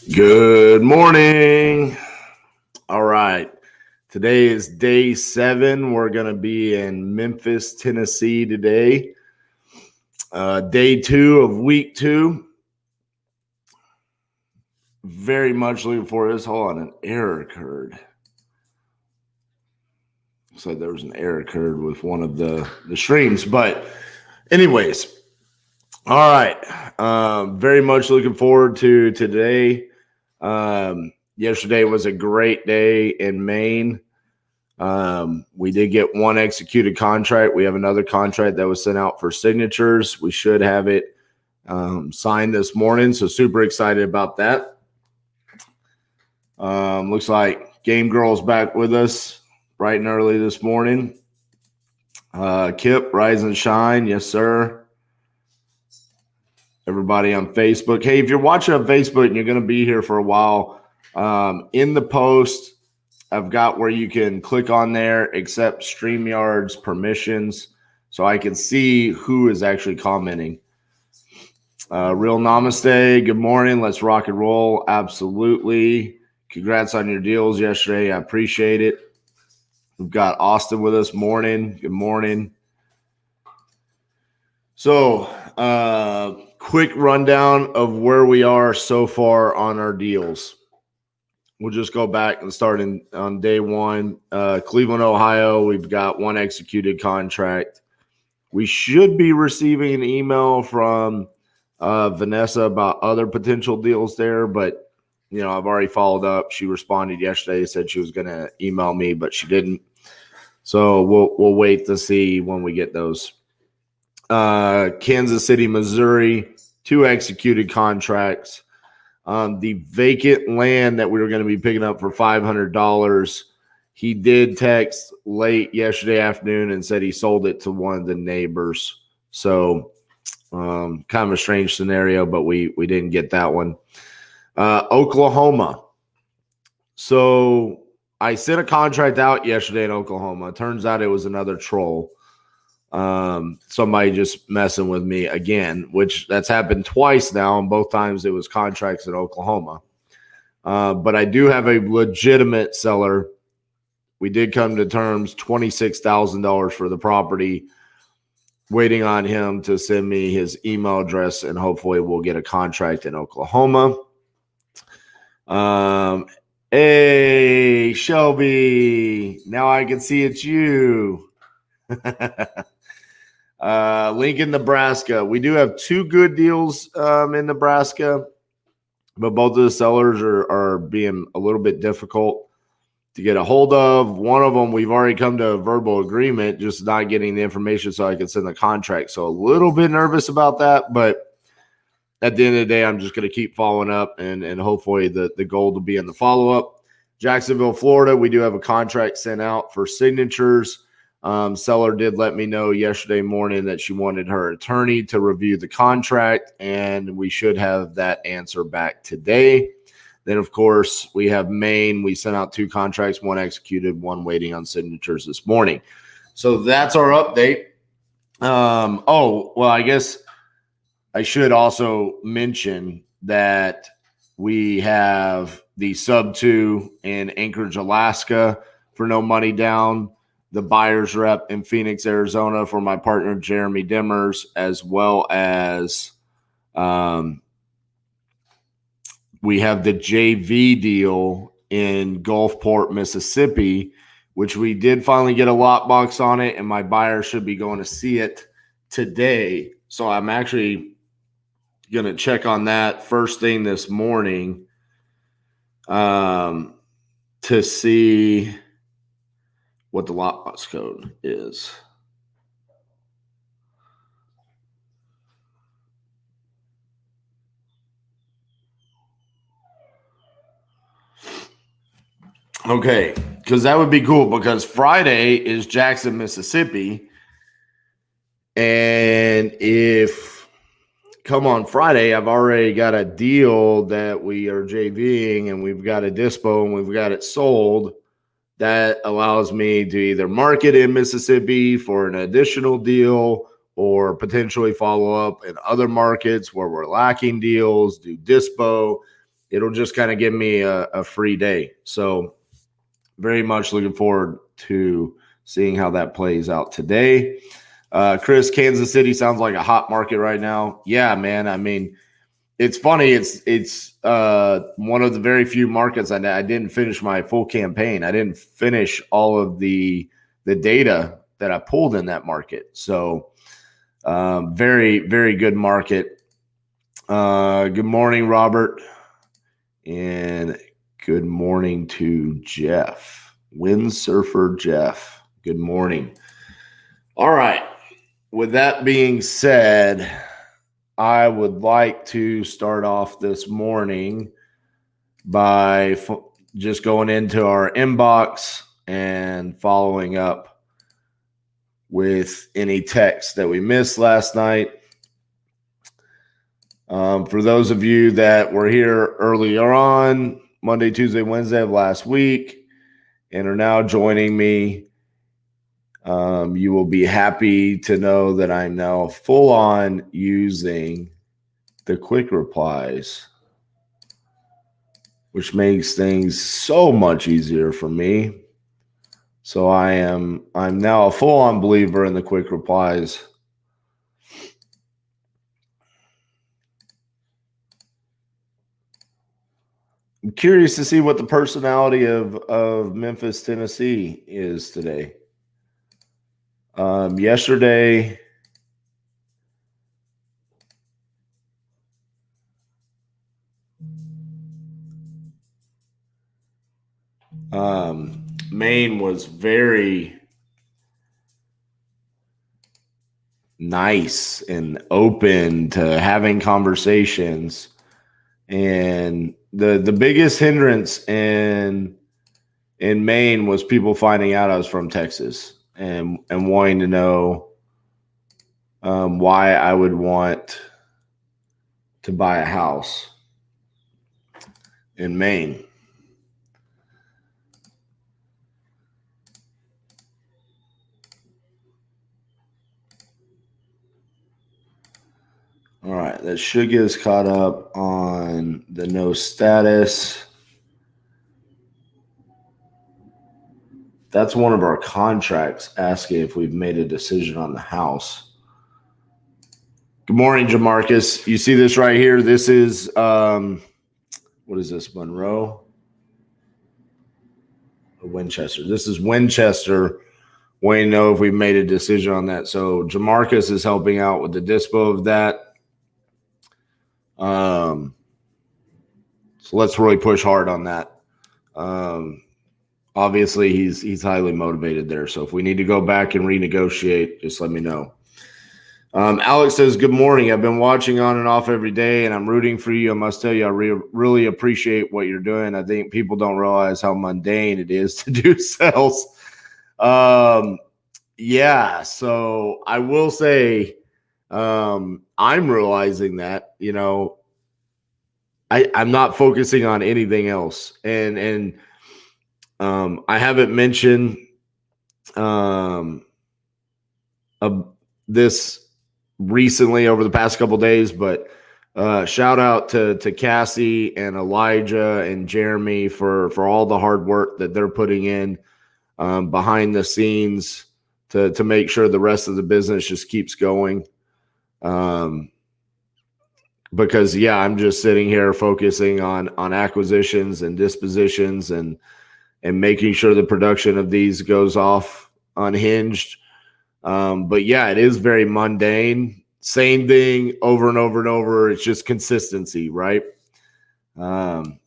Good morning. All right. Today is day 7. We're going to be in Memphis, Tennessee today. Day 2 of week 2. Very much looking for this. Hold on, an error occurred. So there was an error occurred with one of the streams. But anyways, all right. Very much looking forward to today. Yesterday was a great day in Maine. We did get one executed contract. We have another contract that was sent out for signatures. We should have it signed this morning. So super excited about that. Looks like Game Girl's back with us bright and early this morning. Kip, rise and shine. Yes, sir. Everybody on Facebook. Hey, if you're watching on Facebook and you're going to be here for a while, in the post, I've got where you can click on there, accept StreamYard's permissions, so I can see who is actually commenting. Real Namaste, good morning. Let's rock and roll. Absolutely. Congrats on your deals yesterday. I appreciate it. We've got Austin with us. Morning. Good morning. So, quick rundown of where we are so far on our deals. We'll just go back and start on day 1. Cleveland, Ohio, we've got one executed contract. We should be receiving an email from Vanessa about other potential deals there, but I've already followed up. She responded yesterday, said she was going to email me, but she didn't. So we'll wait to see when we get those. Kansas City, Missouri, 2 executed contracts. The vacant land that we were going to be picking up for $500, he did text late yesterday afternoon and said he sold it to one of the neighbors. So kind of a strange scenario, but we didn't get that one. Oklahoma. So I sent a contract out yesterday in Oklahoma. Turns out it was another troll. Somebody just messing with me again, which that's happened twice now, and both times it was contracts in Oklahoma. But I do have a legitimate seller. We did come to terms, $26,000 for the property, waiting on him to send me his email address, and hopefully we'll get a contract in Oklahoma. Hey, Shelby, now I can see it's you. Lincoln, Nebraska. We do have 2 good deals in Nebraska, but both of the sellers are being a little bit difficult to get a hold of. One of them, we've already come to a verbal agreement, just not getting the information so I can send the contract. So a little bit nervous about that, but at the end of the day, I'm just going to keep following up, and hopefully the goal to be in the follow-up. Jacksonville, Florida, we do have a contract sent out for signatures. Seller did let me know yesterday morning that she wanted her attorney to review the contract, and we should have that answer back today. Then, of course, we have Maine. We sent out 2 contracts, one executed, one waiting on signatures this morning. So that's our update. I guess I should also mention that we have the sub 2 in Anchorage, Alaska for no money down. The buyer's rep in Phoenix, Arizona for my partner, Jeremy Dimmers, as well as we have the JV deal in Gulfport, Mississippi, which we did finally get a lockbox on it, and my buyer should be going to see it today. So I'm actually going to check on that first thing this morning to see what the lockbox code is. Okay, because that would be cool, because Friday is Jackson, Mississippi. And if come on Friday, I've already got a deal that we are JVing, and we've got a dispo, and we've got it sold. That allows me to either market in Mississippi for an additional deal or potentially follow up in other markets where we're lacking deals, do dispo. it'll just kind of give me a free day. So very much looking forward to seeing how that plays out today. Chris, Kansas City sounds like a hot market right now. Yeah, man. I mean, it's funny. It's one of the very few markets I didn't finish my full campaign. I didn't finish all of the data that I pulled in that market. So very, very good market. Good morning, Robert. And good morning to Jeff. Windsurfer Jeff. Good morning. All right. With that being said, I would like to start off this morning by just going into our inbox and following up with any text that we missed last night. For those of you that were here earlier on, Monday, Tuesday, Wednesday of last week, and are now joining me, you will be happy to know that I'm now full on using the quick replies, which makes things so much easier for me. So I'm now a full on believer in the quick replies. I'm curious to see what the personality of Memphis, Tennessee is today. Yesterday, Maine was very nice and open to having conversations. And the biggest hindrance in Maine was people finding out I was from Texas and wanting to know why I would want to buy a house in Maine. All right, that should get us caught up on the no status. That's one of our contracts asking if we've made a decision on the house. Good morning, Jamarcus. You see this right here? This is, what is this, Monroe? Or Winchester? This is Winchester. Waiting to know if we've made a decision on that. So Jamarcus is helping out with the dispo of that. So let's really push hard on that. Obviously, he's highly motivated there. So if we need to go back and renegotiate, just let me know. Alex says, good morning. I've been watching on and off every day, and I'm rooting for you. I must tell you, I really appreciate what you're doing. I think people don't realize how mundane it is to do sales. Yeah, so I will say I'm realizing that, I'm not focusing on anything else. And I haven't mentioned this recently over the past couple of days, but shout out to Cassie and Elijah and Jeremy for all the hard work that they're putting in behind the scenes to make sure the rest of the business just keeps going. Because I'm just sitting here focusing on acquisitions and dispositions and making sure the production of these goes off unhinged. But it is very mundane. Same thing over and over and over. It's just consistency, right? And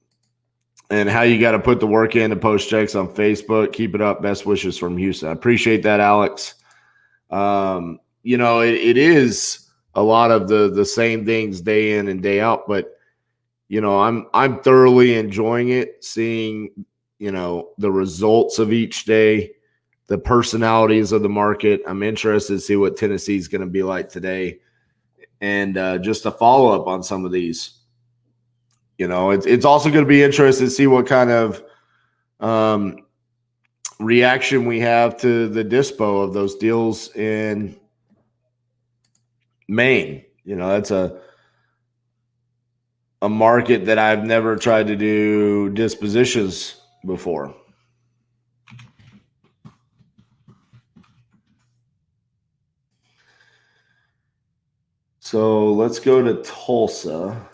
how you got to put the work in to post checks on Facebook. Keep it up. Best wishes from Houston. I appreciate that, Alex. It is a lot of the same things day in and day out, but I'm thoroughly enjoying it, seeing the results of each day, the personalities of the market. I'm interested to see what Tennessee is going to be like today, and just a follow up on some of these. It's also going to be interesting to see what kind of reaction we have to the dispo of those deals in Maine. That's a market that I've never tried to do dispositions before. So let's go to Tulsa.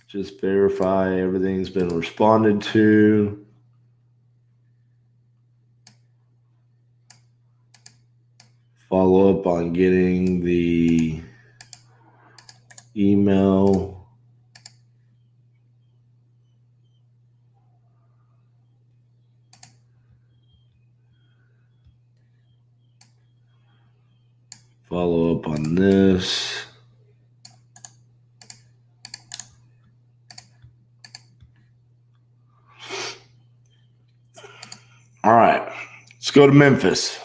Just verify everything's been responded to. Follow up on getting the email. Follow up on this. All right, let's go to Memphis.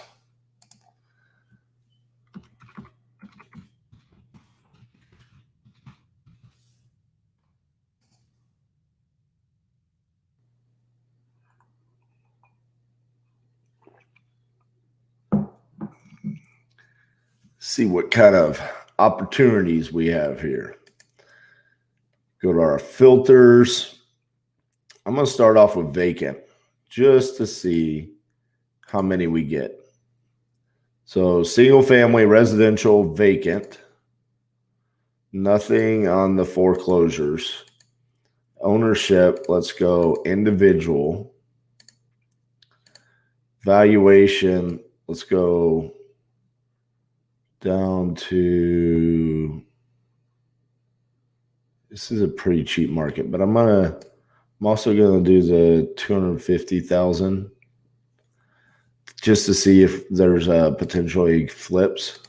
See what kind of opportunities we have here. Go to our filters. I'm going to start off with vacant just to see how many we get. So single family residential vacant. Nothing on the foreclosures. Ownership, let's go individual. Valuation, let's go down to, this is a pretty cheap market, but I'm also gonna do the 250,000 just to see if there's potentially flips.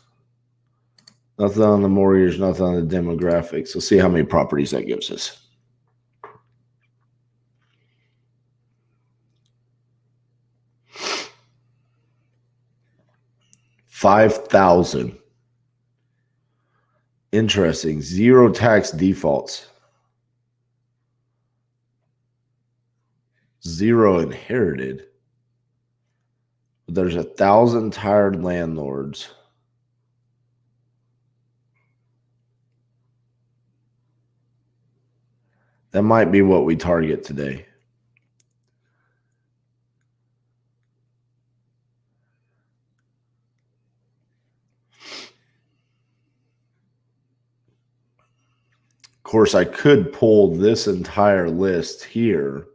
Nothing on the mortgage, nothing on the demographics. We'll see how many properties that gives us. $5,000. Interesting. 0 tax defaults. 0 inherited. But there's 1,000 tired landlords. That might be what we target today. Of course, I could pull this entire list here,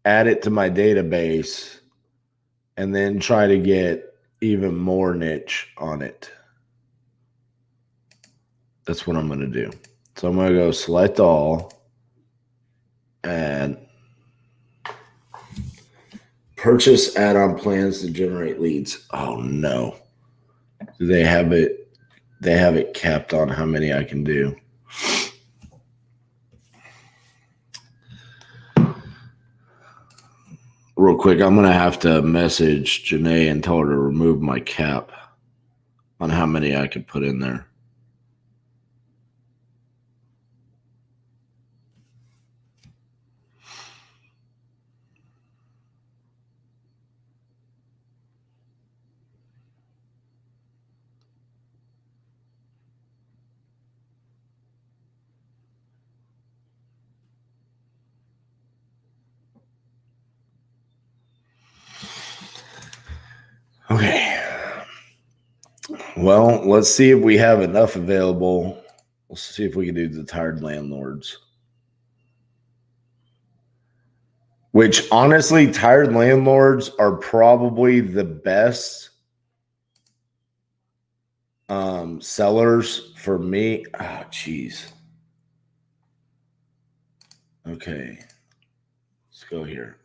add it to my database, and then try to get even more niche on it. That's what I'm going to do. So I'm going to go select all, add, purchase add-on plans to generate leads. Oh no. Do they have it? They have it capped on how many I can do. Real quick, I'm going to have to message Janae and tell her to remove my cap on how many I can put in there. Okay. Well, let's see if we have enough available. Let's see if we can do the tired landlords. Which, honestly, tired landlords are probably the best sellers for me. Oh, geez. Okay. Let's go here.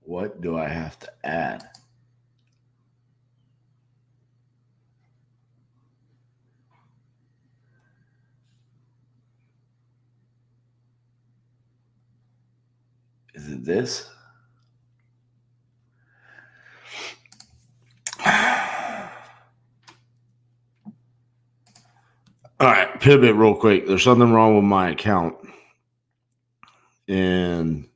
What do I have to add? Is it this? All right, pivot real quick. There's something wrong with my account. And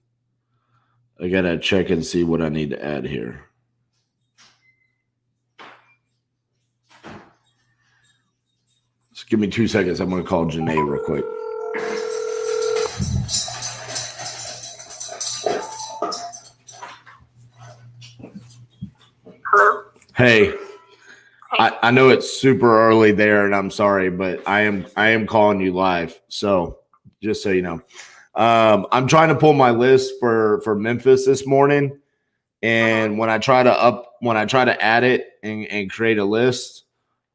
I got to check and see what I need to add here. Let's Give me 2 seconds. I'm going to call Janae real quick. Hello? Hey. I know it's super early there, and I'm sorry, but I am calling you live. So just so you know, I'm trying to pull my list for Memphis this morning, and when I try to add it and create a list,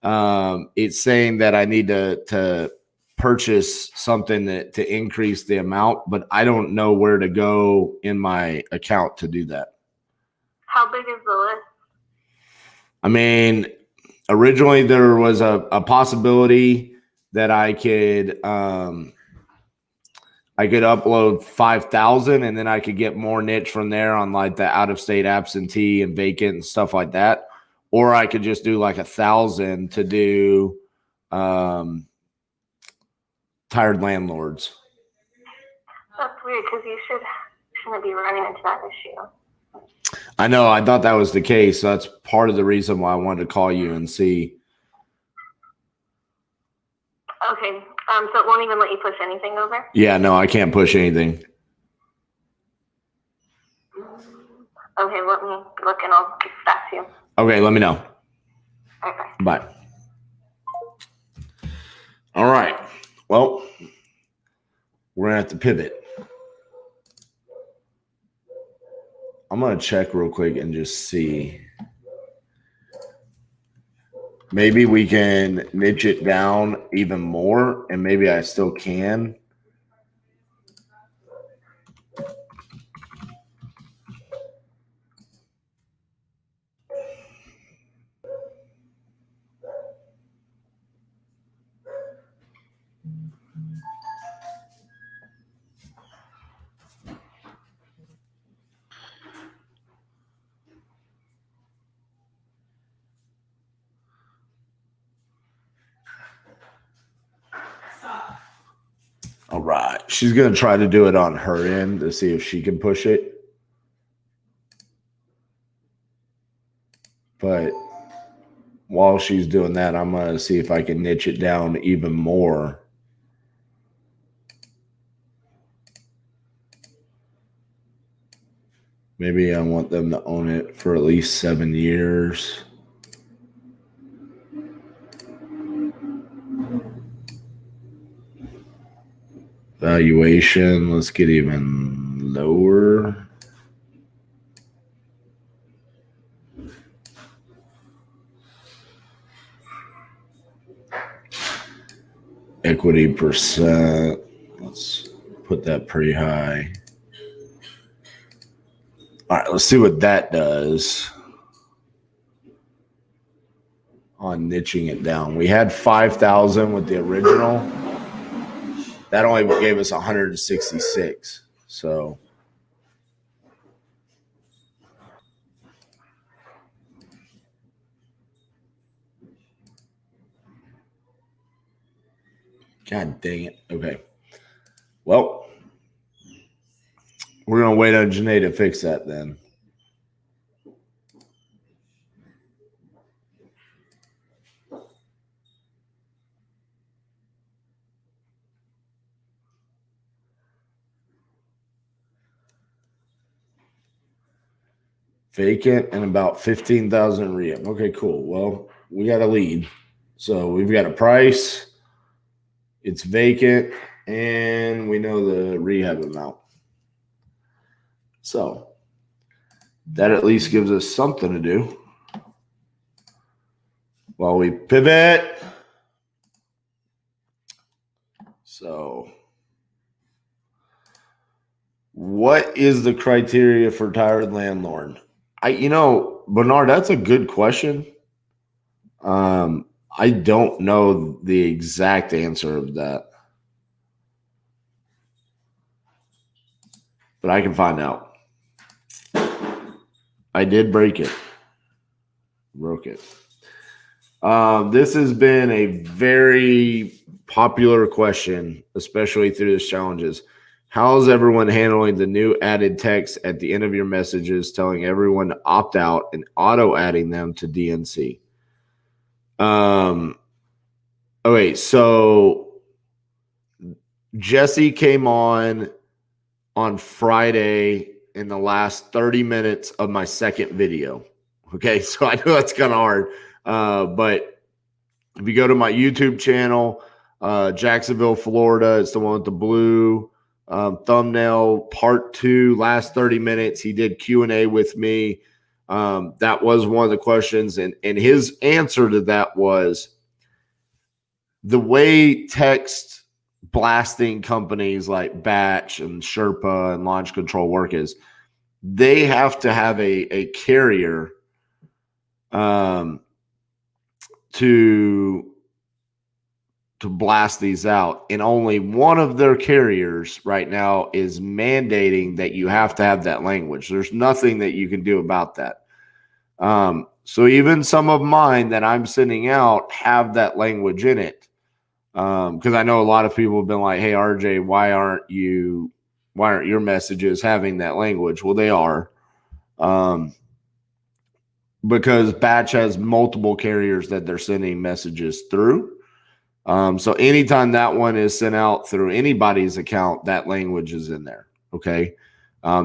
it's saying that I need to purchase something to increase the amount, but I don't know where to go in my account to do that. How big is the list? I mean, originally there was a possibility that I could upload 5,000 and then I could get more niche from there on like the out of state absentee and vacant and stuff like that. Or I could just do like 1,000 to do tired landlords. That's weird because you shouldn't be running into that issue. I know. I thought that was the case. So that's part of the reason why I wanted to call you and see. Okay. So it won't even let you push anything over? Yeah, no, I can't push anything. Okay, let me look and I'll get back to you. Okay, let me know. Okay. Bye. All right. Well, we're going to have to pivot. I'm going to check real quick and just see. Maybe we can niche it down even more, and maybe I still can. All right. She's going to try to do it on her end to see if she can push it. But while she's doing that, I'm going to see if I can niche it down even more. Maybe I want them to own it for at least 7 years. Valuation, let's get even lower. Equity percent, let's put that pretty high. All right, let's see what that does on niching it down. We had 5,000 with the original. That only gave us 166. So God dang it. Okay. Well, we're going to wait on Janae to fix that then. Vacant and about 15,000 re-up. Okay, cool. Well, we got a lead. So we've got a price. It's vacant. And we know the rehab amount. So that at least gives us something to do while we pivot. So what is the criteria for tired landlord? Bernard, that's a good question. I don't know the exact answer of that, but I can find out. I did broke it. This has been a very popular question, especially through the challenges. How is everyone handling the new added text at the end of your messages telling everyone to opt out and auto adding them to DNC? Okay, so Jesse came on Friday in the last 30 minutes of my second video. Okay, so I know that's kind of hard, but if you go to my YouTube channel, Jacksonville, Florida, it's the one with the blue thumbnail, part 2, last 30 minutes. He did Q&A with me. That was one of the questions, and his answer to that was the way text blasting companies like Batch and Sherpa and Launch Control work is they have to have a carrier to blast these out, and only one of their carriers right now is mandating that you have to have that language. There's nothing that you can do about that. So even some of mine that I'm sending out have that language in it. Because I know a lot of people have been like, "Hey, RJ, why aren't your messages having that language?" Well, they are, because Batch has multiple carriers that they're sending messages through. So anytime that one is sent out through anybody's account, that language is in there. Okay.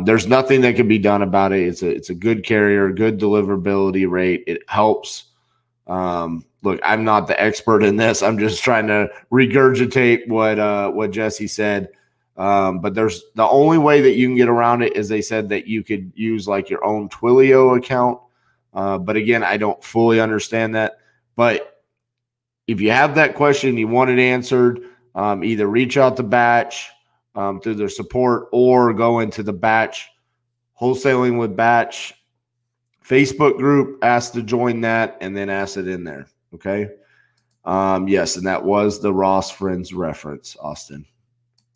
There's nothing that can be done about it. It's a good carrier, good deliverability rate. It helps. Look, I'm not the expert in this. I'm just trying to regurgitate what Jesse said. But there's the only way that you can get around it is they said that you could use like your own Twilio account. But again, I don't fully understand that. But if you have that question, you want it answered, either reach out to Batch through their support or go into the Batch Wholesaling with Batch Facebook group, ask to join that, and then ask it in there. Okay. Yes, and that was the Ross Friends reference, Austin.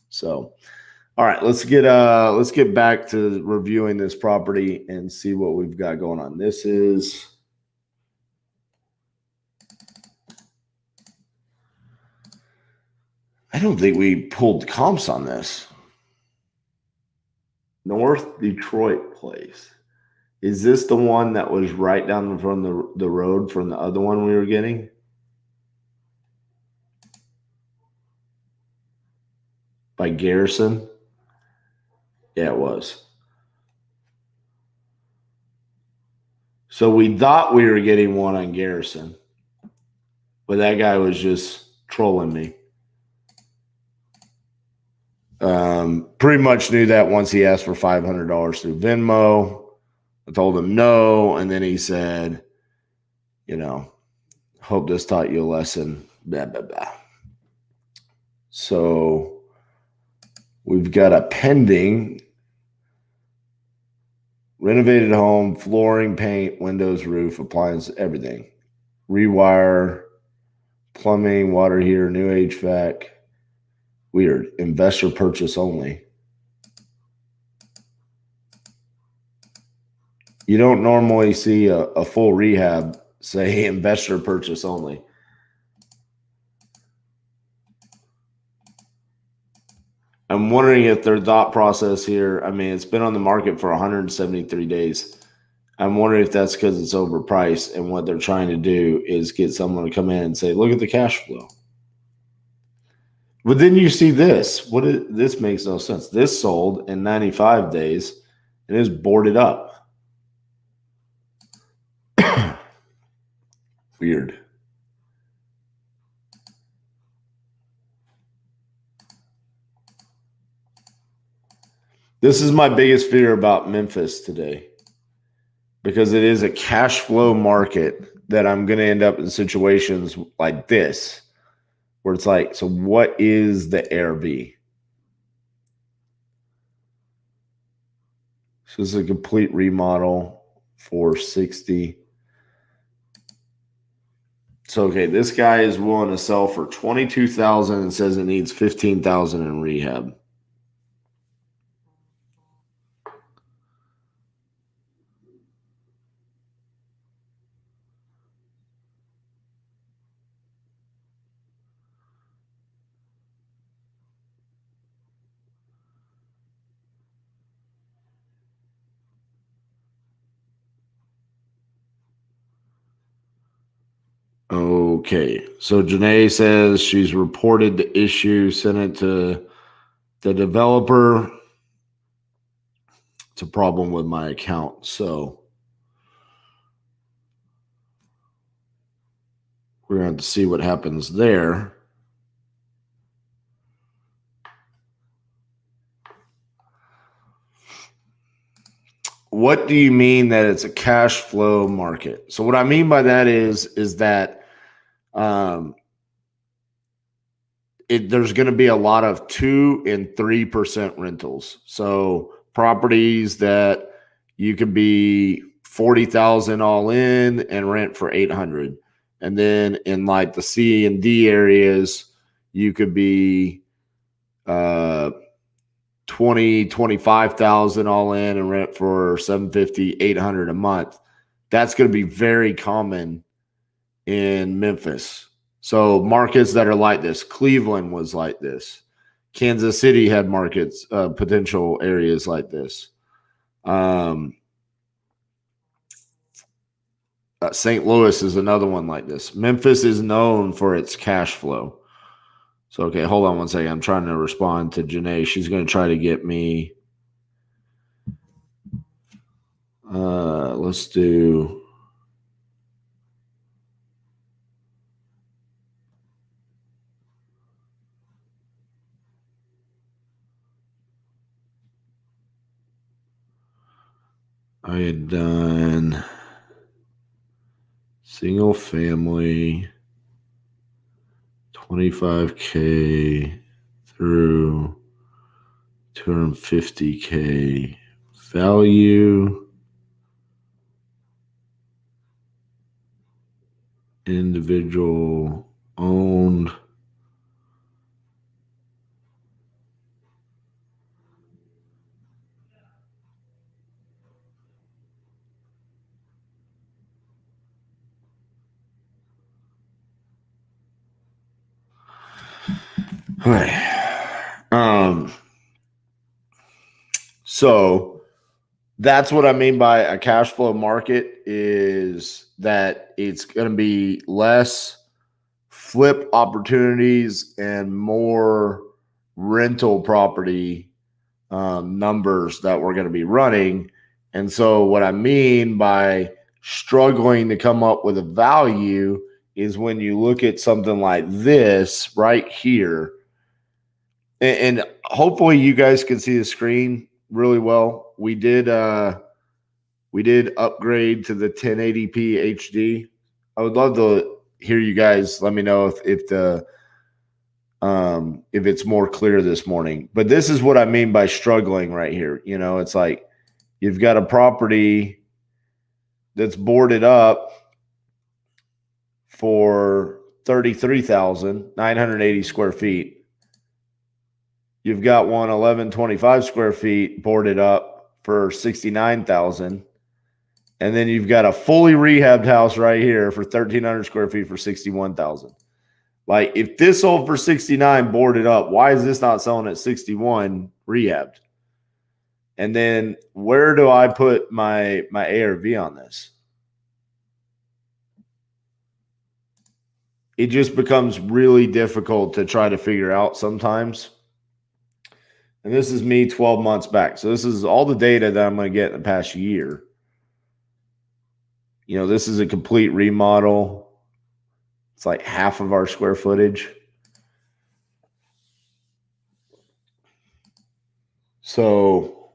So, all right, let's get back to reviewing this property and see what we've got going on. This is I don't think we pulled comps on this. North Detroit Place. Is this the one that was right down from the road from the other one we were getting? By Garrison? Yeah, it was. So we thought we were getting one on Garrison, but that guy was just trolling me. Pretty much knew that once he asked for $500 through Venmo. I told him no, and then he said, hope this taught you a lesson, blah, blah, blah. So we've got a pending renovated home, flooring, paint, windows, roof, appliance, everything. Rewire, plumbing, water heater, new HVAC. Weird. Investor purchase only. You don't normally see a full rehab say investor purchase only. I'm wondering if their thought process here, I mean, it's been on the market for 173 days. I'm wondering if that's because it's overpriced, and what they're trying to do is get someone to come in and say, look at the cash flow. But then you see this. This makes no sense. This sold in 95 days and is boarded up. Weird. This is my biggest fear about Memphis today, because it is a cash flow market that I'm going to end up in situations like this where it's like, so what is the ARV? So this is a complete remodel, 460. So, okay, this guy is willing to sell for $22,000 and says it needs $15,000 in rehab. Okay. So Janae says she's reported the issue, sent it to the developer. It's a problem with my account. So we're going to have to see what happens there. What do you mean that it's a cash flow market? So what I mean by that is that there's going to be a lot of 2 and 3% rentals. So properties that you could be 40,000 all in and rent for 800. And then in like the C and D areas, you could be 25,000 all in and rent for 750, 800 a month. That's going to be very common in Memphis. So markets that are like this, Cleveland was like this. Kansas City had markets, potential areas like this. St. Louis is another one like this. Memphis is known for its cash flow. So, okay, hold on one second. I'm trying to respond to Janae. She's going to try to get me. Let's do. I had done single family 25K through 250K value, individual owned. All right. So that's what I mean by a cash flow market, is that it's going to be less flip opportunities and more rental property numbers that we're going to be running. And so what I mean by struggling to come up with a value is when you look at something like this right here, and hopefully you guys can see the screen really well. We did upgrade to the 1080p HD. I would love to hear you guys let me know if it's more clear this morning. But this is what I mean by struggling right here. You know, it's like you've got a property that's boarded up for 33,980 square feet. You've got one 1125 square feet boarded up for 69,000. And then you've got a fully rehabbed house right here for 1,300 square feet for 61,000. Like, if this sold for 69 boarded up, why is this not selling at 61 rehabbed? And then where do I put my ARV on this? It just becomes really difficult to try to figure out sometimes. And this is me 12 months back. So this is all the data that I'm going to get in the past year. You know, this is a complete remodel. It's like half of our square footage. So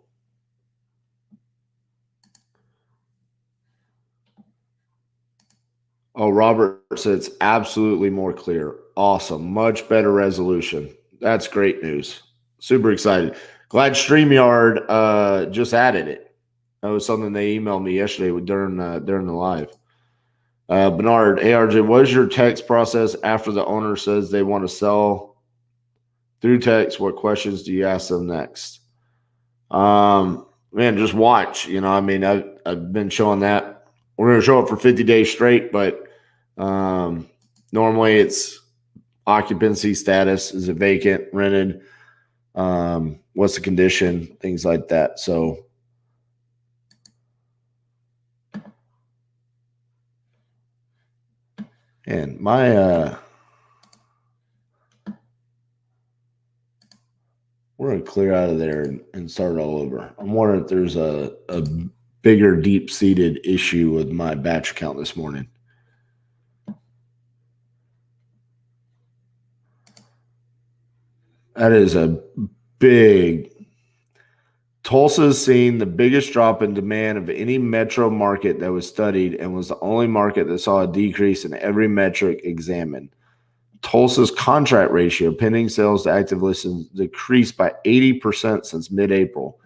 Robert said it's absolutely more clear. Awesome. Much better resolution. That's great news. Super excited. Glad StreamYard just added it. That was something they emailed me yesterday during the live. Bernard, hey RJ, what is your text process after the owner says they want to sell through text? What questions do you ask them next? Man, just watch. You know, I mean, I've been showing that. We're going to show it for 50 days straight, but normally it's occupancy status. Is it vacant, rented? What's the condition? Things like that. So And my we're gonna clear out of there and start all over. I'm wondering if there's a bigger deep-seated issue with my batch count this morning. That is a big. Tulsa's seen the biggest drop in demand of any metro market that was studied and was the only market that saw a decrease in every metric examined. Tulsa's contract ratio, pending sales to active listings, decreased by 80% since mid-April,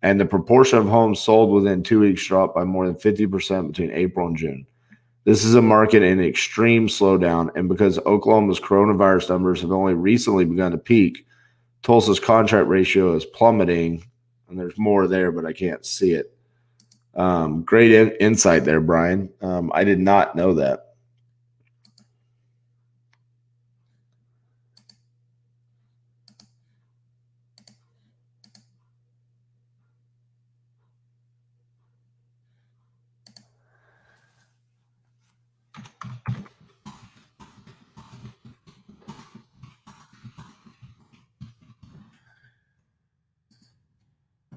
and the proportion of homes sold within 2 weeks dropped by more than 50% between April and June. This is a market in extreme slowdown, and because Oklahoma's coronavirus numbers have only recently begun to peak, Tulsa's contract ratio is plummeting, and there's more there, but I can't see it. Great insight there, Brian. I did not know that.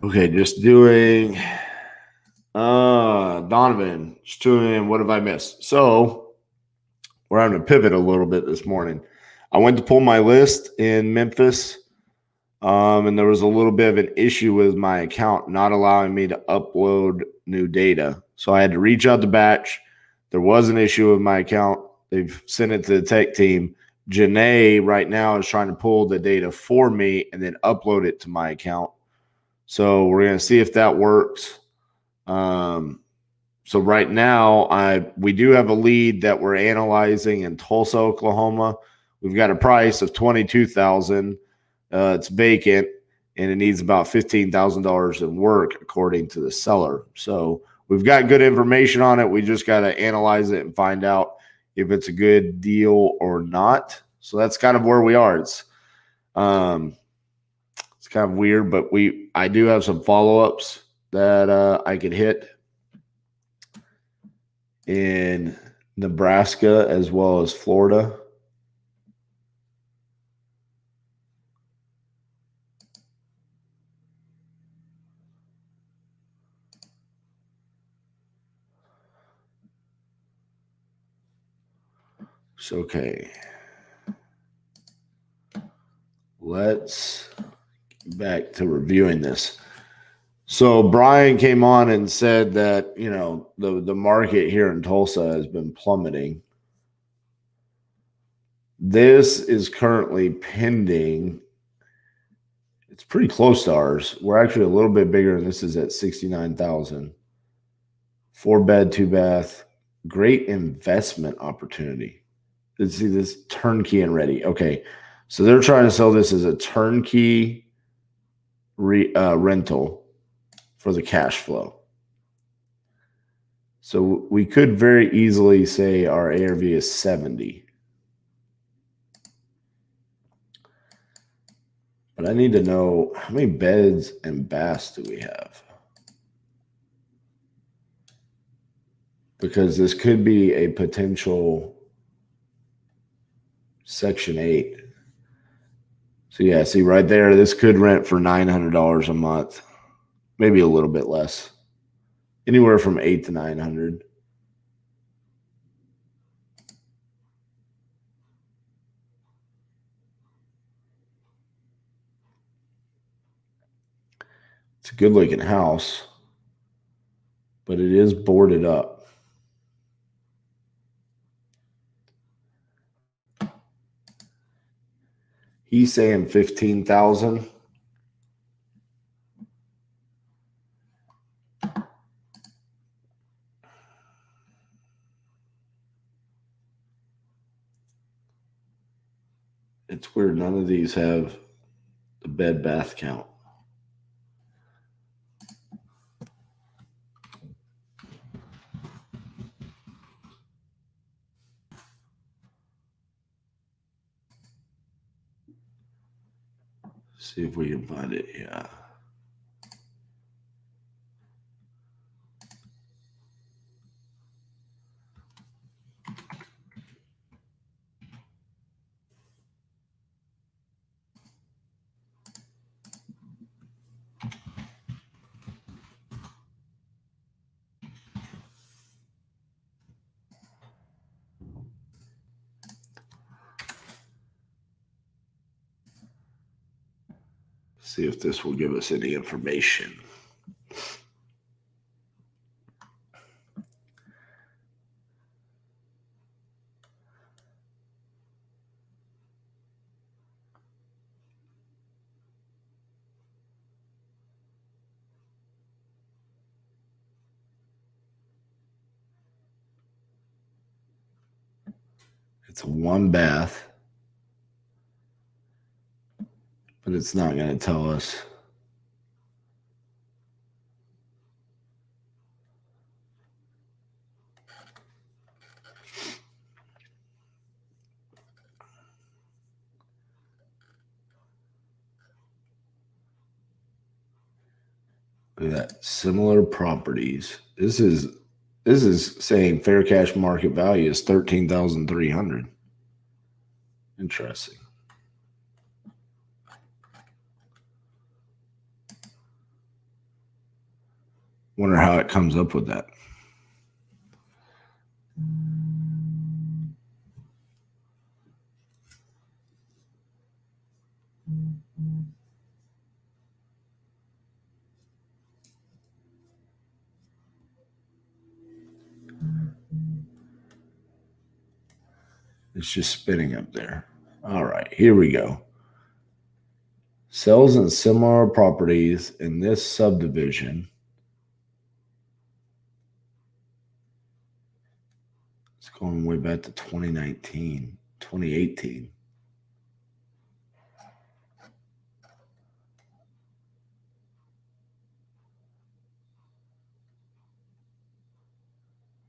Okay, just doing Donovan, just tuning in. What have I missed? So we're having to pivot a little bit this morning. I went to pull my list in Memphis, and there was a little bit of an issue with my account not allowing me to upload new data. So I had to reach out to Batch. There was an issue with my account. They've sent it to the tech team. Janae right now is trying to pull the data for me and then upload it to my account. So we're going to see if that works. So right now, we do have a lead that we're analyzing in Tulsa, Oklahoma. We've got a price of $22,000. It's vacant, and it needs about $15,000 in work, according to the seller. So we've got good information on it. We just got to analyze it and find out if it's a good deal or not. So that's kind of where we are. It's kind of weird, but I do have some follow-ups that I could hit in Nebraska as well as Florida. So, okay. Let's get back to reviewing this. So Brian came on and said that, the market here in Tulsa has been plummeting. This is currently pending. It's pretty close to ours. We're actually a little bit bigger, and this is at 69,000. 4-bed, 2-bath. Great investment opportunity. Let's see this turnkey and ready. Okay, so they're trying to sell this as a turnkey rental for the cash flow. So we could very easily say our ARV is 70. But I need to know how many beds and baths do we have? Because this could be a potential Section 8. So yeah, see right there, this could rent for $900 a month. Maybe a little bit less. Anywhere from $800 to $900. It's a good looking house, but it is boarded up. He's saying 15,000. It's weird. None of these have the bed bath count. See if we can find it. Yeah. See if this will give us any information. It's a 1-bath, but it's not going to tell us. Look at that. Similar properties. This is saying fair cash market value is $13,300. Interesting. Wonder how it comes up with that. It's just spinning up there. All right, here we go. Sales and similar properties in this subdivision. It's going way back to 2019, 2018.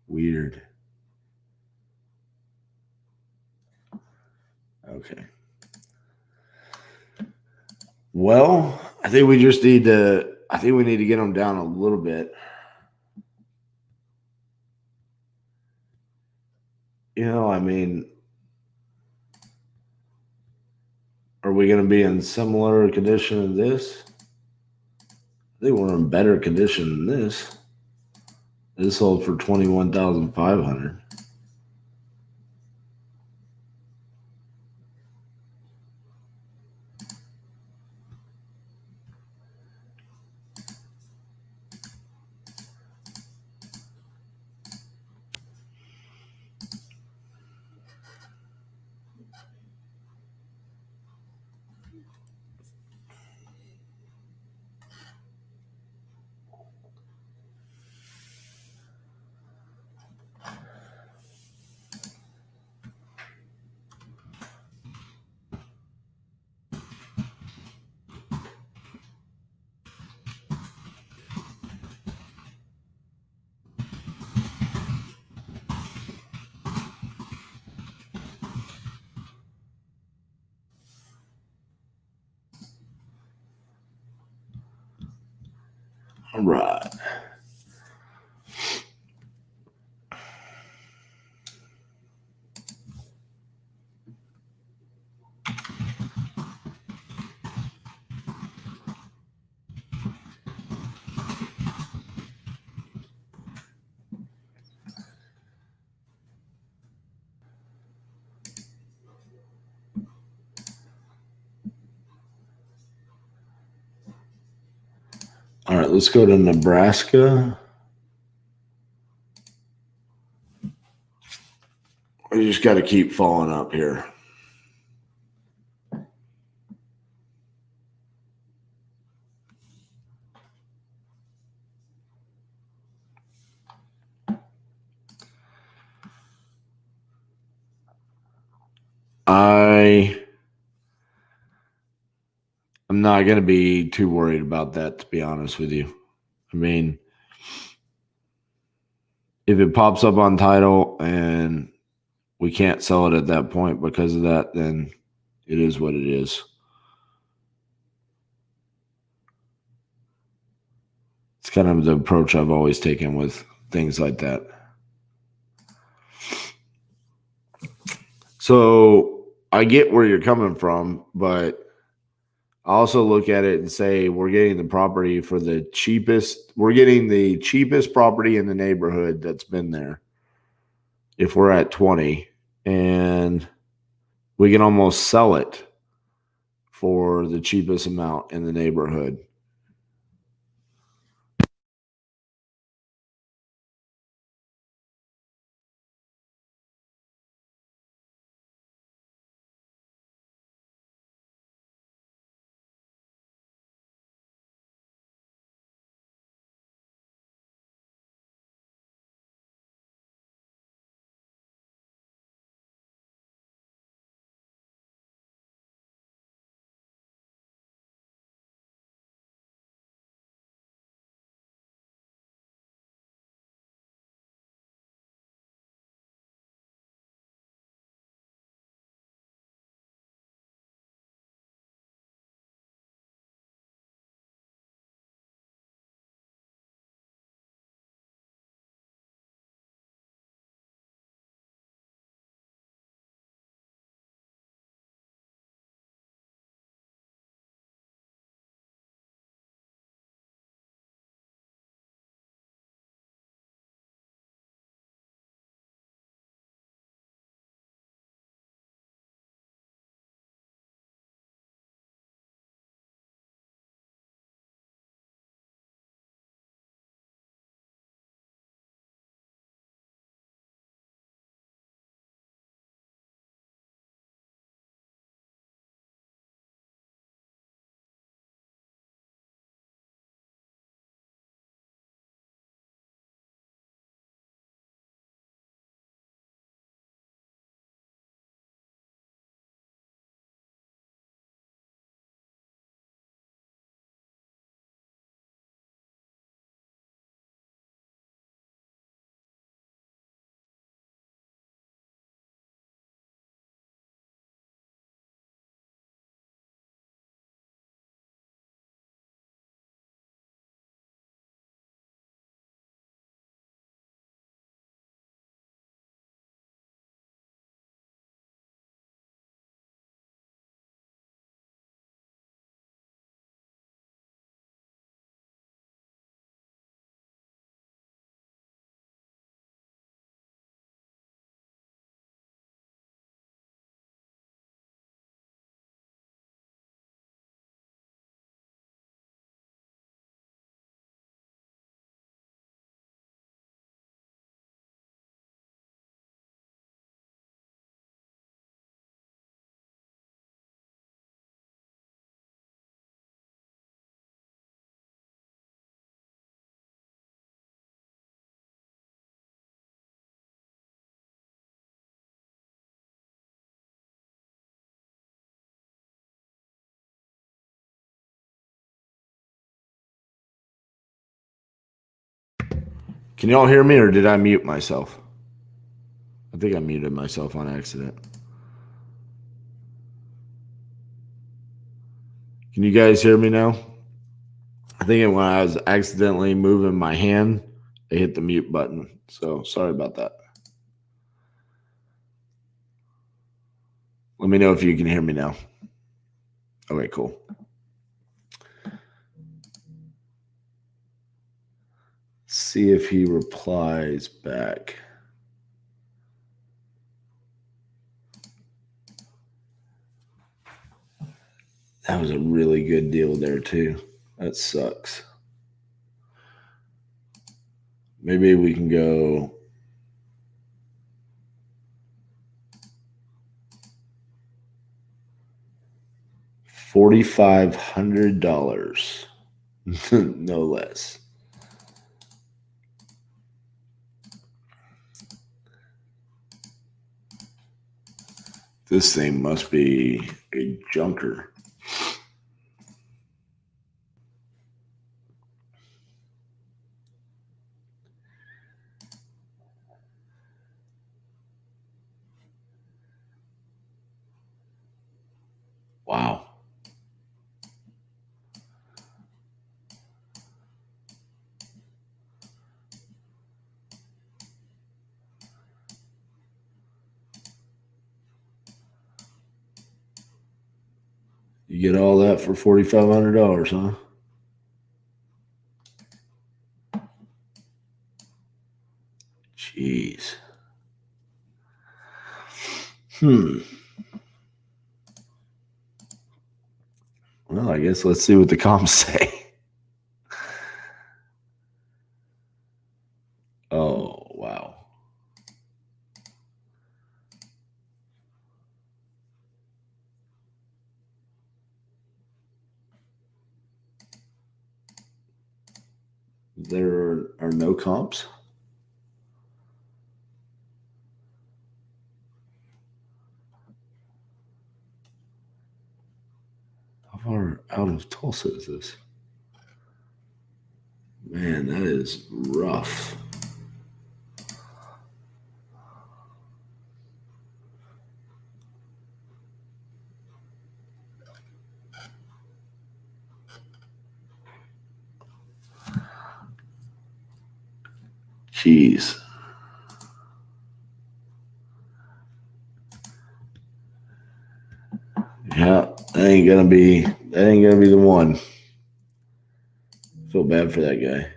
Weird. Okay. Well, I think we need to get them down a little bit. I mean, are we going to be in similar condition than this? I think we're in better condition than this. This sold for $21,500. All right. All right, let's go to Nebraska. We just got to keep following up here. I'm not going to be too worried about that, to be honest with you. I mean, if it pops up on title and we can't sell it at that point because of that, then it is what it is. It's kind of the approach I've always taken with things like that. So I get where you're coming from, but I also look at it and say we're getting the property for the cheapest. We're getting the cheapest property in the neighborhood that's been there. If we're at 20, and we can almost sell it for the cheapest amount in the neighborhood. Can y'all hear me, or did I mute myself? I think I muted myself on accident. Can you guys hear me now? I think when I was accidentally moving my hand, I hit the mute button. So sorry about that. Let me know if you can hear me now. Okay, cool. See if he replies back. That was a really good deal there, too. That sucks. Maybe we can go $4,500, no less. This thing must be a junker. Wow. You get all that for $4,500, huh? Jeez. Well, I guess let's see what the comps say. Oh, wow. There are no comps. How far out of Tulsa is this? Man, that is rough. Jeez. Yeah, that ain't gonna be the one. Feel bad for that guy.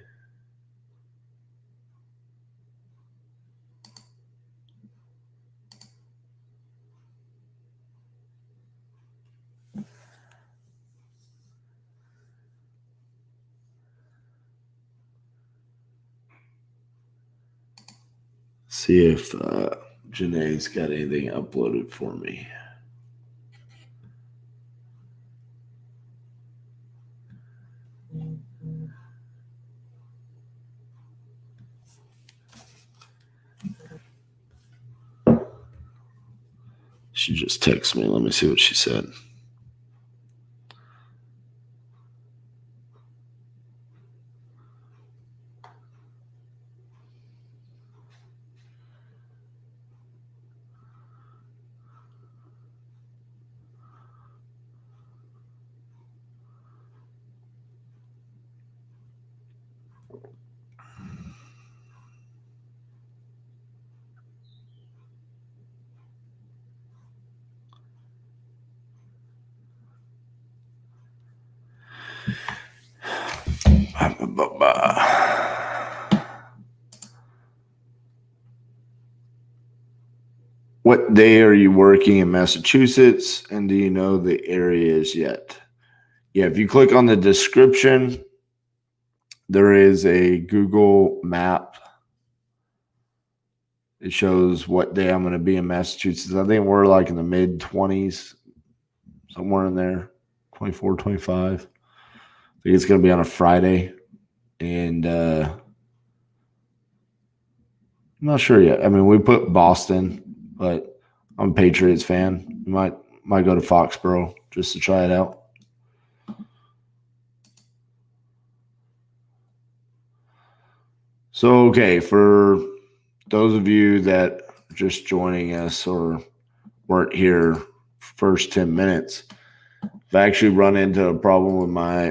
See if Janae's got anything uploaded for me. She just texted me. Let me see what she said. What day are you working in Massachusetts, and do you know the areas yet? Yeah, if you click on the description, there is a Google map. It shows what day I'm going to be in Massachusetts. I think we're like in the mid-20s, somewhere in there, 24, 25. I think it's going to be on a Friday. And I'm not sure yet. I mean, we put Boston, but I'm a Patriots fan. Might go to Foxborough just to try it out. So, okay, for those of you that are just joining us or weren't here first 10 minutes, I've actually run into a problem with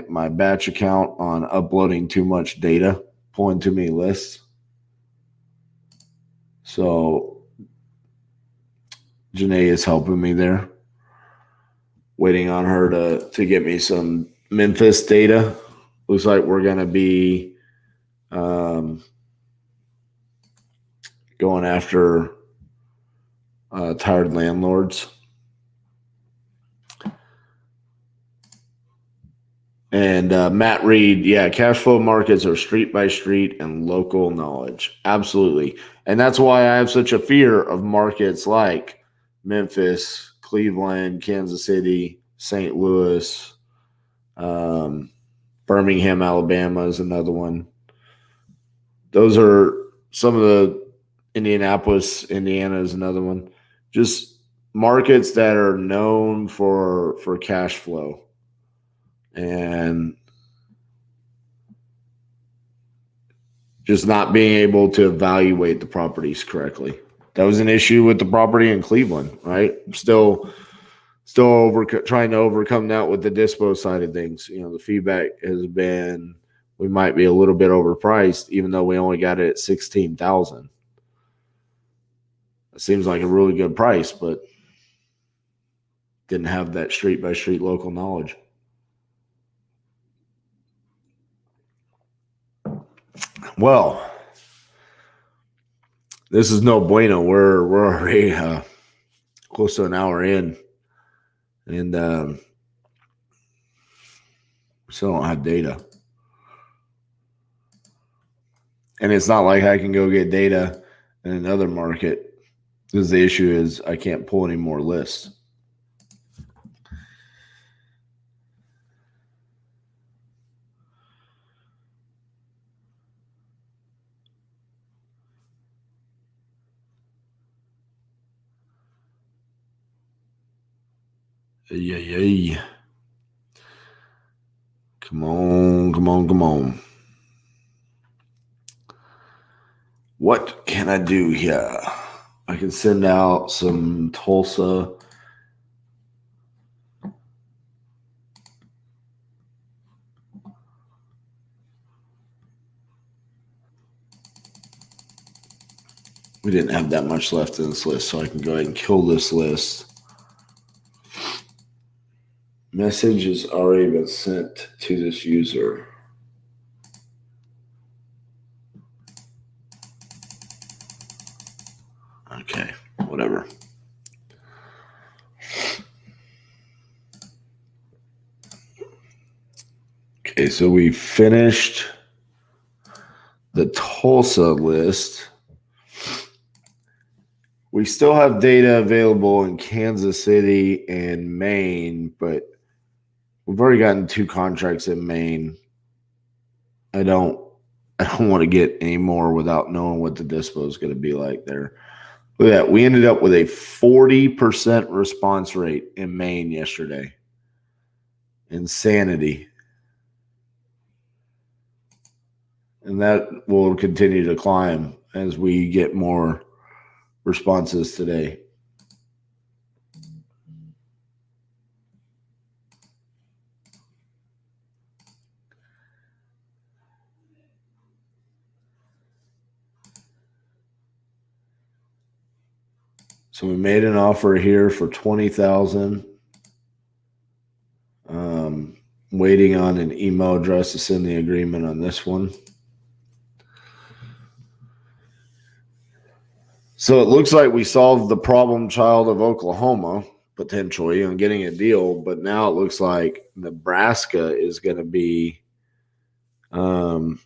my batch account on uploading too much data, pulling too many lists. So Janae is helping me there. Waiting on her to get me some Memphis data. Looks like we're going to be going after tired landlords. And Matt Reed, yeah, cash flow markets are street by street and local knowledge. Absolutely. And that's why I have such a fear of markets like Memphis, Cleveland, Kansas City, St. Louis, Birmingham, Alabama is another one. Those are some of the Indianapolis, Indiana is another one. Just markets that are known for cash flow. And just not being able to evaluate the properties correctly. That was an issue with the property in Cleveland, right? Still trying to overcome that with the dispo side of things. You know, the feedback has been we might be a little bit overpriced, even though we only got it at $16,000. It seems like a really good price, but didn't have that street by street local knowledge. Well, this is no bueno. We're already close to an hour in, and Still don't have data. And it's not like I can go get data in another market, because the issue is I can't pull any more lists. Yay. Come on, come on, come on. What can I do here? I can send out some Tulsa. We didn't have that much left in this list, so I can go ahead and kill this list. Message has already been sent to this user. Okay, whatever. Okay, so we finished the Tulsa list. We still have data available in Kansas City and Maine, but we've already gotten 2 contracts in Maine. I don't want to get any more without knowing what the dispo is going to be like there. Look at that. We ended up with a 40% response rate in Maine yesterday. Insanity. And that will continue to climb as we get more responses today. So we made an offer here for $20,000. Waiting on an email address to send the agreement on this one. So it looks like we solved the problem child of Oklahoma, potentially, on getting a deal. But now it looks like Nebraska is going to be one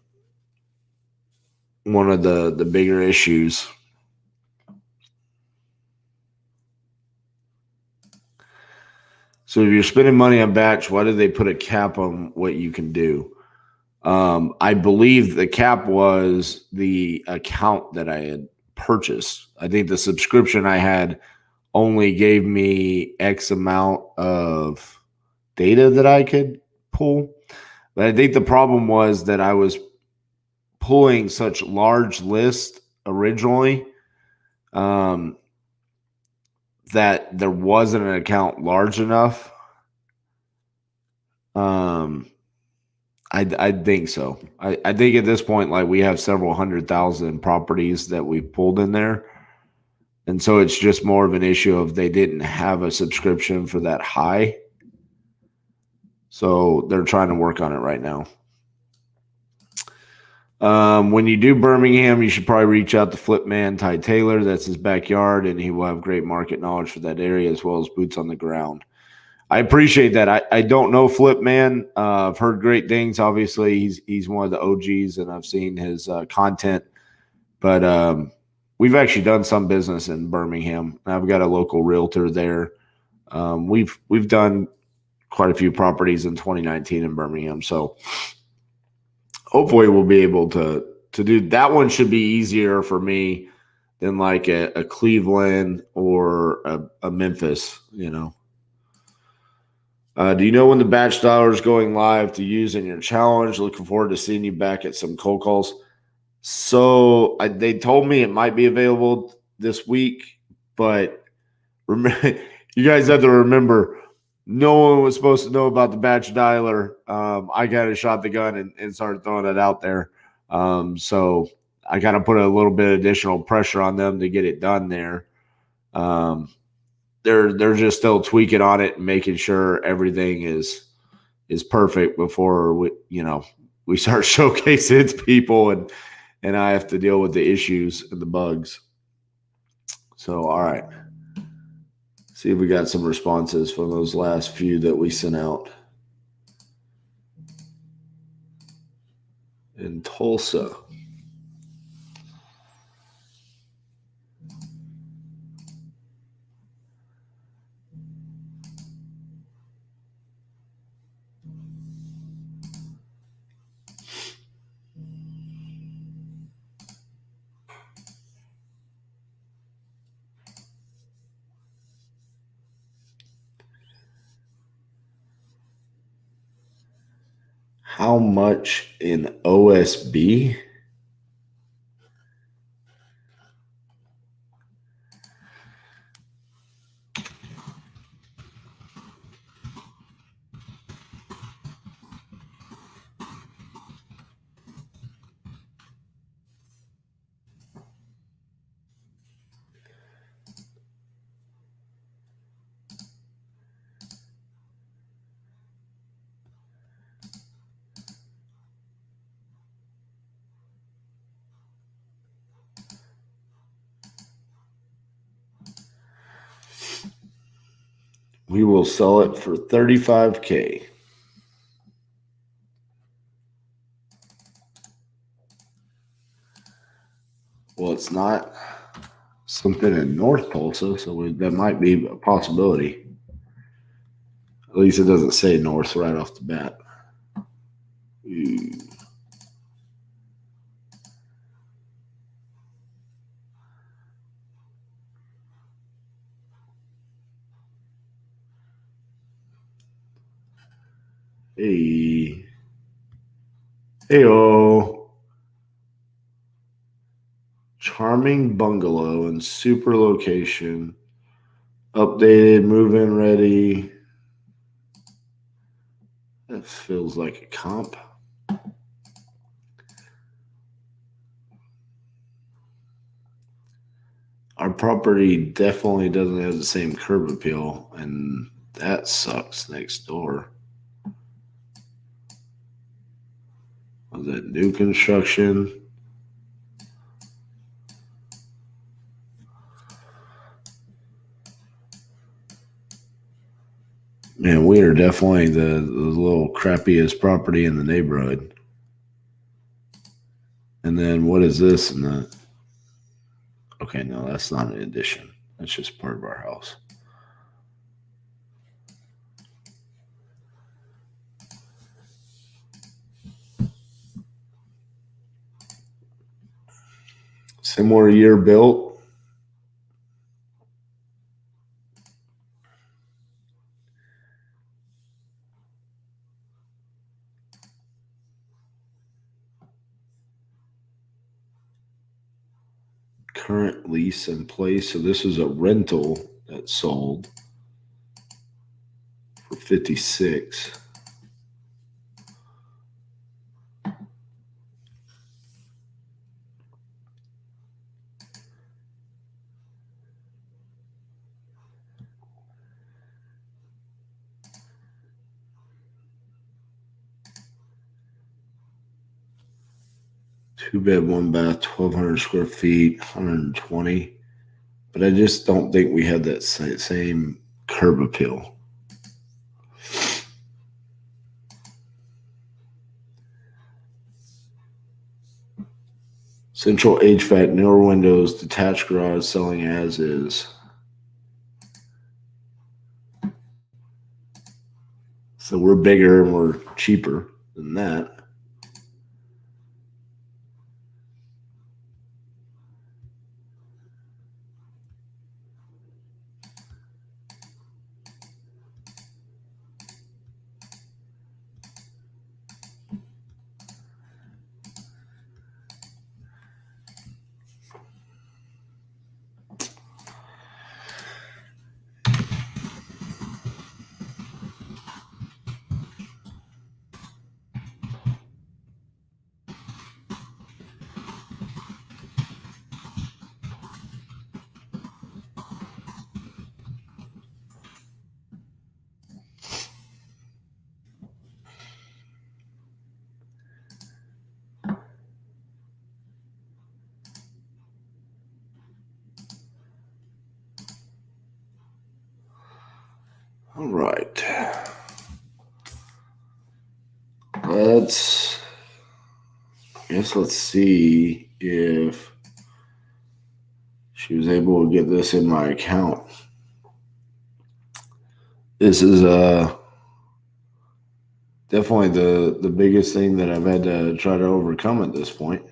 of the bigger issues. So if you're spending money on batch, why did they put a cap on what you can do? I believe the cap was the account that I had purchased. I think the subscription I had only gave me X amount of data that I could pull. But I think the problem was that I was pulling such large lists originally that there wasn't an account large enough. I think so. I think at this point, like, we have several 100,000 properties that we've pulled in there. And so it's just more of an issue of they didn't have a subscription for that high. So they're trying to work on it right now. When you do Birmingham, you should probably reach out to Flipman Ty Taylor. That's his backyard, and he will have great market knowledge for that area as well as boots on the ground. I appreciate that. I don't know Flipman. I've heard great things. Obviously, he's one of the OGs, and I've seen his content. But we've actually done some business in Birmingham. I've got a local realtor there. We've done quite a few properties in 2019 in Birmingham. So hopefully we'll be able to do that. One should be easier for me than like a Cleveland or a Memphis, you know. Do you know when the batch dialer is going live to use in your challenge? Looking forward to seeing you back at some cold calls. So they told me it might be available this week, but remember, you guys have to remember, no one was supposed to know about the batch dialer. I kind of shot the gun and started throwing it out there. So I kind of put a little bit of additional pressure on them to get it done there. They're just still tweaking on it and making sure everything is perfect before we start showcasing it to people and I have to deal with the issues and the bugs. So, all right. See if we got some responses from those last few that we sent out. in Tulsa. How much in OSB? We will sell it for $35,000. Well, it's not something in North Tulsa, so that might be a possibility. At least it doesn't say North right off the bat. Ooh. Hey. Heyo. Charming bungalow and super location. Updated, move-in ready. That feels like a comp. Our property definitely doesn't have the same curb appeal, and that sucks next door. Was it new construction? Man, we are definitely the little crappiest property in the neighborhood. And then what is this? Okay, no, that's not an addition. That's just part of our house. Similar year built. Current lease in place. So this is a rental that sold for $56,000. Two bed, one bath, 1,200 square feet, 120. But I just don't think we had that same curb appeal. Central HVAC, newer windows, detached garage, selling as is. So we're bigger and we're cheaper than that. All right. Let's guess let's see if she was able to get this in my account. This is definitely the biggest thing that I've had to try to overcome at this point.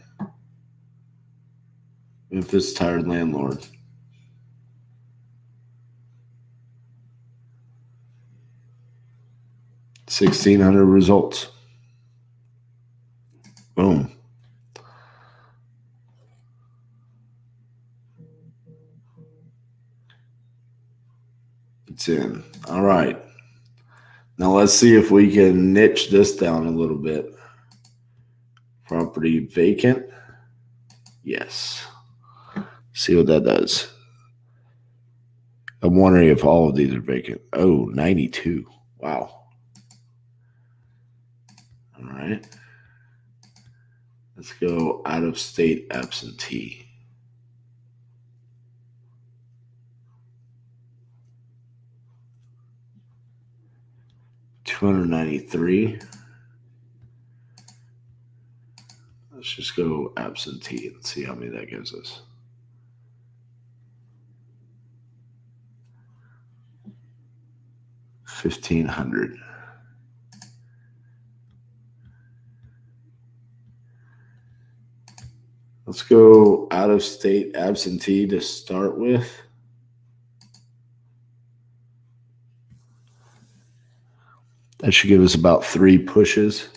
Memphis tired landlord. $1,600 results. Boom. It's in. All right. Now let's see if we can niche this down a little bit. Property vacant. Yes. See what that does. I'm wondering if all of these are vacant. Oh, 92. Wow. All right. Let's go out of state absentee. $293. Let's just go absentee and see how many that gives us. $1,500. Let's go out of state absentee to start with. That should give us about 3 pushes.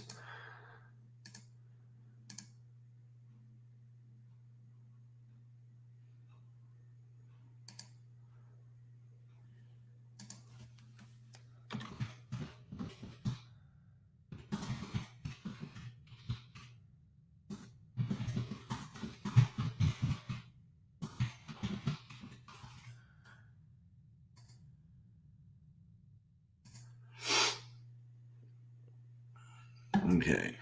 Okay.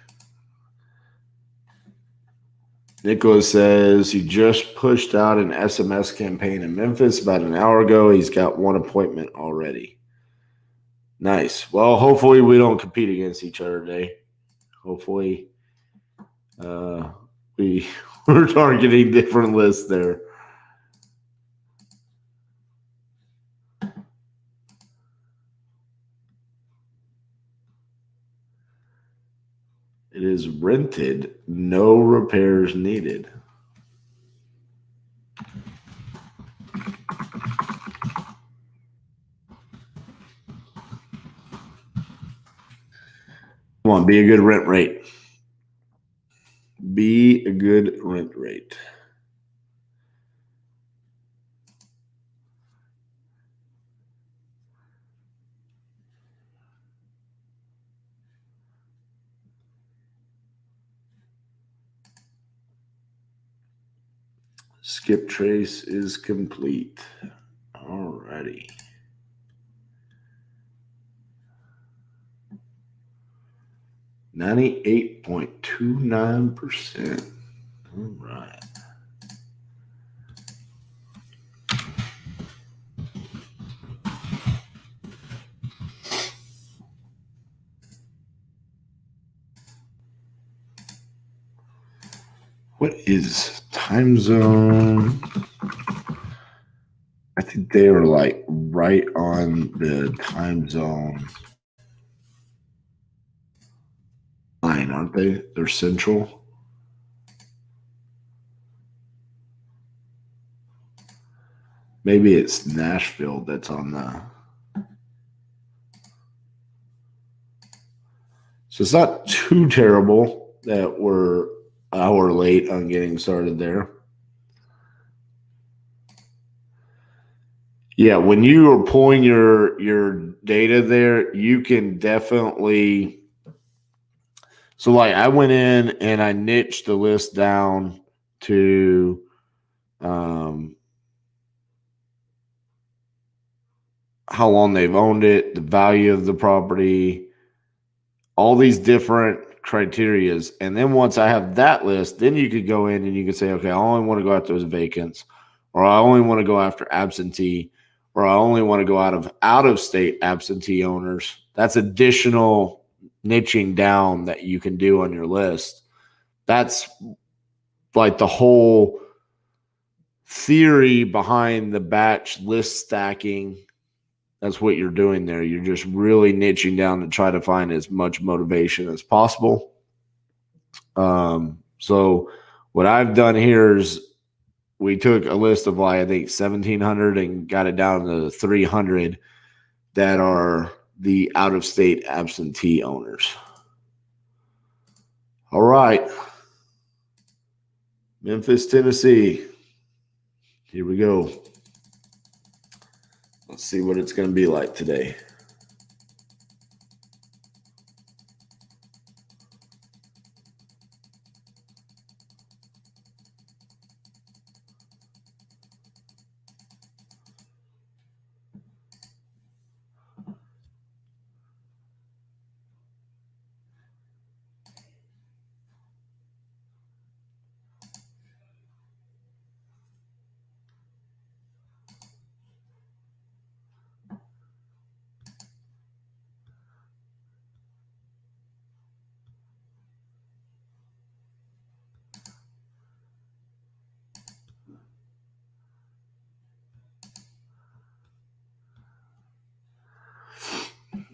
Nicholas says he just pushed out an SMS campaign in Memphis about an hour ago. He's got 1 appointment already. Nice. Well, hopefully we don't compete against each other today. Hopefully we're targeting different lists there. It is rented, no repairs needed. Come on, be a good rent rate. Be a good rent rate. Skip trace is complete. Alrighty. $98.29%. All right. What is time zone? I think they are like right on the time zone line, aren't they? They're central. Maybe it's Nashville that's on the. So it's not too terrible that we're an hour late on getting started there. Yeah, when you are pulling your data there, you can definitely. So like I went in and I niched the list down to how long they've owned it, the value of the property, all these different criterias. And then once I have that list, then you could go in and you could say, okay, I only want to go after those vacants, or I only want to go after absentee, or I only want to go out of state absentee owners. That's additional niching down that you can do on your list. That's like the whole theory behind the batch list stacking. That's what you're doing there. You're just really niching down to try to find as much motivation as possible. So what I've done here is we took a list of like, I think 1,700 and got it down to 300 that are the out-of-state absentee owners. All right. Memphis, Tennessee. Here we go. Let's see what it's going to be like today.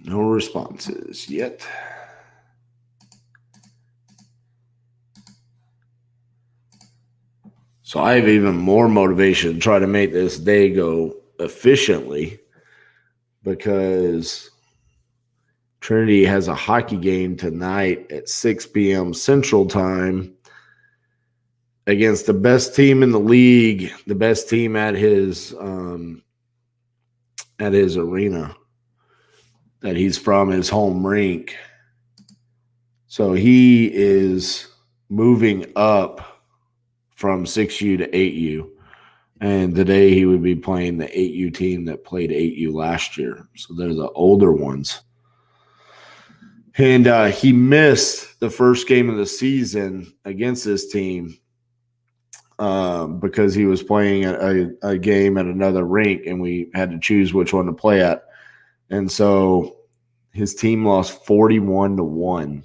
No responses yet. So I have even more motivation to try to make this day go efficiently because Trinity has a hockey game tonight at 6 p.m. Central Time against the best team in the league, the best team at his arena that he's from, his home rink. So he is moving up from 6U to 8U. And today he would be playing the 8U team that played 8U last year. So they're the older ones. And he missed the first game of the season against this team because he was playing a game at another rink, and we had to choose which one to play at. And so his team lost 41-1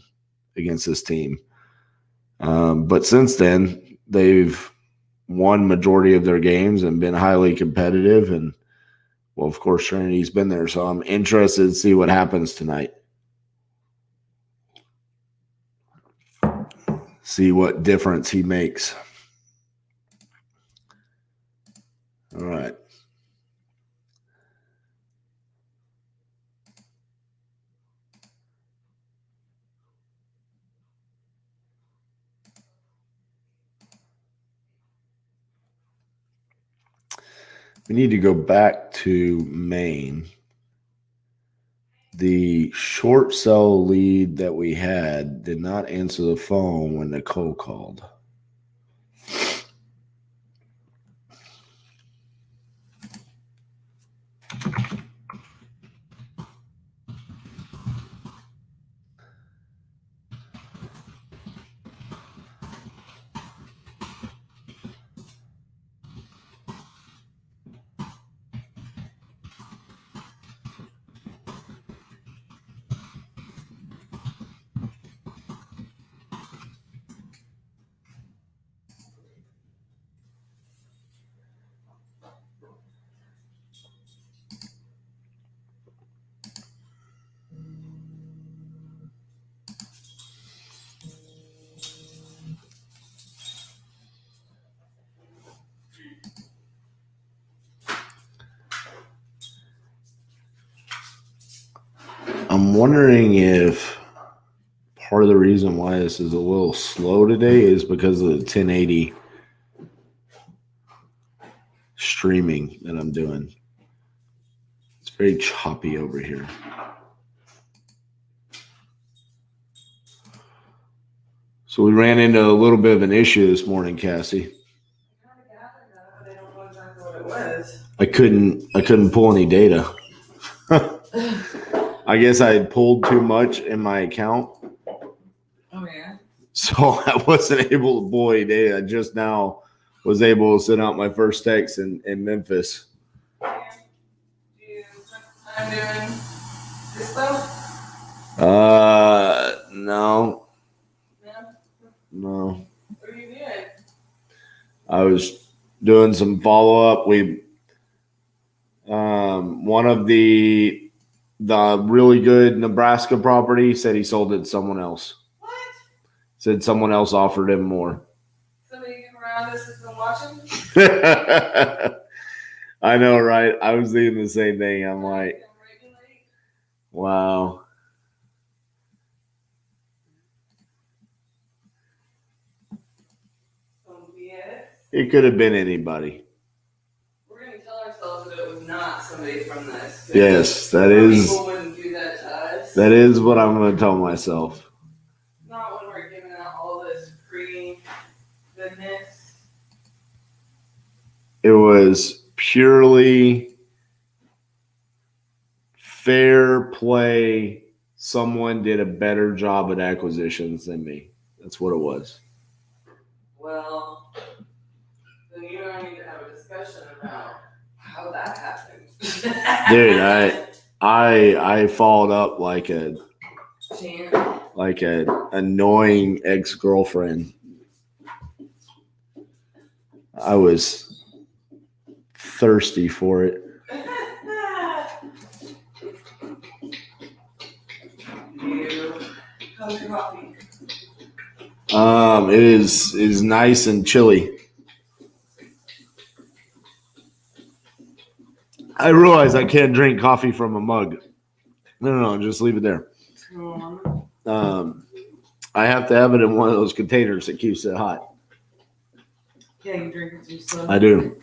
against this team. But since then, they've won majority of their games and been highly competitive. And, well, of course, Trinity's been there. So I'm interested to see what happens tonight. See what difference he makes. All right. We need to go back to Maine. The short sell lead that we had did not answer the phone when Nicole called. I'm wondering if part of the reason why this is a little slow today is because of the 1080 streaming that I'm doing. It's very choppy over here. So we ran into a little bit of an issue this morning, Cassie. I don't know exactly what it was. I couldn't pull any data. I guess I had pulled too much in my account. Oh, yeah? So I wasn't able to pull any data. I just now was able to send out my first text in Memphis. Do you spend time doing this stuff? No. Yeah? No. What are you doing? I was doing some follow up. One of the really good Nebraska property said he sold it to someone else. What? Said someone else offered him more. Somebody around us has been watching? I know, right? I was thinking the same thing. I'm like, wow. It could have been anybody. We're going to tell ourselves that it was not somebody from this. Yes, that is. People wouldn't do that to us. That is what I'm going to tell myself. Not when we're giving out all this free goodness. It was purely fair play. Someone did a better job at acquisitions than me. That's what it was. Well, then you and I need to have a discussion about how that happened. Dude, I followed up like an annoying ex-girlfriend. I was thirsty for it. How's your coffee? It is nice and chilly. I realize I can't drink coffee from a mug. No, just leave it there. I have to have it in one of those containers that keeps it hot. Yeah, you drink it too slow. I do.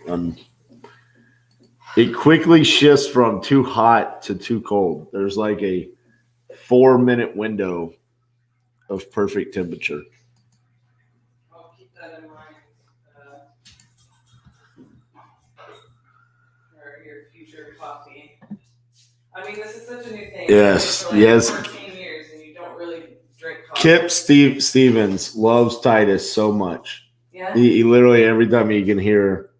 It quickly shifts from too hot to too cold. There's like a 4-minute window of perfect temperature. I'll keep that in mind for your future coffee. I mean, this is such a new thing. Yes, for yes. 14 years and you don't really drink coffee. Kip Stevens loves Titus so much. Yeah? He literally, every time he can hear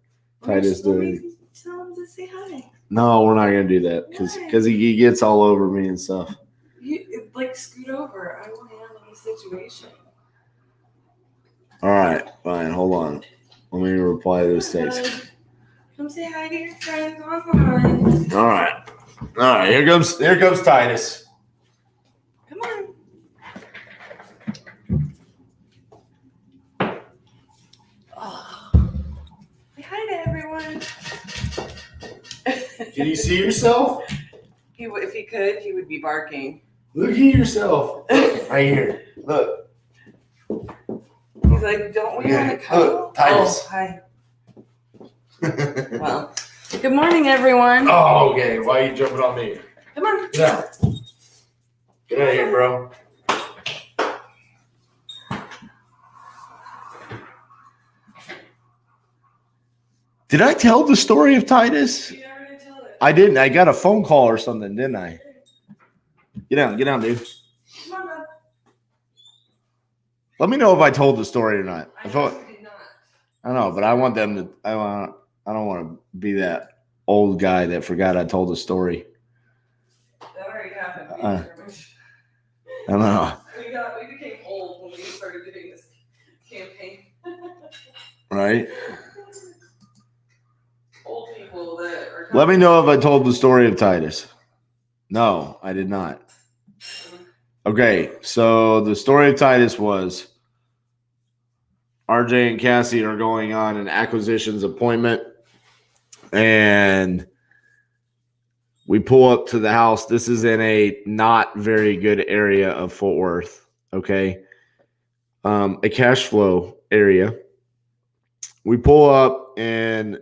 Titus doing. Tell him to say hi. No, we're not going to do that because he gets all over me and stuff. You, like, scoot over. I want to handle the situation. All right, fine. Hold on. Let me reply to this text. Come say hi to your friends online. All right. Here comes Titus. Come on. Oh. Say hi to everyone. Can you see yourself? If he could, he would be barking. Look at yourself. Right here. Look. He's like, don't we want to cuddle? Look, Titus. Oh, hi. Well, good morning, everyone. Oh, okay. Why are you jumping on me? Come on. Get out. Get out of here, bro. Did I tell the story of Titus? You never did tell it. I didn't. I got a phone call or something, didn't I? Get down, dude. Come on, bud. Let me know if I told the story or not. I know you did not. I know, but I want them to. I don't want to be that old guy that forgot I told the story. That already happened. I don't know. We became old when we started doing this campaign. Right? Old people that are. Let me know if I told the story of Titus. No, I did not. Okay, so the story of Titus was RJ and Cassie are going on an acquisitions appointment, and we pull up to the house. This is in a not very good area of Fort Worth, okay? A cash flow area. We pull up, and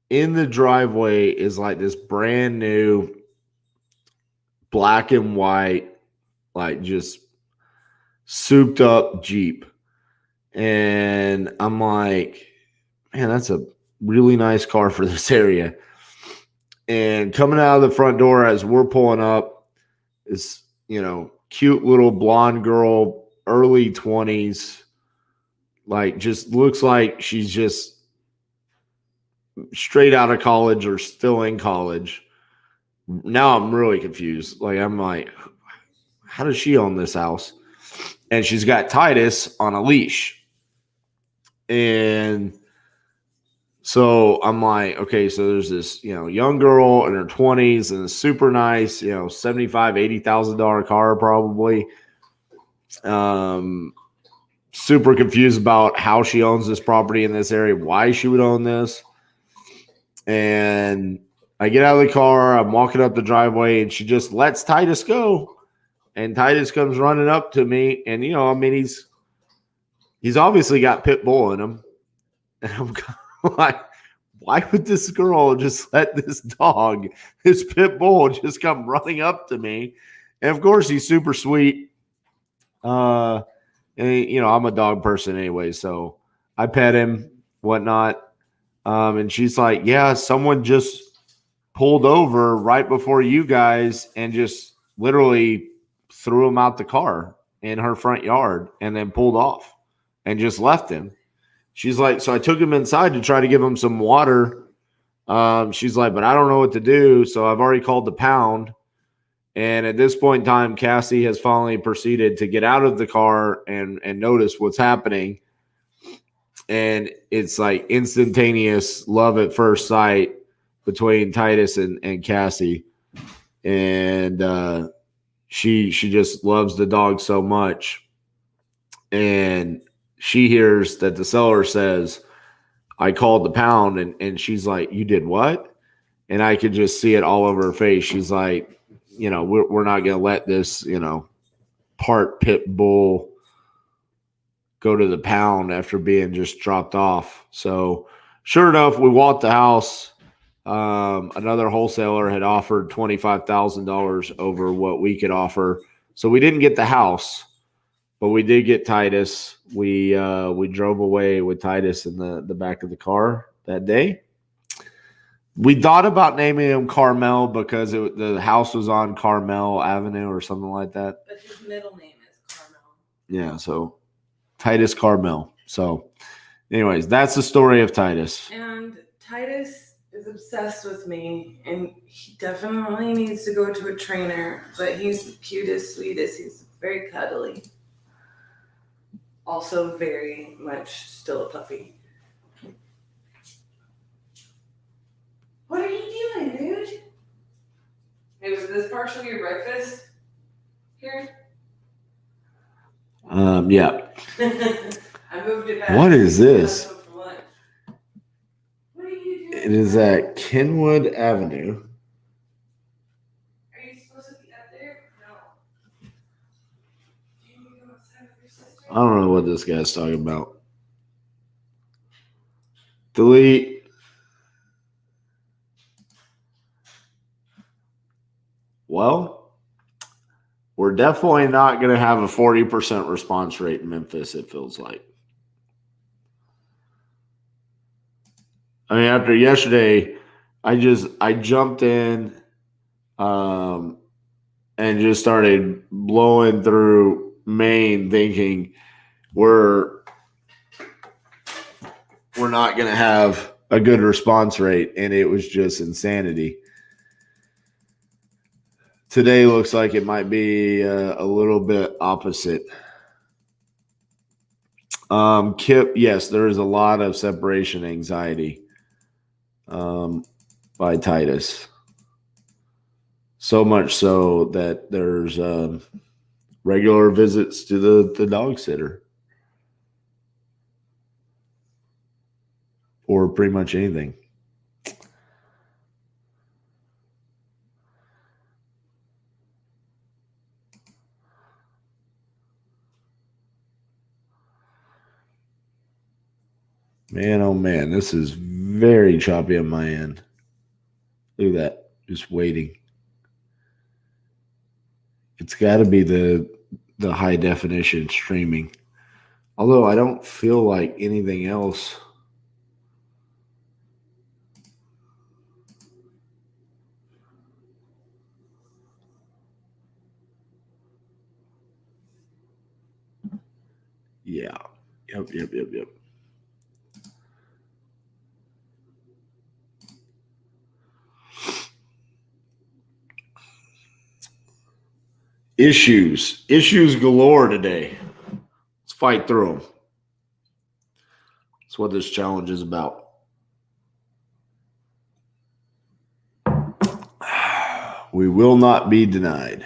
in the driveway is like this brand new black and white, like just souped up Jeep. And I'm like, man, that's a really nice car for this area. And coming out of the front door as we're pulling up is, cute little blonde girl, early 20s, like just looks like she's just straight out of college or still in college. Now I'm really confused. Like, I'm like, how does she own this house? and she's got Titus on a leash. And so I'm like, okay, so there's this, young girl in her 20s and a super nice, $75,000, $80,000 car probably. Super confused about how she owns this property in this area, why she would own this. And I get out of the car, I'm walking up the driveway, and she just lets Titus go. And Titus comes running up to me, and he's obviously got pit bull in him. And I'm kind of like, why would this girl just let this pit bull, just come running up to me? And of course, he's super sweet. And I'm a dog person anyway, so I pet him, whatnot. And she's like, yeah, someone just pulled over right before you guys and just literally threw him out the car in her front yard and then pulled off and just left him. She's like, so I took him inside to try to give him some water. She's like, but I don't know what to do. So I've already called the pound. And at this point in time, Cassie has finally proceeded to get out of the car and notice what's happening. And it's like instantaneous love at first sight between Titus and Cassie. And she just loves the dog so much. And she hears that the seller says, I called the pound, and she's like, you did what? And I could just see it all over her face. She's like, we're not going to let this, part pit bull go to the pound after being just dropped off. So sure enough, we walked the house. Another wholesaler had offered $25,000 over what we could offer. So we didn't get the house, but we did get Titus. We drove away with Titus in the back of the car that day. We thought about naming him Carmel because the house was on Carmel Avenue or something like that. But his middle name is Carmel. Yeah, so Titus Carmel. So anyways, that's the story of Titus. And Titus is obsessed with me, and he definitely needs to go to a trainer, but he's the cutest, sweetest. He's very cuddly. Also very much still a puppy. What are you doing, dude? Hey, was this partially your breakfast here? Yeah. I moved it back. What is this? What are you doing? It is at Kenwood Avenue. Are you supposed to be up there? No. Do you need to go outside with your sister? I don't know what this guy's talking about. Delete. Well, we're definitely not going to have a 40% response rate in Memphis, it feels like. I mean, after yesterday, I jumped in and just started blowing through Maine thinking we're not going to have a good response rate, and it was just insanity. Today looks like it might be a little bit opposite. Kip, yes, there is a lot of separation anxiety by Titus. So much so that there's regular visits to the dog sitter. Or pretty much anything. Man, oh man, this is very choppy on my end. Look at that, just waiting. It's got to be the high definition streaming. Although I don't feel like anything else. Yeah. Yep. Issues galore today. fight through them. That's what this challenge is about. We will not be denied.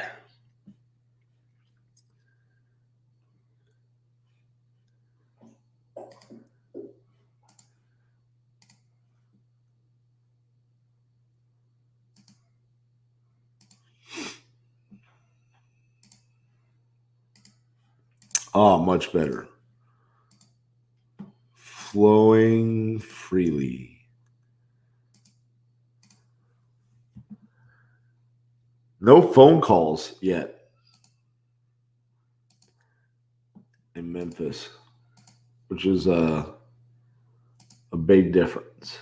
Oh, much better. Flowing freely. No phone calls yet in Memphis, which is a big difference.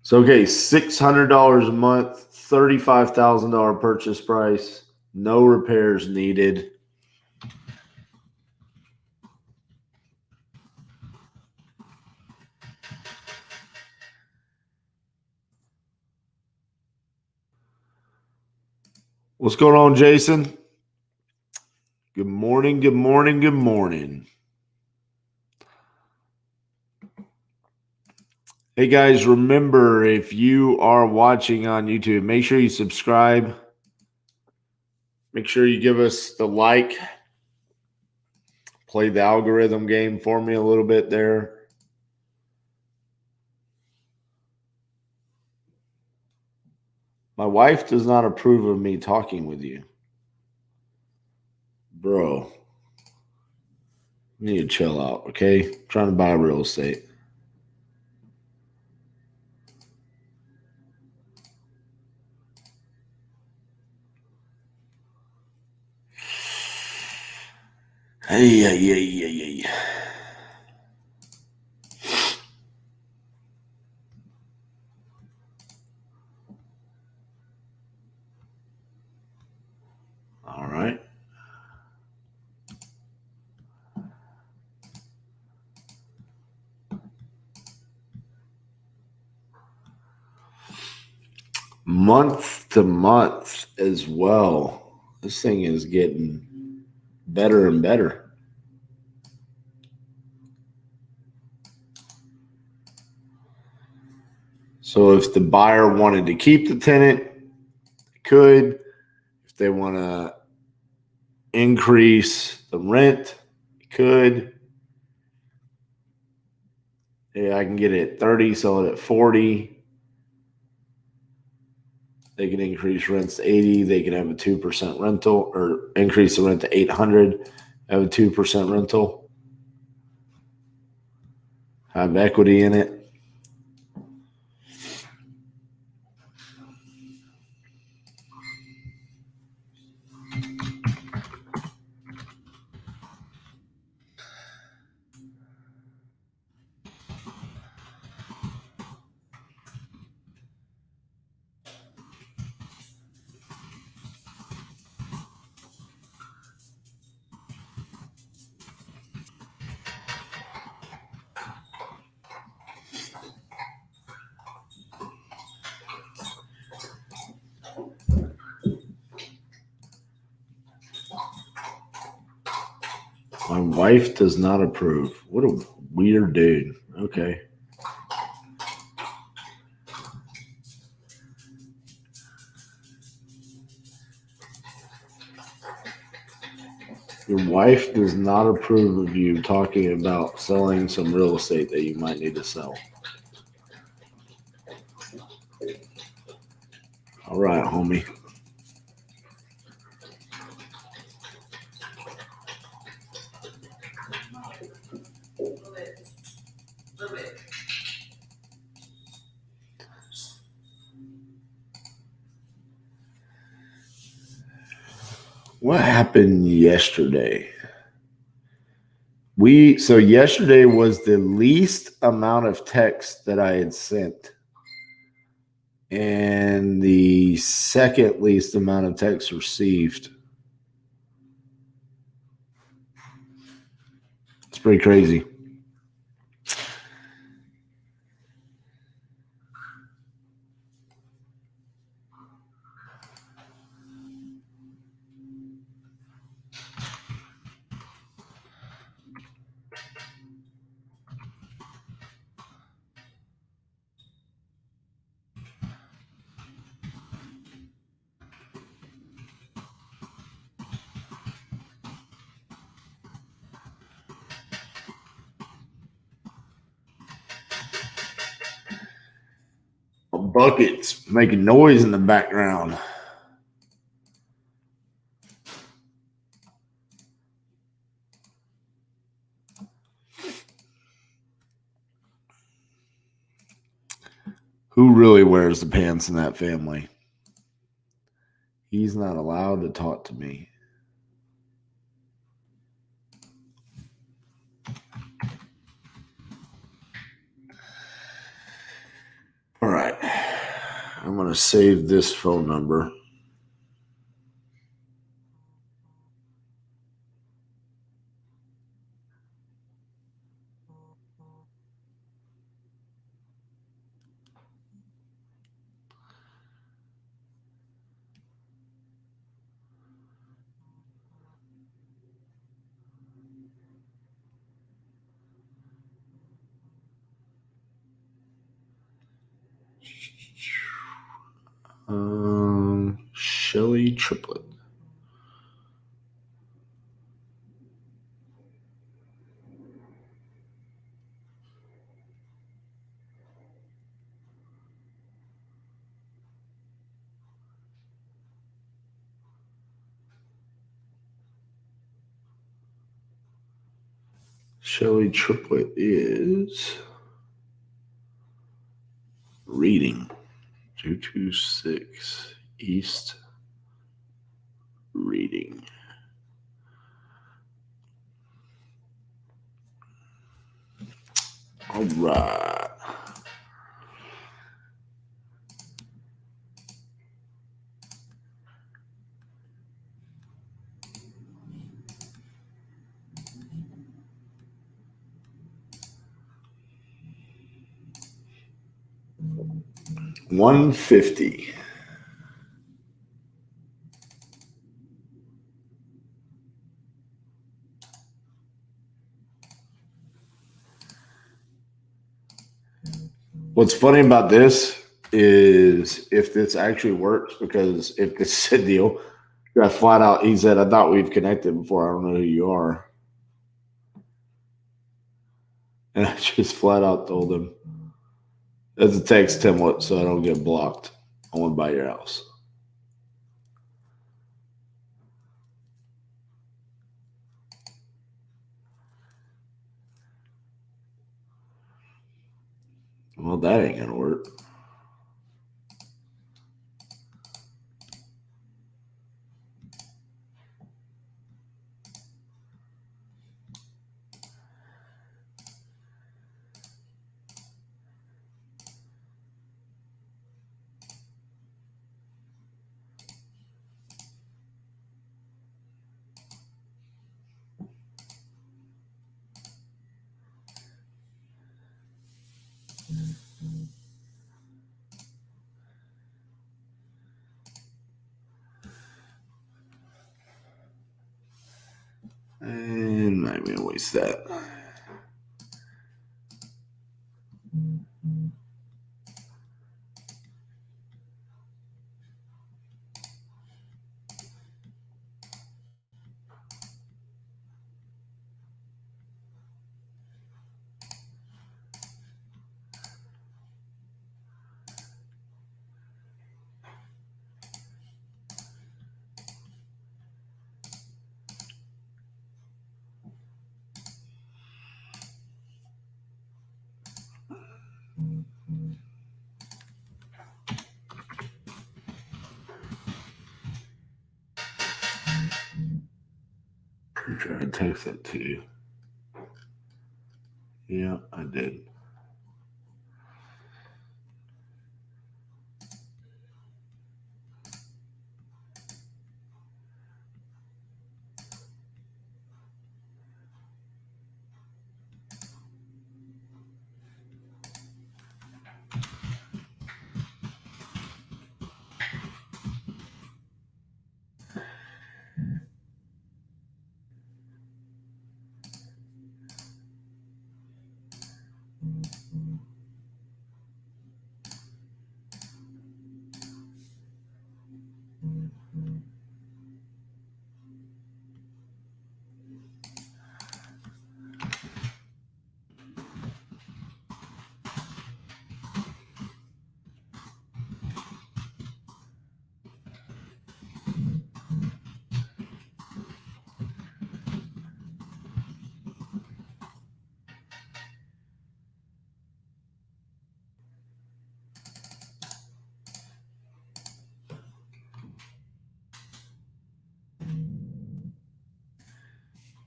So, okay, $600 a month, $35,000 purchase price, no repairs needed. What's going on, Jason? Good morning, good morning, good morning. Hey, guys, remember, if you are watching on YouTube, make sure you subscribe. Make sure you give us the like. Play the algorithm game for me a little bit there. My wife does not approve of me talking with you. Bro, you need to chill out, okay? I'm trying to buy real estate. Hey. All right. Month to month as well. This thing is getting better and better. So if the buyer wanted to keep the tenant, they could. If they want to increase the rent, they could. Yeah, I can get it at 30, sell it at 40. They can increase rents to 80. They can have a 2% rental, or increase the rent to 800, have a 2% rental, have equity in it. My wife does not approve. What a weird dude. Okay. Your wife does not approve of you talking about selling some real estate that you might need to sell. All right, homie. Little bit. What happened yesterday? So yesterday was the least amount of text that I had sent, and the second least amount of text received. It's pretty crazy. buckets making noise in the background. Who really wears the pants in that family? He's not allowed to talk to me. All right. I'm going to save this phone number. Shelly Triplet. Shelly Triplet is reading 226 East Reading. All right. $150. What's funny about this is if this actually works, because if this is a deal, I flat out, he said, I thought we've connected before. I don't know who you are. And I just flat out told him, that's a text template so I don't get blocked. I want to buy your house. Well, that ain't going to work. And I'm going to waste that. Pretty sure I text that to you. Yeah, I did.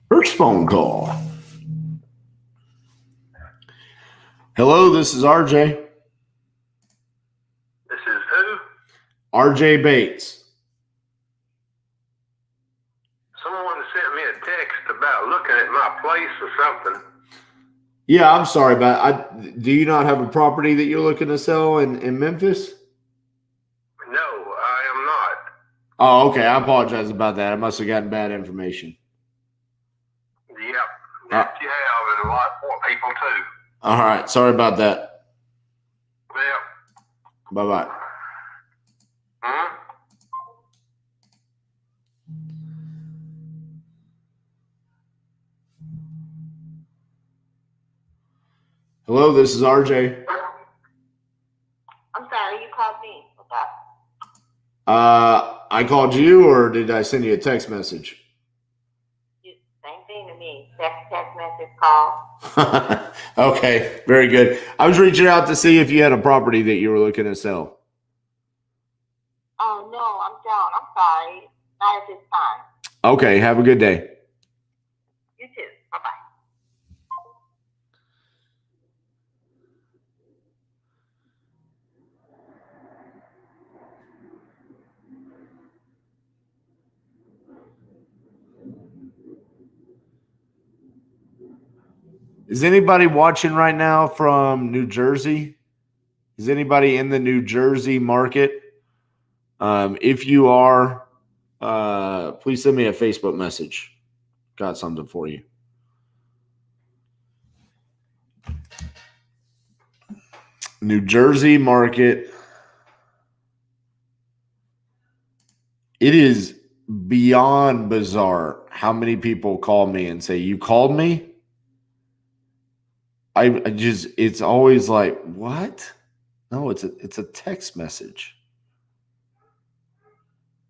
First phone call. Hello, this is RJ. This is who? RJ Bates. Someone sent me a text about looking at my place or something. Yeah, I'm sorry, but do you not have a property that you're looking to sell in Memphis? No, I am not. Oh, okay. I apologize about that. I must have gotten bad information. Yep, that you have, and a lot more people too. All right. Sorry about that. Yep. Bye-bye. Hmm? Hello, this is RJ. I'm sorry, you called me. What's up? I called you, or did I send you a text message? Same thing to me. Text message, call. Okay, very good. I was reaching out to see if you had a property that you were looking to sell. Oh, no, I'm down. I'm sorry. Not at this time. Okay, have a good day. You too. Bye-bye. Is anybody watching right now from New Jersey? Is anybody in the New Jersey market? If you are, please send me a Facebook message. Got something for you. New Jersey market. It is beyond bizarre how many people call me and say, "You called me?" I just, it's always like, what? No, it's a text message.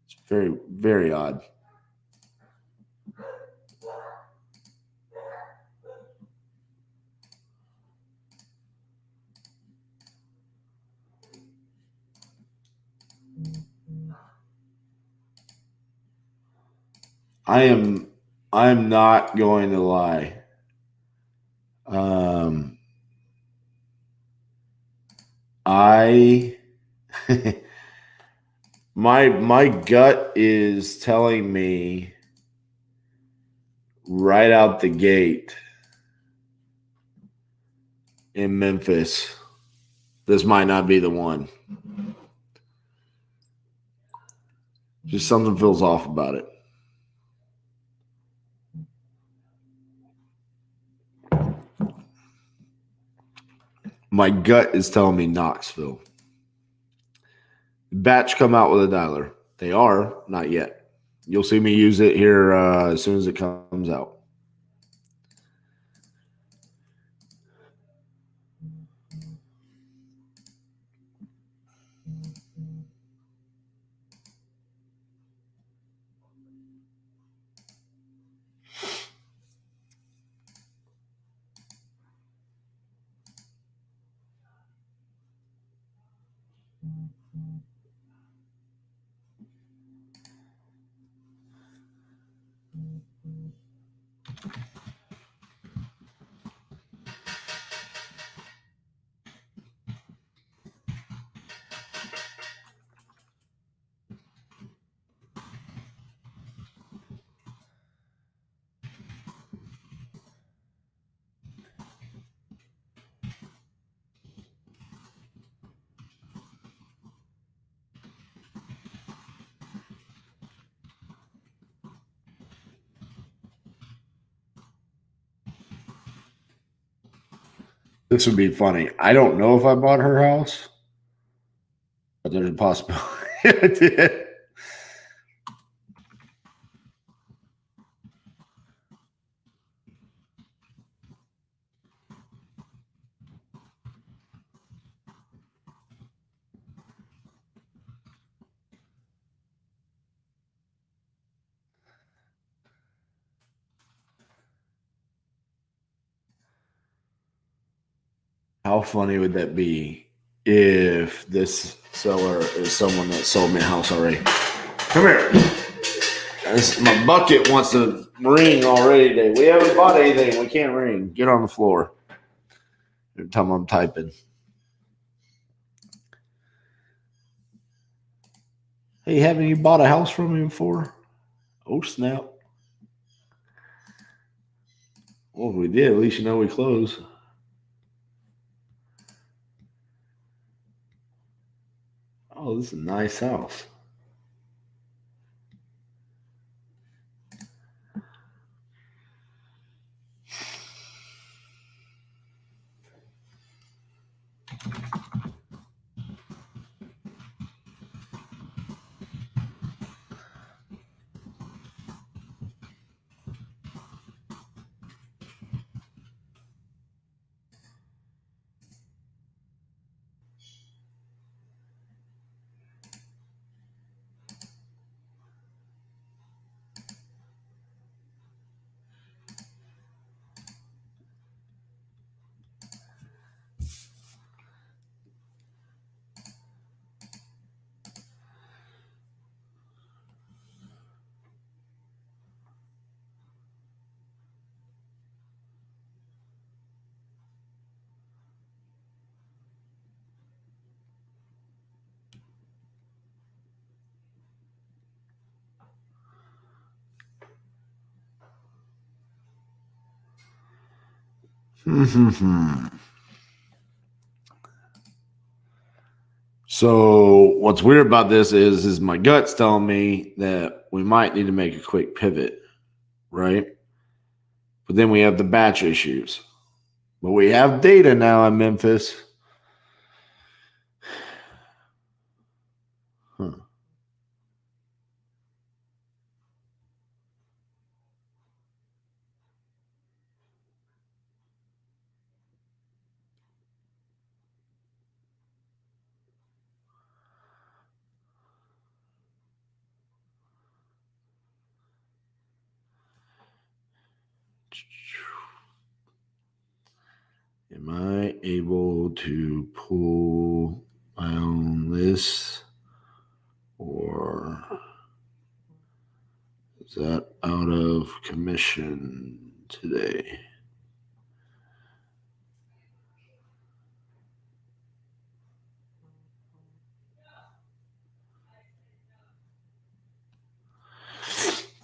It's very, very odd. I am not going to lie. I my gut is telling me right out the gate in Memphis, this might not be the one. Just something feels off about it. My gut is telling me Knoxville. Batch come out with a dialer. They are, not yet. You'll see me use it here as soon as it comes out. This would be funny. I don't know if I bought her house, but there's a possibility I did. How funny would that be if this seller is someone that sold me a house already? Come here. My bucket wants to ring already today. We haven't bought anything. We can't ring. Get on the floor. Every time I'm typing. Hey, haven't you bought a house from me before? Oh, snap. Well, if we did, at least you know we close. Oh, this is a nice house. So what's weird about this is my gut's telling me that we might need to make a quick pivot, right? But then we have the batch issues. But we have data now in Memphis. Huh. Am I able to pull my own list, or is that out of commission today?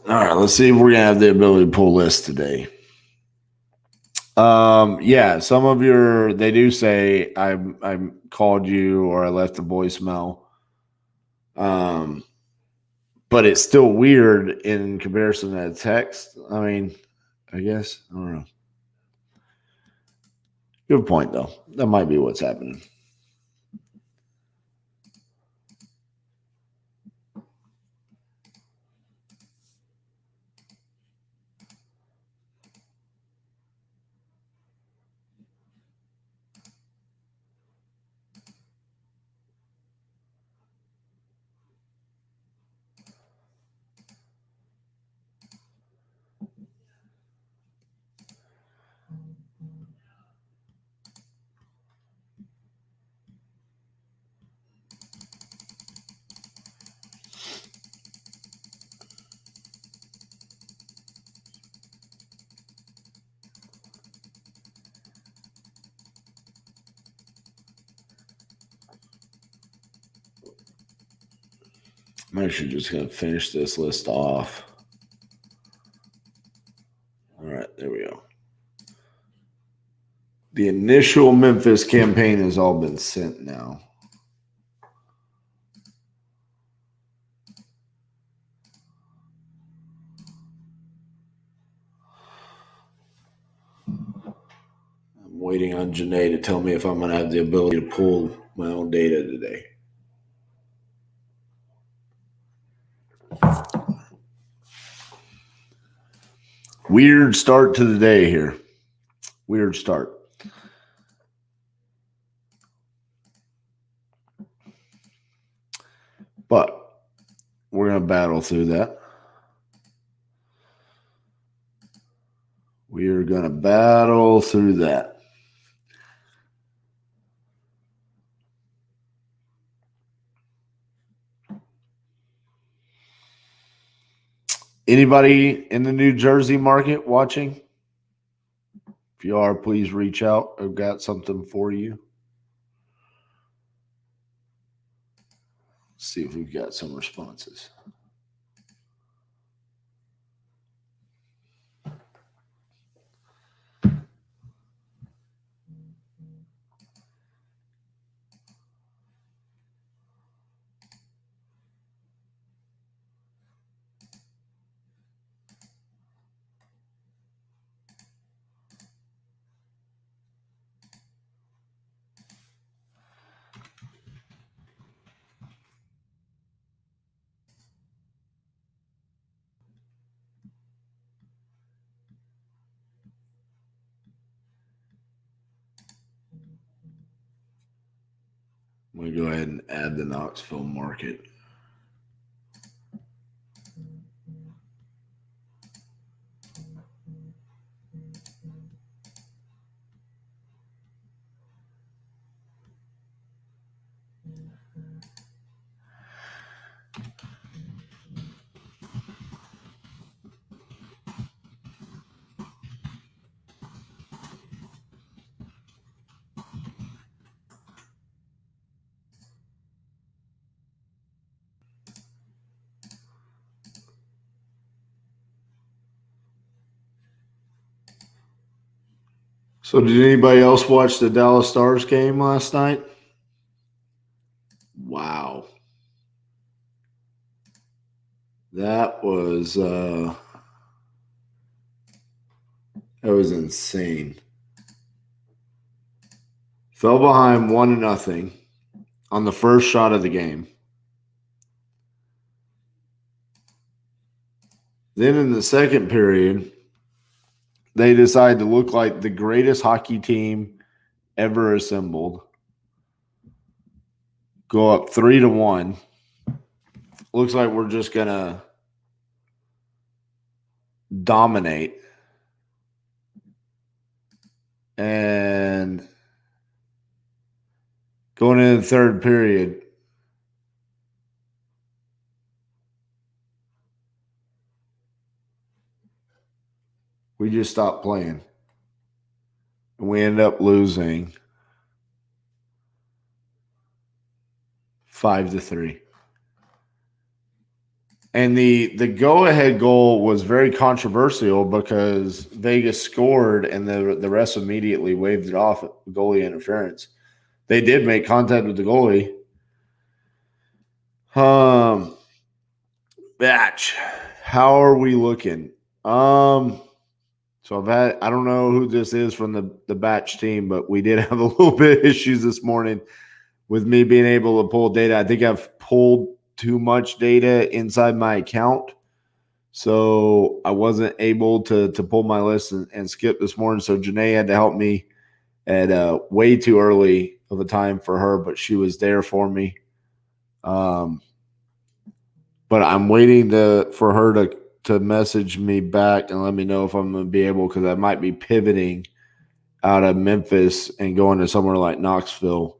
All right, let's see if we're gonna have the ability to pull lists today. Yeah, some of they do say I called you or I left a voicemail. But it's still weird in comparison to text. I mean, I guess I don't know. Good point though. That might be what's happening. I'm actually just going to finish this list off. All right, there we go. The initial Memphis campaign has all been sent now. I'm waiting on Janae to tell me if I'm going to have the ability to pull my own data today. Weird start to the day here. Weird start. But we're going to battle through that. We are going to battle through that. Anybody in the New Jersey market watching? If you are, please reach out. I've got something for you. Let's see if we've got some responses. I'm going to go ahead and add the Knoxville market. So did anybody else watch the Dallas Stars game last night? Wow. That was insane. Fell behind 1-0 on the first shot of the game. Then in the second period, they decided to look like the greatest hockey team ever assembled. Go up 3-1. Looks like we're just going to dominate. And going into the third period, we just stopped playing. And we ended up losing 5-3. And the go-ahead goal was very controversial because Vegas scored and the rest immediately waved it off at goalie interference. They did make contact with the goalie. Batch, how are we looking? So I don't know who this is from the Batch team, but we did have a little bit of issues this morning with me being able to pull data. I think I've pulled too much data inside my account, so I wasn't able to pull my list and skip this morning. So Janae had to help me at way too early of a time for her, but she was there for me. But I'm waiting for her to message me back and let me know if I'm going to be able, because I might be pivoting out of Memphis and going to somewhere like Knoxville.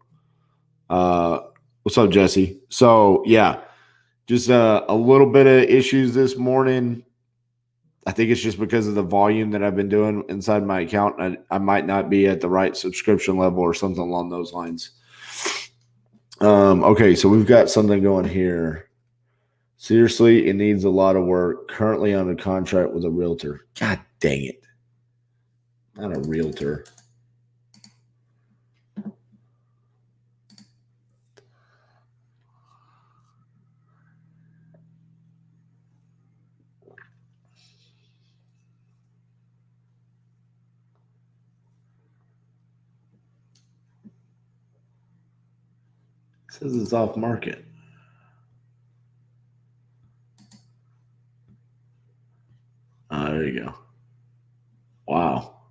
What's up, Jesse? So, yeah, just a little bit of issues this morning. I think it's just because of the volume that I've been doing inside my account. I might not be at the right subscription level or something along those lines. Okay, so we've got something going here. Seriously, it needs a lot of work. Currently under contract with a realtor. God dang it. Not a realtor. It says it's off market. There you go. Wow.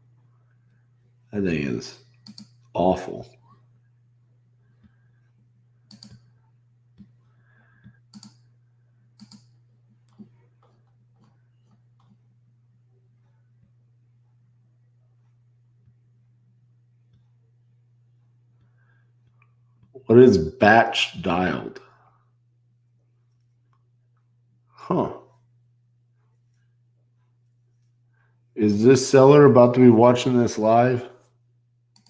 That thing is awful. What is batch dialed? Huh. Is this seller about to be watching this live?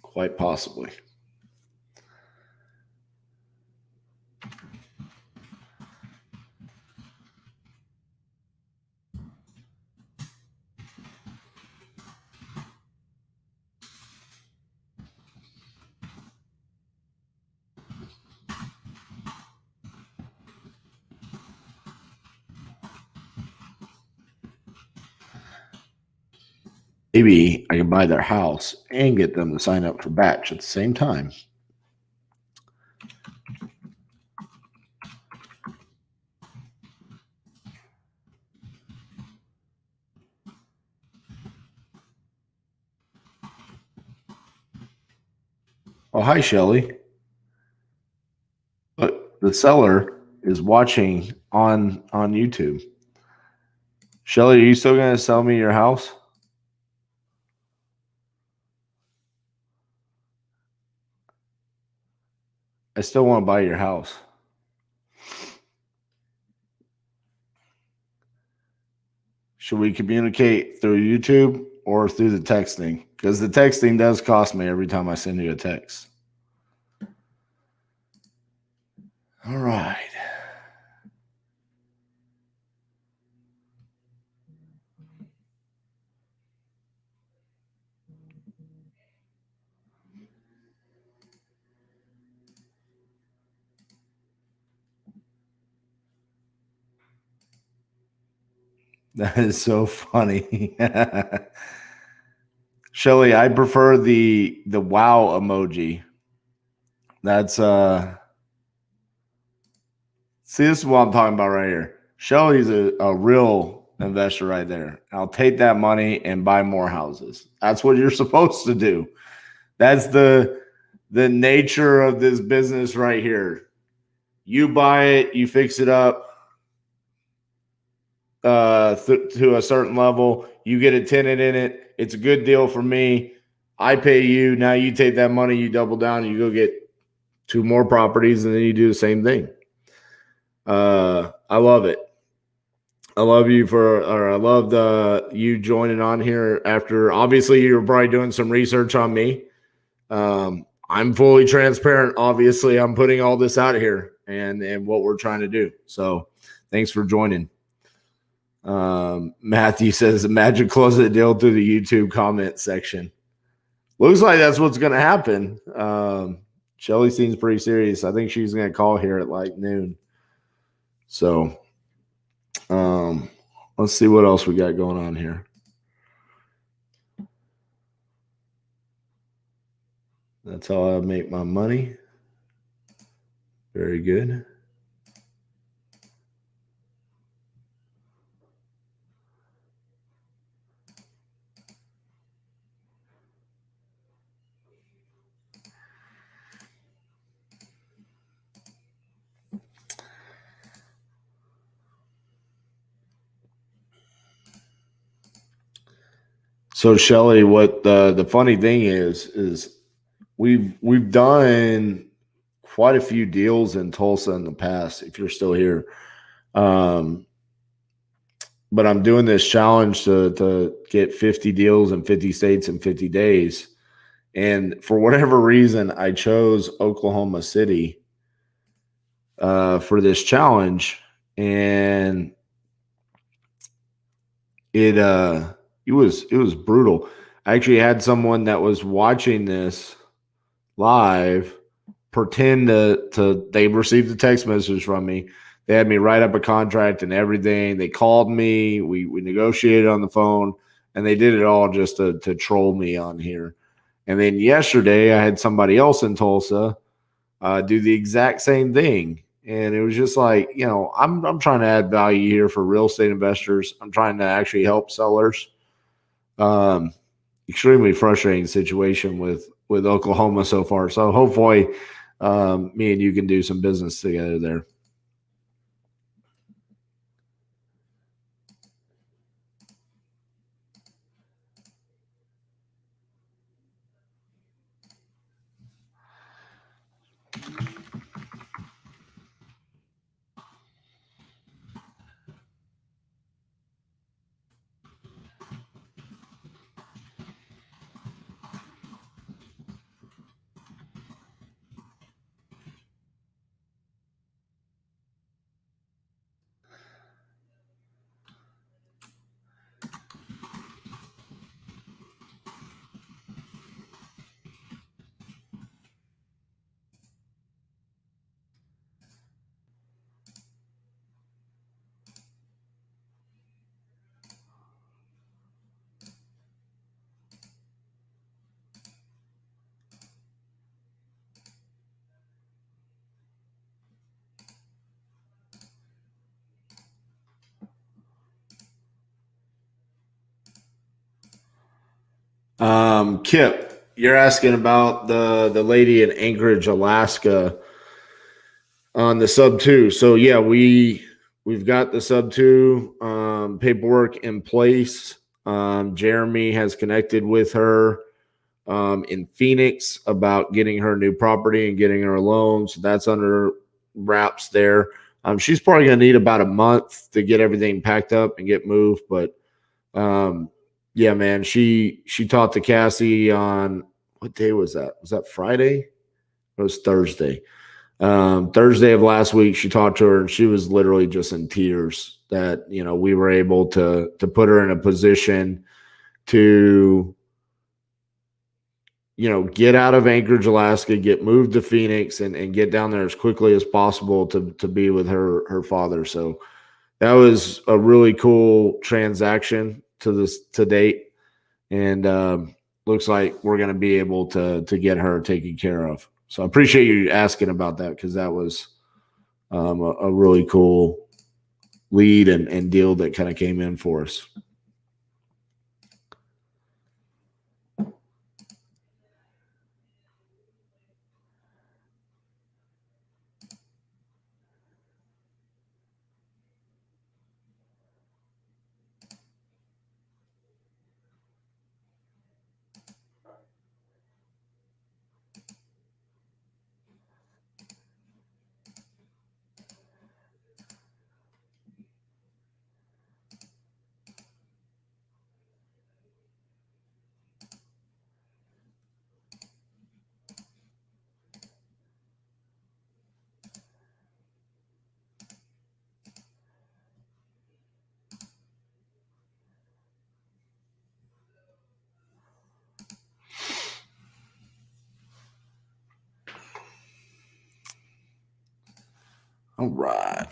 Quite possibly. Maybe I can buy their house and get them to sign up for batch at the same time. Oh, hi, Shelly. Look, the seller is watching on YouTube. Shelly, are you still going to sell me your house? I still want to buy your house. Should we communicate through YouTube or through the texting? Because the texting does cost me every time I send you a text. All right. That is so funny. Shelly, I prefer the wow emoji. That's see, this is what I'm talking about right here. Shelly's a real investor right there. I'll take that money and buy more houses. That's what you're supposed to do. That's the nature of this business right here. You buy it, you fix it up to a certain level. You get a tenant in it. It's a good deal for me. I pay you. Now you take that money, you double down, you go get 2 more properties, and then you do the same thing. I love it. I love you I loved you joining on here after. Obviously, you were probably doing some research on me. I'm fully transparent. Obviously, I'm putting all this out here and what we're trying to do. So thanks for joining. Matthew says, imagine closing the deal through the YouTube comment section. Looks like that's what's going to happen. Shelly seems pretty serious. I think she's going to call here at like noon. So let's see what else we got going on here. That's how I make my money. Very good. So Shelly, what the funny thing is we've done quite a few deals in Tulsa in the past, if you're still here. But I'm doing this challenge to get 50 deals in 50 states in 50 days. And for whatever reason, I chose Oklahoma City for this challenge. And it was brutal. I actually had someone that was watching this live pretend to they received a text message from me. They had me write up a contract and everything. They called me. We negotiated on the phone, and they did it all just to troll me on here. And then yesterday, I had somebody else in Tulsa do the exact same thing. And it was just like, I'm trying to add value here for real estate investors. I'm trying to actually help sellers. Extremely frustrating situation with Oklahoma so far. So hopefully me and you can do some business together there. Kip, you're asking about the lady in Anchorage, Alaska on the sub 2. So yeah, we've got the sub 2 paperwork in place. Jeremy has connected with her in Phoenix about getting her new property and getting her a loan. So that's under wraps there. She's probably going to need about a month to get everything packed up and get moved. But yeah, man, she talked to Cassie on, what day was that? Was that Friday? It was Thursday. Thursday of last week, she talked to her and she was literally just in tears that, you know, we were able to put her in a position to, you know, get out of Anchorage, Alaska, get moved to Phoenix and get down there as quickly as possible to be with her father. So that was a really cool transaction to date. And looks like we're going to be able to get her taken care of. So I appreciate you asking about that, because that was a really cool lead and deal that kind of came in for us. All right.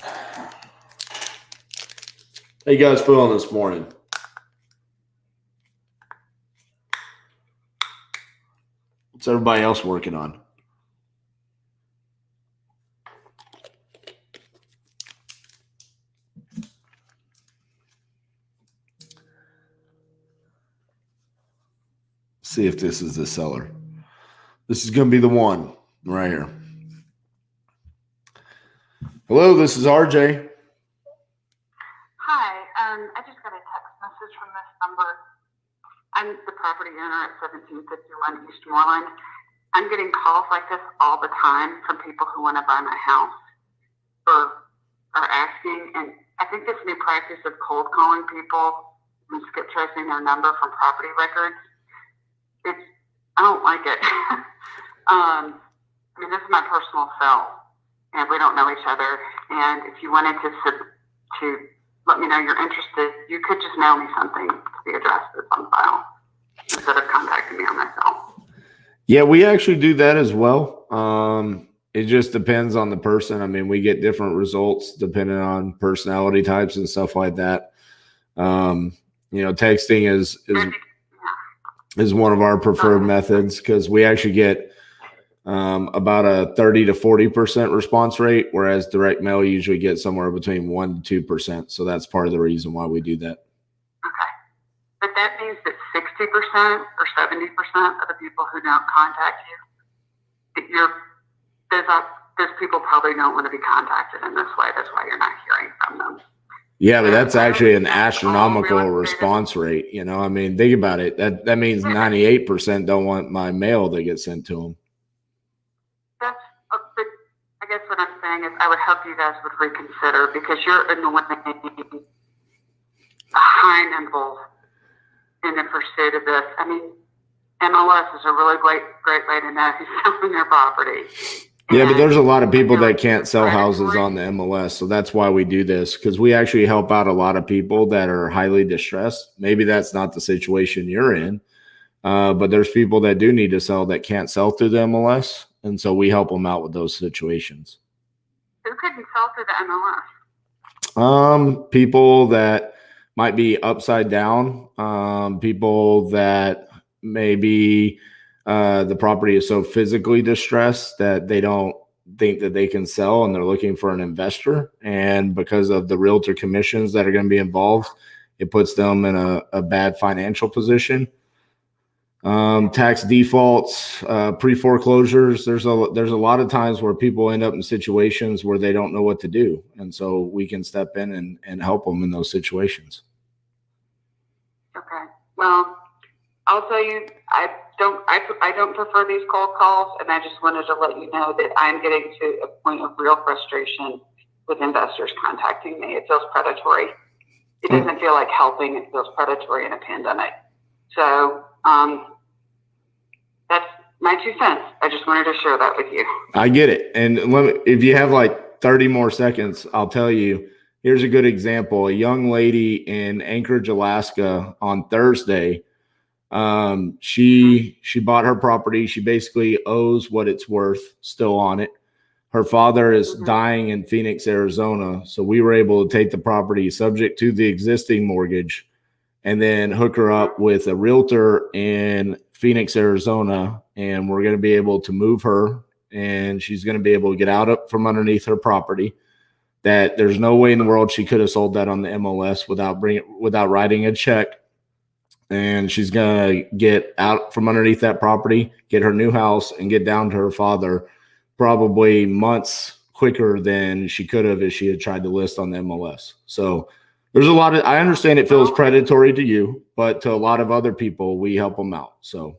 How you guys feeling this morning? What's everybody else working on? See if this is the seller. This is going to be the one right here. Hello, this is RJ. Hi, I just got a text message from this number. I'm the property owner at 1751 East Moreland. I'm getting calls like this all the time from people who want to buy my house or are asking. And I think this new practice of cold calling people and skip tracing their number from property records, I don't like it. I mean, this is my personal cell. And we don't know each other. And if you wanted to let me know you're interested, you could just mail me something to the address that's on file instead of contacting me on my cell. Yeah, we actually do that as well. It just depends on the person. I mean, we get different results depending on personality types and stuff like that. You know, texting is one of our preferred methods, because we actually get about a 30 to 40% response rate, whereas direct mail usually gets somewhere between 1% to 2%. So that's part of the reason why we do that. Okay. But that means that 60% or 70% of the people who don't contact you, those people probably don't want to be contacted in this way. That's why you're not hearing from them. Yeah, but that's actually an astronomical response rate. You know, I mean, think about it. That means 98% don't want my mail to get sent to them. But I guess what I'm saying is I would hope you guys would reconsider, because you're annoying a high number in the pursuit of this. I mean, MLS is a really great way to know who's selling their property. Yeah, but there's a lot of people that can't sell houses on the MLS. So that's why we do this, because we actually help out a lot of people that are highly distressed. Maybe that's not the situation you're in, but there's people that do need to sell that can't sell through the MLS. And so we help them out with those situations. Who couldn't sell through the MLS? People that might be upside down, people that maybe the property is so physically distressed that they don't think that they can sell and they're looking for an investor. And because of the realtor commissions that are going to be involved, it puts them in a bad financial position. tax defaults, pre-foreclosures. There's a lot of times where people end up in situations where they don't know what to do. And so we can step in and help them in those situations. Okay. Well, I'll tell you, I don't prefer these cold calls, and I just wanted to let you know that I'm getting to a point of real frustration with investors contacting me. It feels predatory. It doesn't feel like helping. It feels predatory in a pandemic. So that's my 2 cents. I just wanted to share that with you. I get it. And if you have like 30 more seconds, I'll tell you, here's a good example. A young lady in Anchorage, Alaska on Thursday, she bought her property. She basically owes what it's worth still on it. Her father is dying in Phoenix, Arizona. So we were able to take the property subject to the existing mortgage and then hook her up with a realtor in Phoenix, Arizona. And we're going to be able to move her, and she's going to be able to get out from underneath her property. That there's no way in the world she could have sold that on the MLS without writing a check. And she's going to get out from underneath that property, get her new house, and get down to her father probably months quicker than she could have if she had tried to list on the MLS. So there's a lot of, I understand it feels predatory to you, but to a lot of other people, we help them out. So.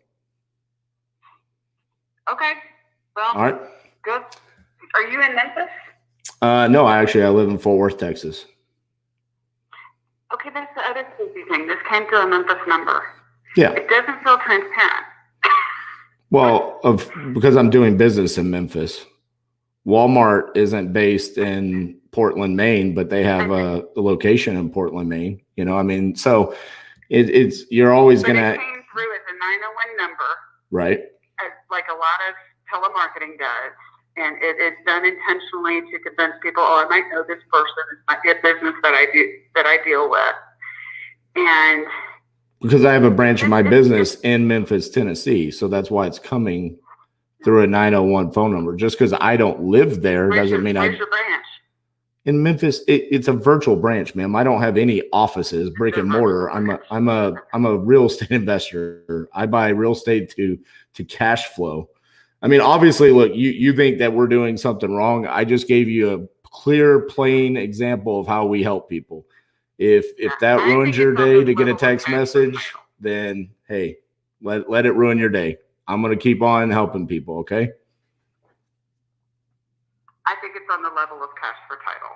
Okay. Well, all right. Good. Are you in Memphis? No, I live in Fort Worth, Texas. Okay, that's the other creepy thing. This came through a Memphis number. Yeah. It doesn't feel transparent. Well, because I'm doing business in Memphis. Walmart isn't based in Portland, Maine, but they have a location in Portland, Maine. You know, I mean, so it's you're always going to. It came through as a 901 number. Right. Like a lot of telemarketing does. And it is done intentionally to convince people, oh, I might know this person. It might be a business that I deal with. And because I have a branch of my business in Memphis, Tennessee, so that's why it's coming through a 901 phone number. Just because I don't live there doesn't mean where's your branch? In Memphis, it's a virtual branch, ma'am. I don't have any offices, brick and mortar. I'm a real estate investor. I buy real estate to cash flow. I mean, obviously, look, you think that we're doing something wrong. I just gave you a clear, plain example of how we help people. If that ruins your day to get a text message, then hey, let it ruin your day. I'm going to keep on helping people, okay? I think it's on the level of cash for title.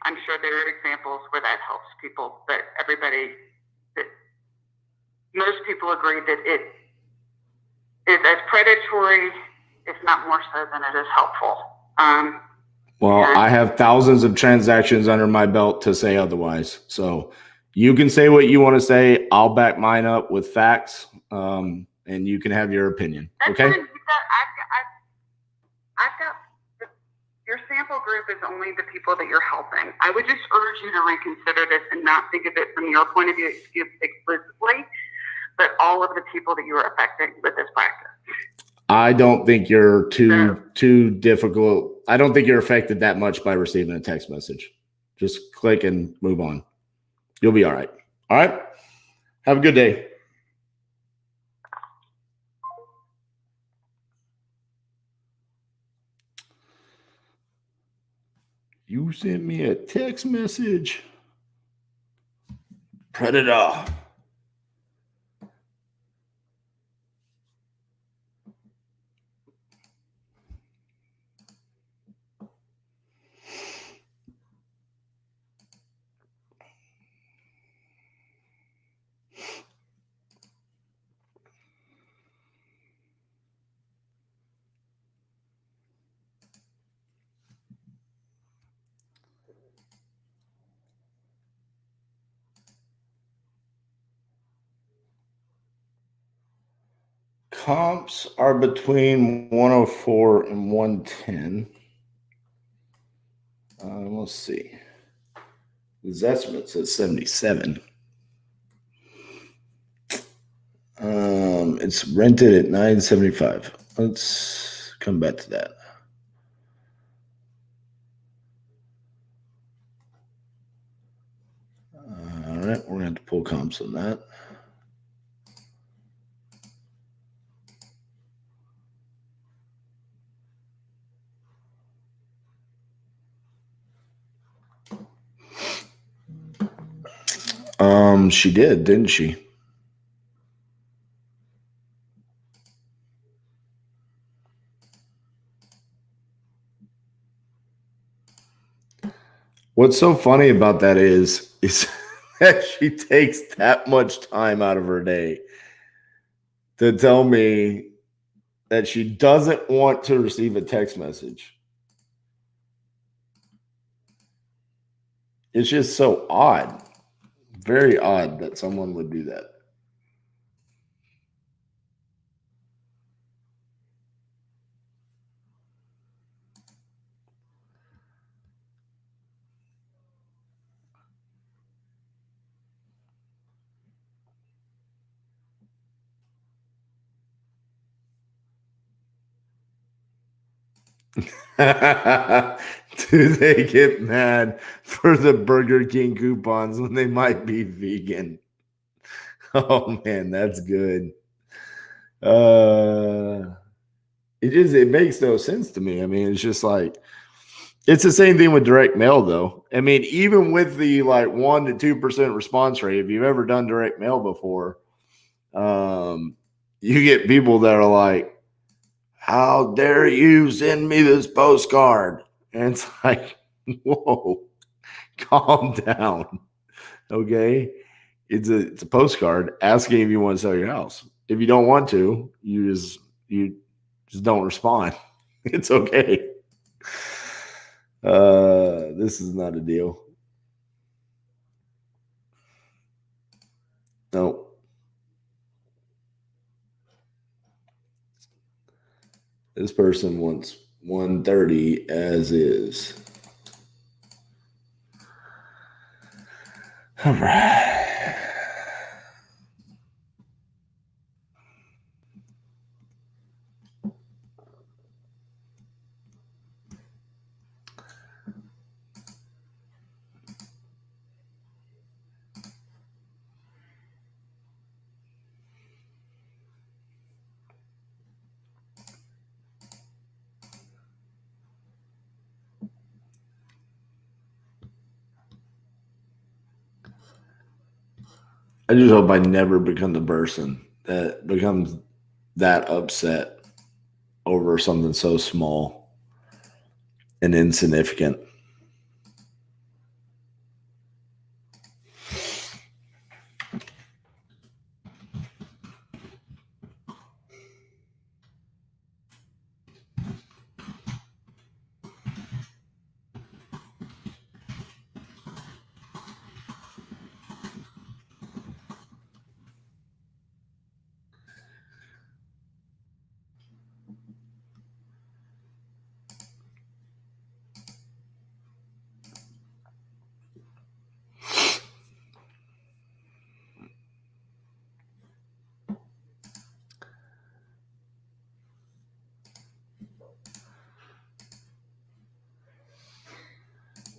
I'm sure there are examples where that helps people, but most people agree that it is as predatory, if not more so, than it is helpful. Well, I have thousands of transactions under my belt to say otherwise. So you can say what you want to say. I'll back mine up with facts, and you can have your opinion. Okay? I've got your sample group is only the people that you're helping. I would just urge you to reconsider this and not think of it from your point of view exclusively, but all of the people that you are affecting with this practice. I don't think you're too difficult. I don't think you're affected that much by receiving a text message. Just click and move on. You'll be all right. All right. Have a good day. You sent me a text message. Predator. Comps are between 104 and 110. Let's see. His estimate says 77. It's rented at 975. Let's come back to that. All right, we're going to have to pull comps on that. She did, didn't she? What's so funny about that is that she takes that much time out of her day to tell me that she doesn't want to receive a text message. It's just so odd. Very odd that someone would do that. Do they get mad for the Burger King coupons when they might be vegan? Oh man, that's good. It makes no sense to me. I mean, it's just like it's the same thing with direct mail though. I mean, even with the like 1 to 2% response rate, if you've ever done direct mail before, you get people that are like, how dare you send me this postcard? And it's like, whoa, calm down. Okay. It's a postcard asking if you want to sell your house. If you don't want to, you just don't respond. It's okay. This is not a deal. No. This person wants 130 as is. All right. I just hope I never become the person that becomes that upset over something so small and insignificant.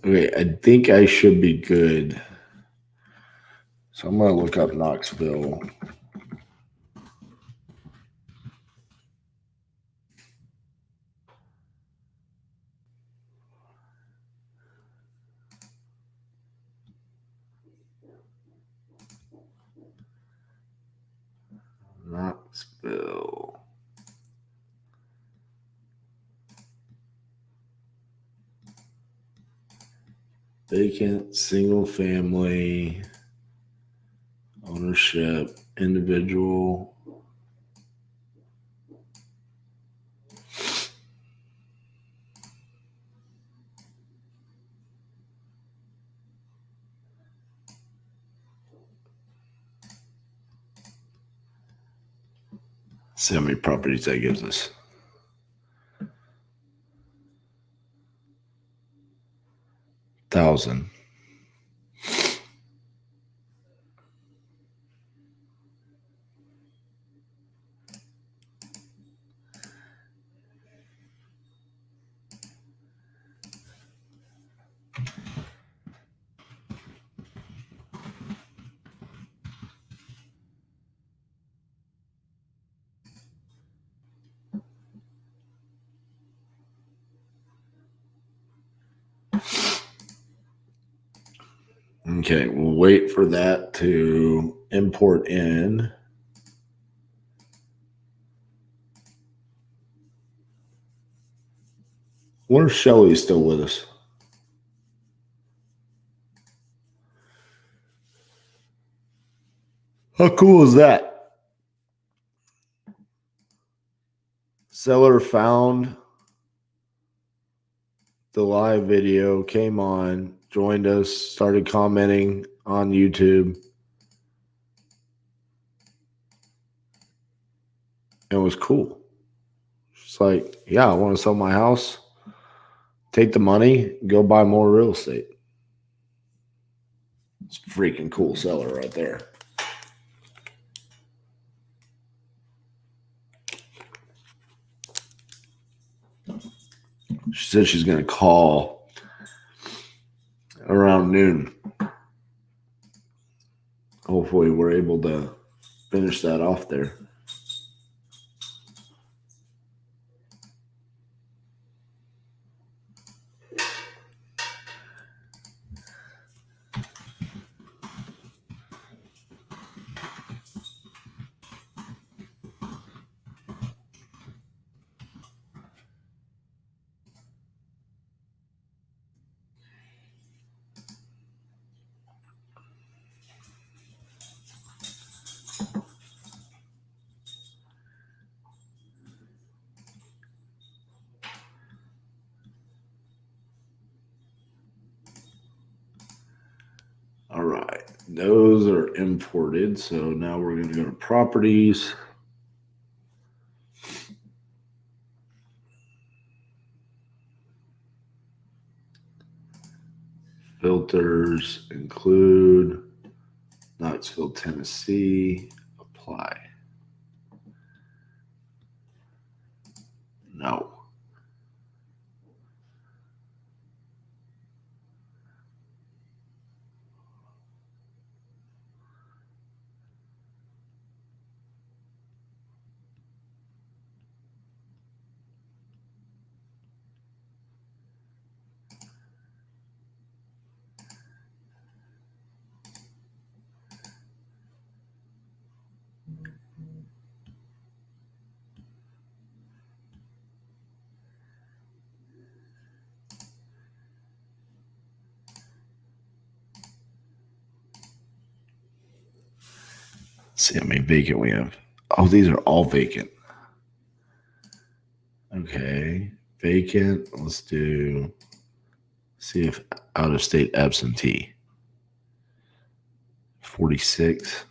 Okay, I think I should be good. So I'm going to look up Knoxville. Knoxville. Vacant, single family, ownership, individual. See how many properties that gives us. 1,000. Okay, we'll wait for that to import in. I wonder if Shelly's still with us. How cool is that? Seller found the live video, came on, joined us, started commenting on YouTube. It was cool. It's like, yeah, I want to sell my house, take the money, go buy more real estate. It's a freaking cool seller right there. She said she's going to call around noon. Hopefully we're able to finish that off there. All right, those are imported. So now we're going to go to properties. Filters include Knoxville, Tennessee. Apply. No. Let's see how many vacant we have. Oh, these are all vacant. Okay, vacant. Let's do, see if out of state absentee. 46.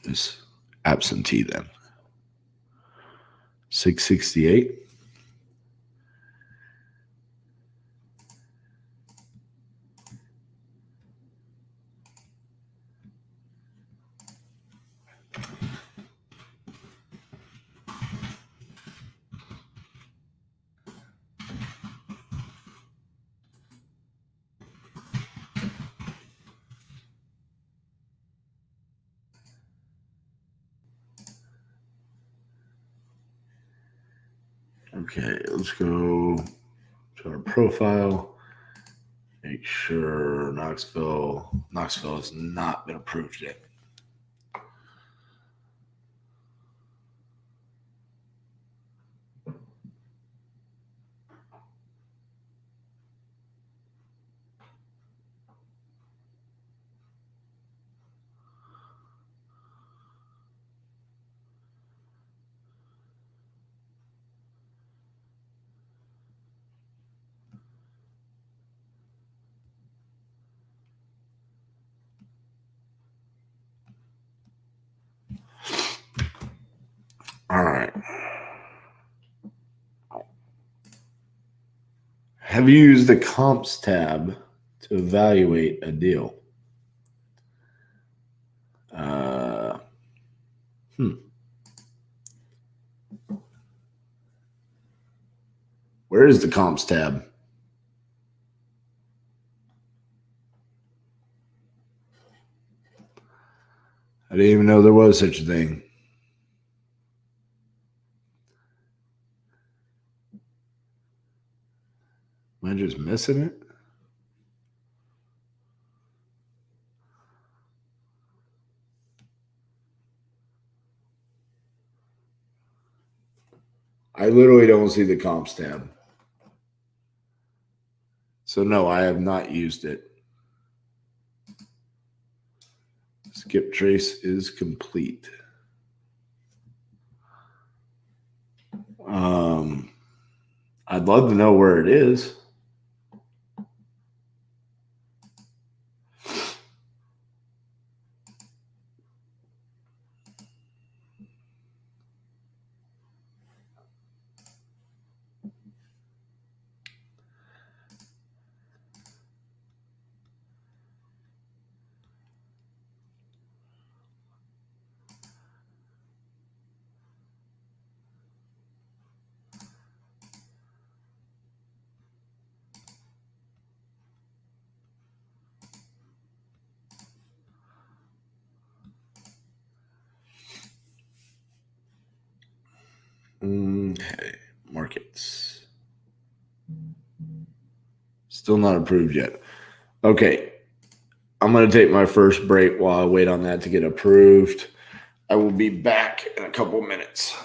Just absentee then. 668. Okay, let's go to our profile. Make sure Knoxville has not been approved yet. All right. Have you used the comps tab to evaluate a deal? Where is the comps tab? I didn't even know there was such a thing. My I just missing it? I literally don't see the comps tab. So no, I have not used it. Skip trace is complete. I'd love to know where it is. Okay, markets. Still not approved yet. Okay, I'm going to take my first break while I wait on that to get approved. I will be back in a couple minutes.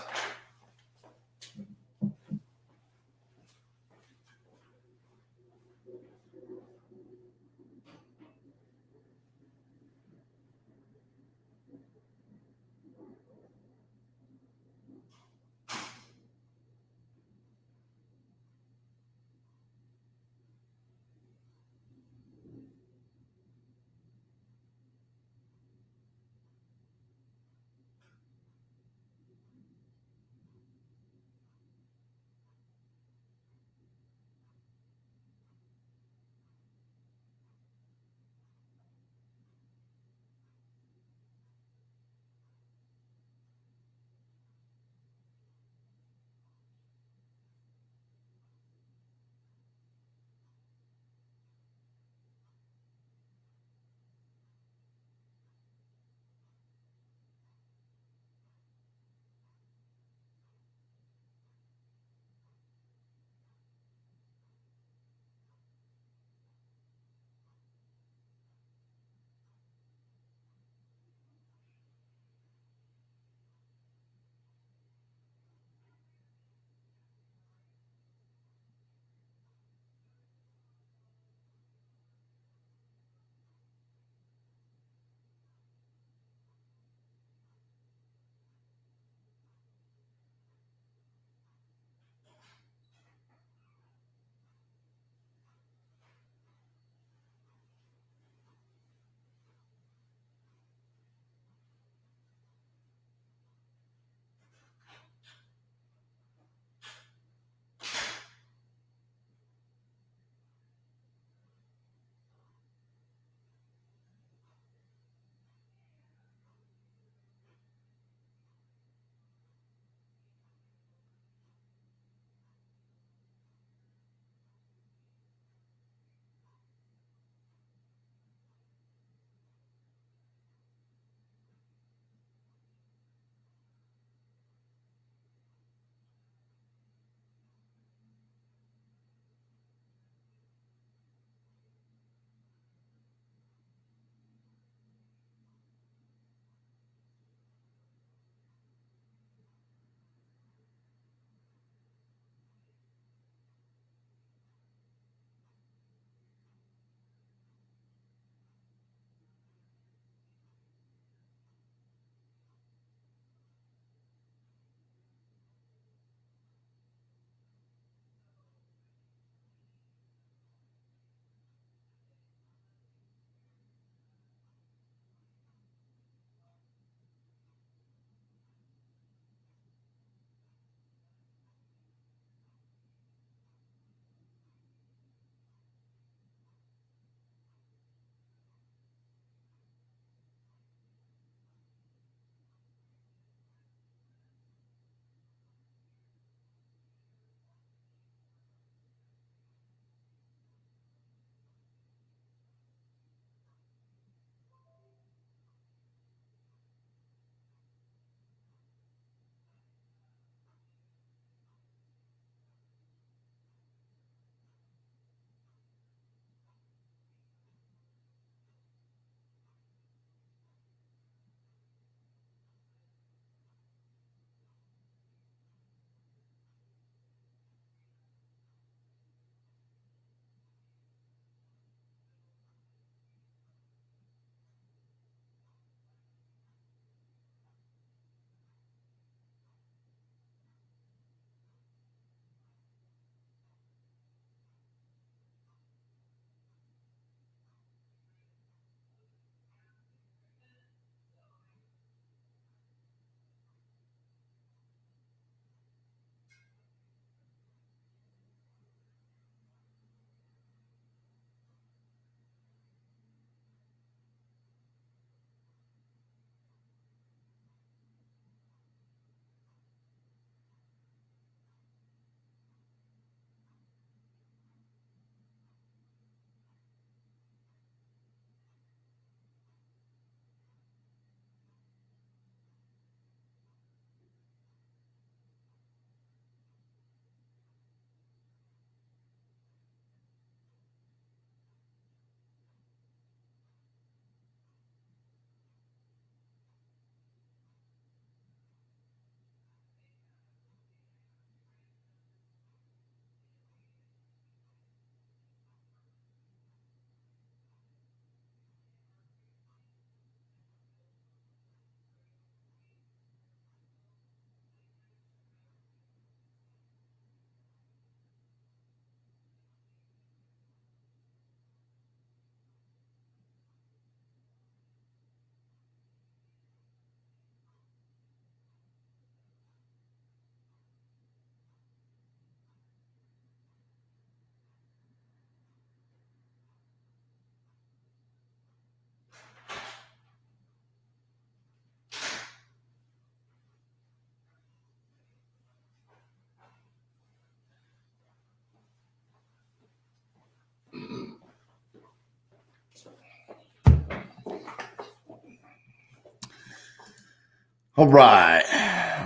All right.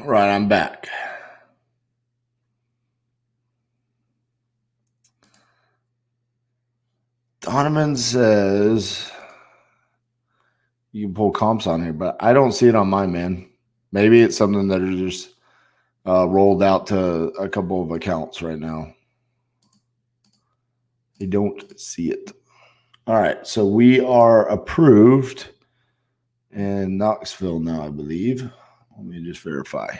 All right, I'm back. Donovan says you can pull comps on here, but I don't see it on mine, man. Maybe it's something that is just rolled out to a couple of accounts right now. I don't see it. All right, so we are approved in Knoxville now, I believe. Let me just verify.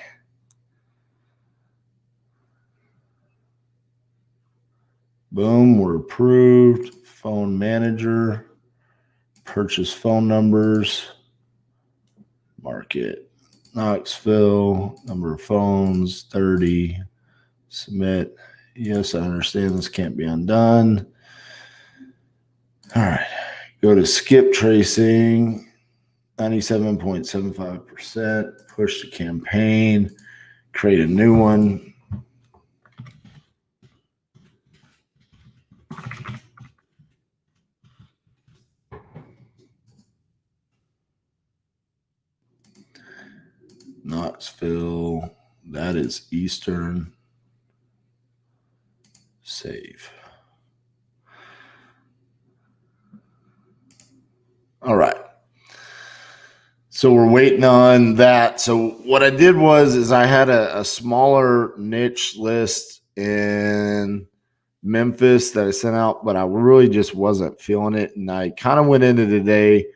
Boom, we're approved. Phone manager, purchase phone numbers, market, Knoxville, number of phones, 30, submit. Yes, I understand this can't be undone. All right, go to skip tracing, 97.75%, push the campaign, create a new one. Knoxville, that is Eastern. Save. All right. So we're waiting on that. So what I did is I had a smaller niche list in Memphis that I sent out, but I really just wasn't feeling it. And I kind of went into today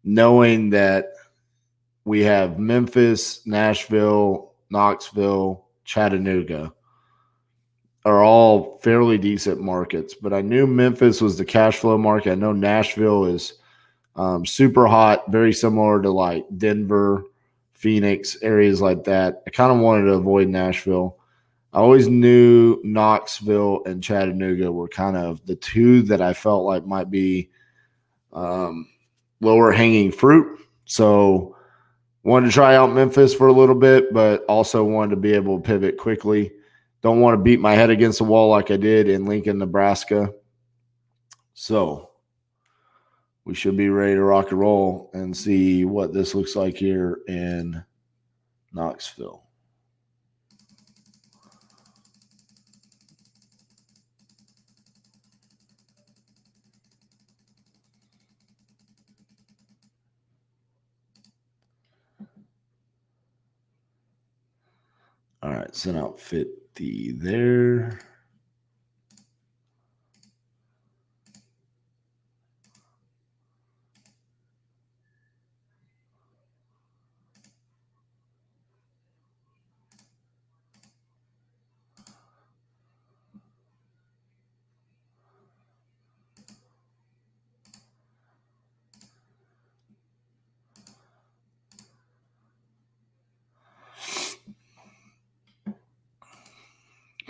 knowing that we have Memphis, Nashville, Knoxville, Chattanooga are all fairly decent markets, but I knew Memphis was the cash flow market. I know Nashville is super hot, very similar to like Denver, Phoenix, areas like that. I kind of wanted to avoid Nashville. I always knew Knoxville and Chattanooga were kind of the two that I felt like might be lower hanging fruit. So wanted to try out Memphis for a little bit, but also wanted to be able to pivot quickly. Don't want to beat my head against the wall like I did in Lincoln, Nebraska. So we should be ready to rock and roll and see what this looks like here in Knoxville. All right, sent out 50 there.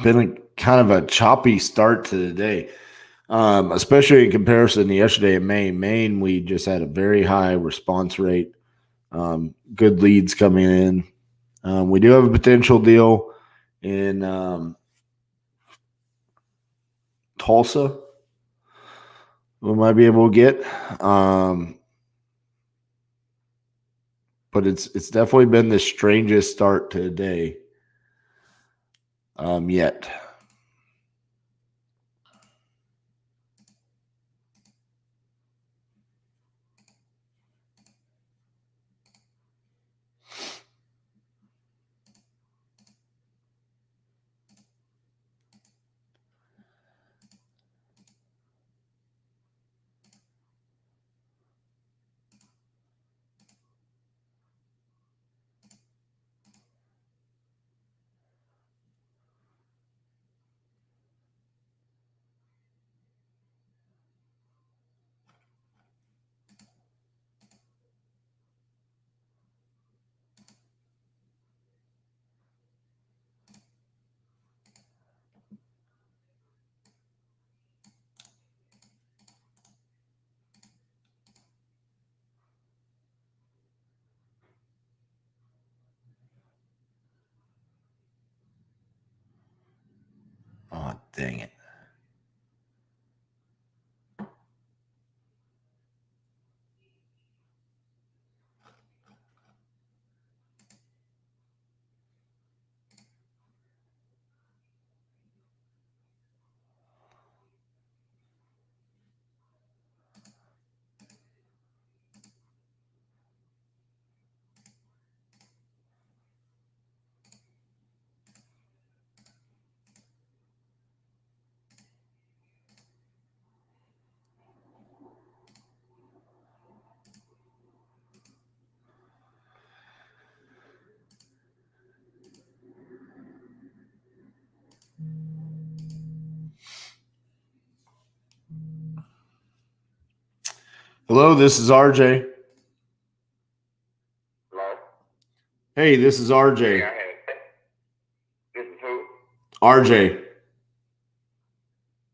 Been a kind of a choppy start to the day, especially in comparison to yesterday in Maine. Maine, we just had a very high response rate, good leads coming in. We do have a potential deal in Tulsa we might be able to get. But it's definitely been the strangest start to the day yet. Oh, dang it. Hello, this is RJ. Hello? Hey, this is Yeah, RJ. I had this is who? RJ.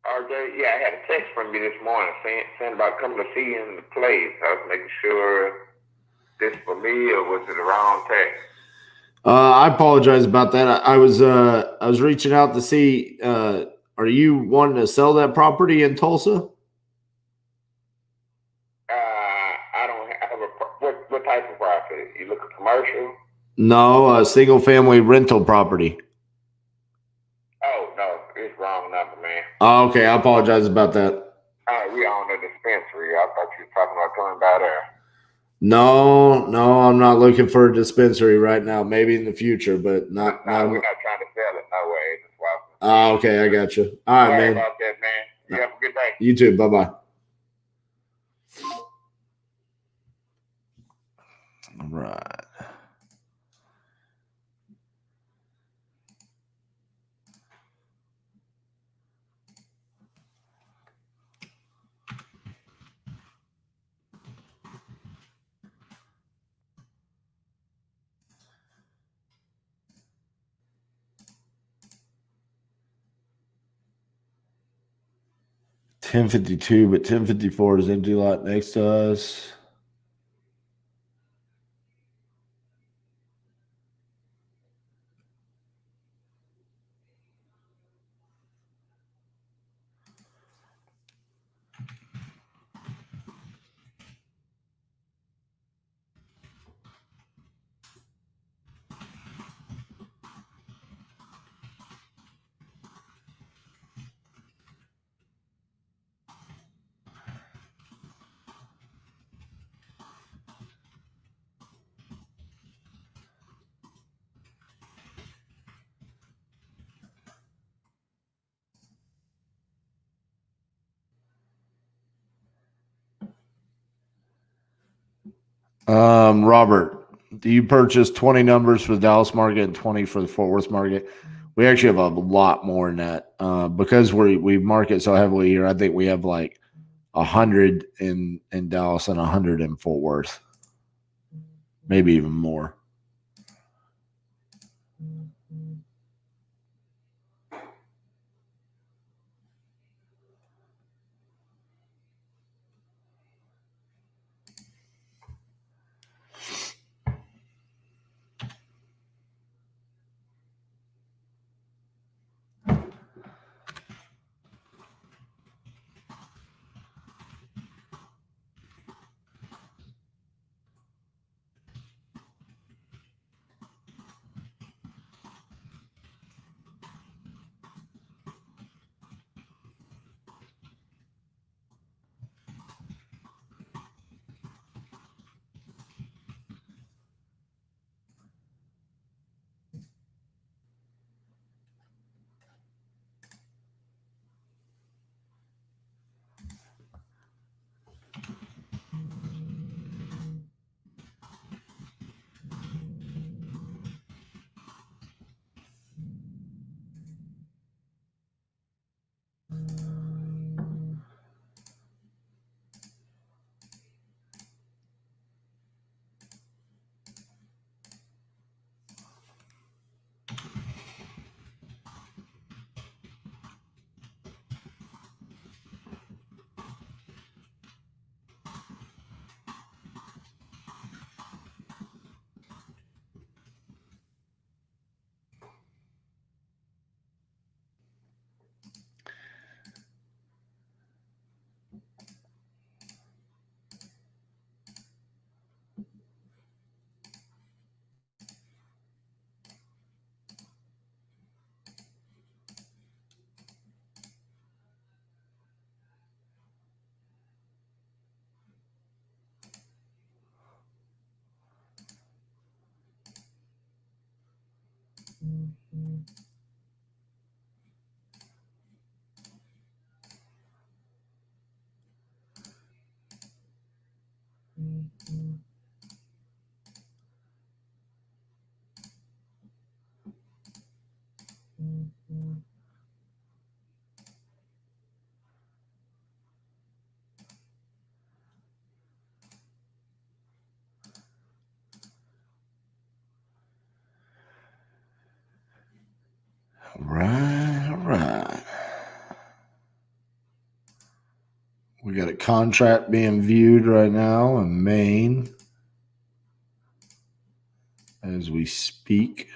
RJ, yeah, I had a text from you this morning saying about coming to see you in the place. I was making sure this for me or was it the wrong text? I apologize about that. I was reaching out to see. Are you wanting to sell that property in Tulsa? I don't have what type of property? You look at commercial? No, a single family rental property. Oh no, it's wrong number, man. Oh, okay, I apologize about that. We own a dispensary. I thought you were talking about coming by there. No, I'm not looking for a dispensary right now. Maybe in the future, but not. No, we're not trying to sell it. No way. That's why. Oh, okay, I got you. All right, Sorry man. about that, man. You have a good day. You too. Bye bye. All right. $10.52, but $10.54 is empty lot next to us. Robert, do you purchase 20 numbers for the Dallas market and 20 for the Fort Worth market? We actually have a lot more than that because we market so heavily here. I think we have like 100 in Dallas and 100 in Fort Worth, maybe even more. All right. We got a contract being viewed right now in Maine as we speak.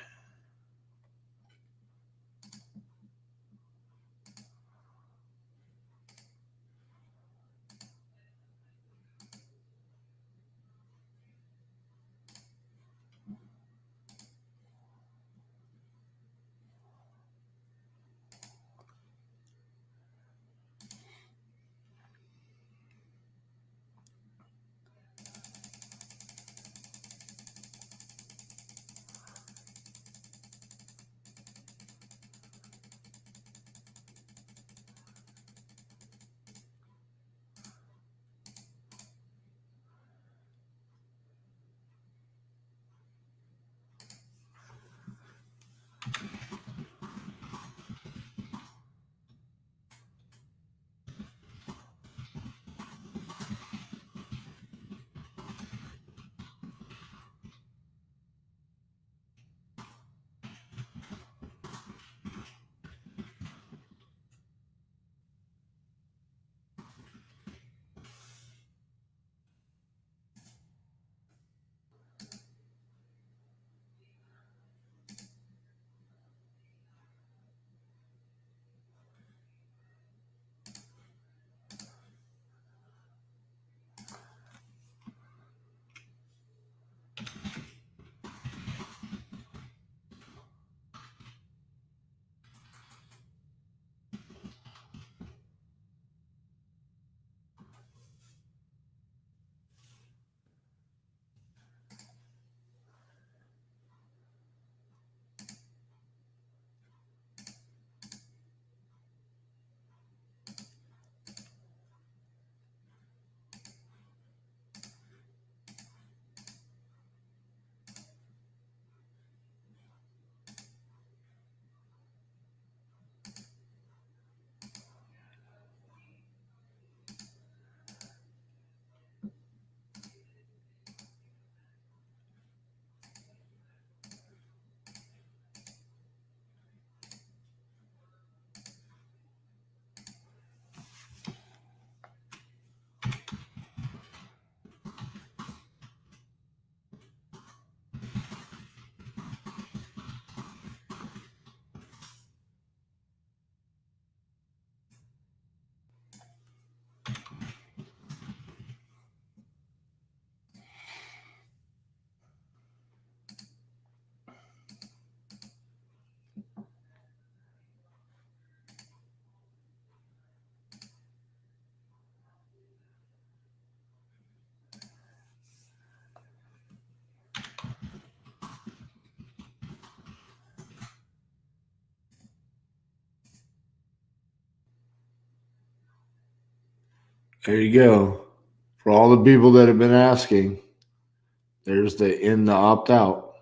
There you go. For all the people that have been asking, there's the opt out.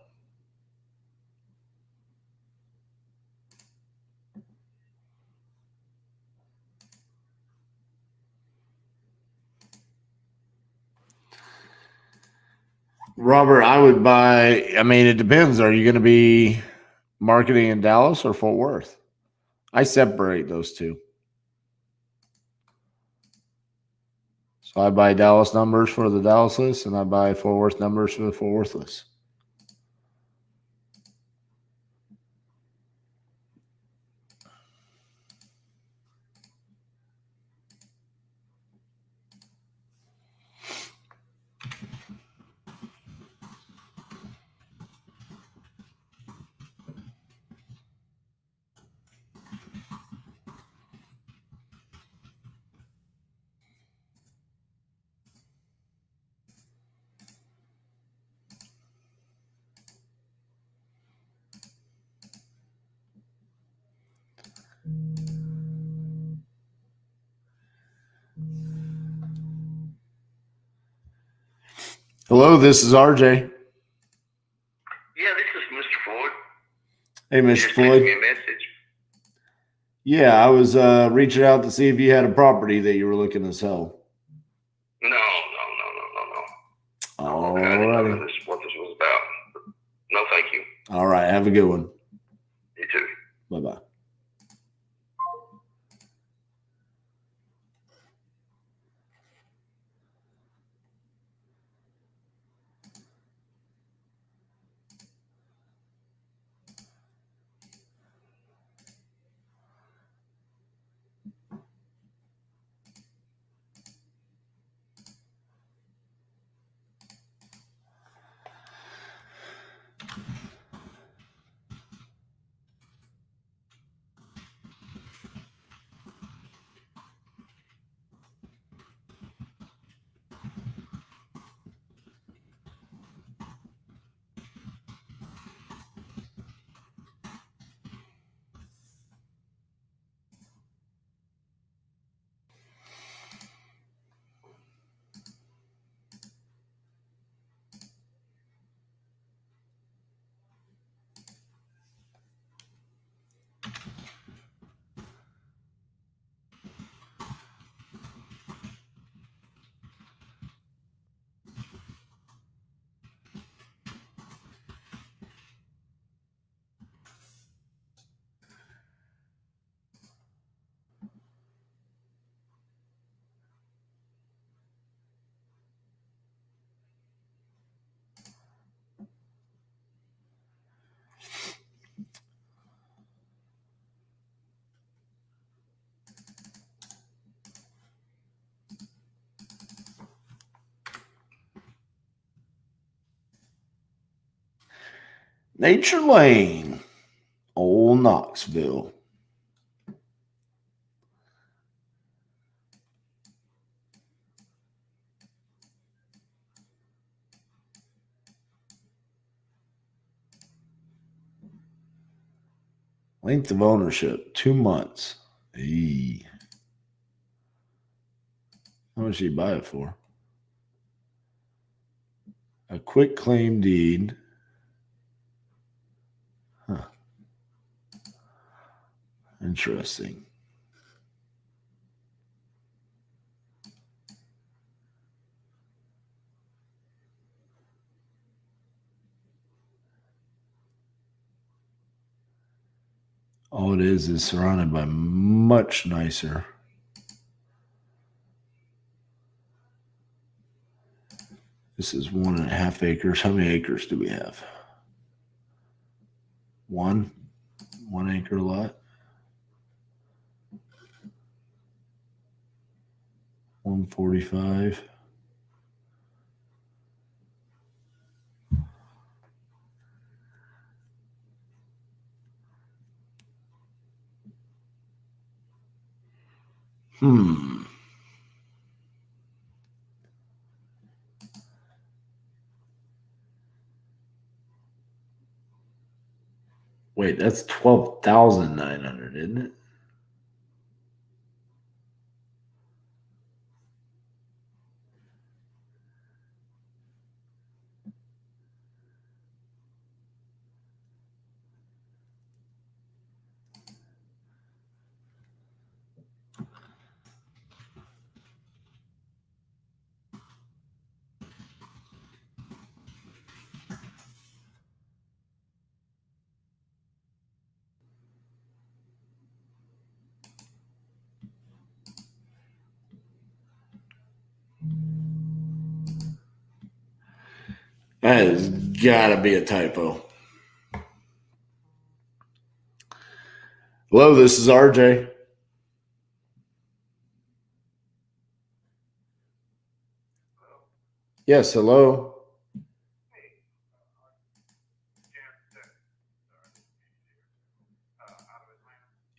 Robert, I would buy, I mean, it depends. Are you going to be marketing in Dallas or Fort Worth? I separate those two. So I buy Dallas numbers for the Dallas list, and I buy Fort Worth numbers for the Fort Worth list. Hello, this is RJ. Yeah, this is Mr. Ford. Hey, Mr. Just sent Floyd. me a message. Yeah, I was reaching out to see if you had a property that you were looking to sell. No. All Okay, I didn't know right. what this was about. No, thank you. All right. Have a good one. You too. Bye-bye. Nature Lane, old Knoxville. Length of ownership, 2 months. Eee. How much did you buy it for? A quick claim deed. Huh. Interesting. All it is surrounded by much nicer. This is 1.5 acres. How many acres do we have? One 1 acre lot. 145. Wait, that's 12,900, isn't it? That has got to be a typo. Hello, this is RJ. Yes, hello.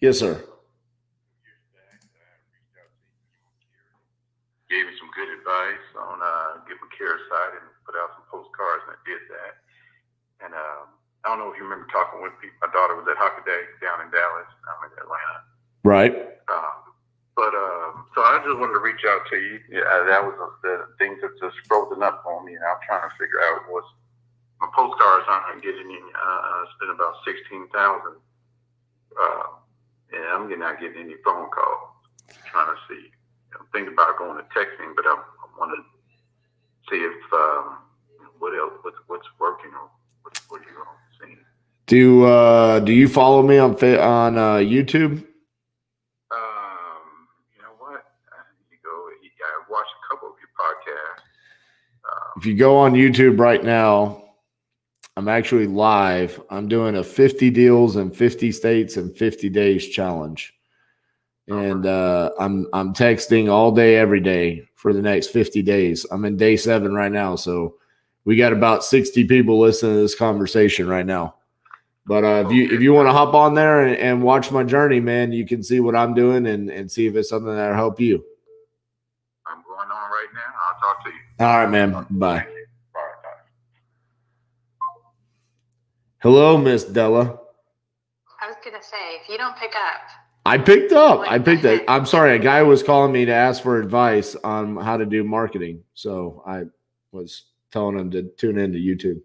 Yes, sir. Gave me some good advice on getting the care side and put out some postcards, and I did that. And I don't know if you remember talking with people. My daughter was at Hockey Day down in Dallas. I'm in Atlanta. Right. So I just wanted to reach out to you. Yeah, that was the things that just frozen up on me, and I'm trying to figure out what's my postcards aren't getting any. I spent about $16,000, and I'm not getting any phone calls. Trying to see. I'm thinking about going to texting, but I want to see if what else, what's working, or what you all seeing. Do you follow me on YouTube? You know what? I watched a couple of your podcasts. If you go on YouTube right now, I'm actually live. I'm doing a 50 deals in 50 states in 50 days challenge. And I'm texting all day, every day for the next 50 days. I'm in day 7 right now. So we got about 60 people listening to this conversation right now. But if you want to hop on there and watch my journey, man, you can see what I'm doing and see if it's something that'll help you. I'm going on right now. I'll talk to you. All right, man. Bye. Hello, Miss Della. I was gonna say, if you don't pick up, I picked up. I'm sorry. A guy was calling me to ask for advice on how to do marketing. So I was telling him to tune into YouTube.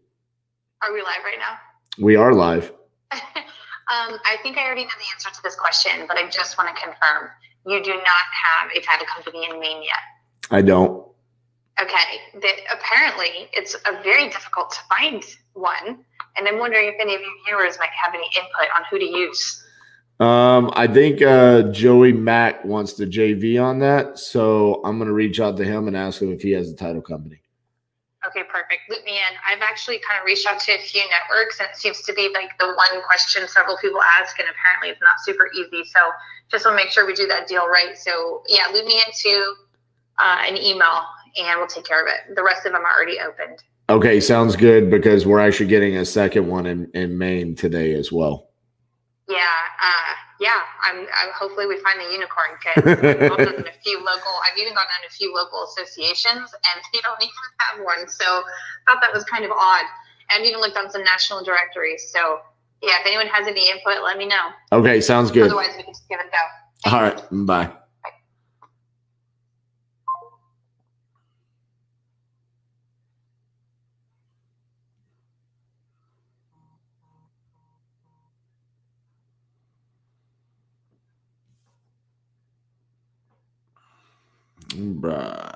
are we live right now? We are live. I think I already know the answer to this question, but I just want to confirm. You do not have a title company in Maine yet. I don't. Okay. Apparently, it's very difficult to find one. And I'm wondering if any of your viewers might have any input on who to use. I think Joey Mack wants to JV on that. So I'm going to reach out to him and ask him if he has a title company. Okay, perfect. Loop me in. I've actually kind of reached out to a few networks, and it seems to be like the one question several people ask, and apparently it's not super easy. So just want to make sure we do that deal right. So yeah, loop me into an email, and we'll take care of it. The rest of them are already opened. Okay, sounds good because we're actually getting a second one in Maine today as well. Yeah, yeah. I'm hopefully we find the unicorn because I've even gotten in a few local associations, and they don't even have one. So I thought that was kind of odd. And even looked on some national directories. So yeah, if anyone has any input, let me know. Okay, sounds good. Otherwise, we can just give it a go. All right, bye. Bruh.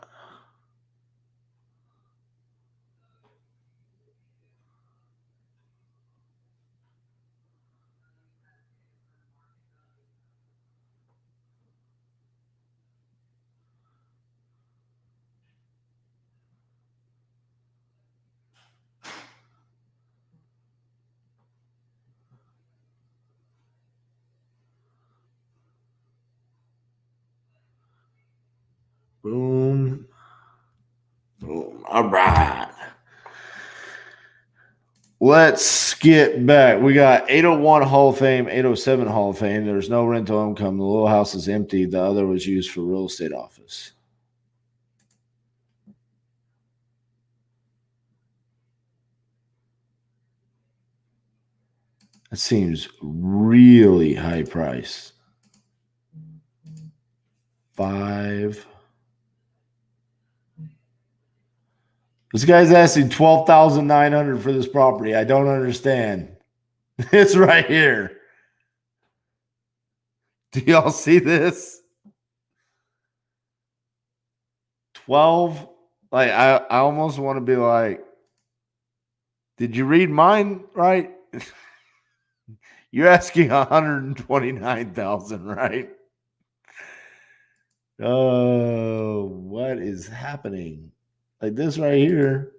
Boom. Boom. All right. Let's get back. We got 801 Hall of Fame, 807 Hall of Fame. There's no rental income. The little house is empty. The other was used for real estate office. That seems really high price. 5. This guy's asking $12,900 for this property. I don't understand. It's right here. Do y'all see this? 12. Like I almost want to be like, did you read mine right? You're asking 129,000, right? Oh, what is happening? Like this right here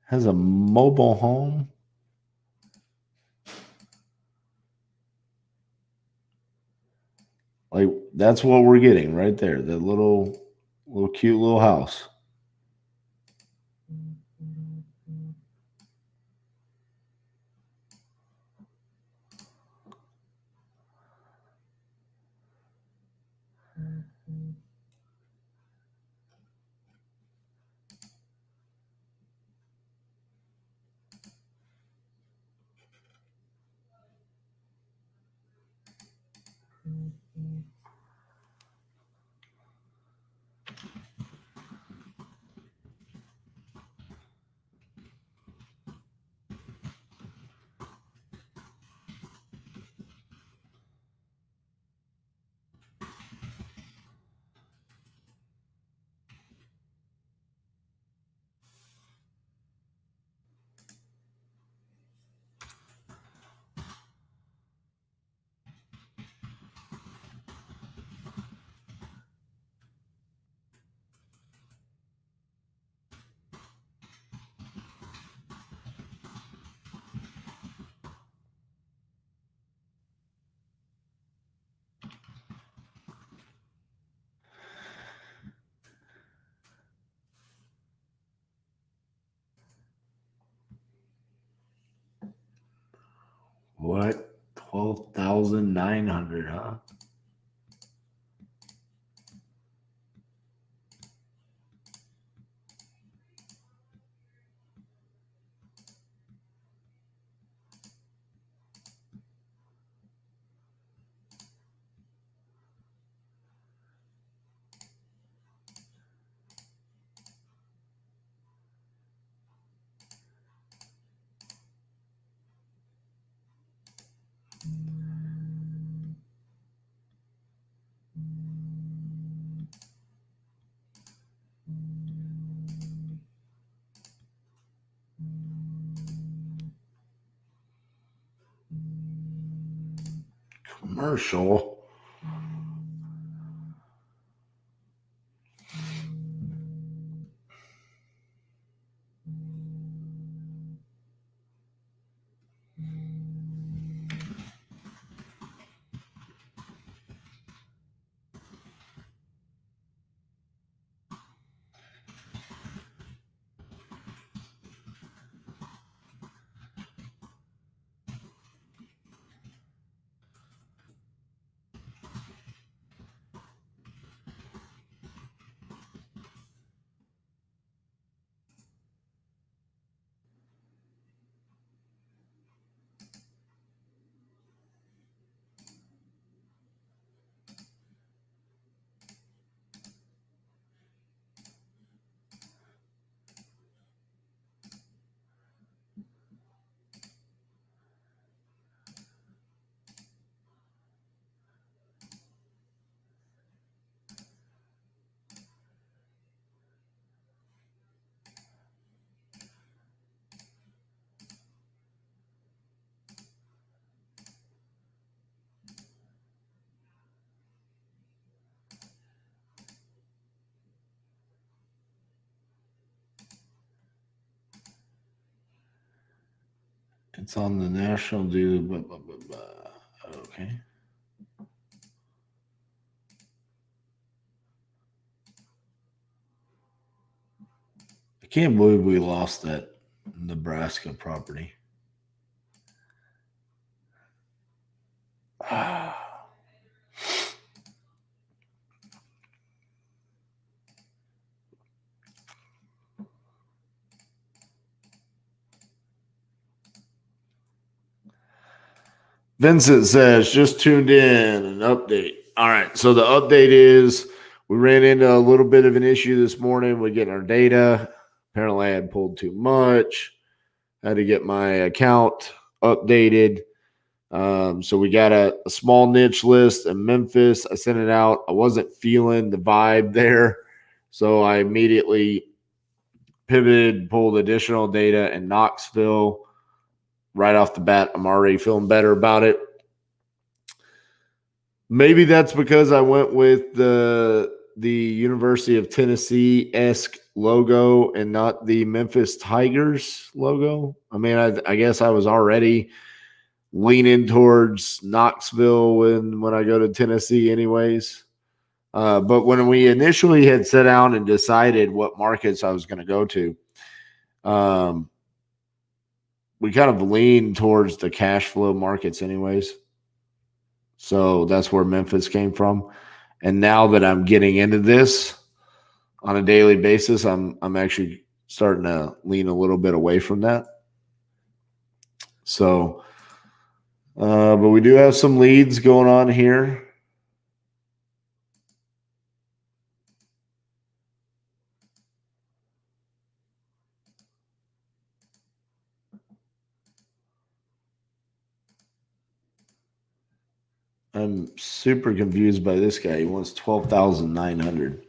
has a mobile home. Like that's what we're getting right there. The little cute little house. What? 12,900, huh? Commercial. It's on the national deal. Blah, blah, blah, blah. Okay. I can't believe we lost that Nebraska property. Vincent says, just tuned in, an update. All right. So the update is we ran into a little bit of an issue this morning with getting our data. Apparently, I had pulled too much. I had to get my account updated. So we got a small niche list in Memphis. I sent it out. I wasn't feeling the vibe there. So I immediately pivoted, pulled additional data in Knoxville. Right off the bat, I'm already feeling better about it. Maybe that's because I went with the University of Tennessee-esque logo and not the Memphis Tigers logo. I mean, I guess I was already leaning towards Knoxville when I go to Tennessee anyways. But when we initially had set out and decided what markets I was going to go to, we kind of leaned towards the cash flow markets anyways. So that's where Memphis came from. And now that I'm getting into this on a daily basis, I'm actually starting to lean a little bit away from that. So, but we do have some leads going on here. I'm super confused by this guy. He wants 12,900.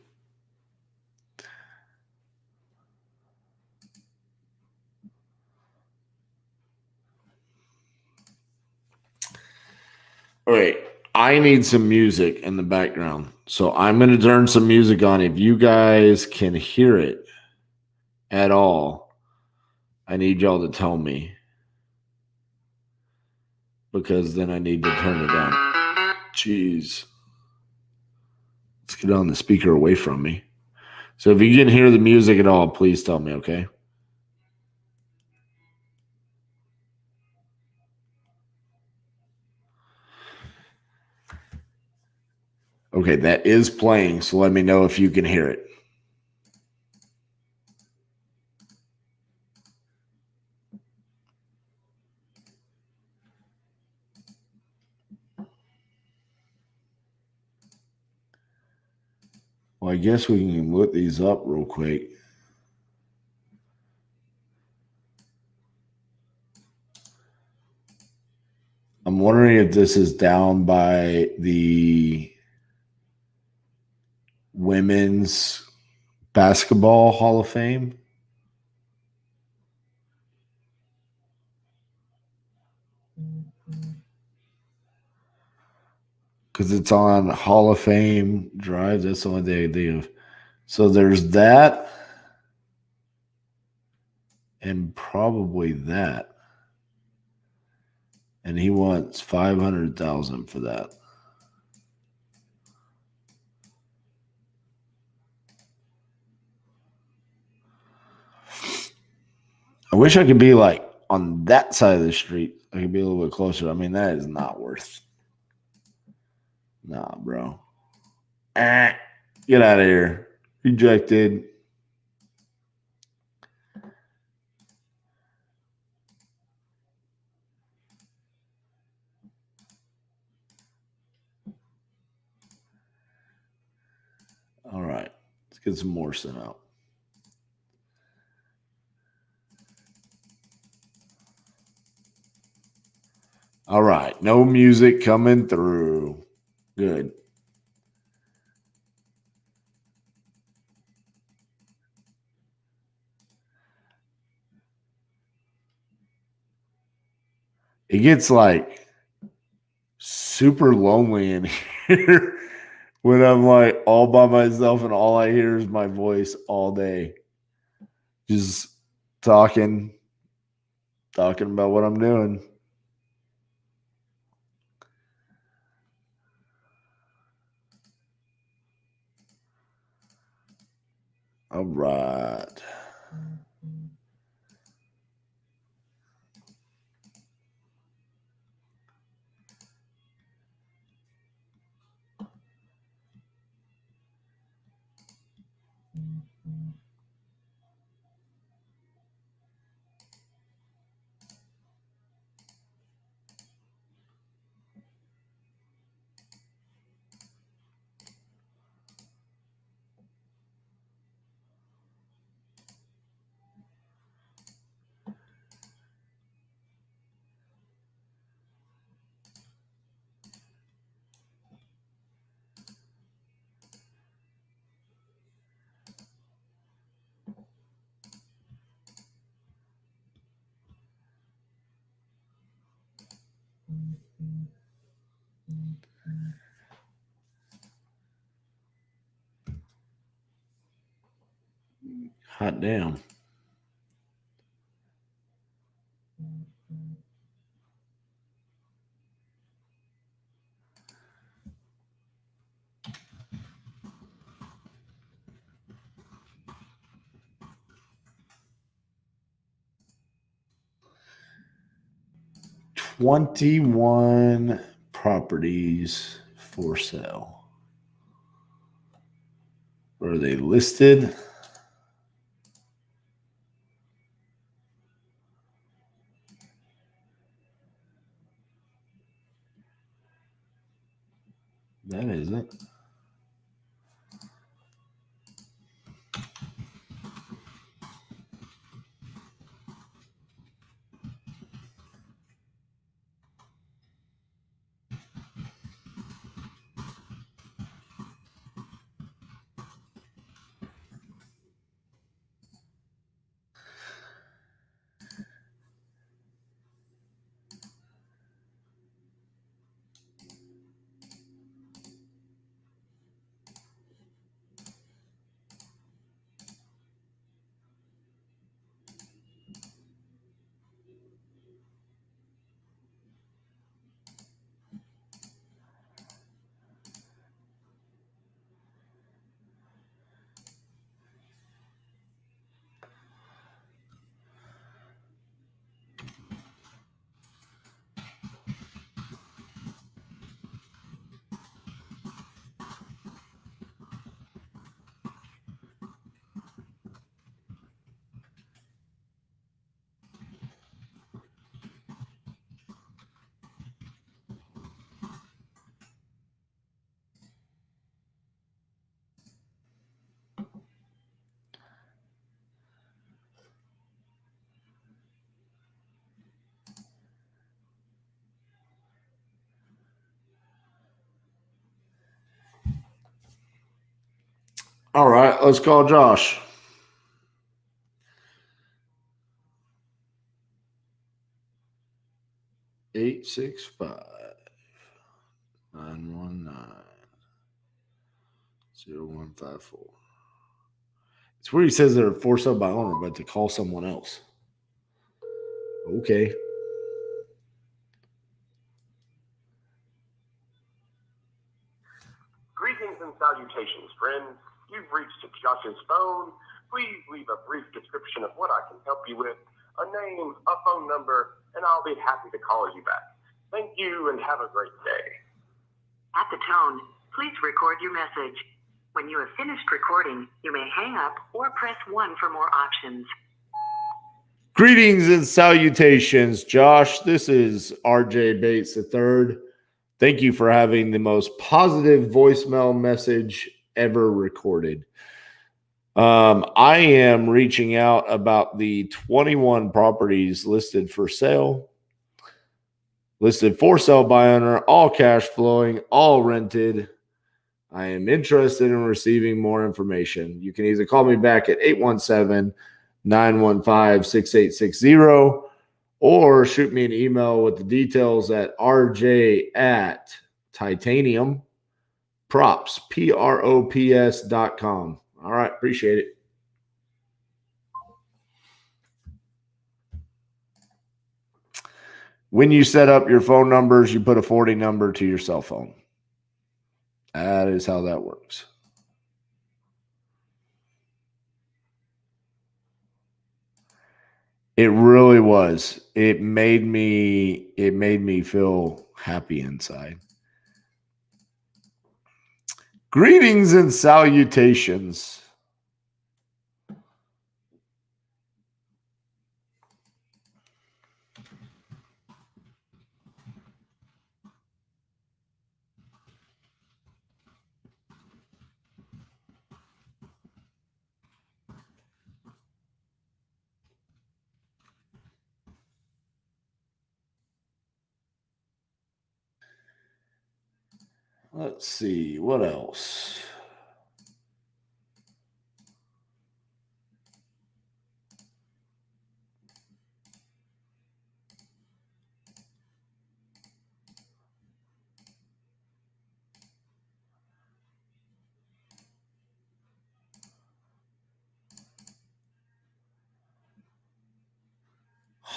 All right. I need some music in the background. So I'm going to turn some music on. If you guys can hear it at all, I need y'all to tell me. Because then I need to turn it down. Jeez. Let's get on the speaker away from me. So if you can hear the music at all, please tell me, okay? Okay, that is playing, so let me know if you can hear it. Well, I guess we can look these up real quick. I'm wondering if this is down by the Women's Basketball Hall of Fame. Because it's on Hall of Fame Drive. That's the only thing I think of. So there's that. And probably that. And he wants $500,000 for that. I wish I could be like on that side of the street. I could be a little bit closer. I mean, that is not worth. Nah, bro. Get out of here. Rejected. All right. Let's get some more sent out. All right. No music coming through. Good. It gets like super lonely in here when I'm like all by myself and all I hear is my voice all day. Just talking. Talking about what I'm doing. All right. Hot damn. $21 properties for sale. Where are they listed? That isn't. All right, let's call Josh. Eight 919-0154. It's where he says they're for sale by owner, but to call someone else. Okay. Greetings and salutations, friends. You've reached Josh's phone. Please leave a brief description of what I can help you with, a name, a phone number, and I'll be happy to call you back. Thank you and have a great day. At the tone, please record your message. When you have finished recording, you may hang up or press 1 for more options. Greetings and salutations, Josh. This is RJ Bates III. Thank you for having the most positive voicemail message ever recorded. I am reaching out about the 21 properties listed for sale. Listed for sale by owner, all cash flowing, all rented. I am interested in receiving more information. You can either call me back at 817-915-6860 or shoot me an email with the details at rj@titaniumprops.com. All right, appreciate it. When you set up your phone numbers, you put a 40 number to your cell phone. That is how that works. It really was. It made me feel happy inside. Greetings and salutations. Let's see, what else?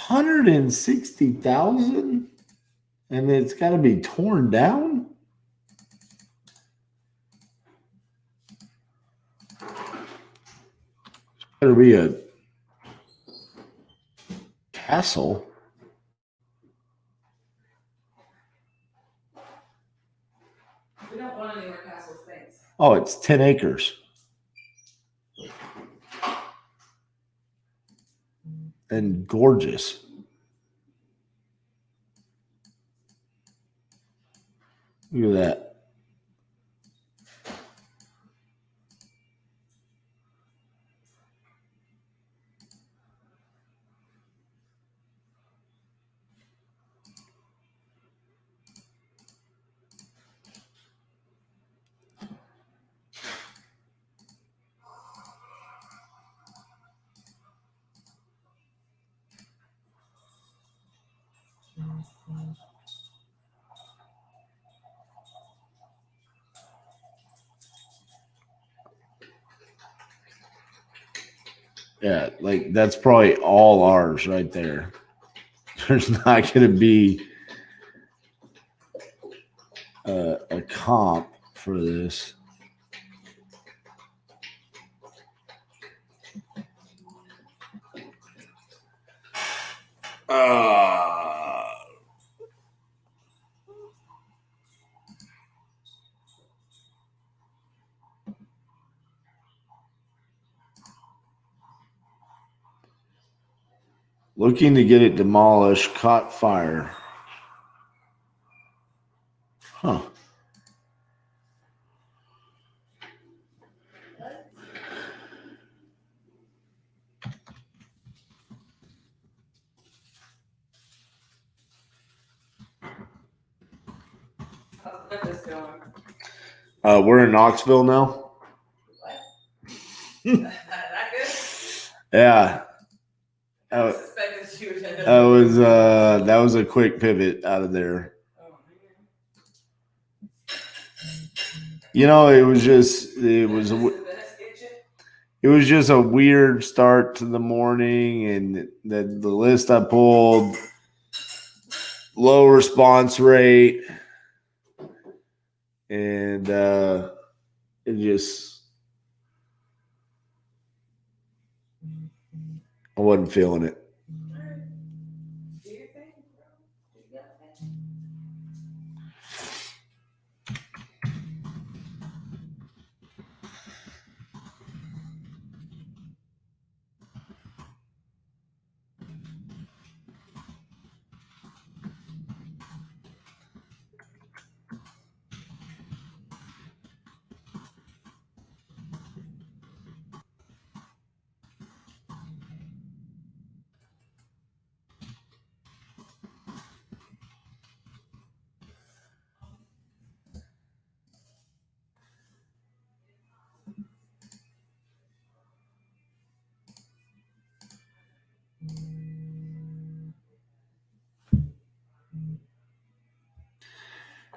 $160,000, and it's got to be torn down. Better be a castle. We don't want any more castles, thanks. Oh, it's 10 acres. And gorgeous. Look at that. Yeah, like that's probably all ours right there. There's not going to be a comp for this. Looking to get it demolished, caught fire. Huh. How's Memphis going? We're in Knoxville now. That good? Yeah. I suspected you would end up. That was a quick pivot out of there. Oh, man. You know, it was This is the best kitchen? it was just a weird start to the morning, and the list I pulled, low response rate, and it just I wasn't feeling it. Do your thing, bro. Do your thing.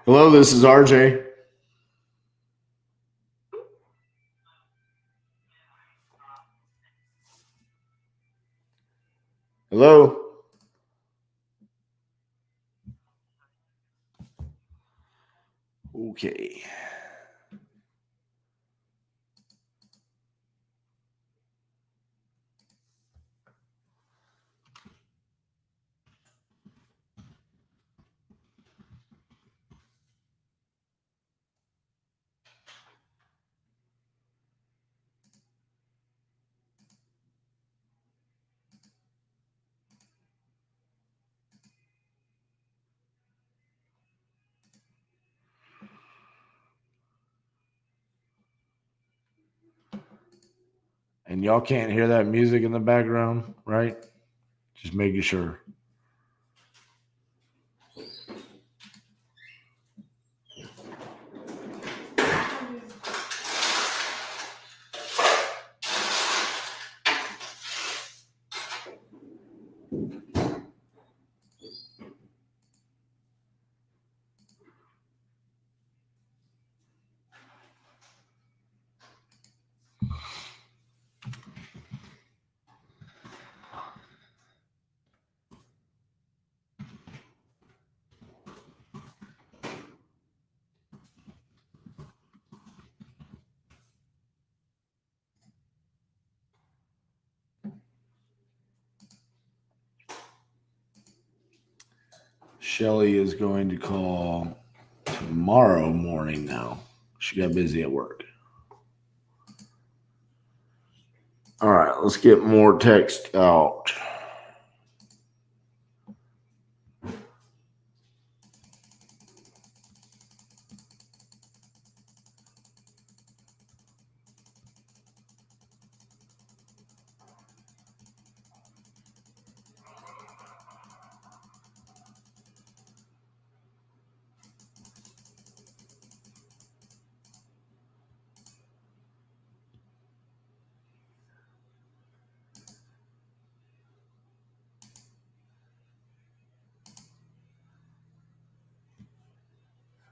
Hello, this is RJ. Hello. Okay. And y'all can't hear that music in the background, right? Just making sure. Shelly is going to call tomorrow morning now. She got busy at work. All right, let's get more text out.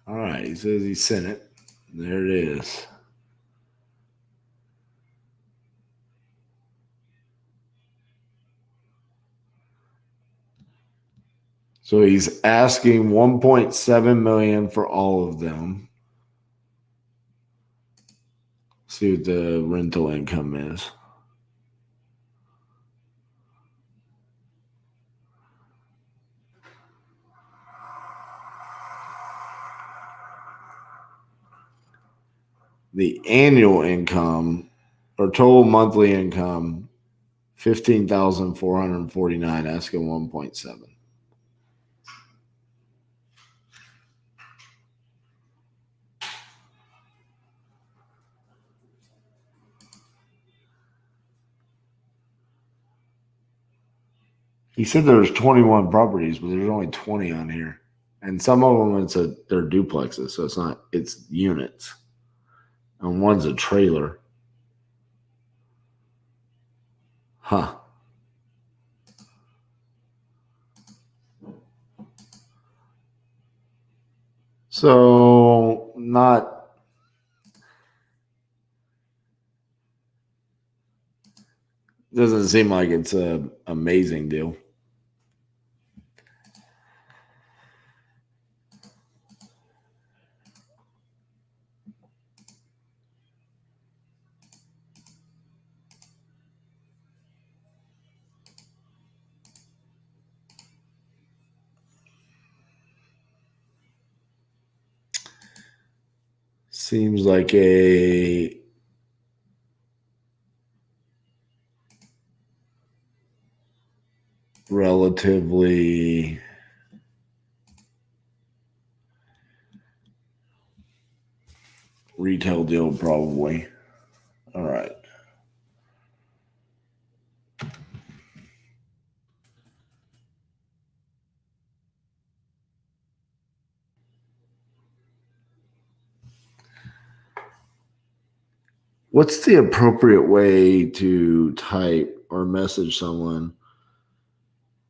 All right, he says he sent it. There it is. So he's asking 1.7 million for all of them. See what the rental income is. The annual income or total monthly income, 15,449, asking 1.7. He said there's 21 properties, but there's only 20 on here. And some of them they're duplexes, so it's units. And one's a trailer. Huh. So doesn't seem like it's an amazing deal. Seems like a relatively retail deal, probably. All right. What's the appropriate way to type or message someone?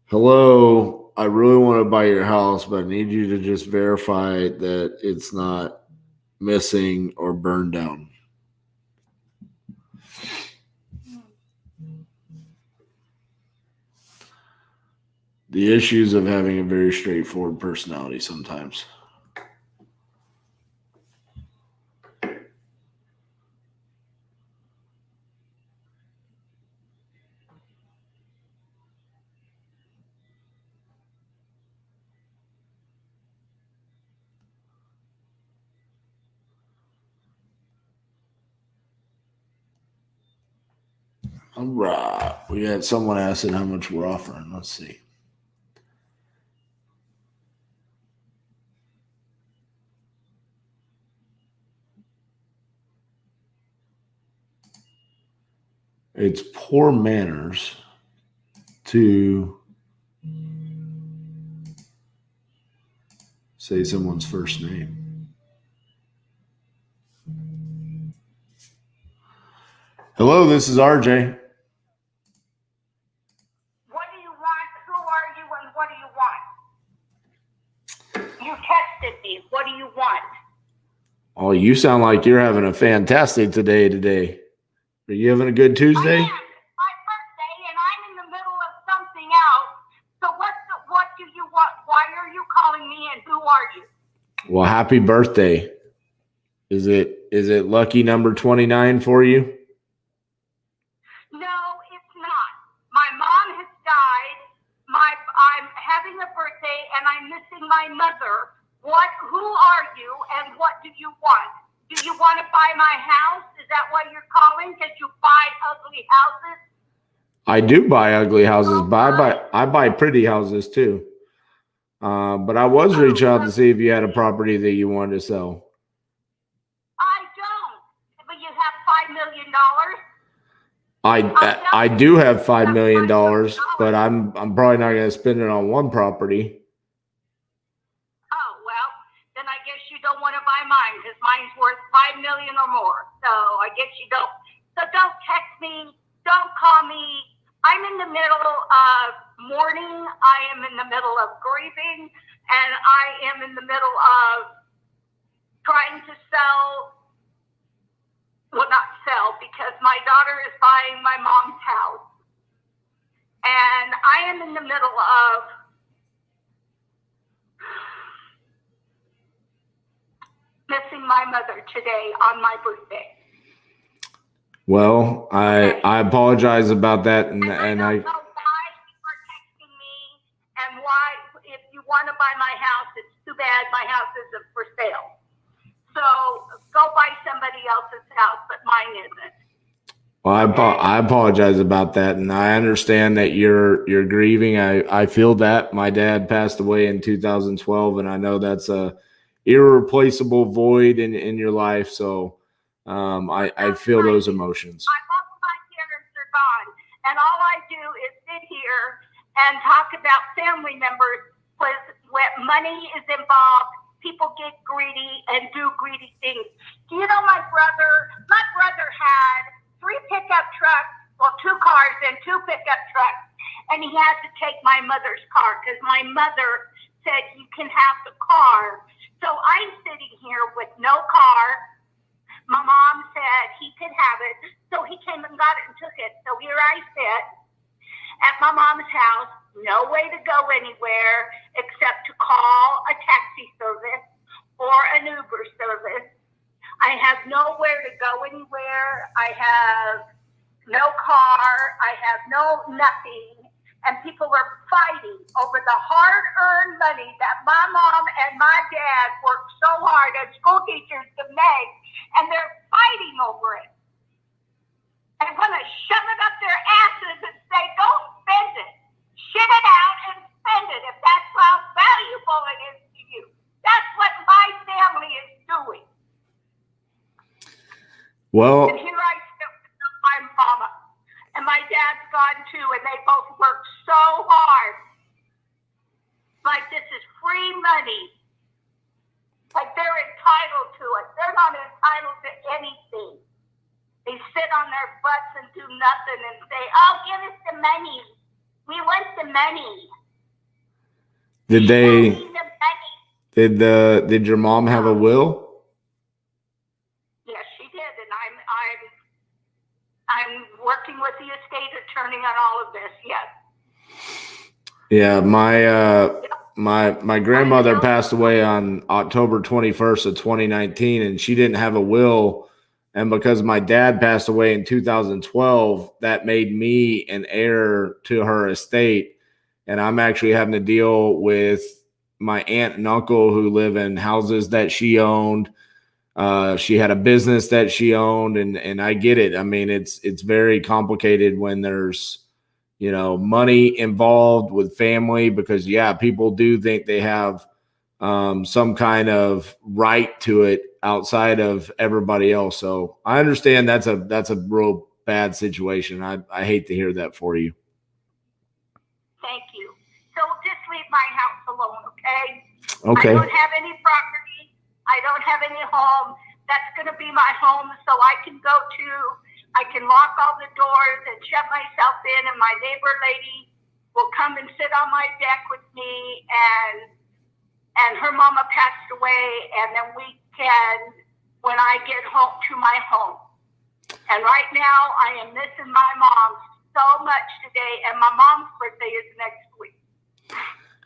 Hello, I really want to buy your house, but I need you to just verify that it's not missing or burned down. The issues of having a very straightforward personality sometimes. All right. We had someone asking how much we're offering. Let's see. It's poor manners to say someone's first name. Hello, this is RJ. What do you want? Who are you and what do you want? You texted me. What do you want? Oh, you sound like you're having a fantastic today. Are you having a good Tuesday? I am. It's my birthday and I'm in the middle of something else. So what do you want? Why are you calling me and who are you? Well, happy birthday. Is it lucky number 29 for you? No, it's not. My mom has died. I'm having a birthday and I'm missing my mother. Who are you and what do you want? Do you want to buy my house? Is that why you're calling? Because you buy ugly houses? I do buy ugly houses, but I buy pretty houses too. But I was reaching out to see if you had a property that you wanted to sell. I don't. But you have $5 million. I do have $5 million, but I'm probably not going to spend it on one property. Oh, well, then I guess you don't want to buy mine because mine's worth $5 million or more. So I guess you don't. So don't text me. Don't call me. I'm in the middle of mourning. I am in the middle of grieving. And I am in the middle of trying to sell. Well, not sell, because my daughter is buying my mom's house. And I am in the middle of missing my mother today on my birthday. Well, I apologize about that, and I don't know why you are texting me and why, if you want to buy my house, it's too bad my house isn't for sale. So go buy somebody else's house, but mine isn't. Well, I apologize about that, and I understand that you're grieving. I feel that my dad passed away in 2012, and I know that's a irreplaceable void in your life. So I feel those emotions. Both of my parents are gone, and all I do is sit here and talk about family members. When money is involved, people get greedy and do greedy things. Do you know my brother? My brother had 3 pickup trucks, well, 2 cars and 2 pickup trucks, and he had to take my mother's car because my mother said you can have the car. So I'm sitting here with no car. My mom said he could have it, so he came and got it and took it. So here I sit at my mom's house, no way to go anywhere except to call a taxi service or an Uber service. I have nowhere to go anywhere. I have no car. I have no nothing. And people are fighting over the hard-earned money that my mom and my dad worked so hard as school teachers to make, and they're fighting over it. And want to shove it up their asses and say, go spend it. Shit it out and spend it if that's how valuable it is to you. That's what my family is doing. Well, and here I sit with my mama. And my dad's gone too, and they both worked so hard. Like this is free money. Like they're entitled to it. They're not entitled to anything. They sit on their butts and do nothing and say, oh, give us the money. We want the money. Did your mom have a will? Yes, she did, and I'm working with the estate attorney on all of this. Yes. Yeah, my grandmother passed away on October 21st of 2019, and she didn't have a will. And because my dad passed away in 2012, that made me an heir to her estate. And I'm actually having to deal with my aunt and uncle who live in houses that she owned. She had a business that she owned, and I get it. I mean, it's very complicated when there's, you know, money involved with family, because yeah, people do think they have some kind of right to it outside of everybody else. So I understand that's a real bad situation. I hate to hear that for you. Thank you. So just leave my house alone, okay? Okay. I don't have any property. I don't have any home. That's going to be my home, so I can lock all the doors and shut myself in, and my neighbor lady will come and sit on my deck with me, and her mama passed away, and then we can, when I get home, to my home. And right now, I am missing my mom so much today, and my mom's birthday is next week.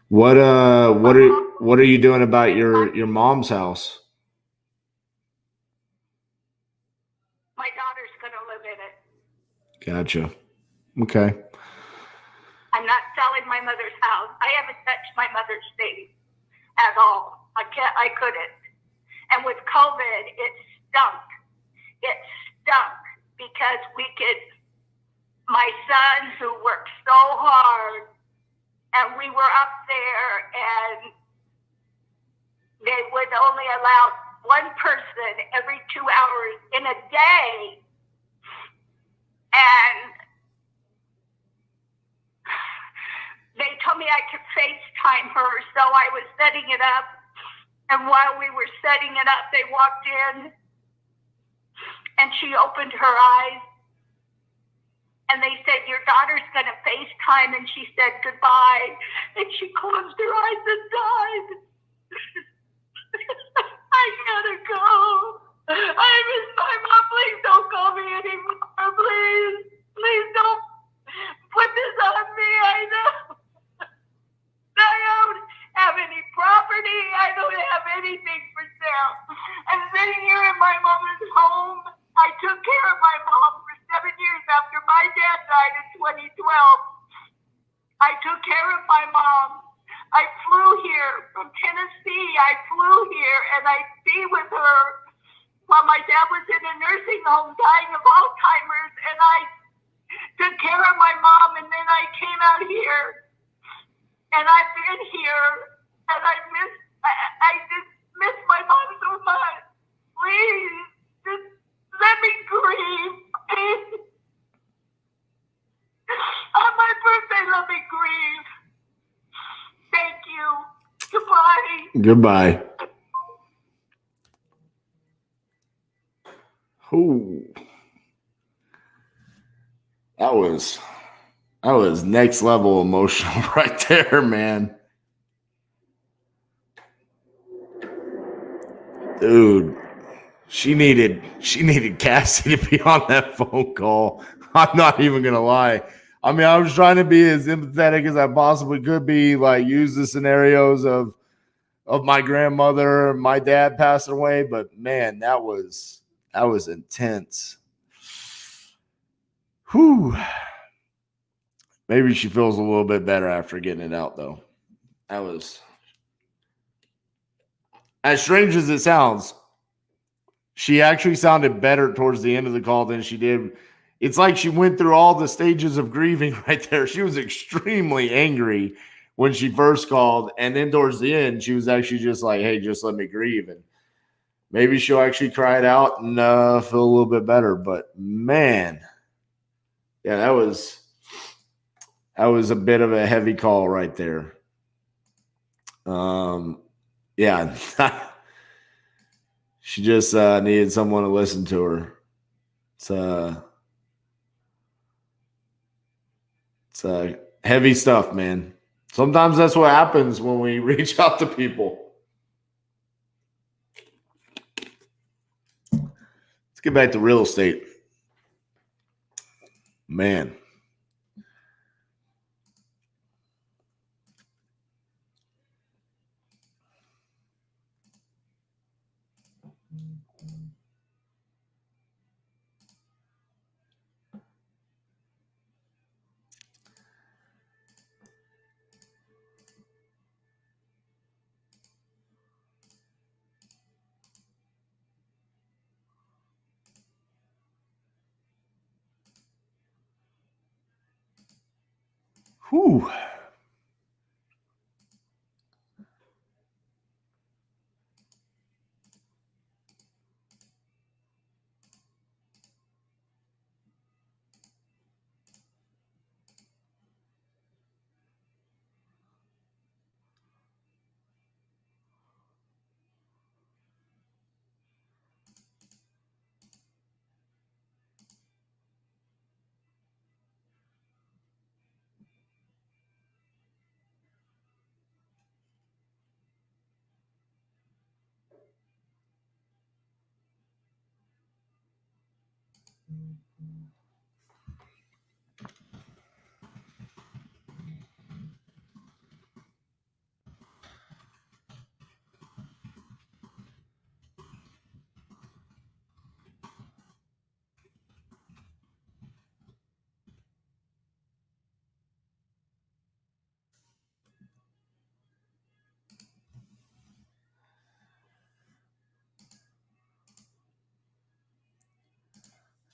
What are you doing about your mom's house? My daughter's going to live in it. Gotcha. Okay. I'm not selling my mother's house. I haven't touched my mother's things at all. I couldn't. And with COVID, it stunk. It stunk because my son, who worked so hard, and we were up there, and they would only allow one person every 2 hours in a day. And they told me I could FaceTime her, so I was setting it up. And while we were setting it up, they walked in, and she opened her eyes. And they said, your daughter's going to FaceTime. And she said goodbye. And she closed her eyes and died. I gotta go. I miss my mom. Please don't call me anymore. Please. Please don't put this on me. I know. I don't have any property. I don't have anything for sale. I'm sitting here in my mother's home. I took care of my mom for 7 years after my dad died in 2012. I took care of my mom. I flew here from Tennessee. I flew here and I'd be with her while my dad was in a nursing home dying of Alzheimer's, and I took care of my mom, and then I came out here and I've been here, and I just miss my mom so much. Please, just let me grieve. On my birthday, let me grieve. Thank you. Goodbye. Goodbye. Ooh. That was next level emotional right there, man. Dude, she needed Cassie to be on that phone call. I'm not even gonna lie. I mean, I was trying to be as empathetic as I possibly could be, like use the scenarios of my grandmother, my dad passing away, but man, that was intense. Whew. Maybe she feels a little bit better after getting it out, though. That was, as strange as it sounds, she actually sounded better towards the end of the call than she did. It's like she went through all the stages of grieving right there. She was extremely angry when she first called, and then towards the end, she was actually just like, hey, just let me grieve. And maybe she'll actually cry it out and feel a little bit better. But man, yeah, that was a bit of a heavy call right there. Yeah, she just needed someone to listen to her. It's heavy stuff, man. Sometimes that's what happens when we reach out to people. Let's get back to real estate. Man. Whew.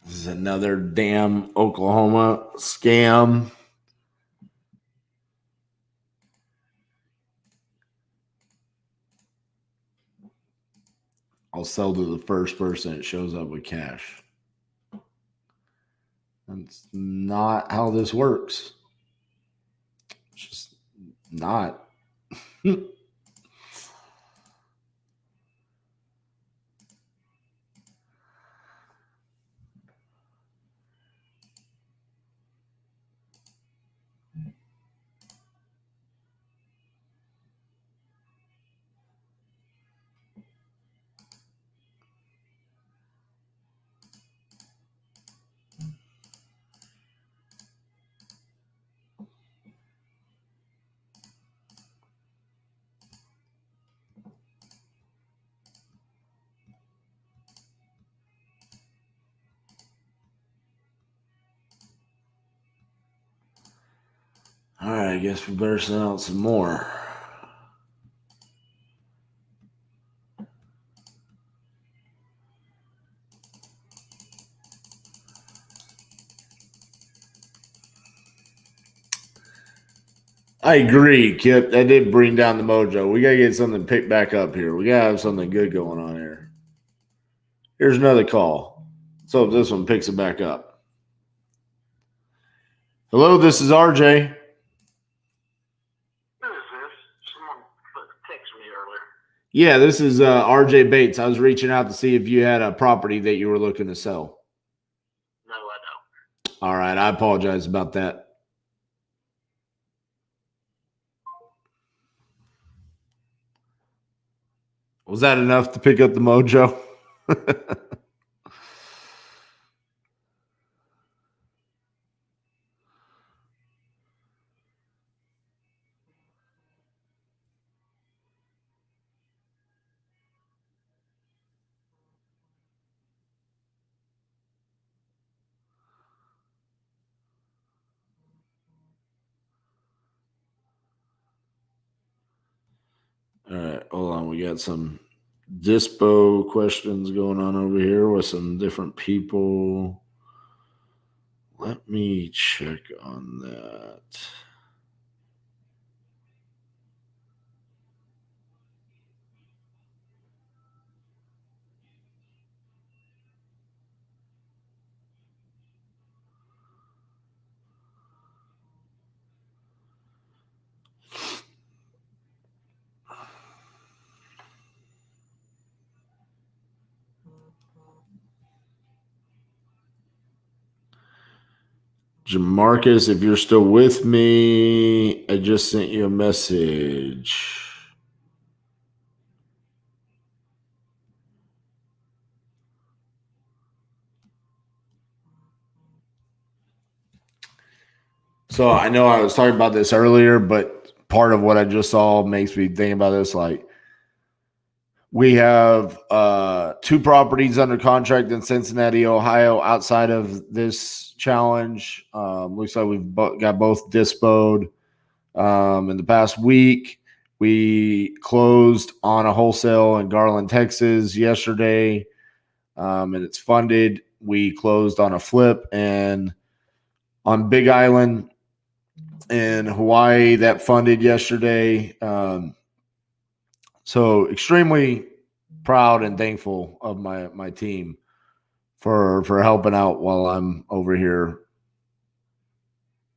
This is another damn Oklahoma scam. I'll sell to the first person that shows up with cash. That's not how this works. It's just not. All right, I guess we better send out some more. I agree, Kip. That did bring down the mojo. We got to get something picked back up here. We got to have something good going on here. Here's another call. So if this one picks it back up. Hello, this is RJ. Who is this? Someone texted me earlier. Yeah, this is RJ Bates. I was reaching out to see if you had a property that you were looking to sell. No, I don't. All right, I apologize about that. Was that enough to pick up the mojo? All right, hold on. We got some dispo questions going on over here with some different people. Let me check on that. Jamarcus, if you're still with me, I just sent you a message. So I know I was talking about this earlier, but part of what I just saw makes me think about this. Like, we have 2 properties under contract in Cincinnati, Ohio, outside of this challenge. Looks like we've got both dispoed. In the past week, we closed on a wholesale in Garland, Texas yesterday, and it's funded. We closed on a flip and on Big Island in Hawaii that funded yesterday. So extremely proud and thankful of my team for helping out while I'm over here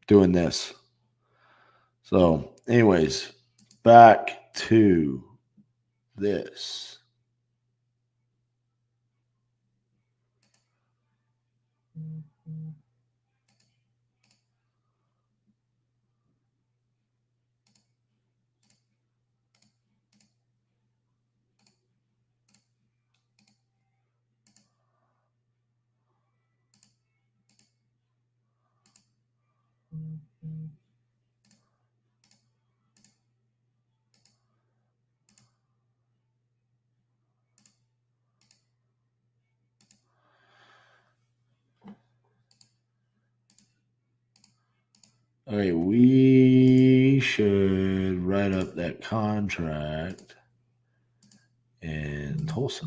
doing this. So, anyways, back to this. Okay, we should write up that contract in Tulsa.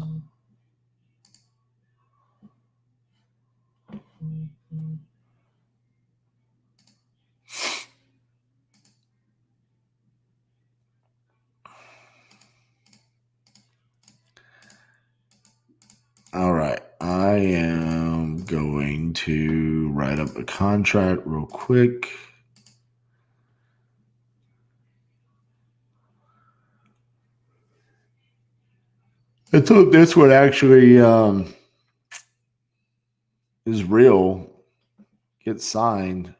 All right, I am going to write up a contract real quick. I thought this one actually is real. Get signed.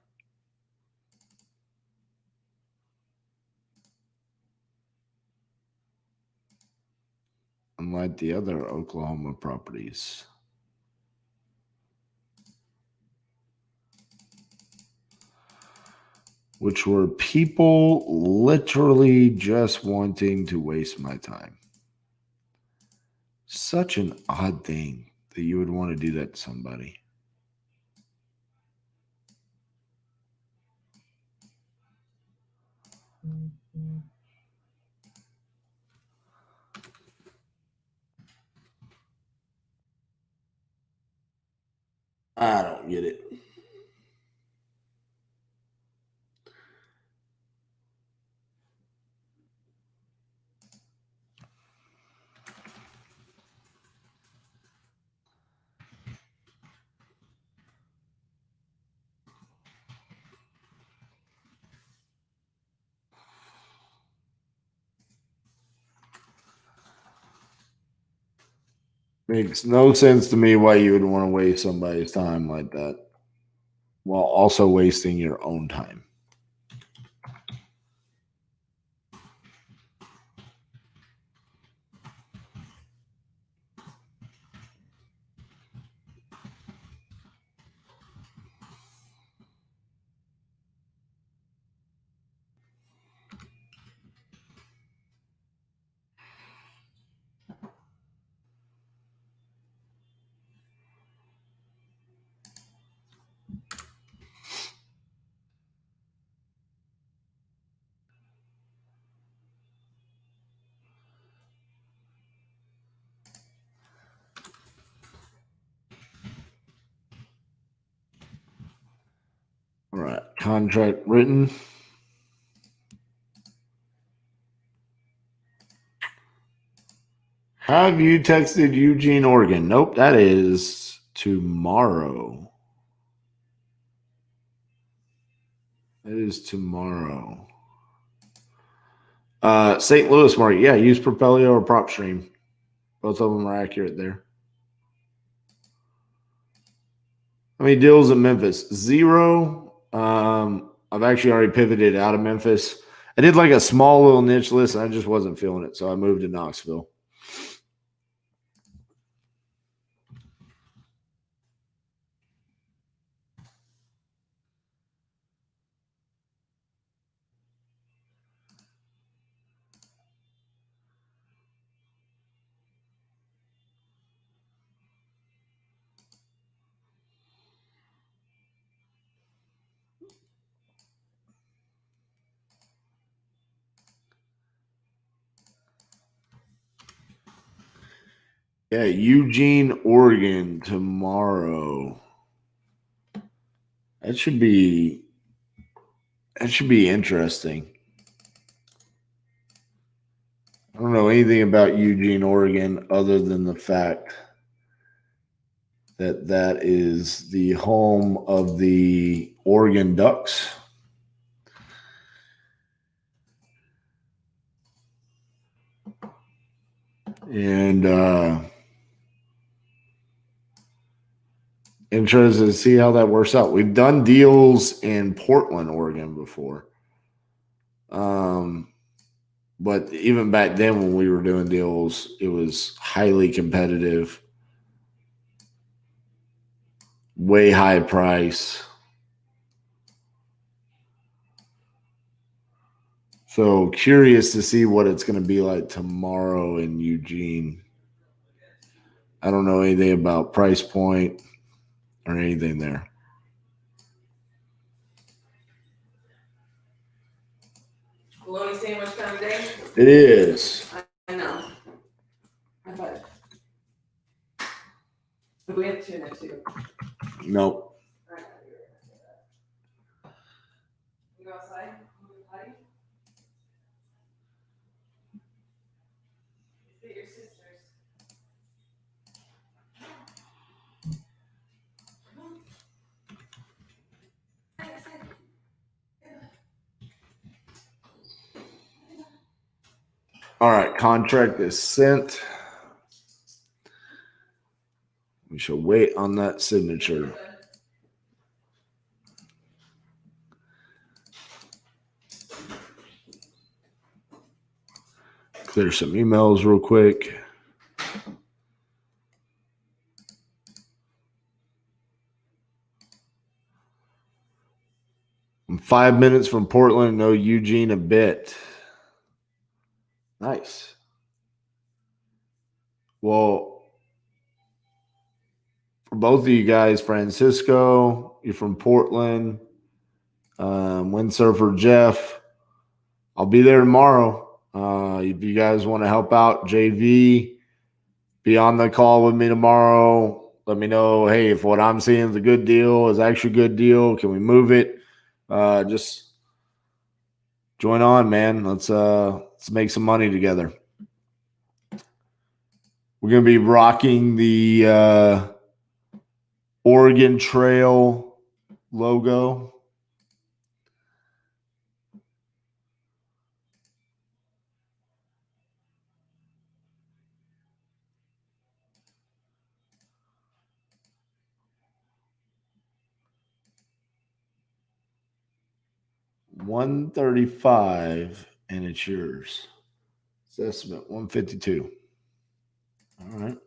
Unlike the other Oklahoma properties. Which were people literally just wanting to waste my time. Such an odd thing that you would want to do that to somebody. I don't get it. Makes no sense to me why you would want to waste somebody's time like that while also wasting your own time. All right, contract written. Have you texted Eugene, Oregon? Nope, that is tomorrow. That is tomorrow. St. Louis market. Yeah, use Propelio or PropStream. Both of them are accurate there. How many deals in Memphis? 0. I've actually already pivoted out of Memphis. I did like a small little niche list, and I just wasn't feeling it, so I moved to Knoxville. Yeah, Eugene, Oregon tomorrow. That should be That should be interesting. I don't know anything about Eugene, Oregon, other than the fact that that is the home of the Oregon Ducks. And interested to see how that works out. We've done deals in Portland, Oregon before. But even back then when we were doing deals, it was highly competitive, way high price. So curious to see what it's going to be like tomorrow in Eugene. I don't know anything about price point or anything there. Bologna sandwich kind of day? It is. I know. I thought. But we have tuna too. Nope. You go outside? Is it your sister's? All right, contract is sent. We shall wait on that signature. Clear some emails real quick. I'm 5 minutes from Portland. Know Eugene a bit. Nice. Well, for both of you guys, Francisco, you're from Portland. Windsurfer Jeff, I'll be there tomorrow. If you guys want to help out JV, be on the call with me tomorrow. Let me know, hey, if what I'm seeing is a good deal, is actually a good deal, can we move it? Just join on, man. Let's make some money together. We're going to be rocking the Oregon Trail logo. $135 and it's yours. Assessment $152. All right.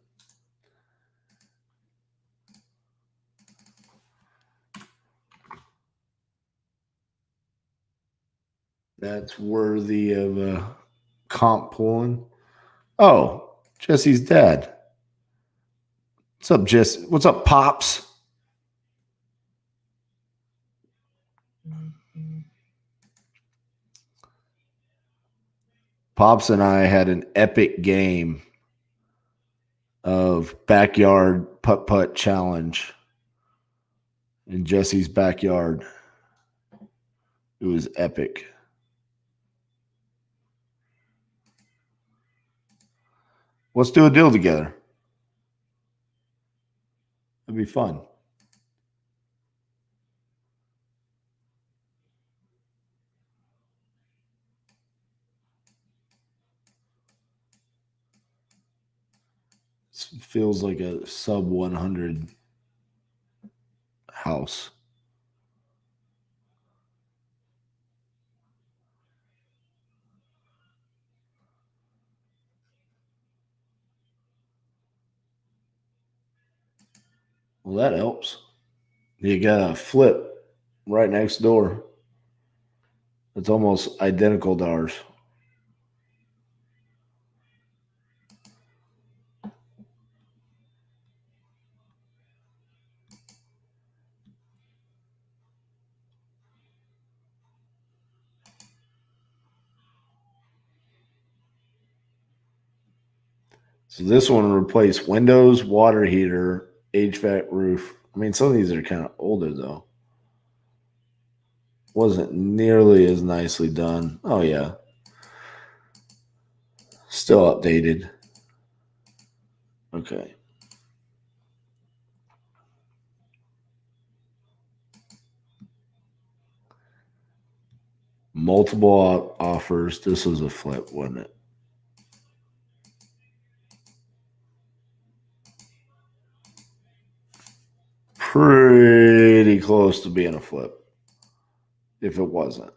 That's worthy of a comp pulling. Oh, Jesse's dad. What's up, Jesse? What's up, Pops? Pops and I had an epic game of backyard putt-putt challenge in Jesse's backyard. It was epic. Let's do a deal together. It'd be fun. It feels like a sub 100 house. Well, that helps. You got a flip right next door. It's almost identical to ours. So this one replaced windows, water heater, HVAC roof. I mean, some of these are kind of older though. wasn't nearly as nicely done. Oh, yeah. Still updated. Okay. Multiple offers. This was a flip, wasn't it? Pretty close to being a flip. If it wasn't.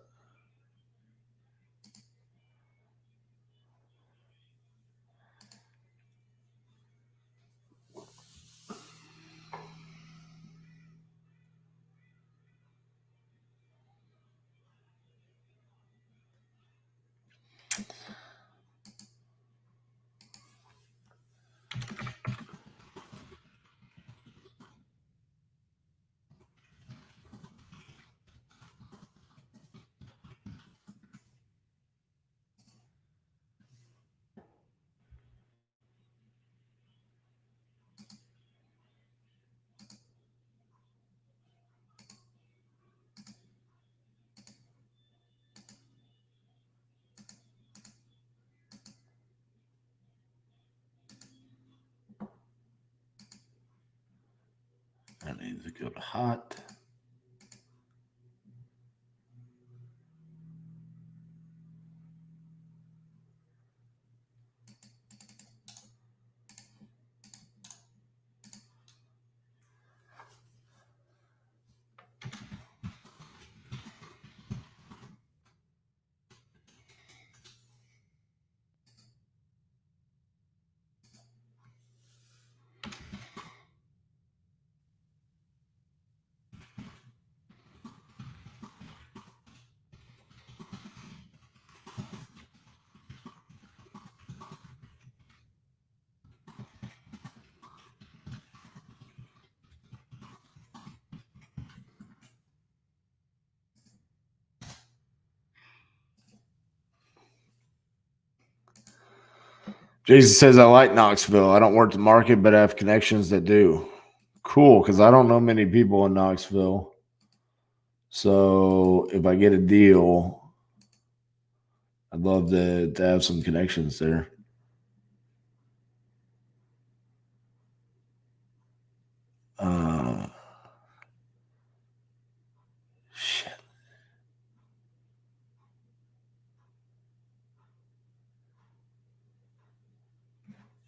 I need to go to hot. Jason says, I like Knoxville. I don't work the market, but I have connections that do. Cool, because I don't know many people in Knoxville. So if I get a deal, I'd love to have some connections there. Shit.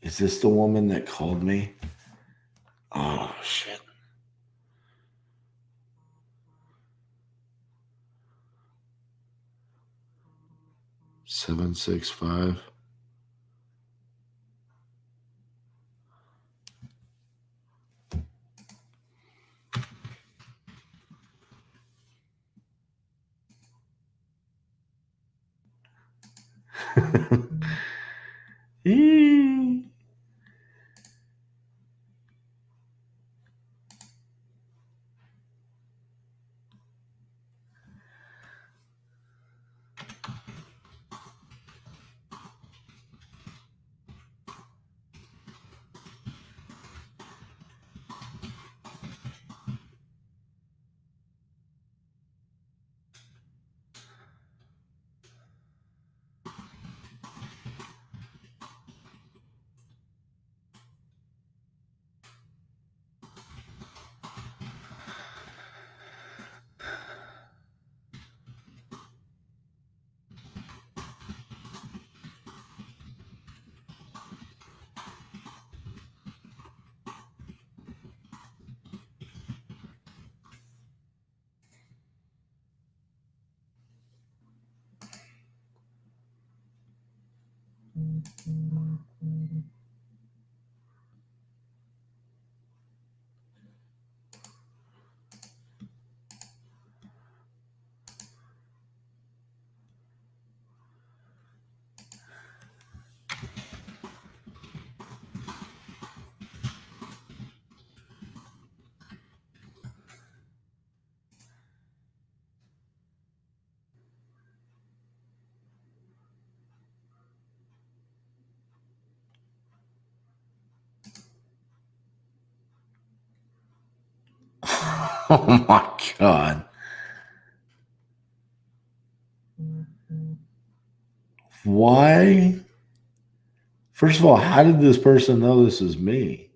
Is this the woman that called me? Oh, shit. Seven, 6, 5. Oh my God. Why? First of all, how did this person know this is me?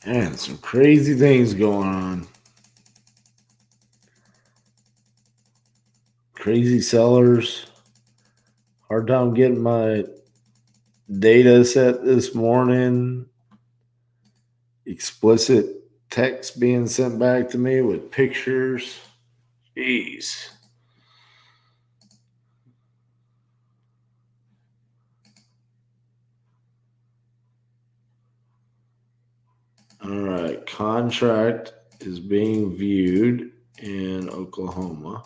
Man, some crazy things going on. Crazy sellers. Hard time getting my data set this morning. Explicit text being sent back to me with pictures. Jeez. All right. Contract is being viewed in Oklahoma.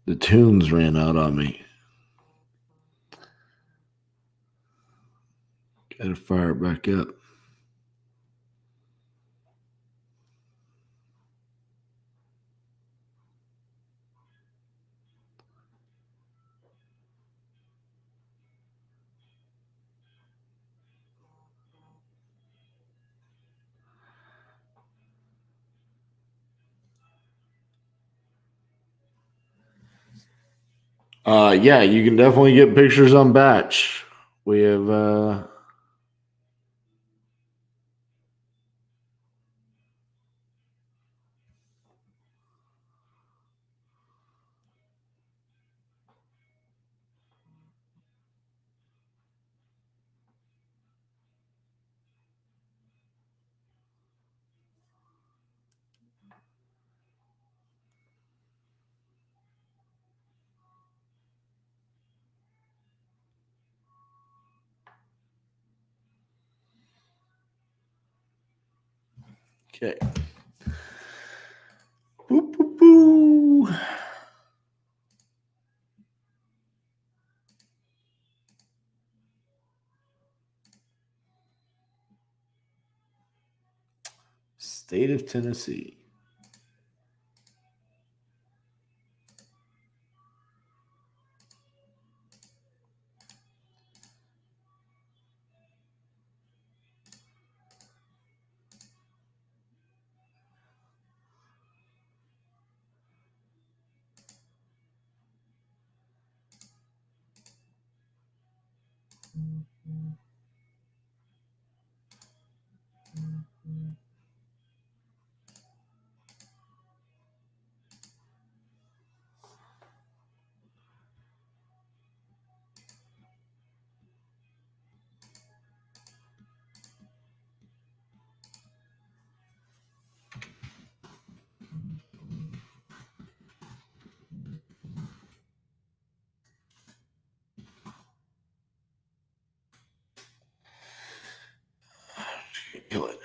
The tunes ran out on me. Gotta fire it back up. Yeah, you can definitely get pictures on batch. We have Okay. Boo, boo, boo. State of Tennessee. Kill it.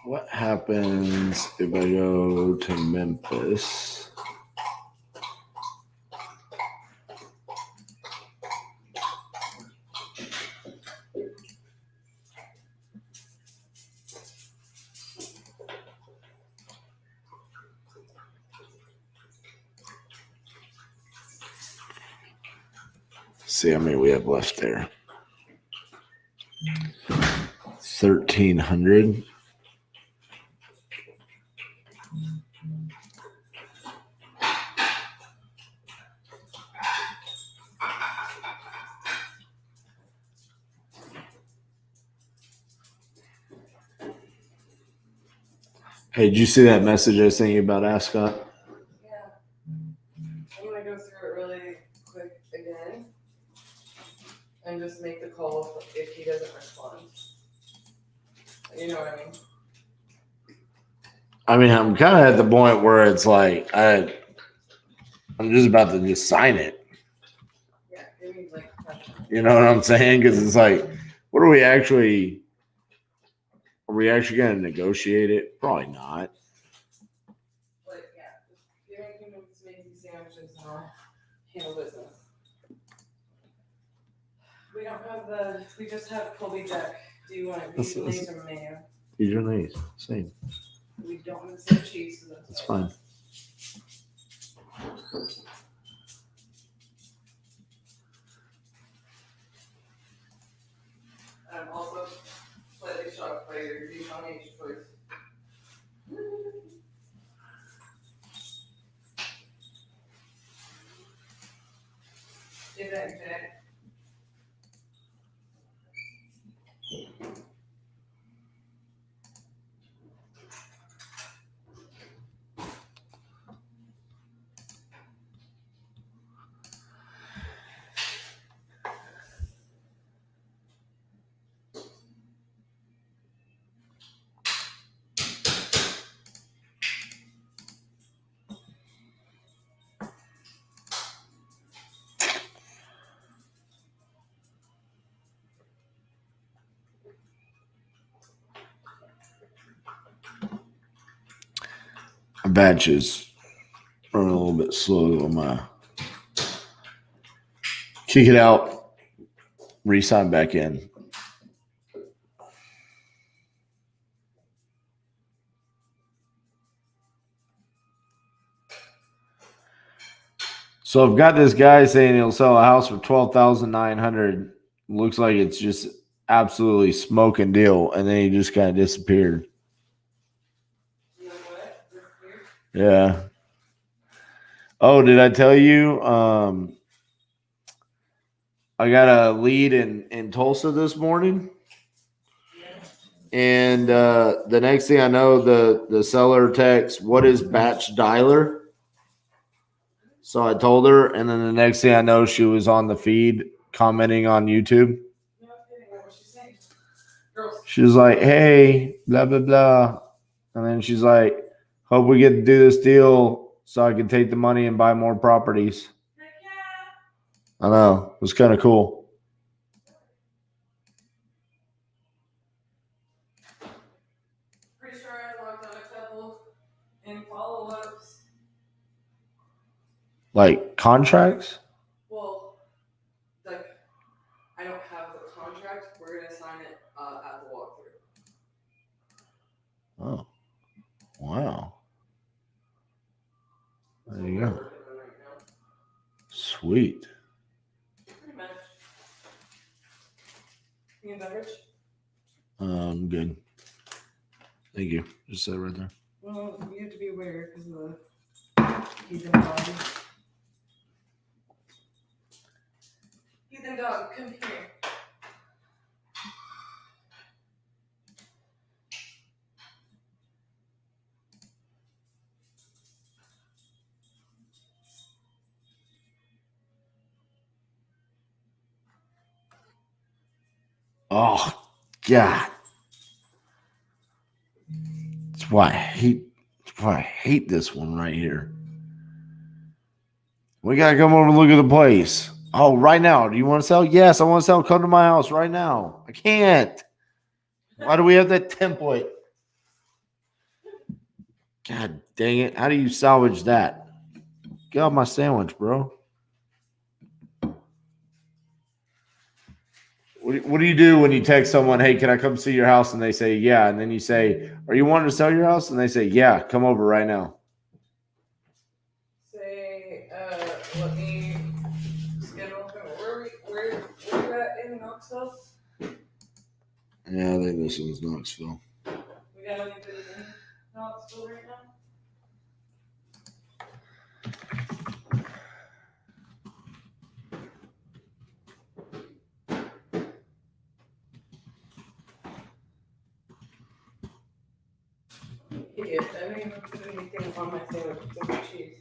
What happens if I go to Memphis? See how many we have left there. 1,300. Hey, did you see that message I sent you about Ascot? Yeah. I'm gonna go through it really quick again and just make the call if he doesn't respond. You know what I mean? I mean, I'm kind of at the point where it's like I'm just about to just sign it. Yeah, give me like 5 minutes. You know what I'm saying? Because it's like, what are we actually? Are we actually going to negotiate it? Probably not. But yeah, just give me a few minutes to make these sandwiches and I'll handle business. We don't have we just have Colby Jack. Do you want it Dijonnaise or mayo? Dijonnaise, same. We don't have the same cheese. So That's fine. I'm also slightly shocked by your Dijonnaise choice. Give that back. My batches running a little bit slow on my. Kick it out, re-sign back in. So I've got this guy saying he'll sell a house for $12,900. Looks like it's just absolutely smoking deal, and then he just kind of disappeared. You know what? Yeah. Oh, did I tell you? I got a lead in Tulsa this morning, and the next thing I know, the seller texts, "What is batch dialer?" So I told her, and then the next thing I know, she was on the feed commenting on YouTube. No kidding. What was she saying? Girls. She was like, "Hey, blah blah blah," and then she's like, "Hope we get to do this deal so I can take the money and buy more properties." Heck yeah. I know, it was kind of cool. Pretty sure I logged on a couple in follow-ups. Like contracts? Well, like, I don't have the contract. We're gonna sign it at the walkthrough. Oh, wow. There you We're go. working on right now. Sweet. Pretty much. You need beverage? Good. Thank you. Just set it right there. Well, you have to be aware because of the heathen dog. Heathen dog, come here. Oh, God. That's why I hate this one right here. We gotta come over and look at the place. Oh, right now. Do you want to sell? Yes, I want to sell. Come to my house right now. I can't. Why do we have that template? God dang it. How do you salvage that? Get off my sandwich, bro. What do you do when you text someone, "Hey, can I come see your house?" And they say, "Yeah." And then you say, "Are you wanting to sell your house?" And they say, "Yeah, come over right now." Say, let me schedule. Where you at in Knoxville? Yeah, I think this one's Knoxville. We got anybody in Knoxville right now? Idiot, I didn't even put anything on my sandwich except cheese.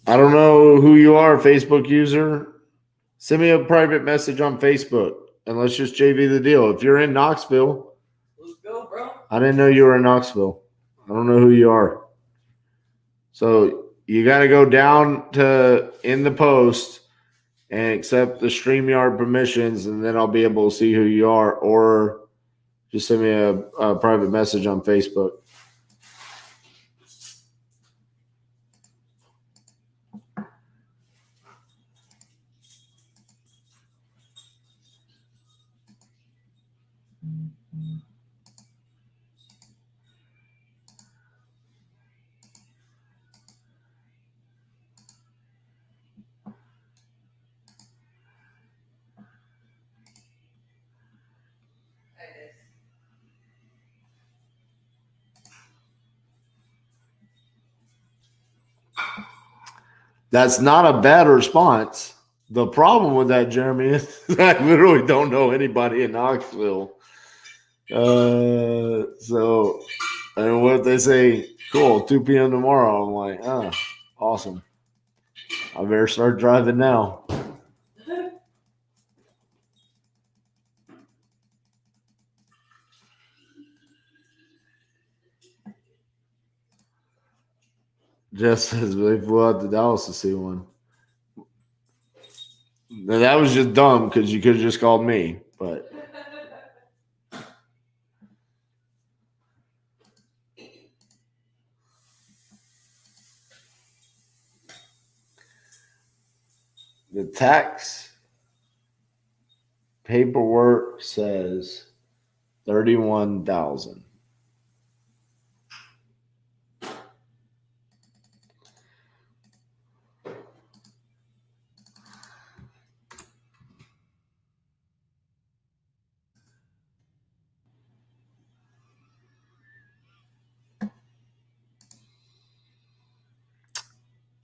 I don't know who you are, Facebook user. Send me a private message on Facebook and let's just JV the deal. If you're in Knoxville, Let's go, bro. I didn't know you were in Knoxville. I don't know who you are. So you got to go down to in the post and accept the StreamYard permissions, and then I'll be able to see who you are, or just send me a private message on Facebook. That's not a bad response. The problem with that, Jeremy, is I literally don't know anybody in Knoxville. So, and what if they say, cool, 2 p.m. tomorrow? I'm like, oh, awesome. I better start driving now. Just as they flew out to Dallas to see one. Now, that was just dumb because you could have just called me, but The tax paperwork says 31,000.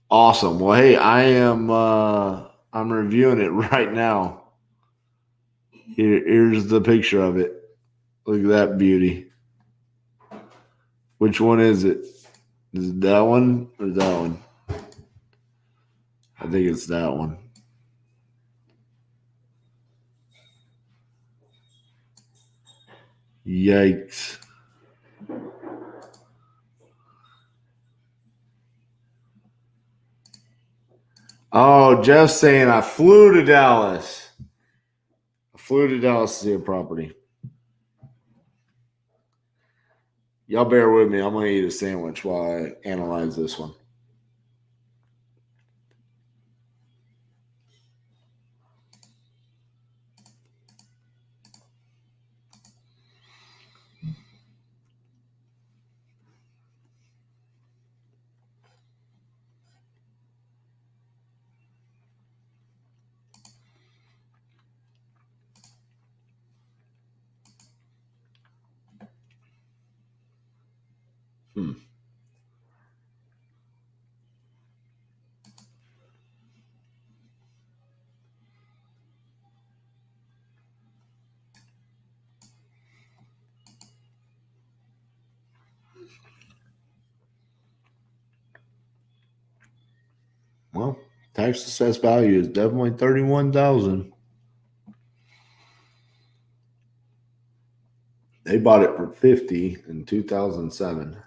Awesome. Well, hey, I'm reviewing it right now. Here's the picture of it. Look at that beauty. Which one is it? Is it that one or that one? I think it's that one. Yikes. Oh, Jeff's saying I flew to Dallas. I flew to Dallas to see a property. Y'all bear with me. I'm going to eat a sandwich while I analyze this one. Well, tax assessed value is definitely 31,000. They bought it for 50 in 2007.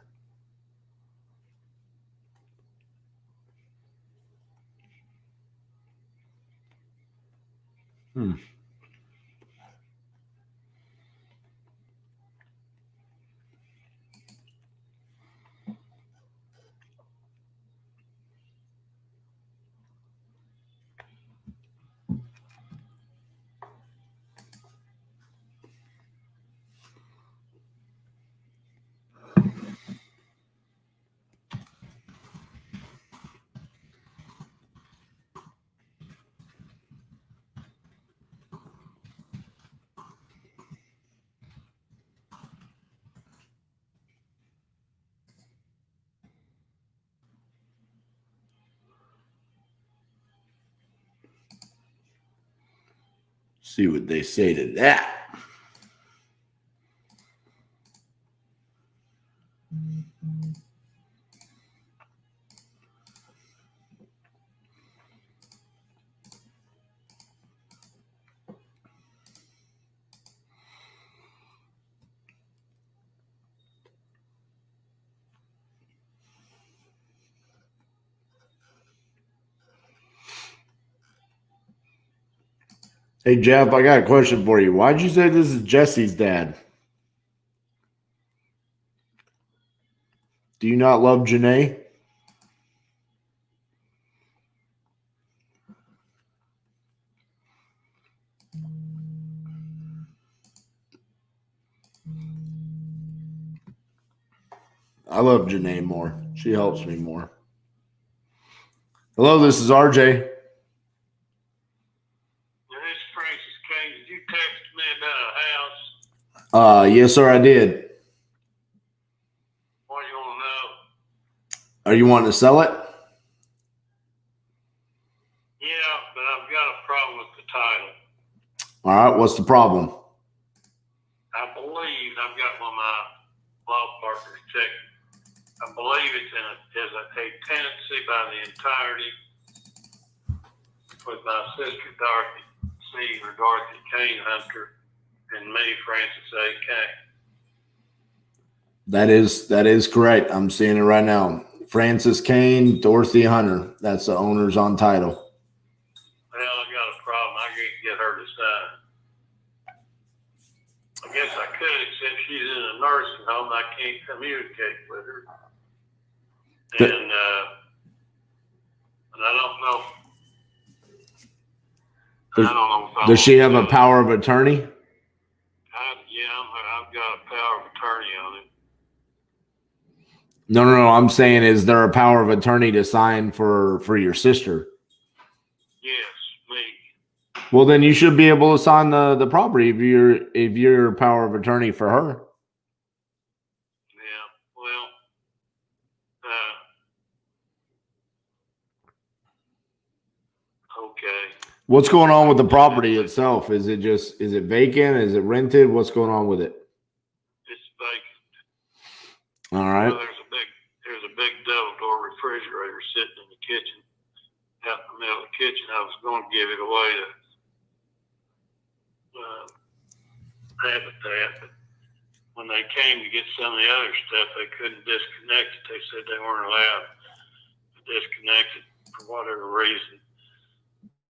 See what they say to that. Hey, Jeff, I got a question for you. Why'd you say this is Jesse's dad? Do you not love Janae? I love Janae more. She helps me more. Hello, this is RJ. This is Francis King. Did you text me about a house? Yes, sir, I did. What do you want to know? Are you wanting to sell it? Yeah, but I've got a problem with the title. All right, what's the problem? I believe I've got one of my law partners check. I believe it's is a tenancy by the entirety with my sister Dorothy C. or Dorothy Kane Hunter and me, Francis A. Kane. That is correct. I'm seeing it right now. Francis Kane, Dorothy Hunter. That's the owners on title. Well, I got a problem. I can't get her to sign. I guess I could, except she's in a nursing home. I can't communicate with her. And I don't know. I don't know if I Does she want have a to- power of attorney? I've got a power of attorney on it. No. I'm saying, is there a power of attorney to sign for your sister? Yes, me. Well, then you should be able to sign the property if you're power of attorney for her. Yeah. Well, okay. What's going on with the property itself? Is it vacant? Is it rented? What's going on with it? It's vacant. All right. Well, there's a big double door refrigerator sitting in the kitchen, out in the middle of the kitchen. I was going to give it away to Habitat, but when they came to get some of the other stuff, they couldn't disconnect it. They said they weren't allowed to disconnect it for whatever reason.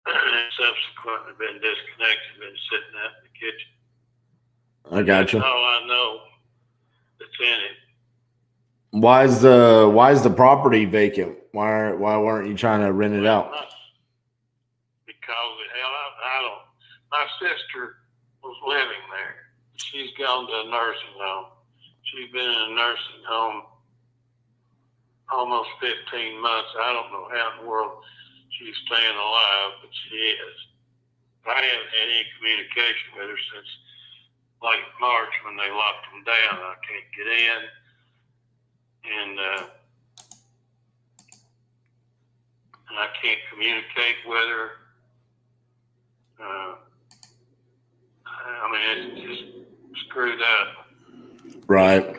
And subsequently been disconnected, been sitting out in the kitchen. I got you. That's all I know that's in it. Why is the property vacant? Why weren't you trying to rent it out? Because I don't. My sister was living there. She's gone to a nursing home. She's been in a nursing home almost 15 months. I don't know how in the world she's staying alive, but she is. I haven't had any communication with her since late March when they locked them down. I can't get in, and I can't communicate with her. I mean, it's just screwed up. Right.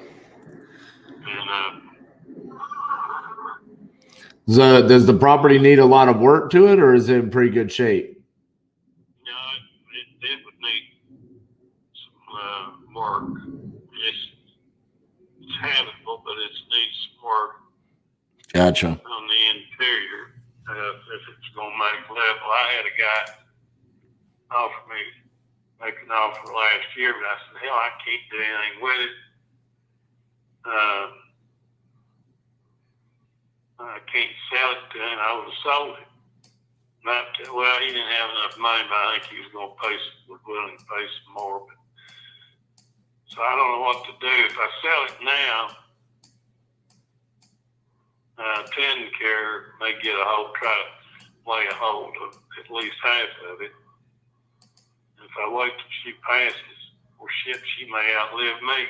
And Does the property need a lot of work to it, or is it in pretty good shape? it would need some work. It's habitable, but it needs some work Gotcha. on the interior if it's going to make level. I had a guy make an offer last year, but I said, hell, I can't do anything with it. I can't sell it to him. I would have sold it. Well, he didn't have enough money, but I think he was going to was willing to pay some more. But, so I don't know what to do. If I sell it now, TennCare may get try to lay a hold of at least half of it. If I wait till she passes, or shit, she may outlive me.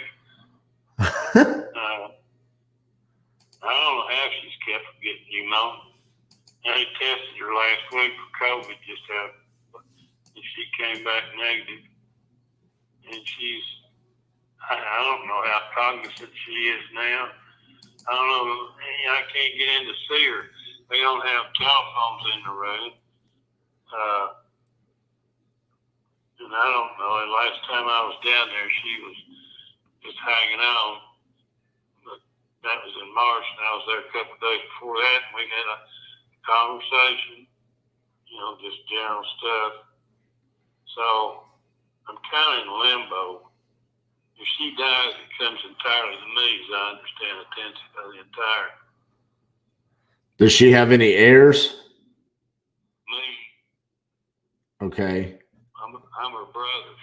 I don't know how she's kept from getting pneumonia. They tested her last week for COVID, and she came back negative. And I don't know how cognizant she is now. I don't know. I can't get in to see her. They don't have telephones in the room. And I don't know. And last time I was down there, she was just hanging on. But that was in March, and I was there a couple of days before that, and we had a conversation, just general stuff. So I'm kind of in limbo. If she dies, it comes entirely to me, as I understand the tendency of the entire. Does she have any heirs? Me. Okay. I'm her brother.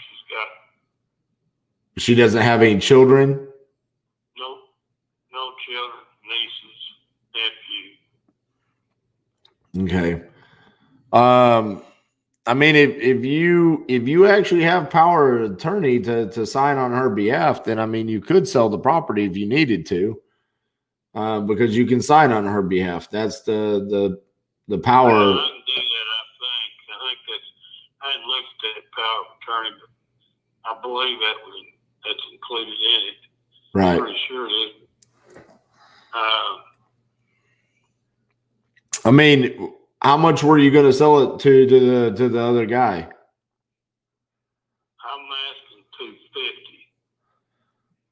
She doesn't have any children? No children, nieces, nephew. Okay. I mean, if you actually have power of attorney to sign on her behalf, then I mean you could sell the property if you needed to, because you can sign on her behalf. That's the power. I can do that. I think I hadn't looked at power of attorney, but I believe that's included in it. Right. I'm pretty sure it is. I mean, how much were you going to sell it to the other guy? I'm asking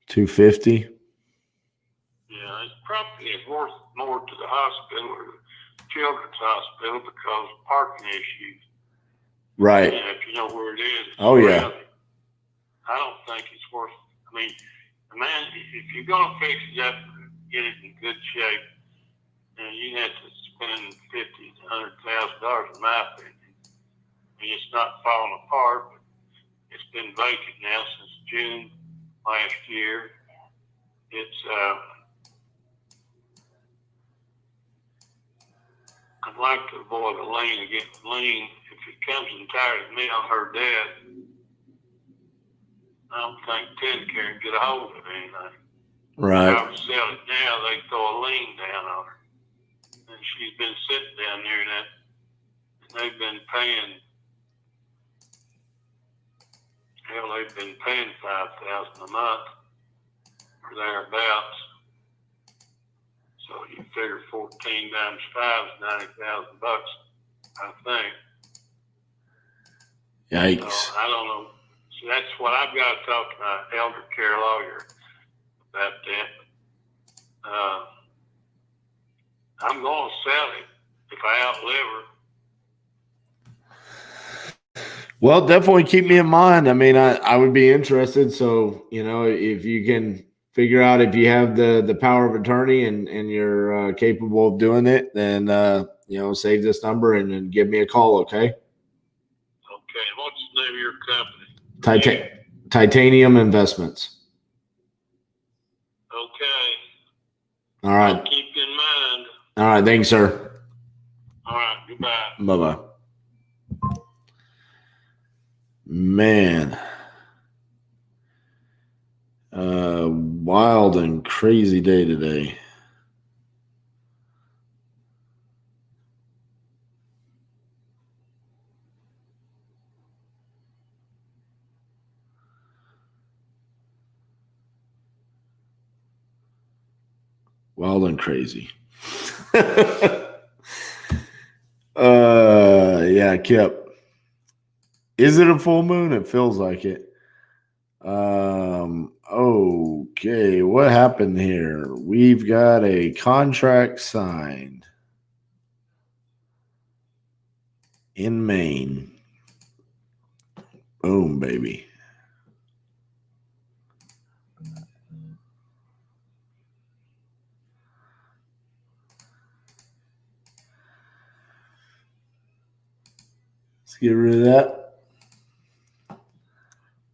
$250. $250. Yeah, his property is worth more to the hospital or the children's hospital because of parking issues. Right. Yeah, if you know where it is. Oh yeah. I don't think it's worth. I mean, man, if you're gonna fix it up, get it in good shape, and you have to spend $50,000 to $100,000, in my opinion. mean, it's not falling apart, but it's been vacant now since June last year. It's I'd like to avoid a lien against lien. If it comes entirely to me on her death, I don't think TennCare can get a hold of anything. Right. If I would sell it now, they throw a lien down on her. And she's been sitting down there and they've been paying, hell, they've been paying $5,000 a month or thereabouts. So you figure 14 times 5 is $90,000, I think. Yikes. So I don't know. So that's what I've got to talk to my elder care lawyer about that. I'm going to sell it if I outlive her. Well, definitely keep me in mind. I mean, I would be interested. So, you know, if you can figure out if you have the power of attorney and you're capable of doing it, then, you know, save this number and then give me a call. Okay. Okay. What's the name of your company? Titanium Investments. Okay. All right. I'll keep you in mind. All right. Thanks, sir. All right. Goodbye. Bye-bye. Man. Wild and crazy day today. Wild and crazy. Yeah, Kip. Is it a full moon? It feels like it. Okay, what happened here? We've got a contract signed in Maine. Boom, baby. Let's get rid of that.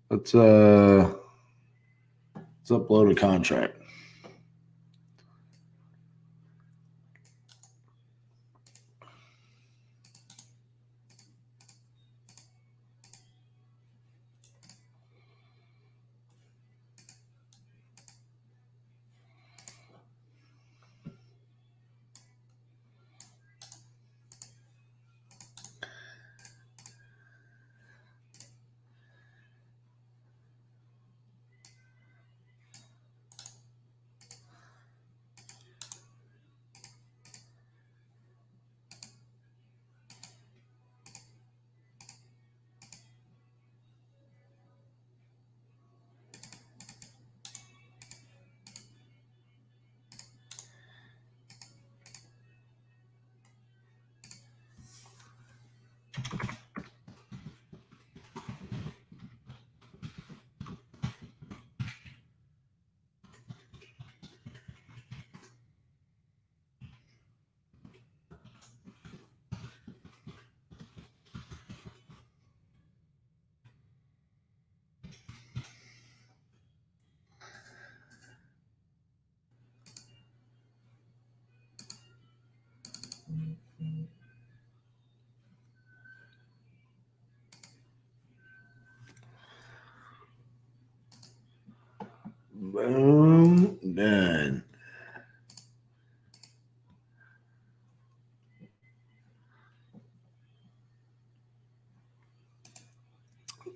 Let's upload a contract. Boom, done.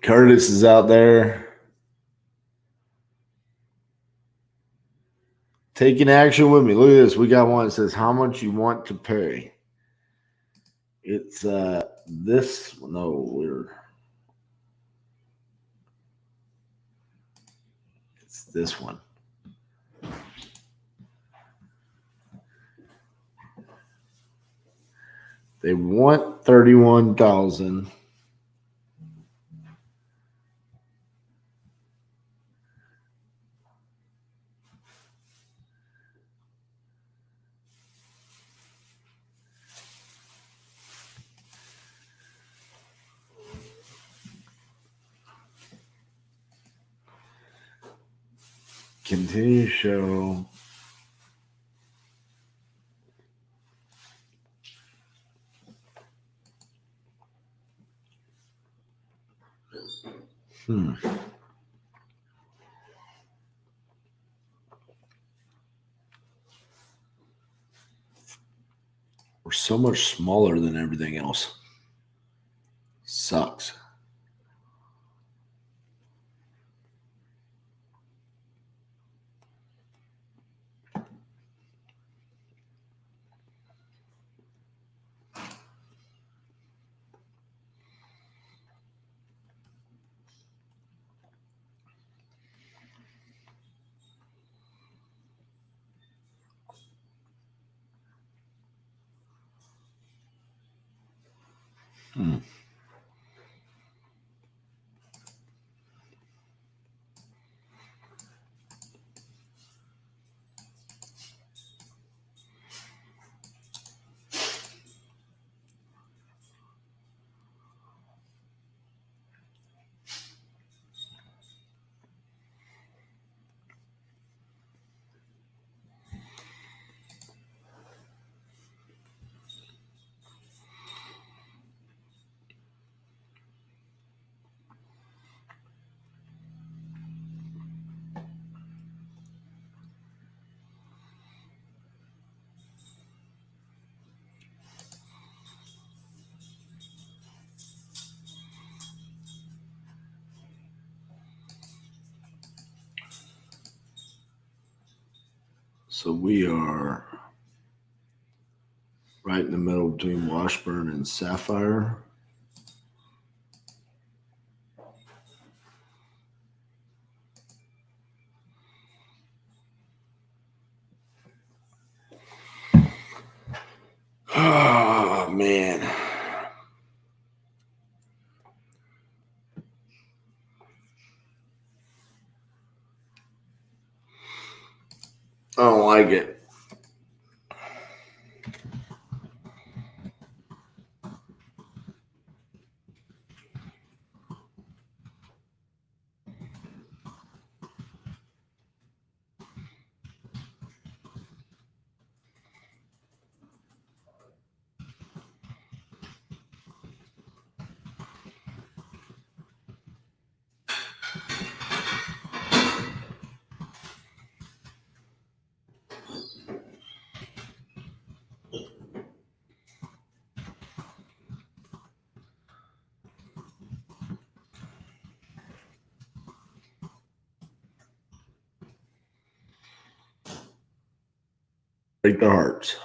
Curtis is out there taking action with me. Look at this. We got one that says, how much you want to pay? It's this. No, it's this one. They want 31,000. Continue to show. We're so much smaller than everything else. Sucks. So we are right in the middle between Washburn and Sapphire. Oh, man. I don't like it. Break their hearts.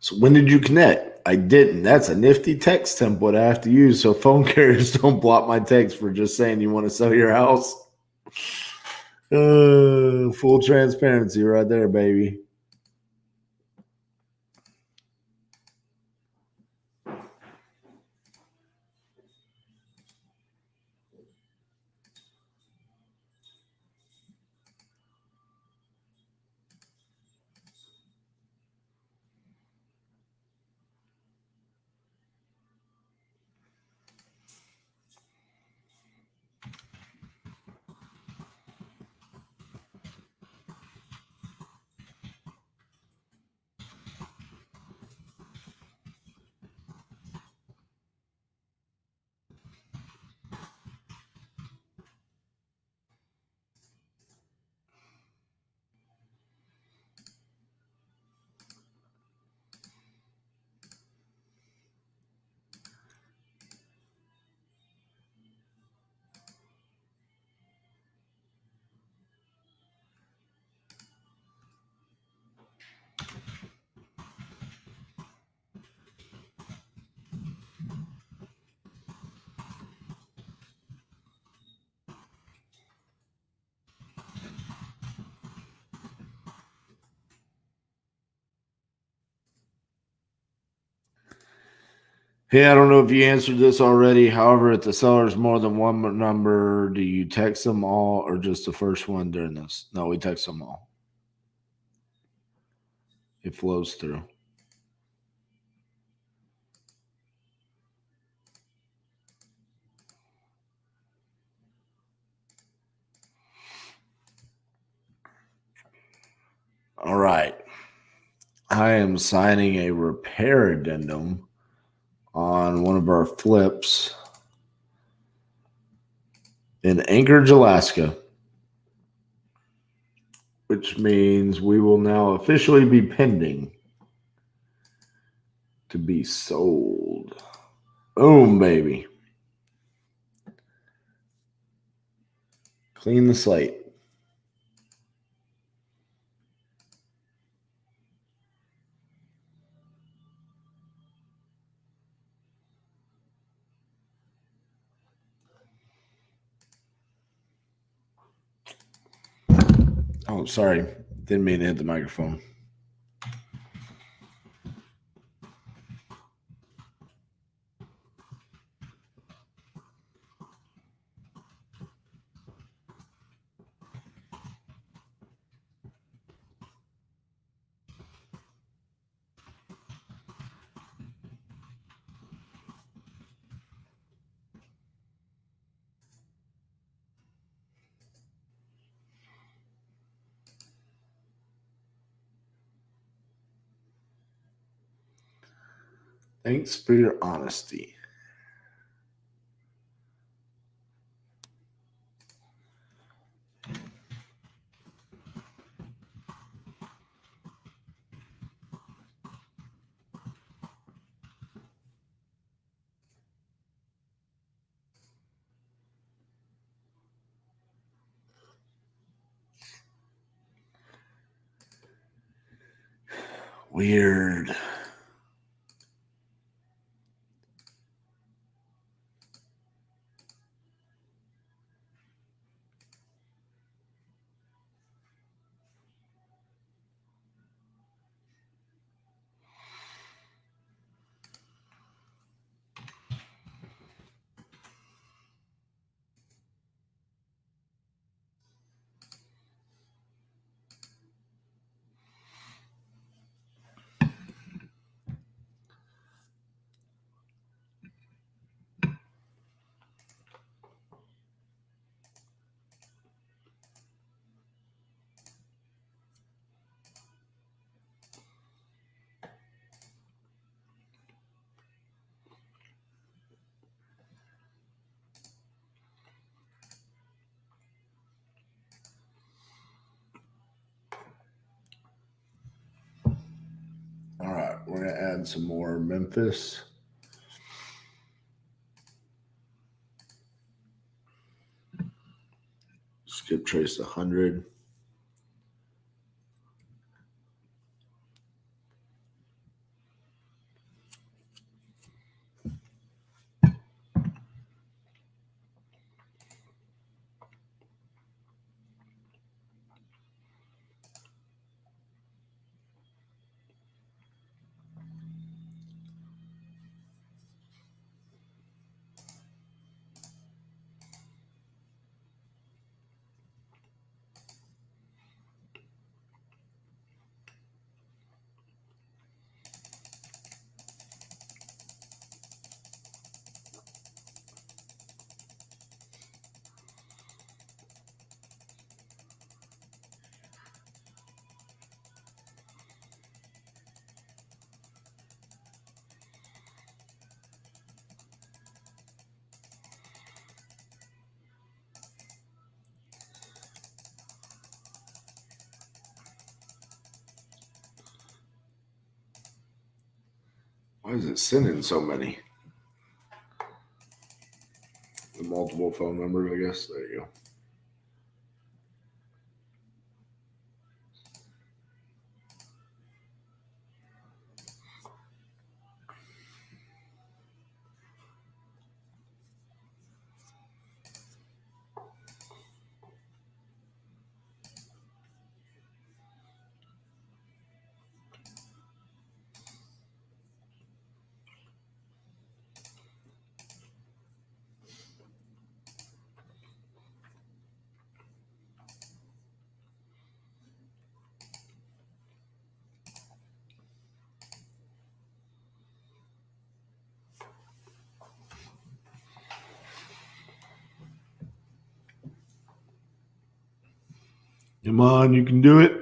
So when did you connect? I didn't. That's a nifty text template I have to use so phone carriers don't block my text for just saying you want to sell your house. Full transparency right there, baby. Hey, I don't know if you answered this already. However, if the seller's more than one number, do you text them all or just the first one during this? No, we text them all. It flows through. All right. I am signing a repair addendum on one of our flips in Anchorage, Alaska, which means we will now officially be pending to be sold. Boom, baby. Clean the slate. Oh, sorry. Didn't mean to hit the microphone. Thanks for your honesty. Weird. All right, we're going to add some more Memphis. Skip trace 100. Why is it sending so many? The multiple phone numbers, I guess. There you go. Come on, you can do it.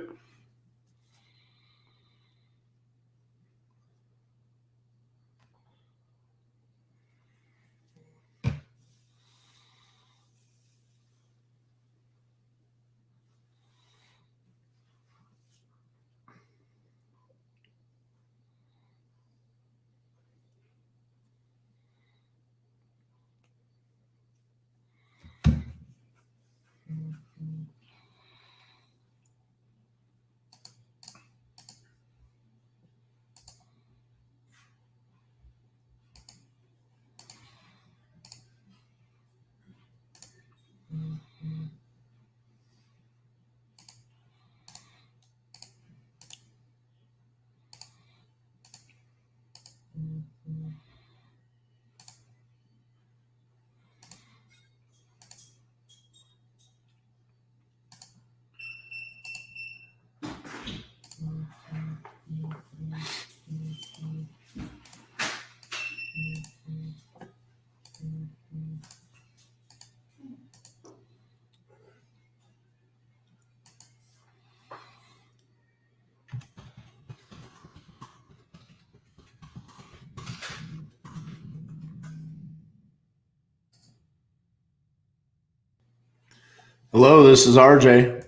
Hello, this is RJ.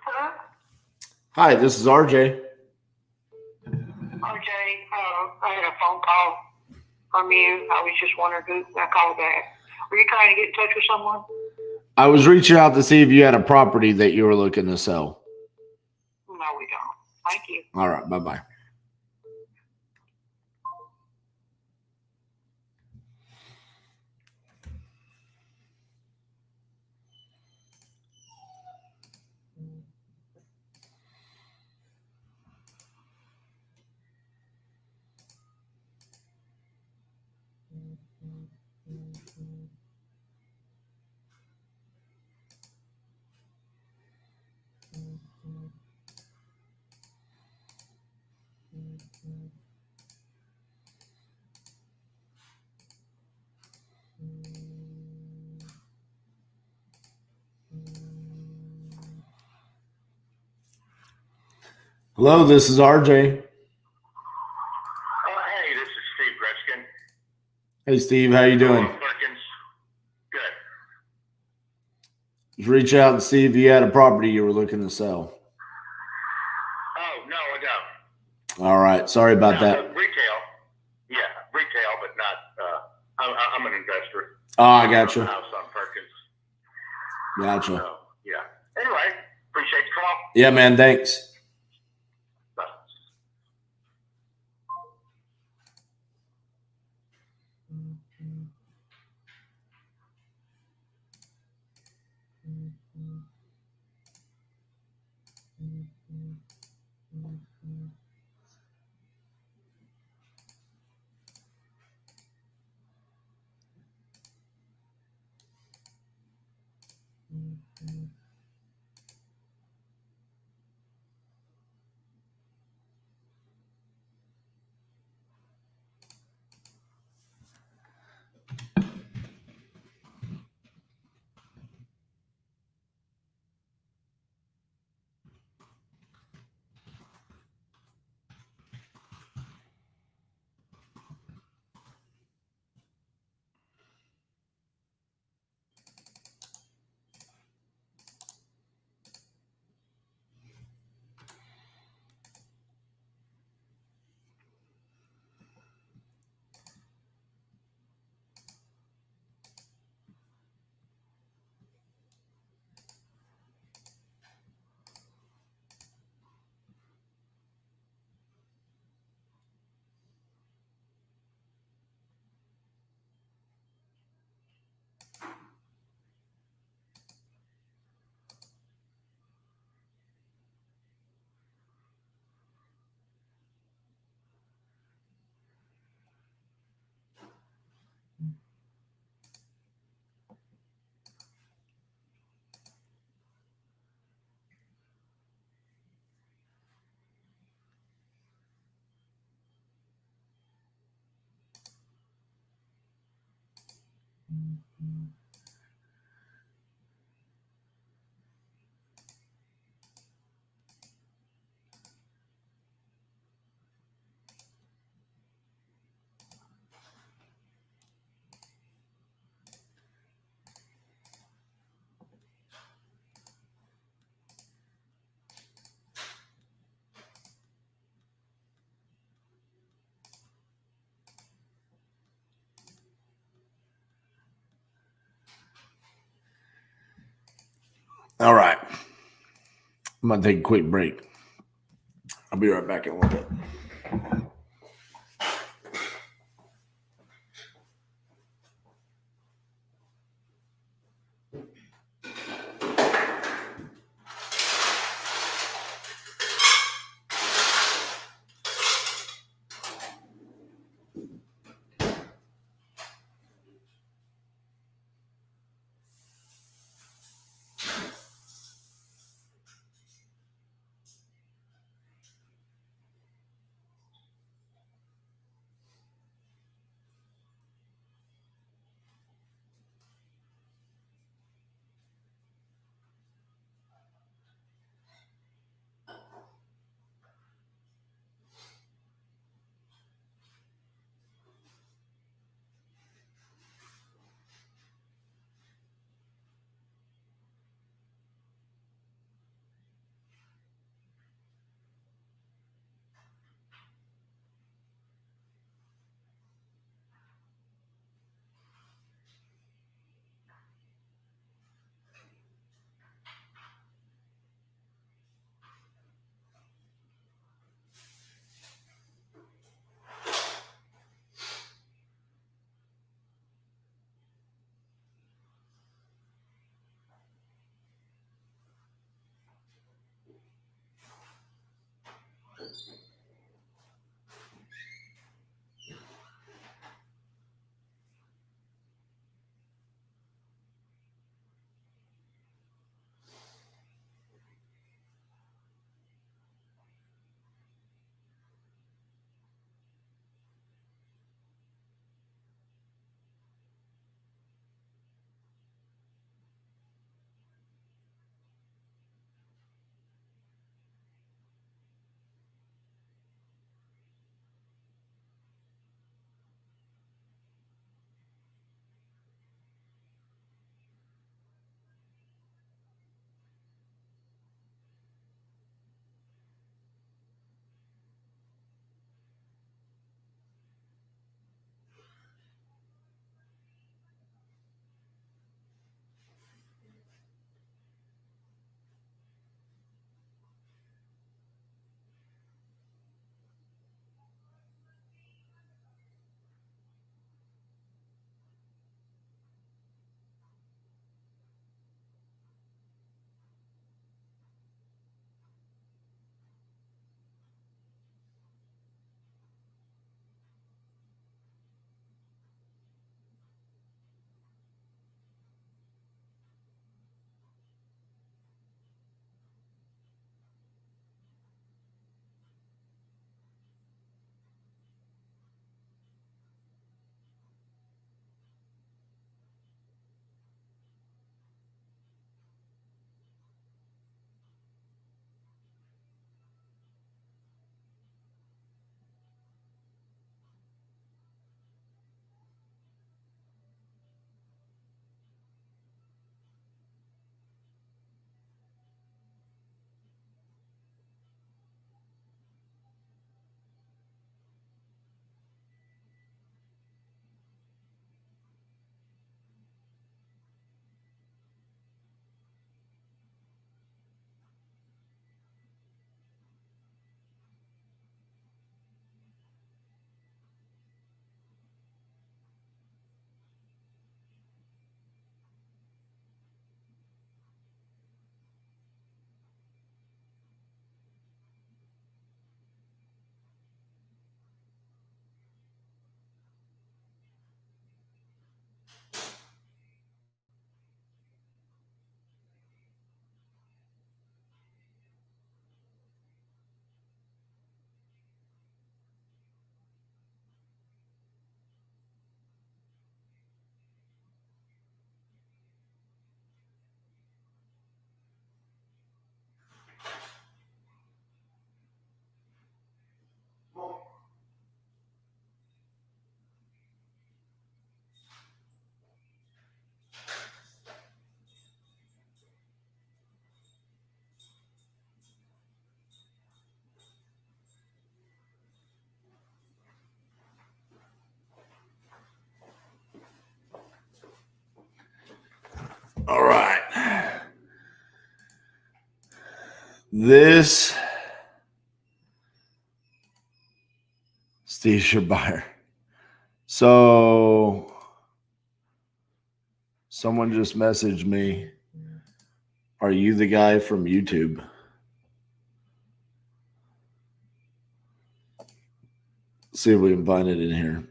Hello? Hi, this is RJ. RJ, I had a phone call from you. I was just wondering who I called back. Were you trying to get in touch with someone? I was reaching out to see if you had a property that you were looking to sell. No, we don't. Thank you. All right, bye-bye. Hello, this is RJ. Hey, this is Steve Gretzkin. Hey, Steve, how you doing? Perkins. Good. Just reach out and see if you had a property you were looking to sell. Oh, no, I don't. All right, sorry about No, that. Retail. Yeah, retail, but not, I'm an investor. Oh, I The gotcha. house on Perkins. Gotcha. So, yeah. Anyway, appreciate the call. Yeah, man, thanks. Bye. All right. I'm going to take a quick break. I'll be right back in a little bit. This Steve Schabuyer. So someone just messaged me. Are you the guy from YouTube? See if we can find it in here.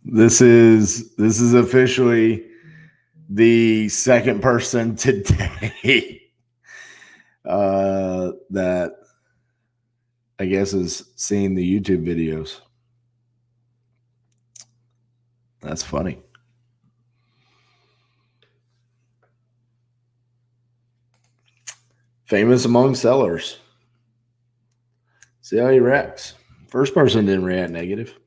This is officially the second person today that I guess is seeing the YouTube videos. That's funny. Famous among sellers. See how he reacts. First person didn't react negative.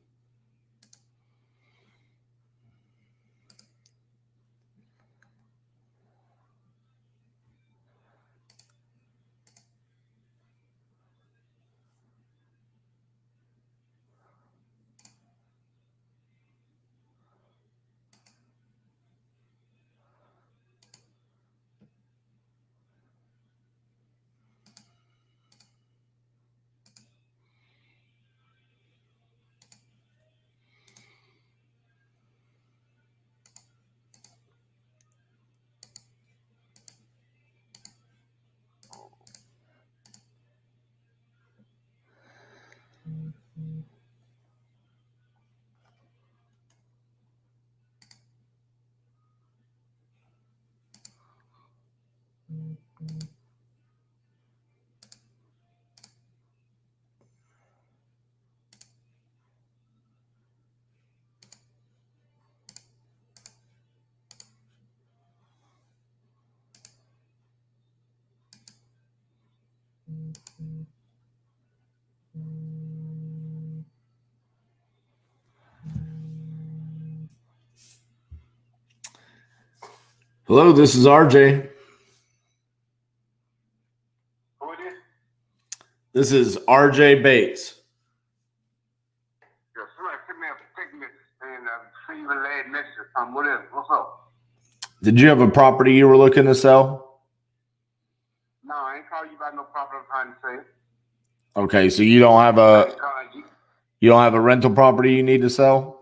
Hello, this is RJ. Who it is? This is RJ Bates. Yeah, somebody sent me a text message and sent you a late message or something. What is it? What's up? Did you have a property you were looking to sell? No, I ain't calling you about no problem I'm trying to say. Okay, so you don't have I ain't calling you. you don't have a rental property you need to sell?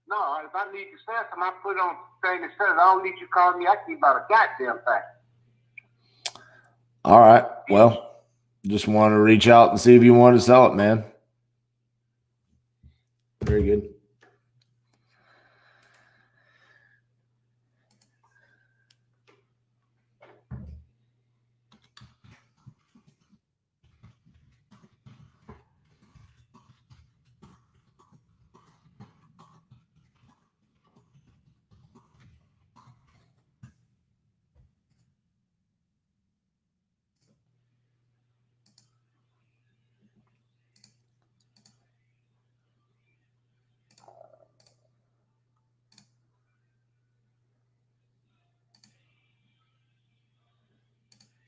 No, if I need to sell something, I put it on thing and sell it. I don't need you calling me. I can about a goddamn thing. All right. Well, just wanted to reach out and see if you wanted to sell it, man. Very good.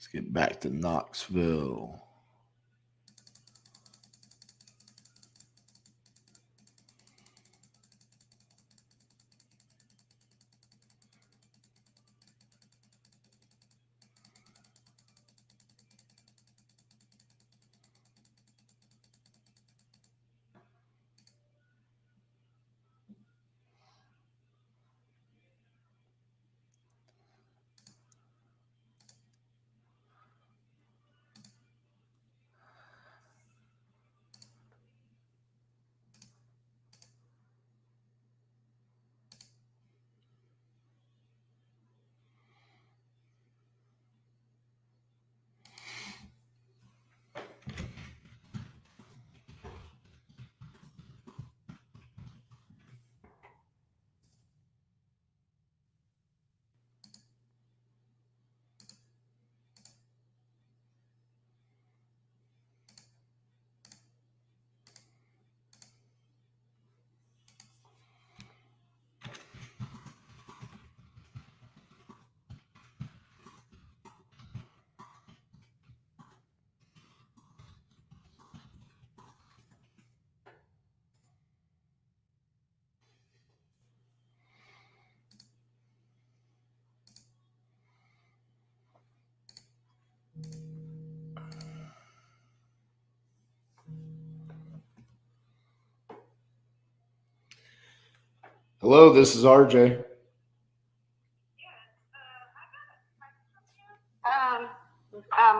Let's get back to Knoxville. Hello, this is RJ.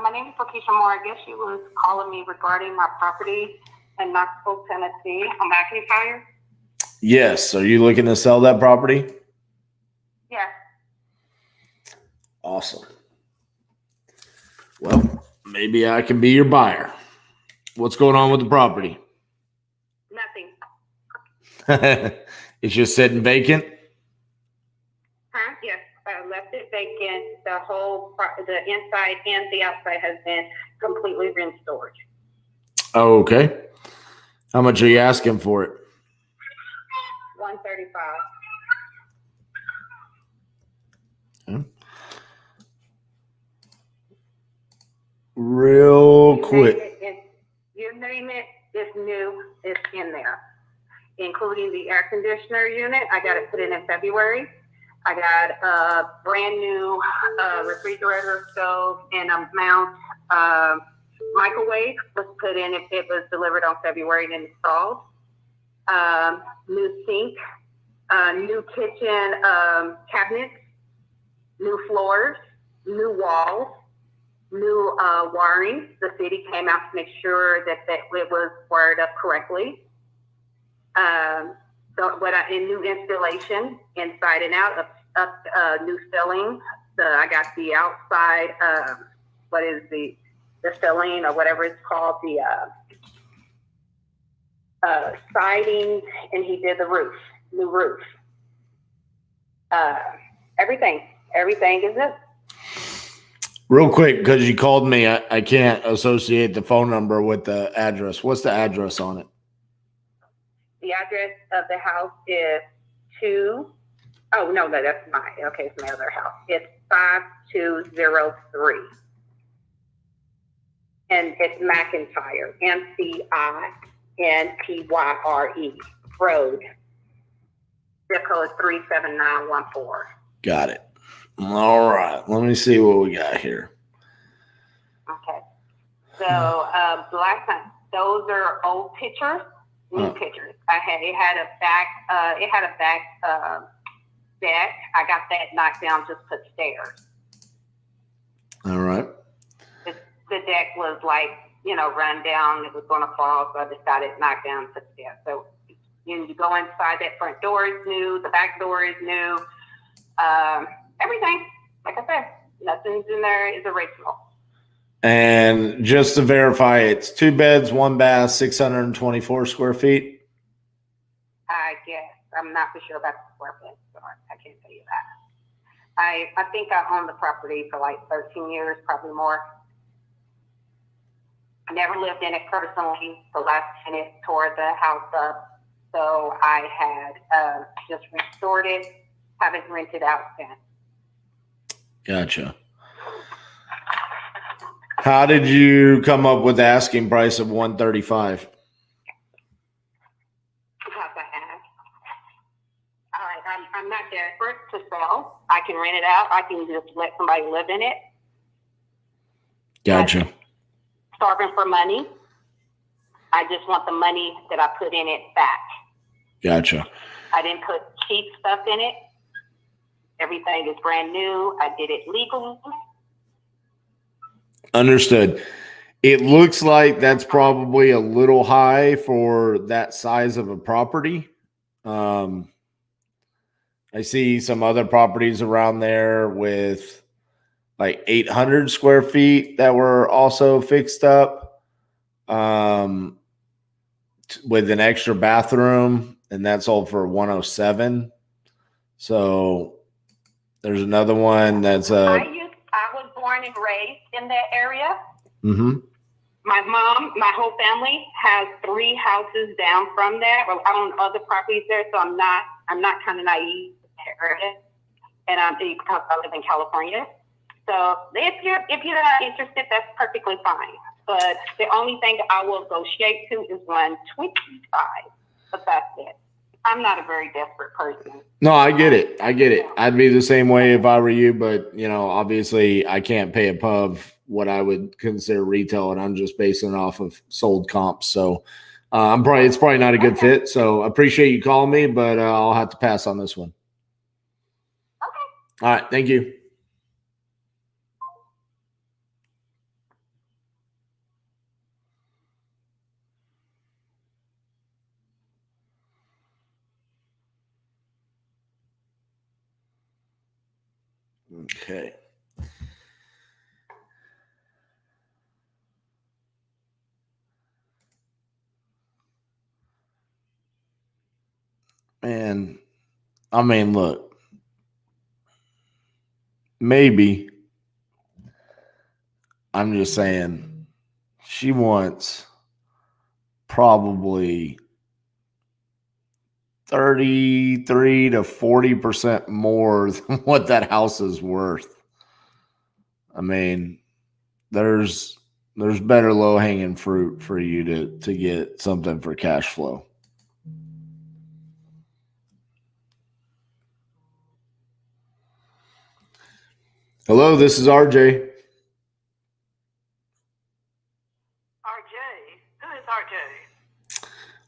My name is Lakeisha Moore. I guess you was calling me regarding my property in Knoxville, Tennessee, on McIntyre. Yes. Are you looking to sell that property? Yeah. Awesome. Well, maybe I can be your buyer. What's going on with the property? Nothing. It's just sitting vacant? Huh? Yes. I left it vacant. The inside and the outside has been completely restored. Oh, okay. How much are you asking for it? $135. Okay. Real quick. You name it, it's new. It's in there, including the air conditioner unit. I got it put in February. I got a brand new refrigerator, stove, and a mount microwave was put in. It was delivered on February and installed. New sink, new kitchen cabinets, new floors, new walls, new wiring. The city came out to make sure that it was wired up correctly. In new installation inside and out, new ceiling. I got the outside, what is the ceiling or whatever it's called, the siding, and he did the roof, new roof. Everything is it. Real quick, because you called me, I can't associate the phone number with the address. What's the address on it? The address of the house is that's mine. Okay, it's my other house. It's 5203. And it's McIntyre, MCINTYRE Road. Zip code 37914. Got it. All right. Let me see what we got here. Okay. So the last time, those are old pictures, new pictures. It had a back deck. I got that knocked down, just put stairs. All right. The deck was run down. It was going to fall, so I decided to knock down, put stairs. So you go inside, that front door is new. The back door is new. Everything, like I said, nothing's in there is original. And just to verify, it's 2 beds, 1 bath, 624 square feet. I guess I'm not for sure about the square feet, so I can't tell you that. I think I owned the property for 13 years, probably more. I never lived in it personally. The last tenant tore the house up, so I had just restored it, haven't rented out since. Gotcha. How did you come up with the asking price of $135? Because I have. I'm not desperate to sell. I can rent it out. I can just let somebody live in it. Gotcha. Starving for money. I just want the money that I put in it back. Gotcha. I didn't put cheap stuff in it. Everything is brand new. I did it legally. Understood. It looks like that's probably a little high for that size of a property. I see some other properties around there with 800 square feet that were also fixed up with an extra bathroom, and that's all for 107. So there's another one that's I was born and raised in that area. Mm-hmm. My mom, my whole family has 3 houses down from that. Well, I own other properties there, so I'm not kind of naive to that area. And because I live in California. So if you're not interested, that's perfectly fine. But the only thing I will negotiate to is 125. But that's it. I'm not a very desperate person. No, I get it. I'd be the same way if I were you, but obviously I can't pay above what I would consider retail, and I'm just basing it off of sold comps. So It's probably not a good fit. So appreciate you calling me, but I'll have to pass on this one. Okay. All right. Thank you. Okay. And I mean, look, maybe I'm just saying she wants probably 33 to 40% more than what that house is worth. I mean, there's better low hanging fruit for you to get something for cash flow. Hello, this is RJ. RJ? Who is RJ?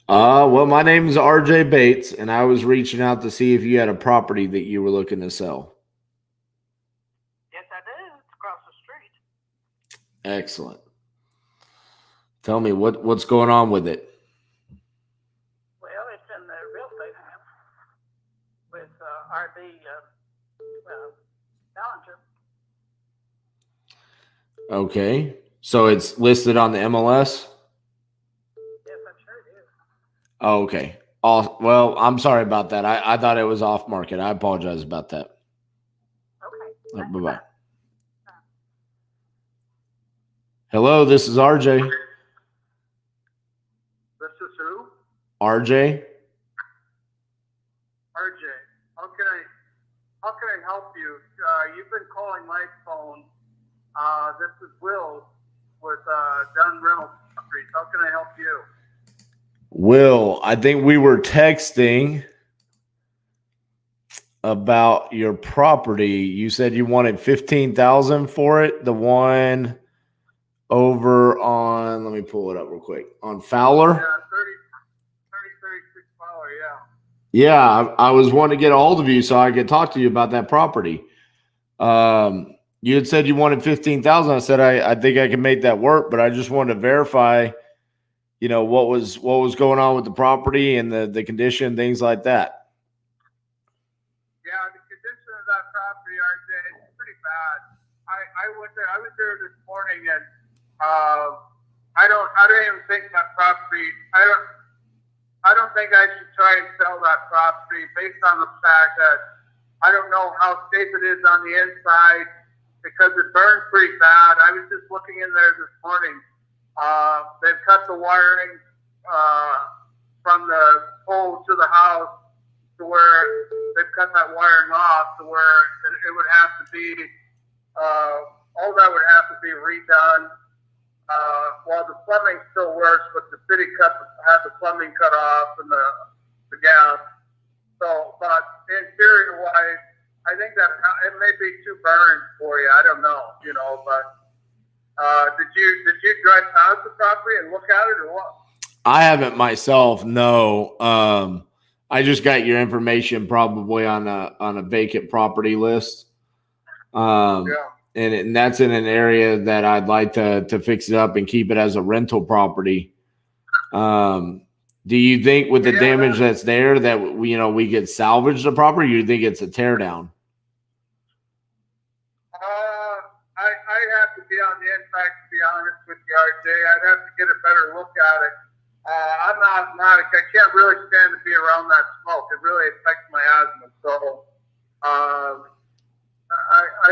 Well, my name is RJ Bates, and I was reaching out to see if you had a property that you were looking to sell. Yes, I do. It's across the street. Excellent. Tell me what's going on with it. Well, it's in the real estate house with RB Ballinger. Okay, so it's listed on the MLS. Yes, I'm sure it is. Oh, okay. Well, I'm sorry about that. I thought it was off market. I apologize about that. Okay. Bye-bye. Hello, this is RJ. This is who? RJ. RJ. How can I help you? You've been calling my phone. This is Will with Dunn Rental Properties. How can I help you? Will, I think we were texting about your property. You said you wanted $15,000 for it. The one over on, let me pull it up real quick, on Fowler. Yeah, 36 Fowler, yeah. Yeah, I was wanting to get a hold of you so I could talk to you about that property. You had said you wanted $15,000. I said I think I can make that work, but I just wanted to verify, you know, what was going on with the property and the condition, things like that. Yeah, the condition of that property, RJ, it's pretty bad. I went there. I was there this morning, and I don't even think that property. I don't think I should try and sell that property based on the fact that I don't know how safe it is on the inside because it burns pretty bad. I was just looking in there this morning. They've cut the wiring from the pole to the house to where they've cut that wiring off to where it would have to be all that would have to be redone. While the plumbing still works, but the city had the plumbing cut off and the gas. So, but interior wise, I think that it may be too burned for you. I don't know, you know, but did you drive past the property and look at it or what? I haven't myself. No. I just got your information probably on a vacant property list. Yeah. And that's in an area that I'd like to fix it up and keep it as a rental property. Do you think with the damage that's there that we could salvage the property? Or you think it's a tear down? I'd have to be on the inside to be honest with you, RJ. I'd have to get a better look at it. I'm asthmatic. I can't really stand to be around that smoke. It really affects my asthma. So I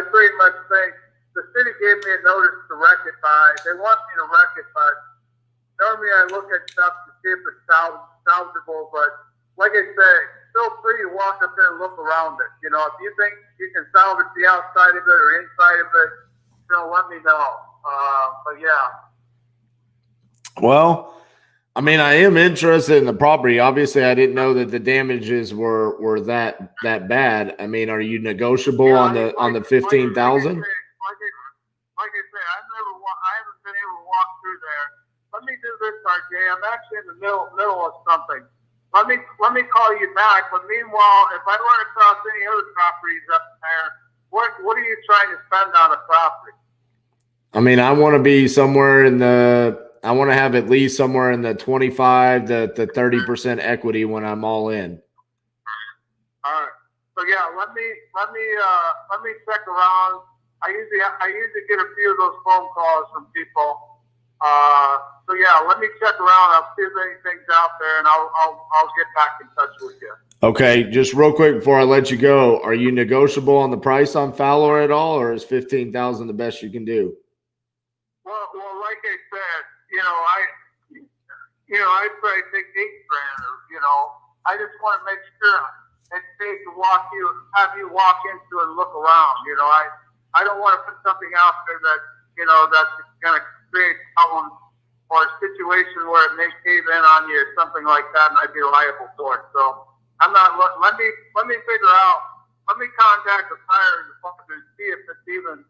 pretty much think the city gave me a notice to rectify. They want me to rectify. Normally I look at stuff to see if it's salvageable, but like I say, feel free to walk up there and look around it. You know, if you think you can salvage the outside of it or inside of it, let me know. But yeah. Well, I mean, I am interested in the property. Obviously, I didn't know that the damages were that bad. I mean, are you negotiable on the 15,000? Like I say, I haven't been able to walk through there. Let me do this, RJ. I'm actually in the middle of something. Let me call you back. But meanwhile, if I run across any other properties up there, what are you trying to spend on a property? I mean, I want to be somewhere I want to have at least somewhere in the 25 to 30% equity when I'm all in. All right. So yeah, let me check around. I usually get a few of those phone calls from people. So yeah, let me check around. I'll see if anything's out there, and I'll get back in touch with you. Okay, just real quick before I let you go, are you negotiable on the price on Fowler at all, or is 15,000 the best you can do? Well, like I said, I'd probably take $8,000, or I just want to make sure it's safe to have you walk into and look around. I don't want to put something out there that that's going to create problems or a situation where it may cave in on you or something like that, and I'd be liable for it. So I'm not. Let me figure out. Let me contact the fire department and see if it's even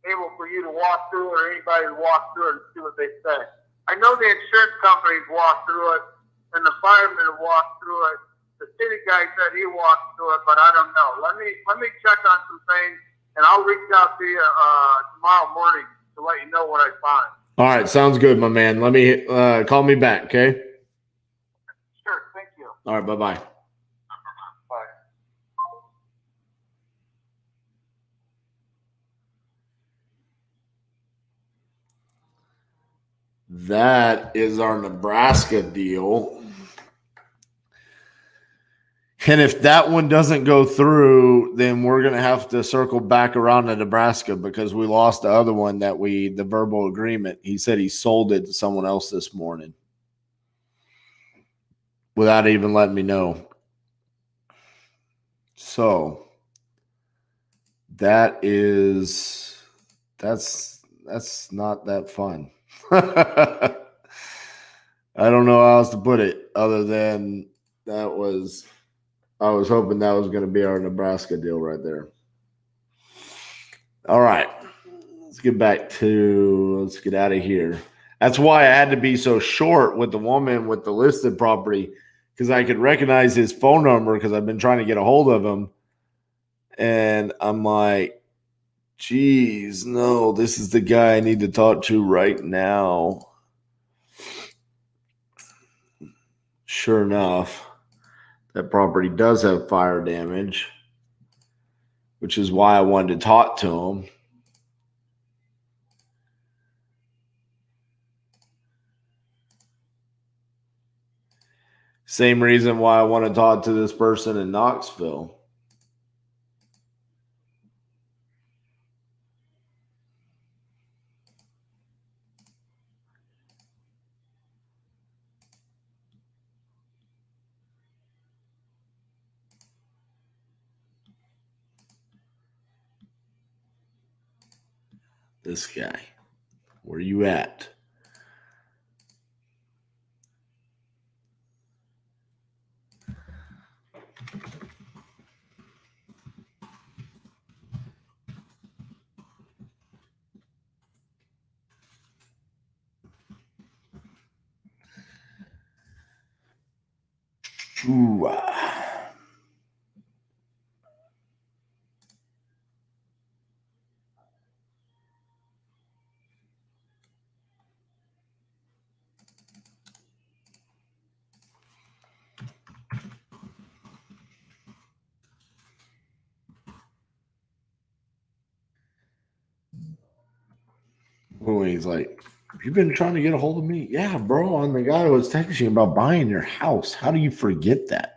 able for you to walk through or anybody to walk through it and see what they say. I know the insurance companies walk through it and the firemen have walked through it. The city guy said he walked through it, but I don't know. Let me check on some things, and I'll reach out to you tomorrow morning to let you know what I find. All right, sounds good, my man. Let me call me back, okay? Sure, thank you. All right, bye-bye. Bye. That is our Nebraska deal. And if that one doesn't go through, then we're going to have to circle back around to Nebraska because we lost the other one the verbal agreement. He said he sold it to someone else this morning without even letting me know. So that's not that fun. I don't know how else to put it other than I was hoping that was going to be our Nebraska deal right there. All right. Let's get out of here. That's why I had to be so short with the woman with the listed property because I could recognize his phone number because I've been trying to get a hold of him. And I'm like, geez, no, this is the guy I need to talk to right now. Sure enough, that property does have fire damage, which is why I wanted to talk to him. Same reason why I want to talk to this person in Knoxville. This guy. Where you at? Ooh. Oh, he's like, have you been trying to get a hold of me? Yeah, bro. I'm the guy who was texting you about buying your house. How do you forget that?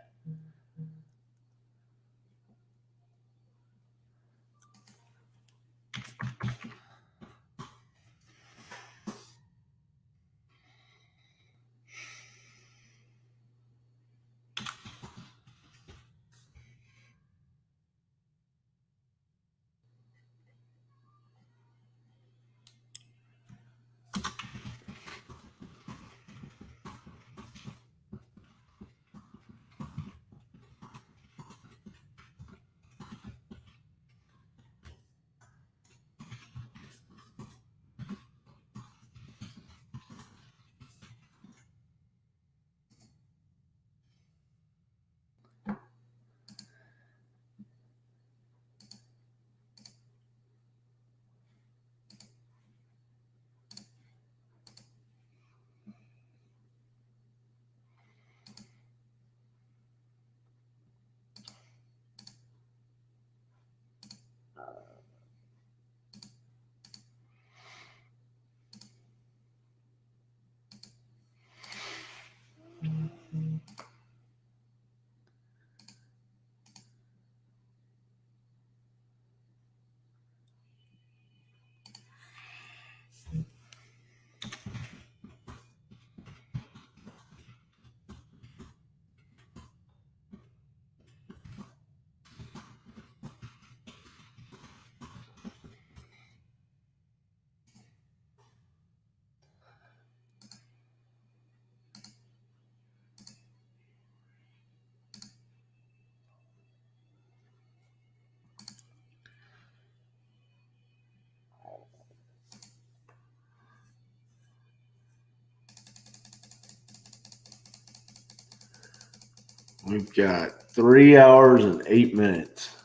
We've got 3 hours and 8 minutes.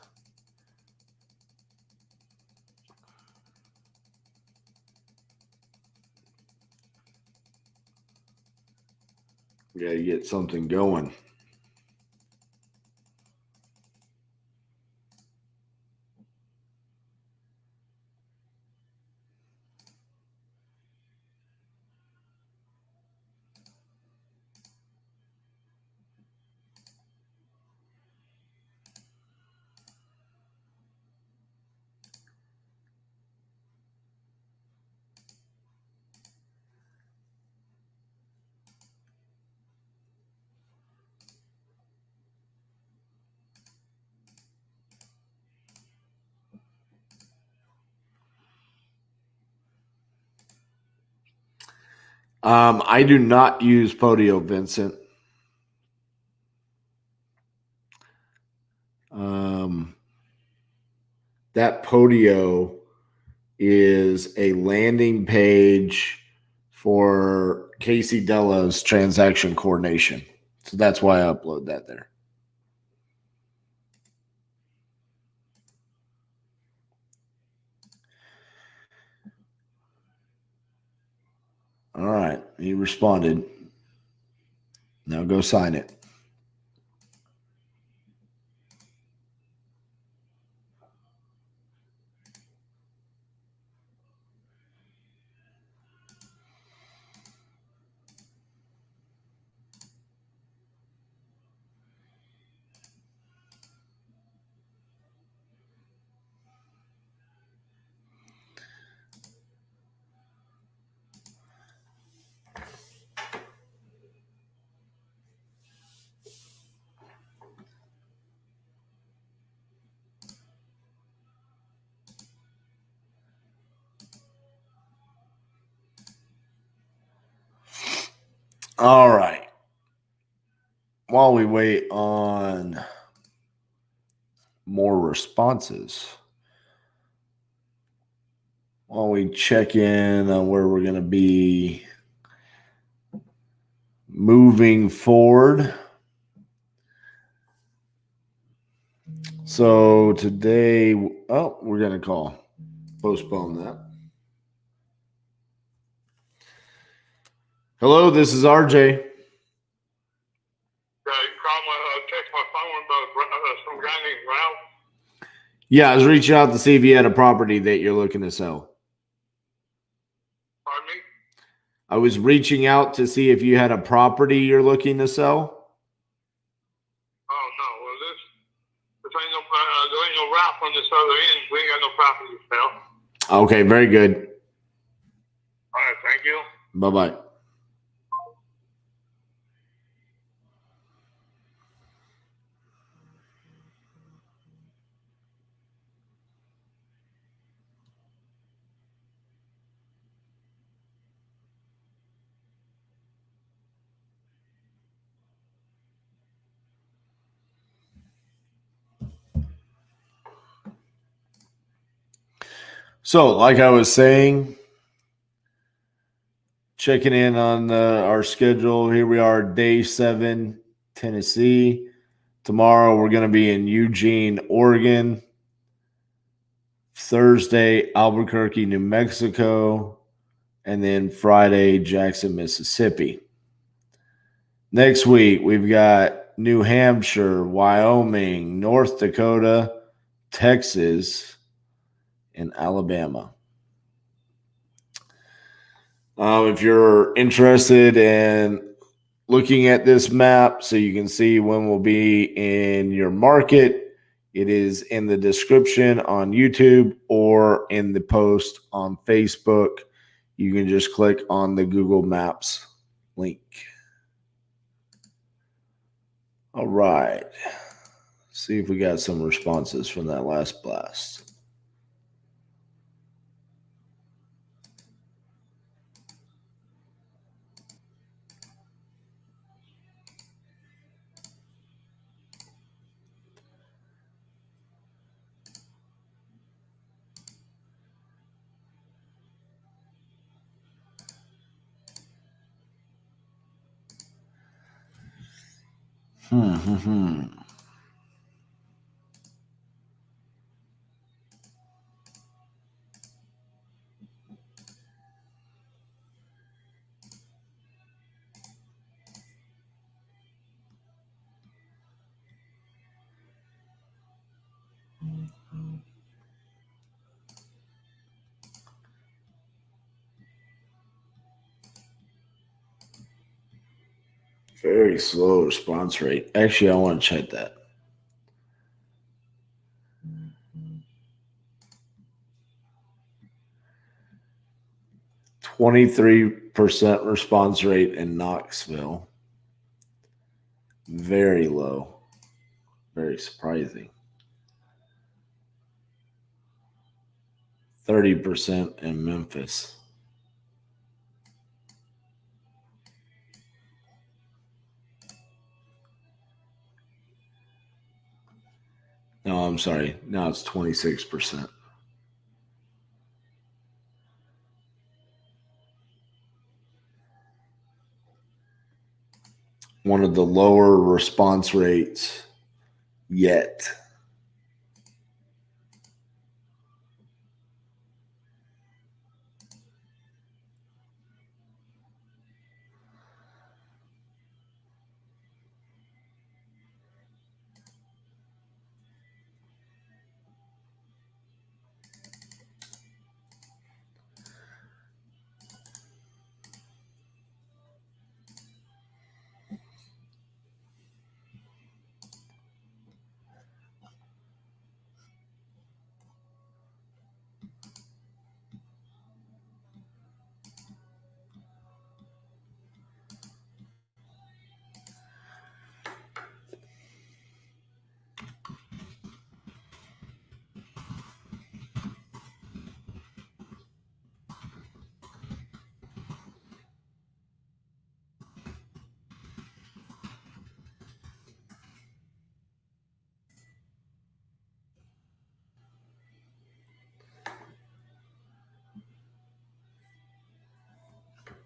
We got to get something going. I do not use Podio, Vincent. That Podio is a landing page for Casey Della's transaction coordination. So that's why I upload that there. All right. He responded. Now go sign it. All right. While we wait on more responses, while we check in on where we're going to be moving forward. So today, we're going to postpone that. Hello, this is RJ. Yeah, you call text my phone about some guy named Ralph. Yeah, I was reaching out to see if you had a property that you're looking to sell. Pardon me? I was reaching out to see if you had a property you're looking to sell. Oh no, well there ain't no Ralph on this other end. We ain't got no property to sell. Okay, very good. All right, thank you. Bye-bye. So, like I was saying, checking in on our schedule. Here we are, day 7, Tennessee. Tomorrow we're going to be in Eugene, Oregon. Thursday, Albuquerque, New Mexico. And then Friday, Jackson, Mississippi. Next week, we've got New Hampshire, Wyoming, North Dakota, Texas, and Alabama. If you're interested in looking at this map so you can see when we'll be in your market, it is in the description on YouTube or in the post on Facebook. You can just click on the Google Maps link. All right. See if we got some responses from that last blast. Very slow response rate. Actually, I want to check that. %23 response rate in Knoxville. Very low. Very surprising. 30% in Memphis. No, I'm sorry. Now it's 26%. One of the lower response rates yet.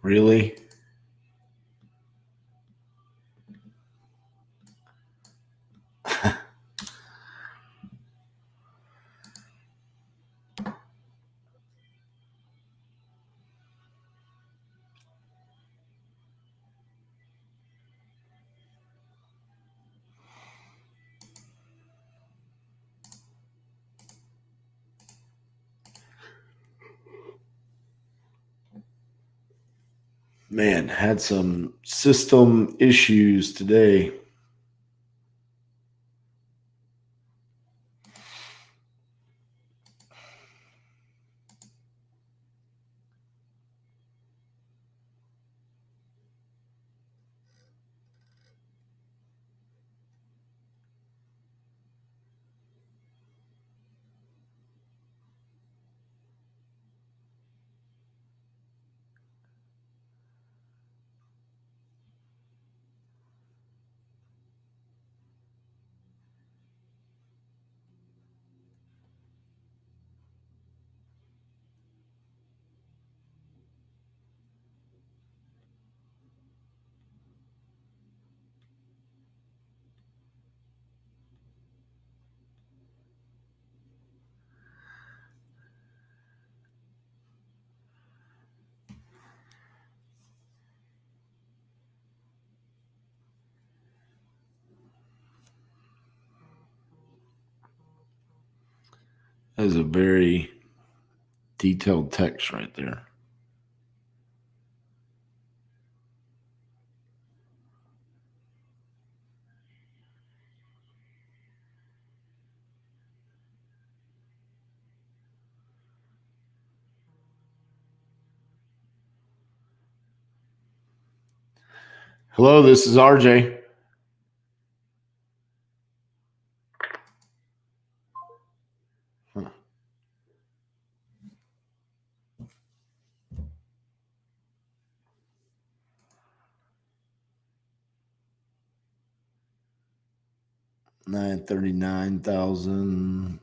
Really? Man, had some system issues today. That is a very detailed text right there. Hello, this is RJ. Huh. $939,000.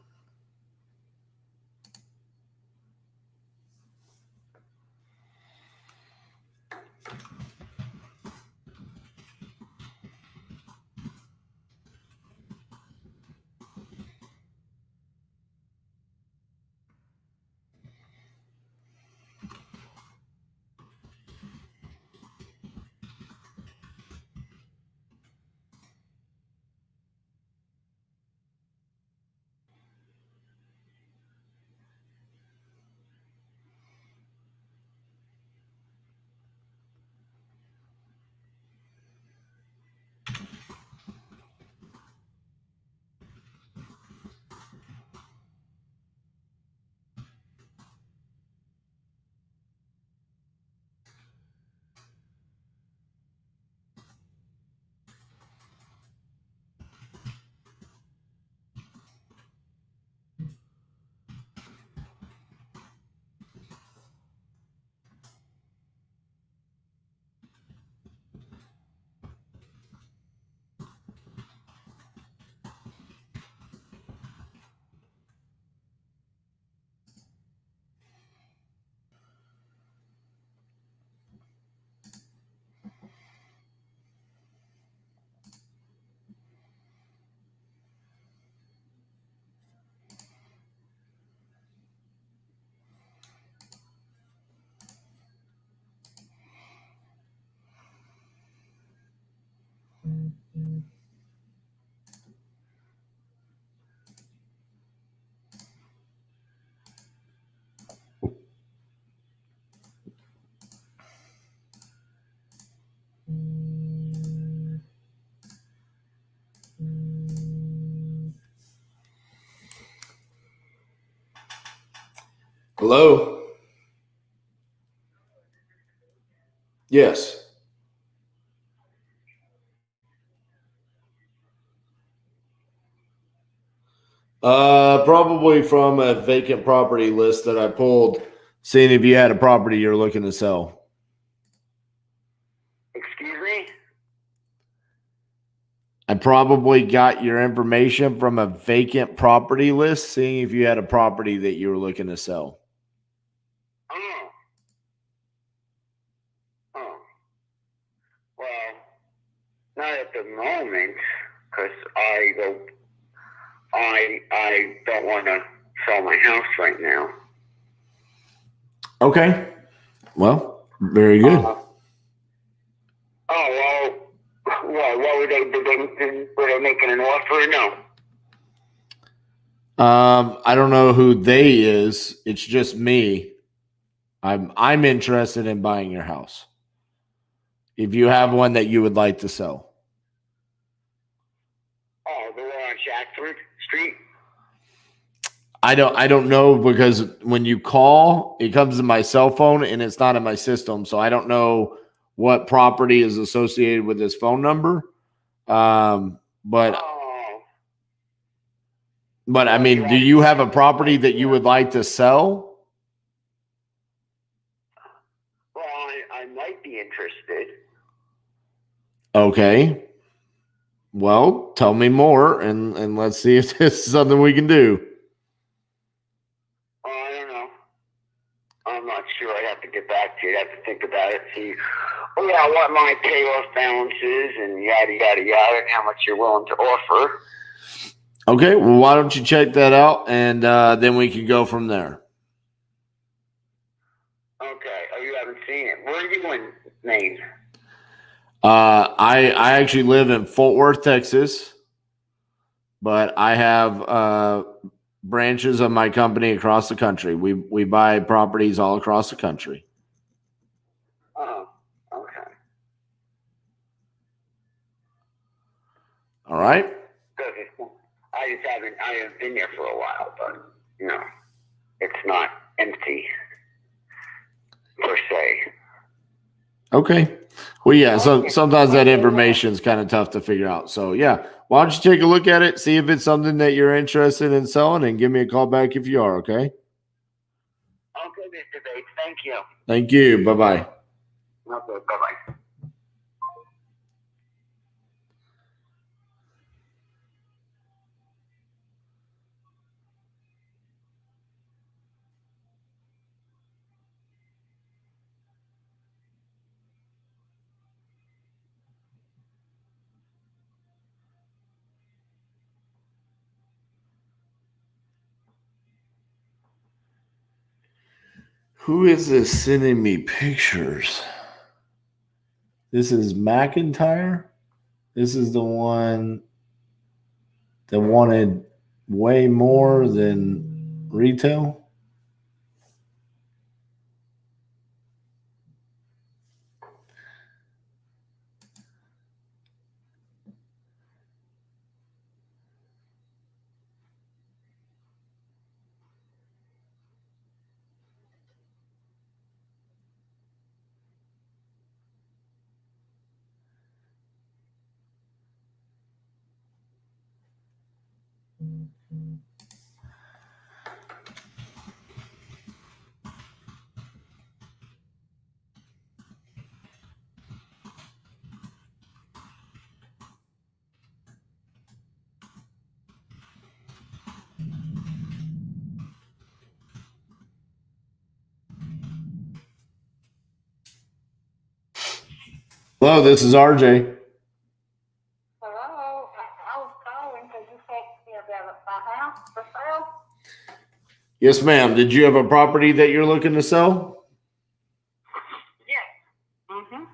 Hello? Yes. Probably from a vacant property list that I pulled, seeing if you had a property you're looking to sell. Excuse me? I probably got your information from a vacant property list, seeing if you had a property that you were looking to sell. Oh. Oh. Well, not at the moment, because I don't want to sell my house right now. Okay. Well, very good. What were they making an offer or no? I don't know who they is. It's just me. I'm interested in buying your house. If you have one that you would like to sell. Oh, the one on Shackford Street? I don't know, because when you call, it comes to my cell phone and it's not in my system. So I don't know what property is associated with this phone number. But I mean, do you have a property that you would like to sell? Well, I might be interested. Okay. Well, tell me more and let's see if this is something we can do. Oh, I don't know. I'm not sure. I'd have to get back to you. I'd have to think about it, see what my payoff balance is and yada, yada, yada, and how much you're willing to offer. Okay, well, why don't you check that out, and then we can go from there. Okay. Oh, you haven't seen it. Where are you in Maine? I actually live in Fort Worth, Texas, but I have branches of my company across the country. We buy properties all across the country. Oh, okay. All right. I haven't been there for a while, but it's not empty per se. Okay. Well, yeah. So sometimes that information is kind of tough to figure out. So yeah, why don't you take a look at it, see if it's something that you're interested in selling, and give me a call back if you are. Okay. Okay, Mr. Bates. Thank you. Thank you. Bye-bye. Okay. Bye-bye. Who is this sending me pictures? This is McIntyre. This is the one that wanted way more than retail. Hello, this is RJ. Hello, I was calling because you texted me about my house for sale. Yes, ma'am. Did you have a property that you're looking to sell? Yes. Mm-hmm.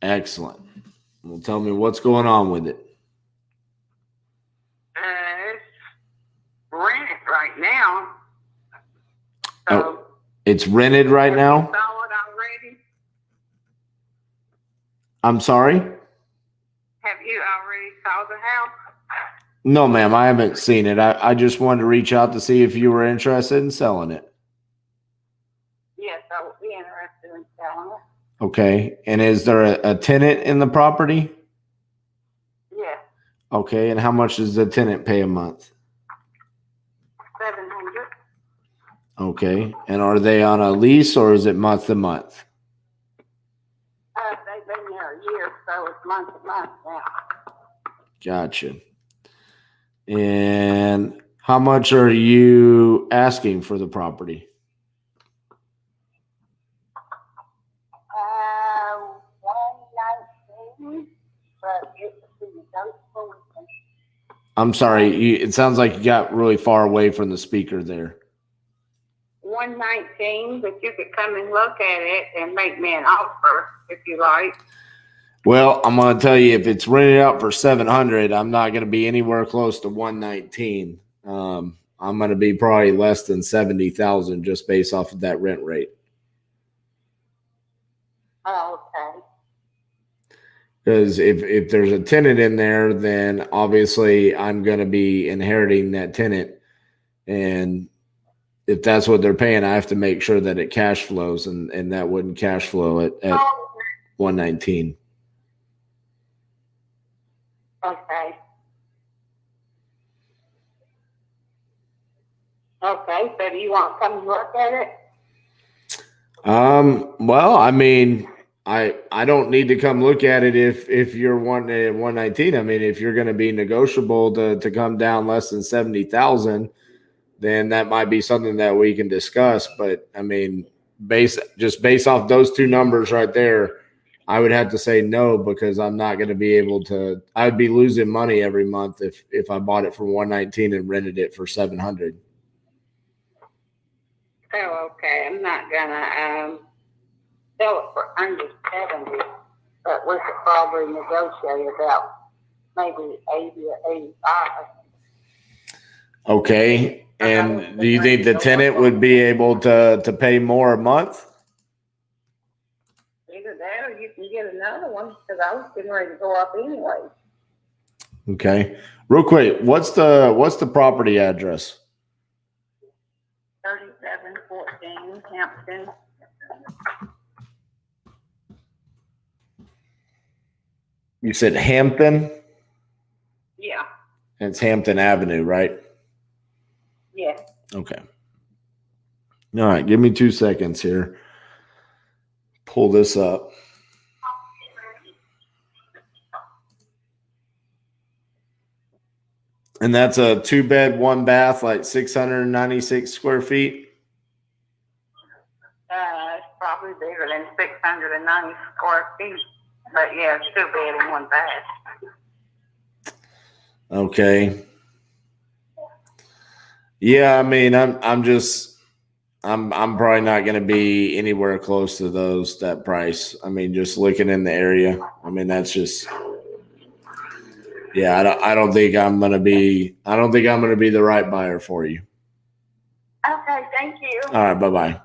Excellent. Well, tell me what's going on with it. It's rented right now. Oh, it's rented right now? Saw it already? I'm sorry? Have you already saw the house? No, ma'am. I haven't seen it. I just wanted to reach out to see if you were interested in selling it. interested in selling it. Okay. And is there a tenant in the property? Yes, Okay. And how much does the tenant pay a month? $700. Okay. And are they on a lease or is it month to month? They've been there a year, so it's month to month now. Gotcha. And how much are you asking for the property? 119, but it would be negotiable. I'm sorry. It sounds like you got really far away from the speaker there. 119, but you could come and look at it and make me an offer if you like. Well, I'm going to tell you, if it's rented out for 700, I'm not going to be anywhere close to 119. I'm going to be probably less than 70,000 just based off of that rent rate. Oh, okay. Because if there's a tenant in there, then obviously I'm going to be inheriting that tenant. And if that's what they're paying, I have to make sure that it cash flows, and that wouldn't cash flow at 119. Okay. Okay, so do you want to come look at it? Well, I mean, I don't need to come look at it if you're wanting it at 119. I mean, if you're going to be negotiable to come down less than 70,000, then that might be something that we can discuss. But I mean, based off those two numbers right there, I would have to say no, because I'm not going to be able to. I'd be losing money every month if I bought it for 119 and rented it for 700. Oh, okay. I'm not gonna sell it for under 70, but we could probably negotiate about maybe 80 or 85. Okay. And do you think the tenant would be able to pay more a month? Either that or you can get another one, because I was getting ready to go up anyway. Okay. Real quick, what's the property address? 3714 Hampton. You said Hampton? Yeah. It's Hampton Avenue, right? Yeah. Okay. All right. Give me 2 seconds here. Pull this up. And that's a 2-bed, 1-bath, like 696 square feet. It's probably bigger than 690 square feet. But yeah, it's 2 bed and 1 bath. Okay. Yeah, I mean, I'm probably not going to be anywhere close to that price. I mean, just looking in the area. I mean, that's just, yeah, I don't think I'm going to be the right buyer for you. Okay, thank you. All right, bye-bye.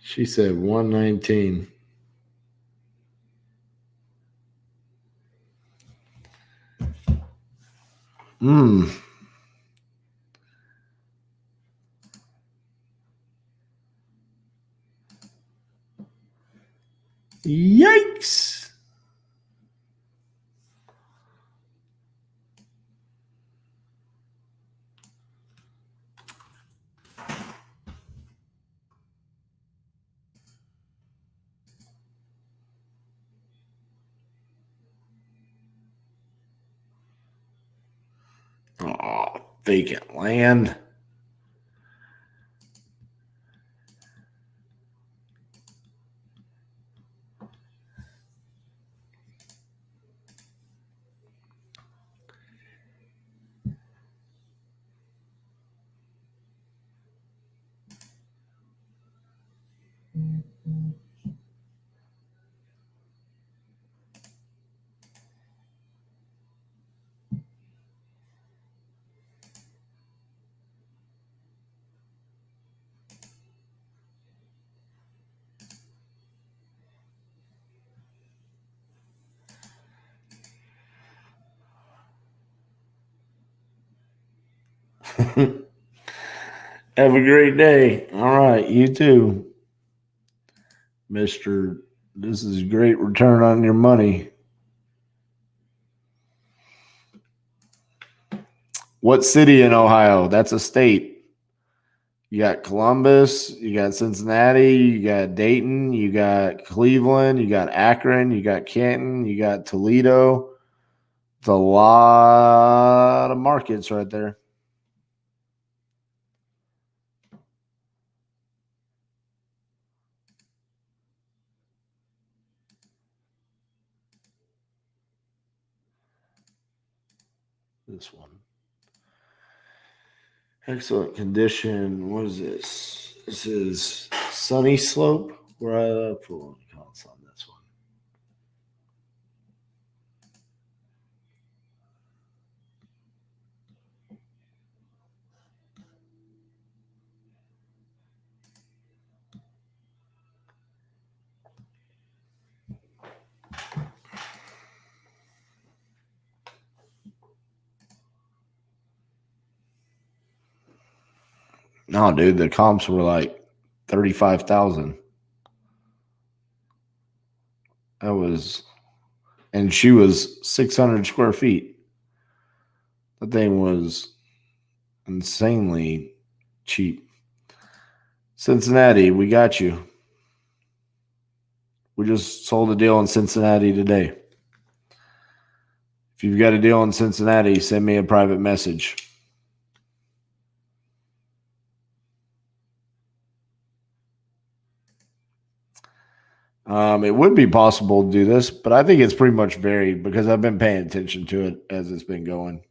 She said 119. Yikes. Oh, vacant land. Have a great day. All right, you too, Mr. This is a great return on your money. What city in Ohio? That's a state. You got Columbus, you got Cincinnati, you got Dayton, you got Cleveland, you got Akron, you got Canton, you got Toledo. It's a lot of markets right there. This one. Excellent condition. What is this? This is Sunny Slope. Where I pull counts on this one. No, dude, the comps were like 35,000. That was, and she was 600 square feet. The thing was insanely cheap. Cincinnati, we got you. We just sold a deal in Cincinnati today. If you've got a deal in Cincinnati, send me a private message. It would be possible to do this, but I think it's pretty much varied because I've been paying attention to it as it's been going.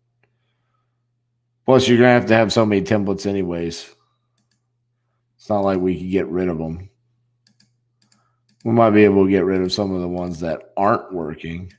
Plus, you're going to have so many templates anyways. It's not like we could get rid of them. We might be able to get rid of some of the ones that aren't working.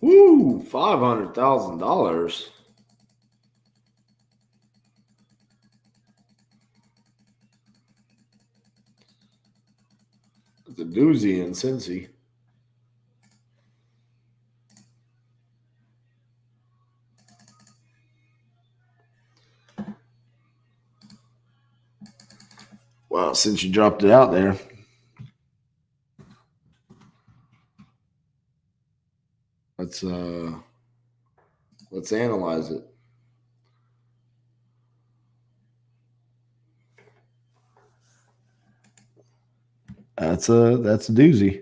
Woo, $500,000. It's a doozy in Cincy. Well, since you dropped it out there, let's analyze it. That's a doozy.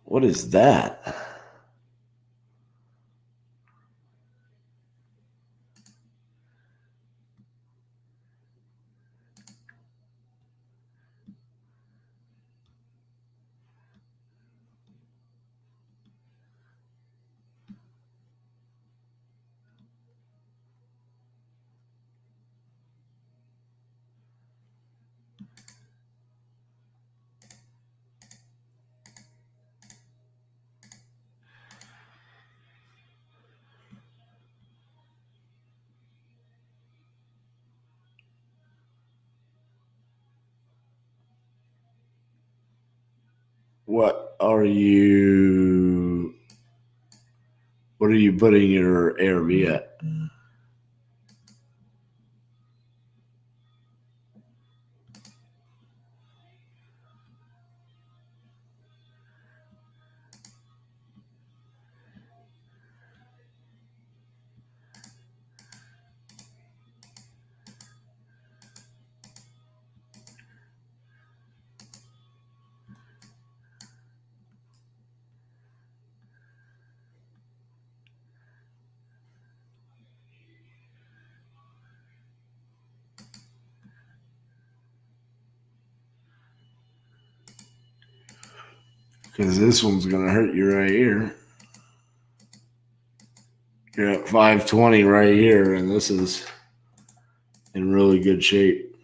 What is that? What are you putting your ARV at? Because this one's going to hurt you right here. You're at 520 right here, and this is in really good shape.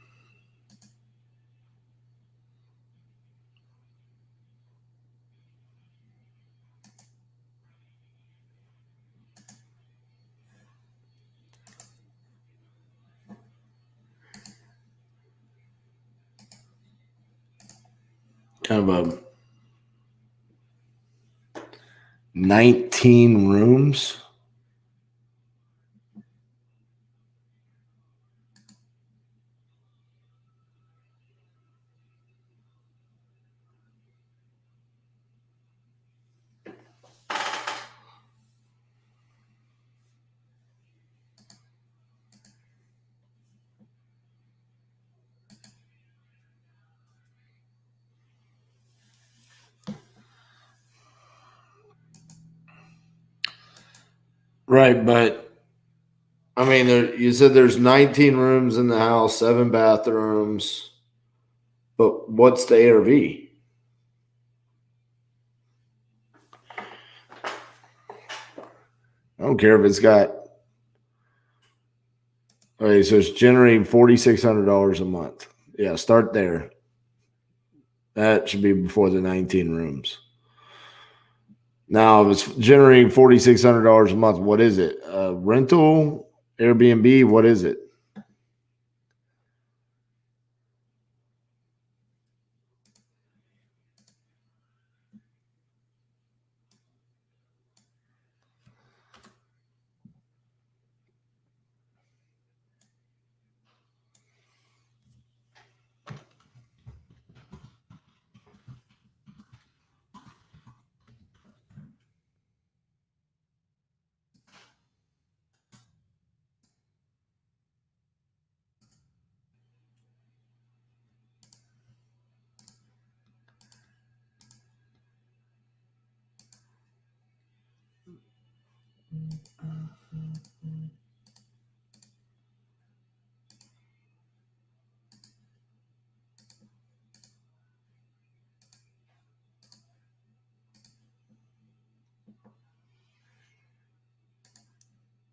Kind of a 19 rooms. Right, but I mean, you said there's 19 rooms in the house, 7 bathrooms, but what's the ARV? I don't care if it's got. Okay, so it's generating $4,600 a month. Yeah, start there. That should be before the 19 rooms. Now, if it's generating $4,600 a month, what is it? Rental, Airbnb, what is it?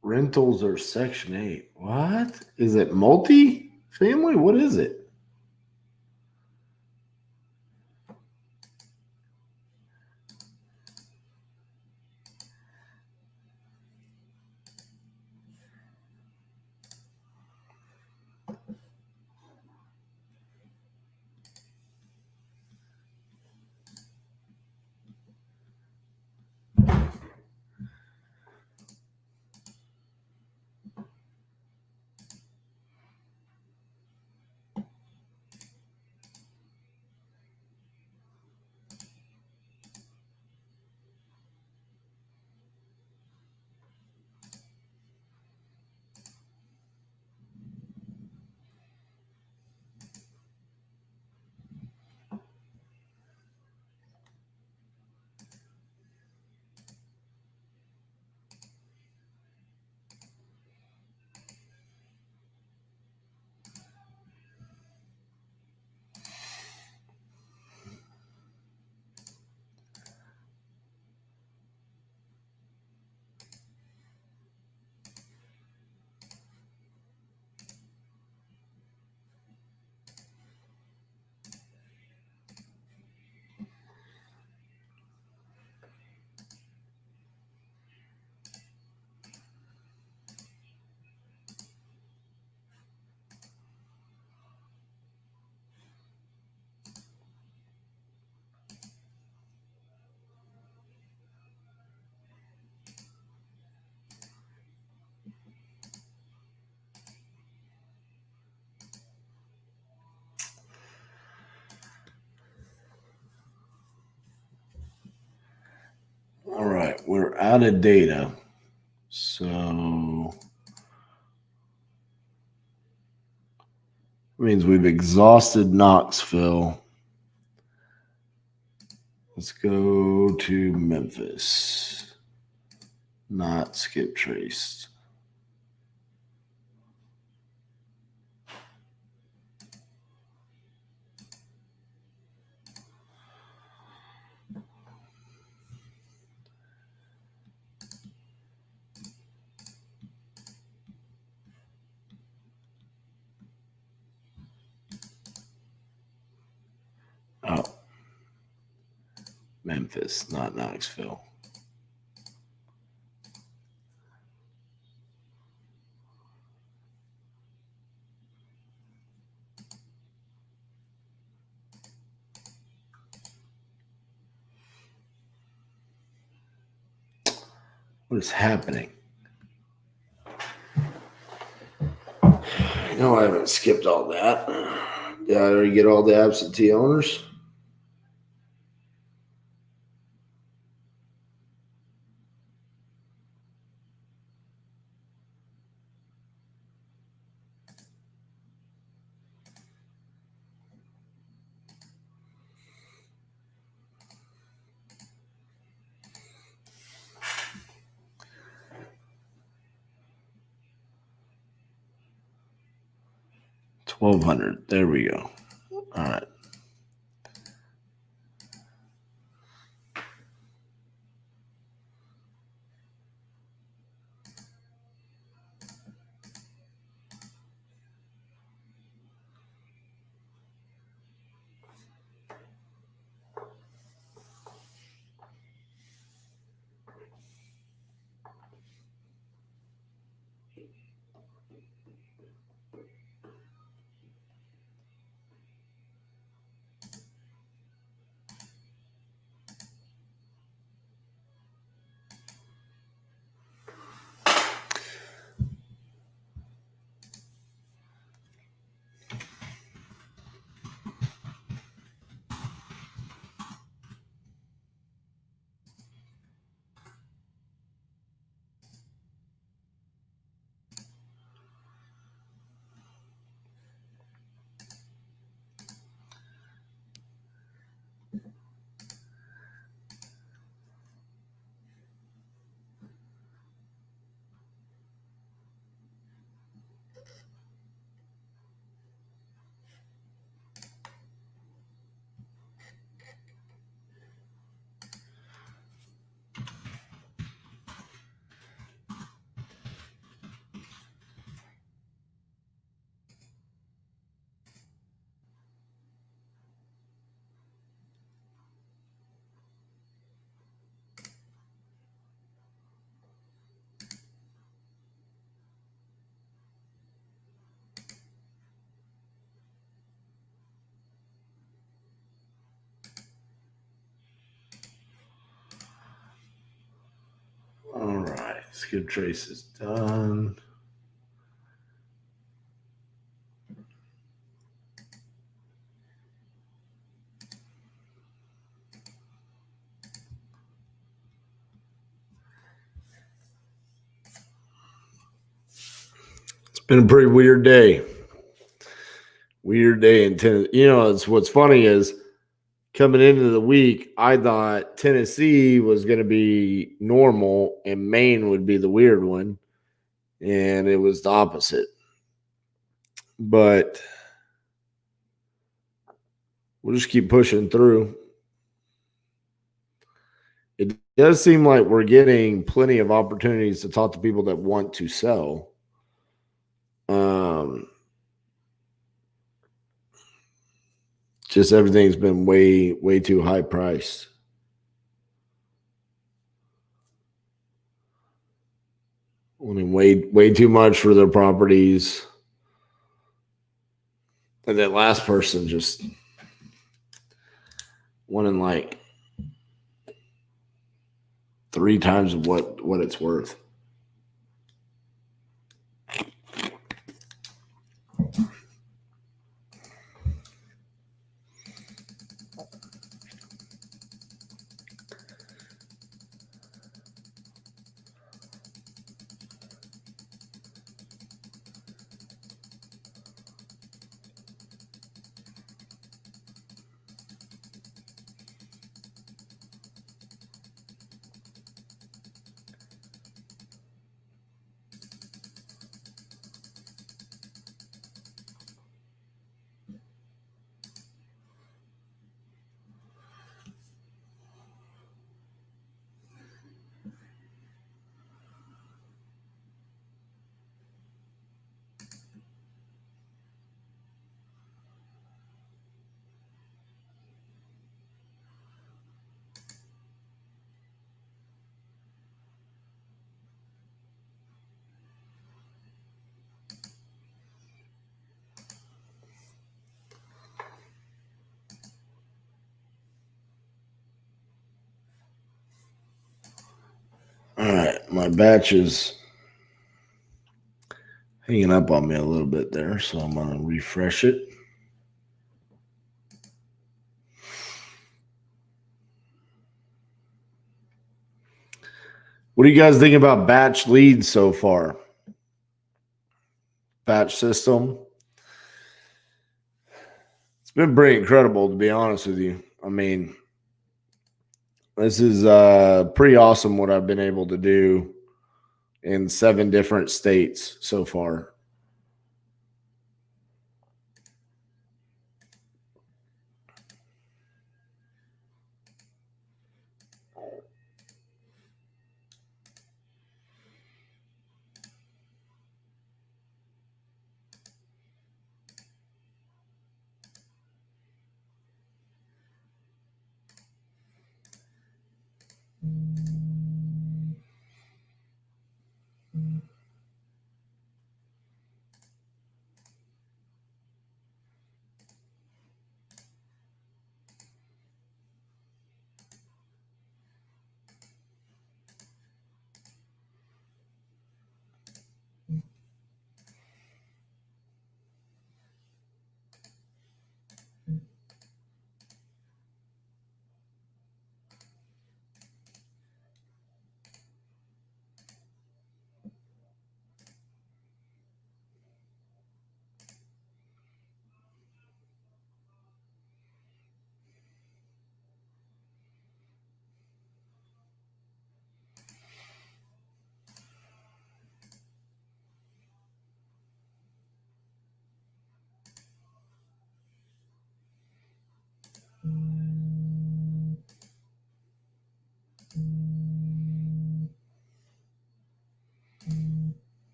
Rentals are Section 8. What? Is it multi-family? What is it? we're out of data. So means we've exhausted Knoxville. Let's go to Memphis. Not skip traced. Oh, Memphis, not Knoxville. What is happening? I know I haven't skipped all that. Did I already get all the absentee owners? $1,200. There we go. All right. All right. Skip trace is done. It's been a pretty weird day. Weird day in Tennessee. You know, it's what's funny is coming into the week, I thought Tennessee was going to be normal and Maine would be the weird one. And it was the opposite. But we'll just keep pushing through. It does seem like we're getting plenty of opportunities to talk to people that want to sell. Just everything's been way too high priced. Wanting way too much for their properties. And that last person just wanting like 3 times of what it's worth. my batch is hanging up on me a little bit there, so I'm going to refresh it. What do you guys think about batch leads so far? Batch system. It's been pretty incredible, to be honest with you. I mean, this is pretty awesome what I've been able to do in 7 different states so far.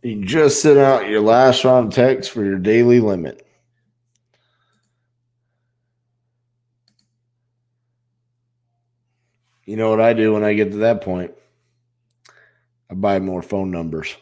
You just sent out your last round of text for your daily limit. You know what I do when I get to that point? I buy more phone numbers.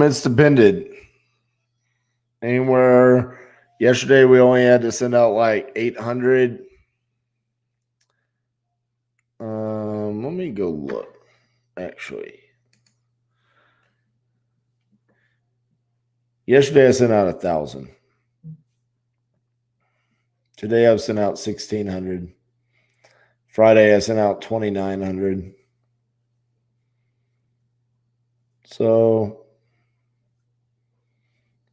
It's depended. Anywhere. Yesterday we only had to send out like 800. Let me go look. Actually, yesterday I sent out 1,000. Today I've sent out 1,600. Friday I sent out 2,900. So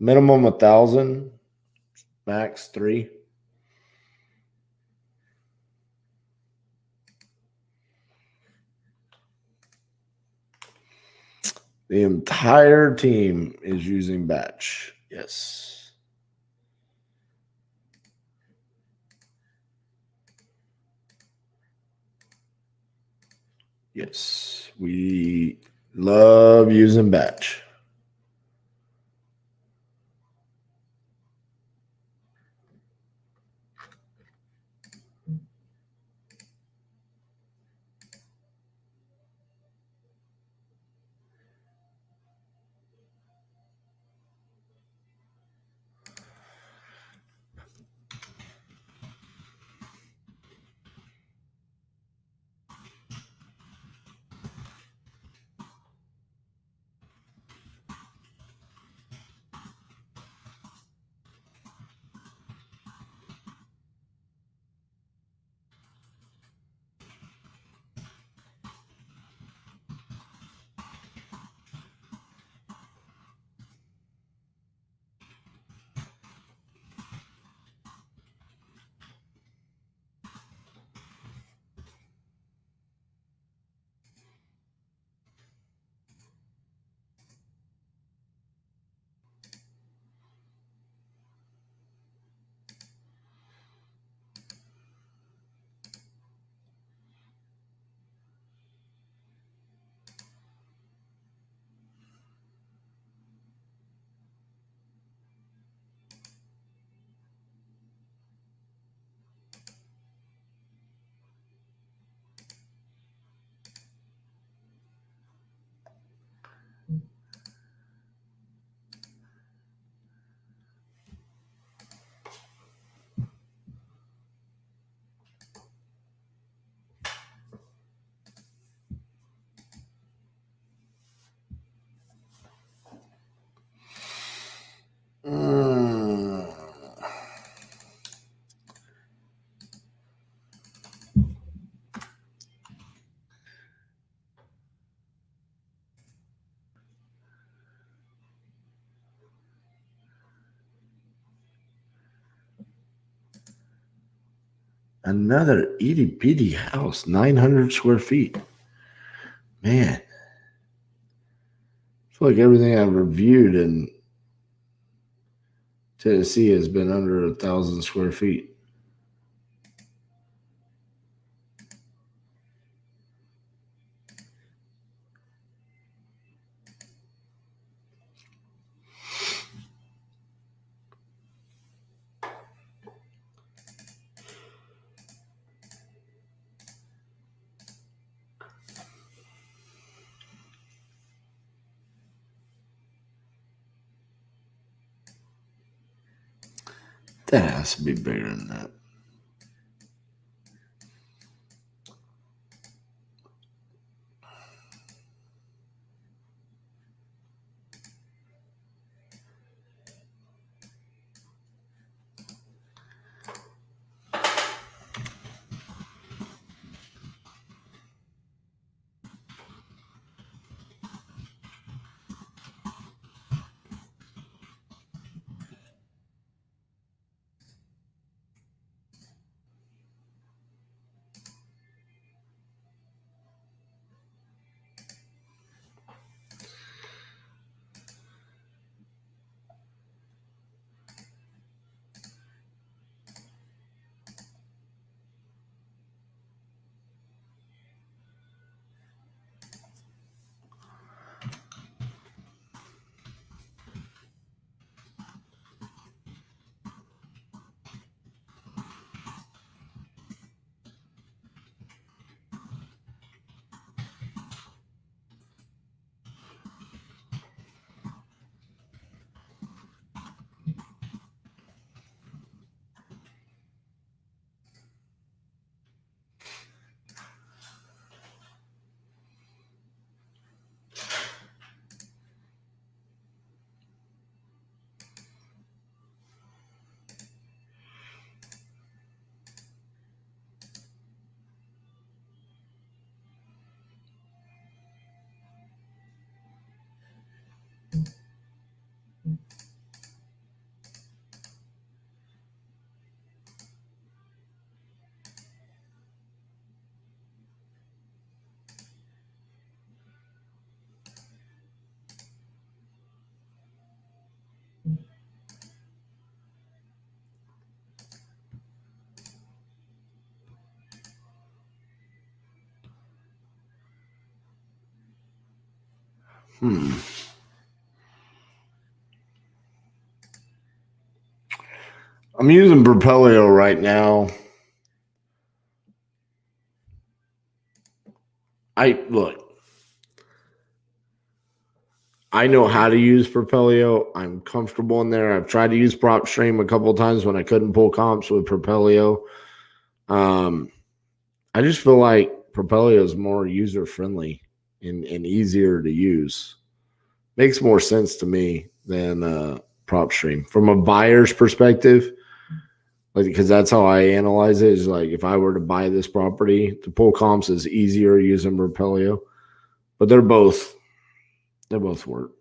minimum 1,000, max 3. The entire team is using batch. Yes. Yes. We love using batch. Another itty bitty house, 900 square feet. Man, I feel like everything I've reviewed in Tennessee has been under 1,000 square feet. That has to be bigger than that. I'm using Propelio right now. I know how to use Propelio. I'm comfortable in there. I've tried to use PropStream a couple of times when I couldn't pull comps with Propelio. I just feel like Propelio is more user friendly and easier to use. Makes more sense to me than PropStream from a buyer's perspective. Like, because that's how I analyze it. Is like if I were to buy this property, to pull comps is easier using Propelio, but they both work.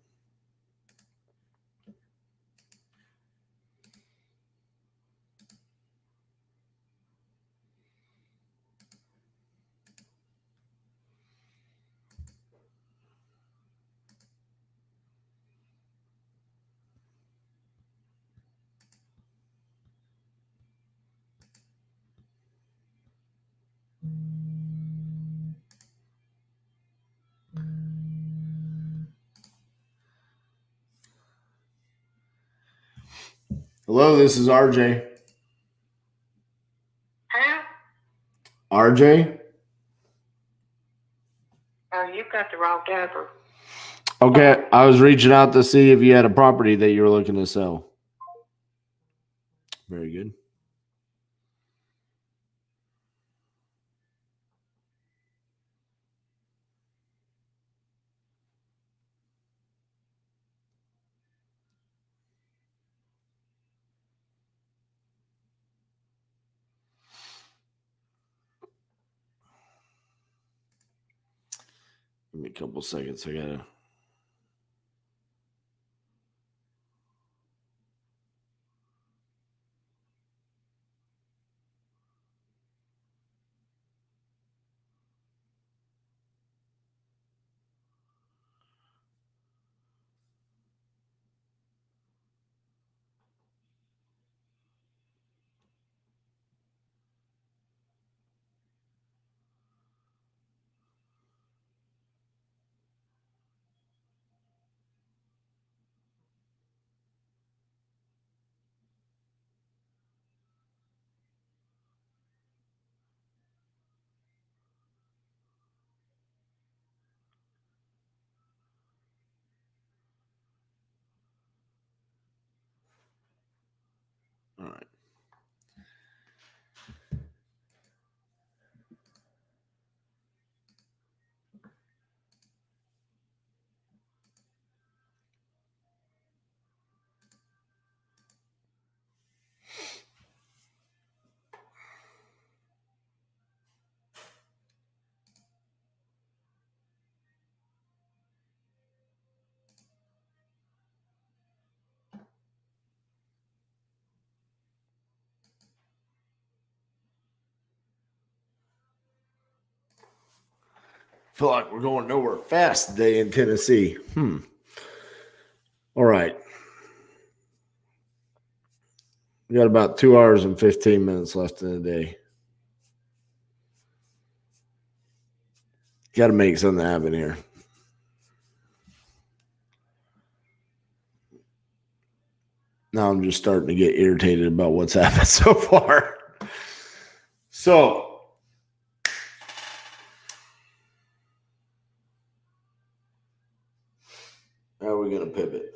Hello, this is RJ. Who? RJ? Oh, you've got the wrong number. Okay, I was reaching out to see if you had a property that you were looking to sell. Very good. Give me a couple seconds. I gotta. Feel like we're going nowhere fast today in Tennessee. All right. We got about 2 hours and 15 minutes left in the day. Got to make something happen here. Now I'm just starting to get irritated about what's happened so far. So, how are we going to pivot?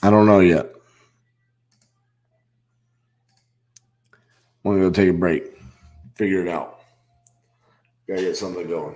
I don't know yet. I'm going to go take a break. Figure it out. Got to get something going.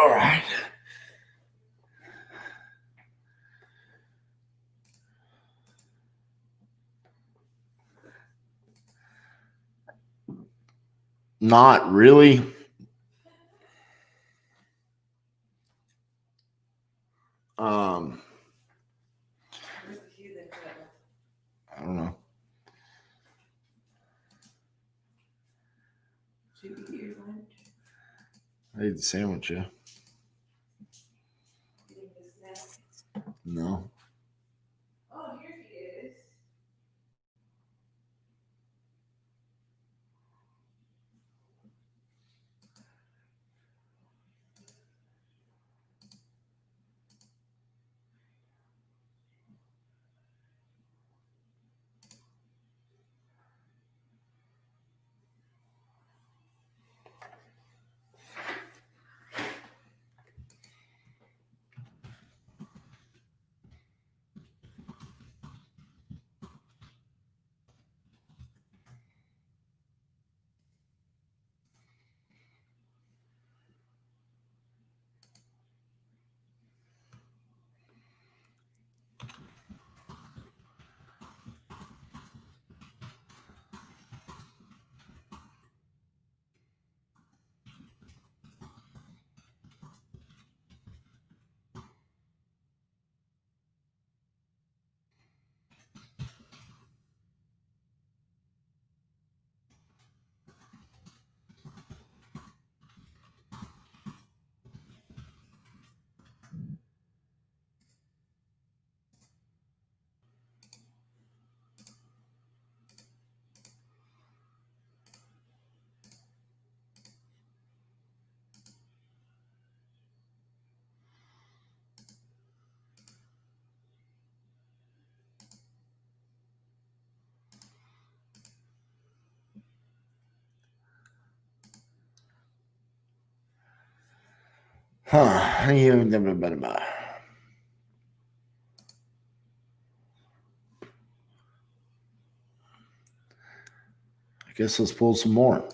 All right. Not really. Where's the key they put? I don't know. Did you eat your lunch? I ate the sandwich, yeah. You didn't get a snack? No. Oh, here he is. Huh. I guess let's pull some more.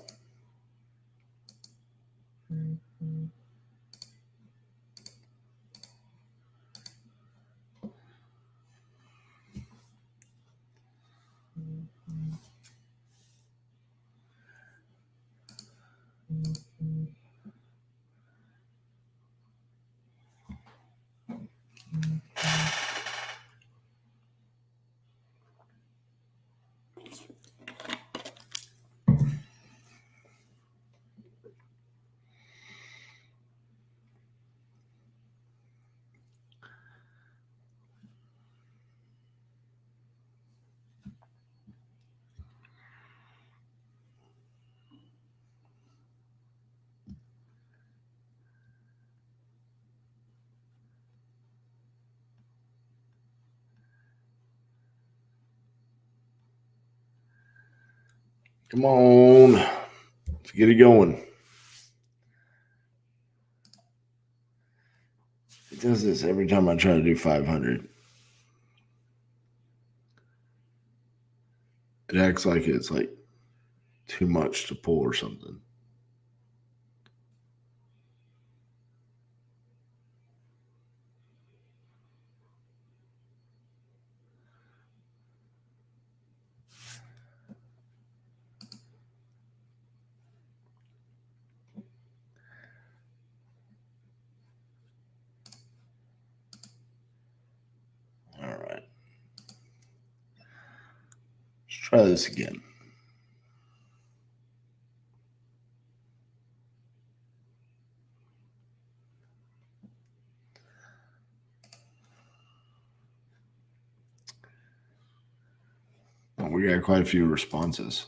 Come on. Let's get it going. It does this every time I try to do 500. It acts like it's like too much to pull or something. All right. Let's try this again. Oh, we got quite a few responses.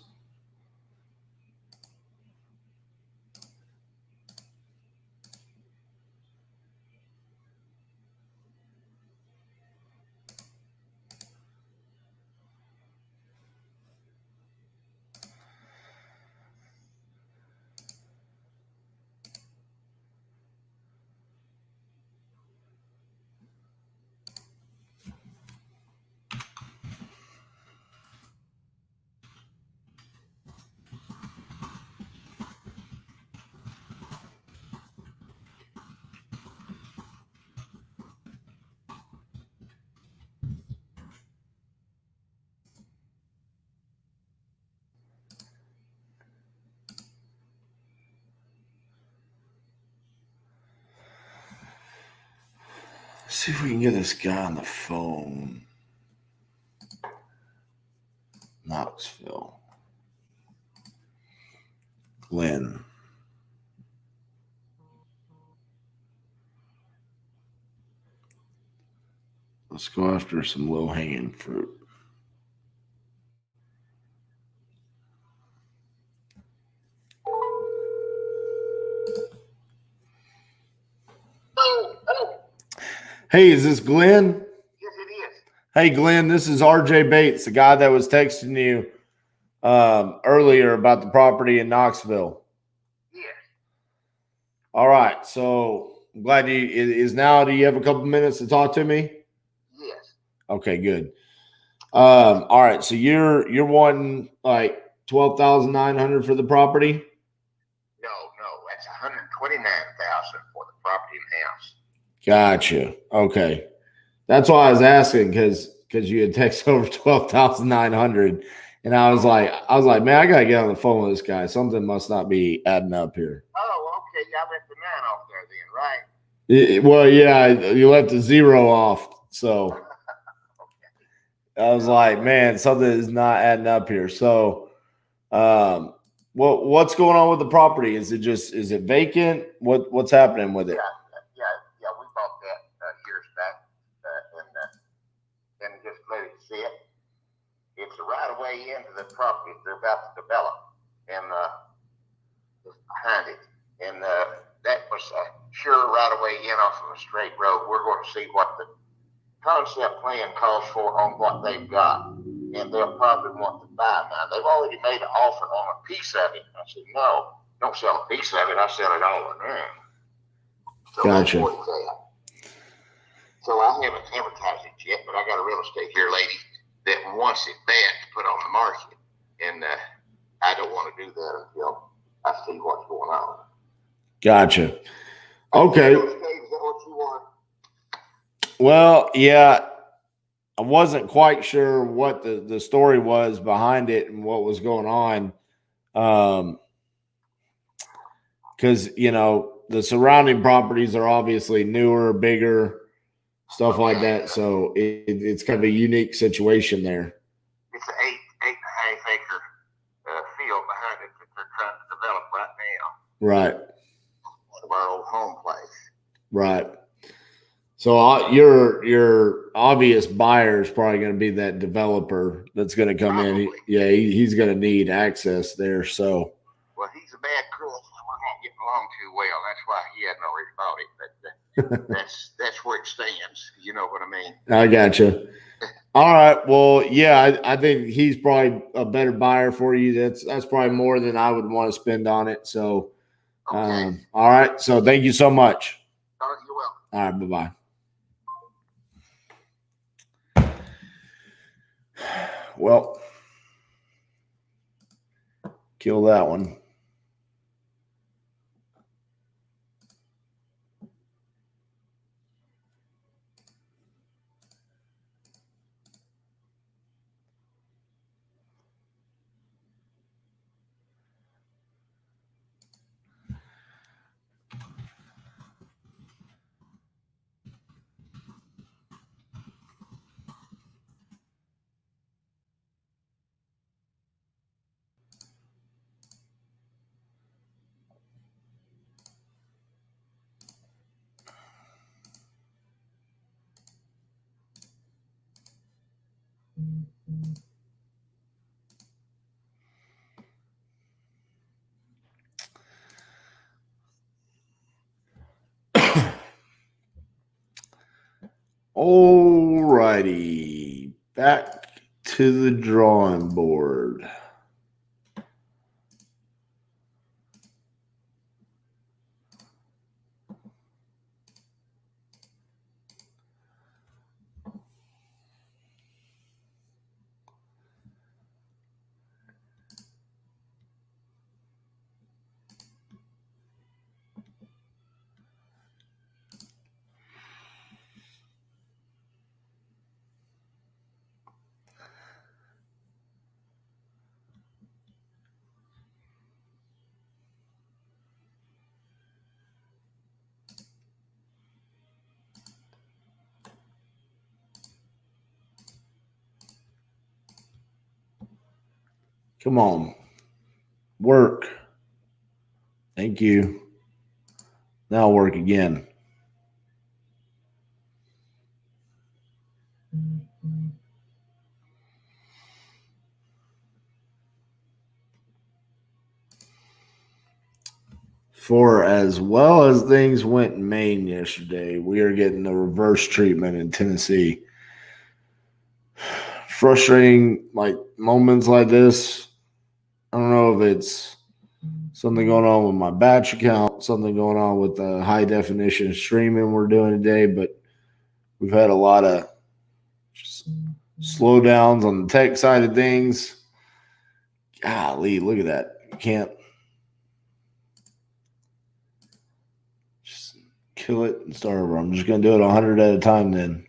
see if we can get this guy on the phone. Knoxville. Glenn. Let's go after some low-hanging fruit. Hey, is this Glenn? Yes, it is. Hey, Glenn, this is RJ Bates, the guy that was texting you earlier about the property in Knoxville. Yes. All right, so I'm glad do you have a couple minutes to talk to me? Yes. Okay, good. All right, so you're wanting like 12,900 for the property? No, that's 129,000 for the property and house. Gotcha. Okay. That's why I was asking because you had texted over 12,900. And I was like, man, I gotta get on the phone with this guy. Something must not be adding up here. Oh, okay. Y'all left the 9 off there then, right? Well, yeah, you left the 0 off. So I was like, man, something is not adding up here. So what's going on with the property? Is it vacant? What's happening with it? Yeah. We bought that years back and just let it sit. It's a right of way into the property they're about to develop, and just behind it. And that was a sure right of way in off of a straight road. We're going to see what the concept plan calls for on what they've got, and they'll probably want to buy. Now they've already made an offer on a piece of it. I said, no, don't sell a piece of it. I sell it all in there. So Gotcha. that's what it's at. So I haven't advertised it yet, but I got a real estate here lady that wants it bad to put on the market, and I don't want to do that until I see what's going on. Gotcha. Okay. Is that what you want? Well, yeah, I wasn't quite sure what the story was behind it and what was going on. Because, the surrounding properties are obviously newer, bigger, stuff like that. So it's kind of a unique situation there. It's an 8.5 acre field behind it that they're trying to develop right now. Right. One of our old home place. Right. So your obvious buyer is probably going to be that developer that's going to come in. He's going to need access there. So. Well, he's a bad crook, and we're not getting along too well. That's why he hadn't already bought it. But that's where it stands. You know what I mean? I gotcha. All right. Well, yeah, I think he's probably a better buyer for you. That's probably more than I would want to spend on it. So, okay. All right. So thank you so much. All right, you're welcome. All right. Bye-bye. Well, kill that one. All righty, back to the drawing board. Come on. Work. Thank you. Now work again. For as well as things went in Maine yesterday, we are getting the reverse treatment in Tennessee. Frustrating, like moments like this. I don't know if it's something going on with my batch account, something going on with the high definition streaming we're doing today, but we've had a lot of just slowdowns on the tech side of things. Golly, look at that. You can't just kill it and start over. I'm just going to do it 100 at a time then.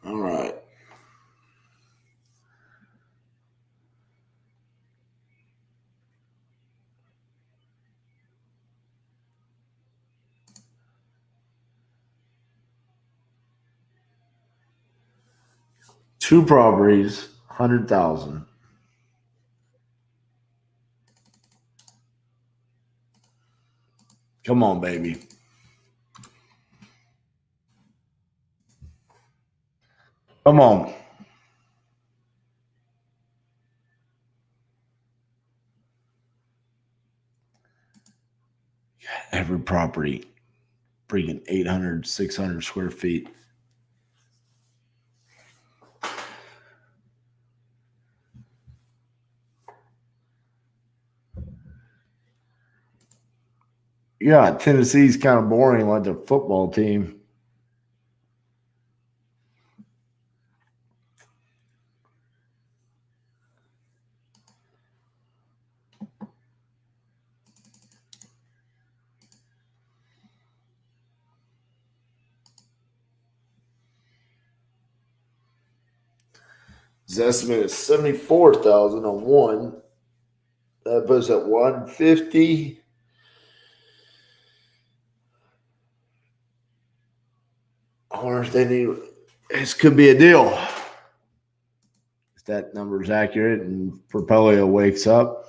All right. Two properties, 100,000. Come on, baby. Come on. Every property, freaking 800, 600 square feet. Yeah, Tennessee's kind of boring like the football team. His estimate is 74,000 on one. That puts at 150. I wonder if they need. This could be a deal. If that number is accurate and Propelio wakes up.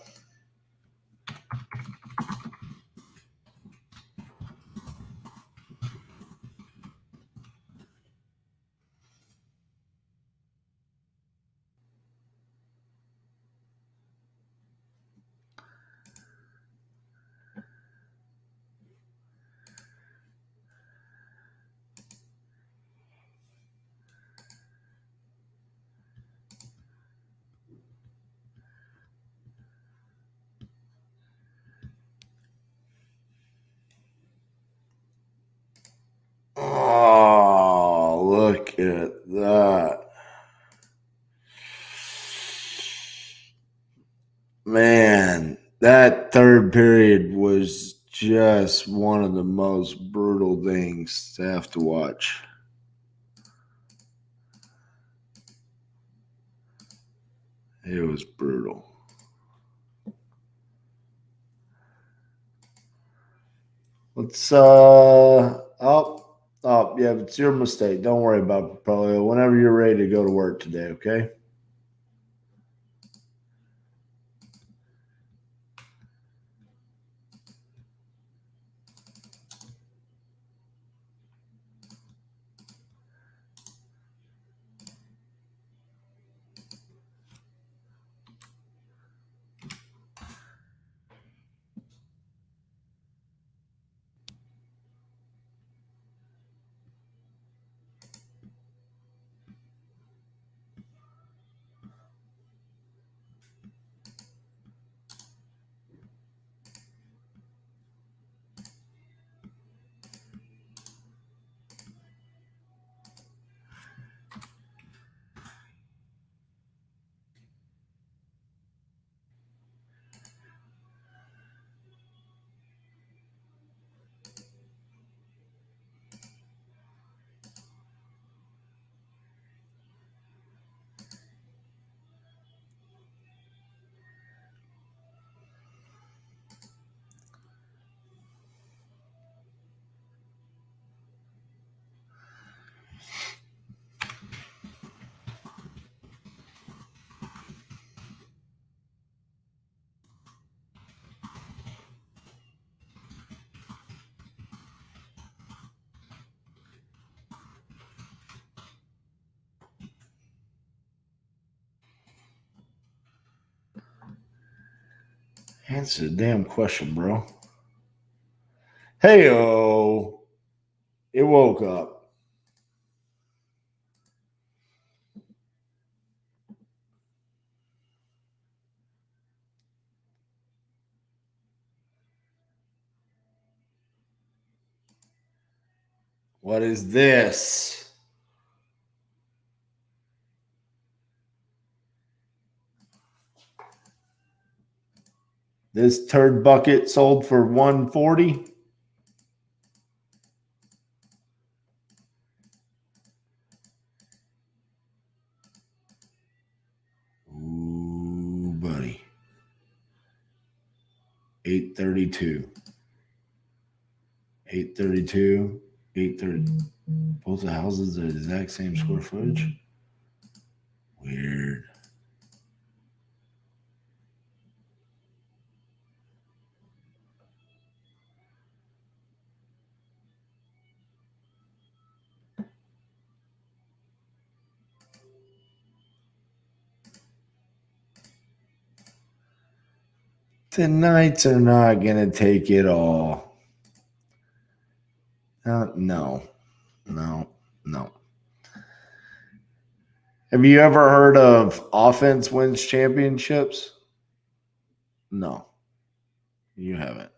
Oh, look at that. Man, that third period was just one of the most brutal things to have to watch. It was brutal. Let's Yeah, it's your mistake. Don't worry about it, Polio. Whenever you're ready to go to work today, okay? Answer the damn question, bro. Hey-o. It woke up. What is this? This turd bucket sold for $140. Ooh, buddy. 832. 832. 830. Both the houses are the exact same square footage. Weird. The Knights are not going to take it all. No. Have you ever heard of offense wins championships? No, you haven't.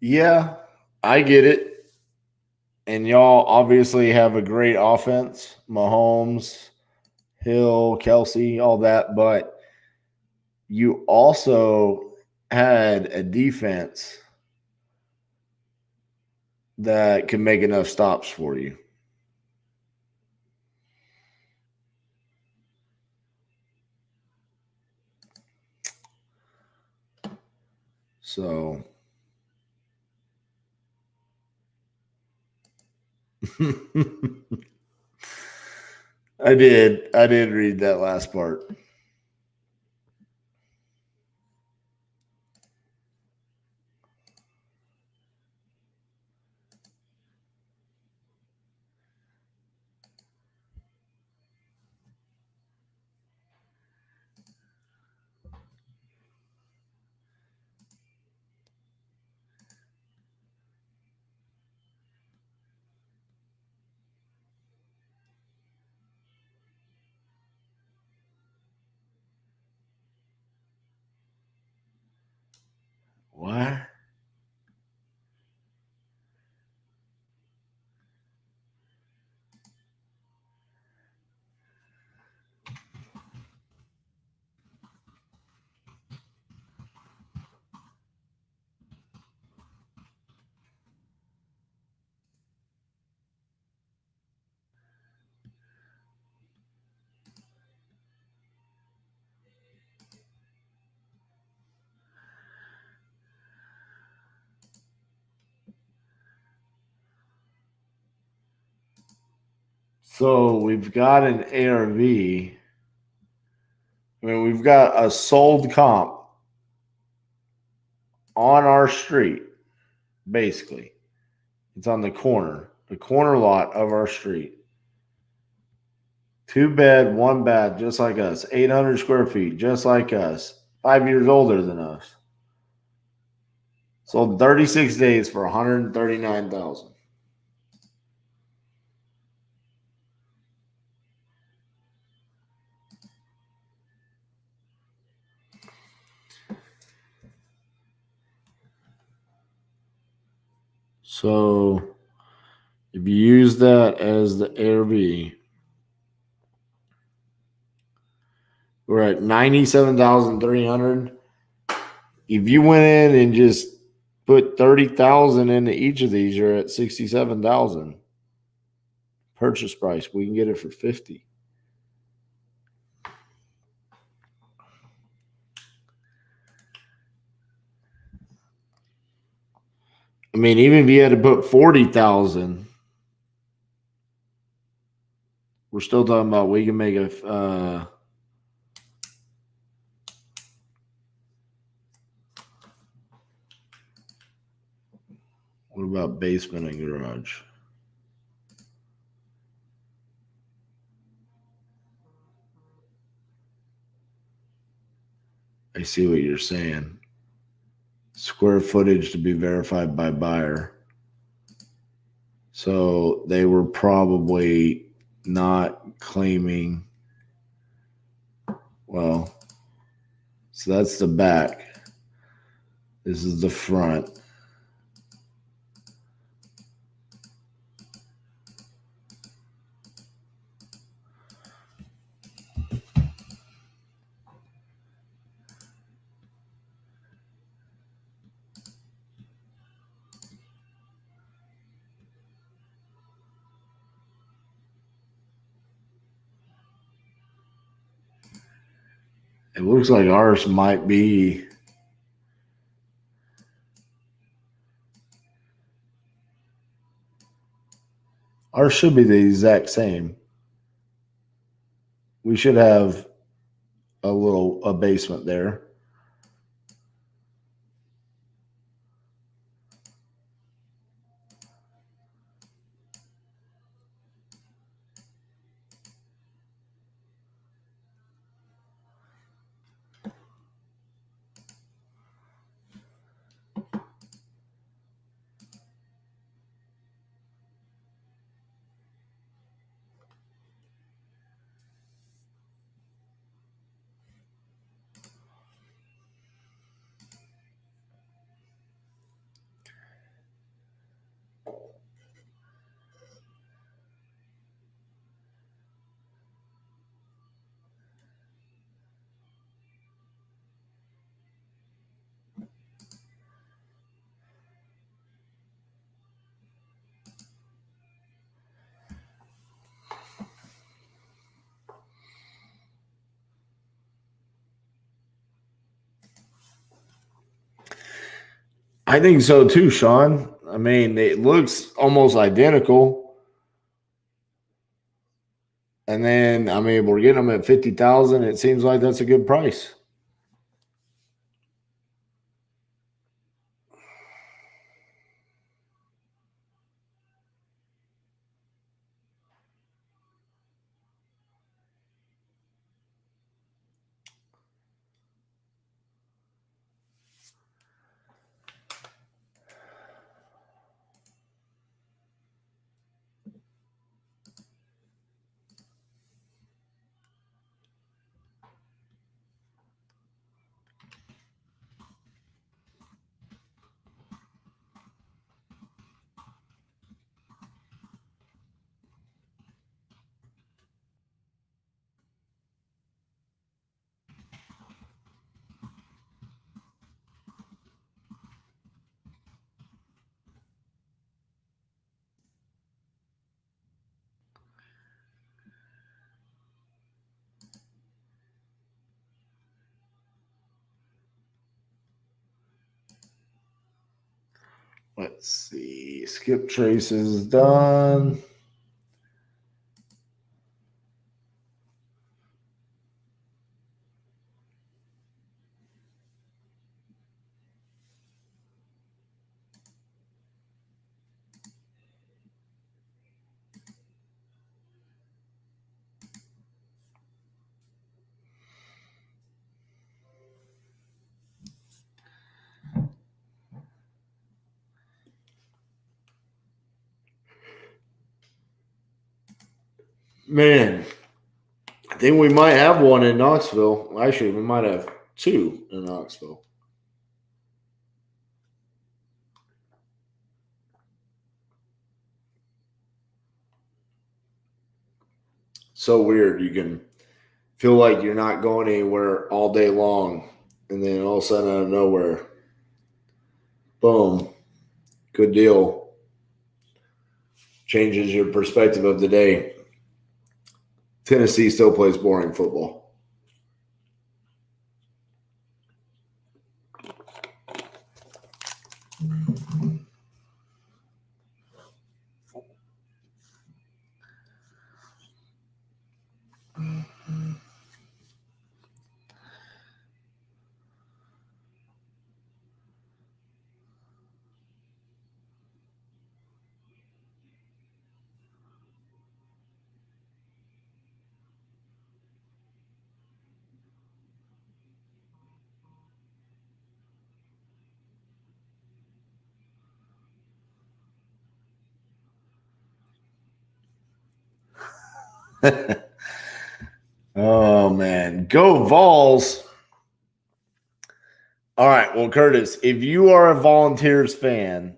Yeah, I get it. And y'all obviously have a great offense. Mahomes, Hill, Kelsey, all that. But you also had a defense that can make enough stops for you. So I did read that last part. What? So we've got an ARV. I mean, we've got a sold comp on our street, basically. It's on the corner lot of our street. 2 bed, 1 bath, just like us. 800 square feet, just like us. 5 years older than us. Sold 36 days for $139,000. So if you use that as the ARV, we're at 97,300. If you went in and just put 30,000 into each of these, you're at 67,000. Purchase price, we can get it for 50. I mean, even if you had to put 40,000, we're still talking about we can make a what about basement and garage? I see what you're saying. Square footage to be verified by buyer. So they were probably not claiming. Well, so that's the back. This is the front. It looks like ours might be. Ours should be the exact same. We should have a basement there. I think so too, Sean. I mean, it looks almost identical. And then, I mean, we're getting them at 50,000. It seems like that's a good price. Let's see. Skip traces done. Man, I think we might have one in Knoxville. Actually, we might have two in Knoxville. So weird. You can feel like you're not going anywhere all day long, and then all of a sudden, out of nowhere, boom, good deal. Changes your perspective of the day. Tennessee still plays boring football. Oh, man. Go Vols. All right. Well, Curtis, if you are a Volunteers fan,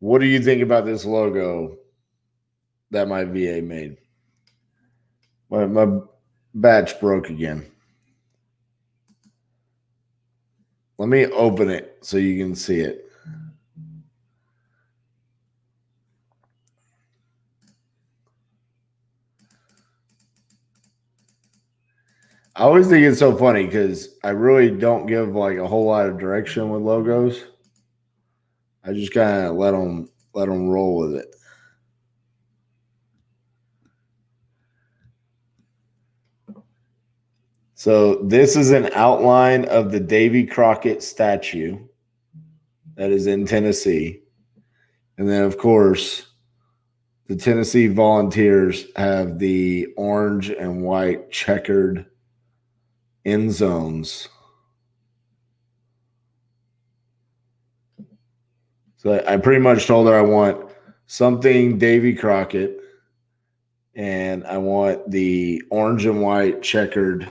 what do you think about this logo that my VA made? My batch broke again. Let me open it so you can see it. I always think it's so funny because I really don't give like a whole lot of direction with logos. I just kind of let them roll with it. So this is an outline of the Davy Crockett statue that is in Tennessee. And then, of course, the Tennessee Volunteers have the orange and white checkered end zones. So I pretty much told her I want something Davy Crockett, and I want the orange and white checkered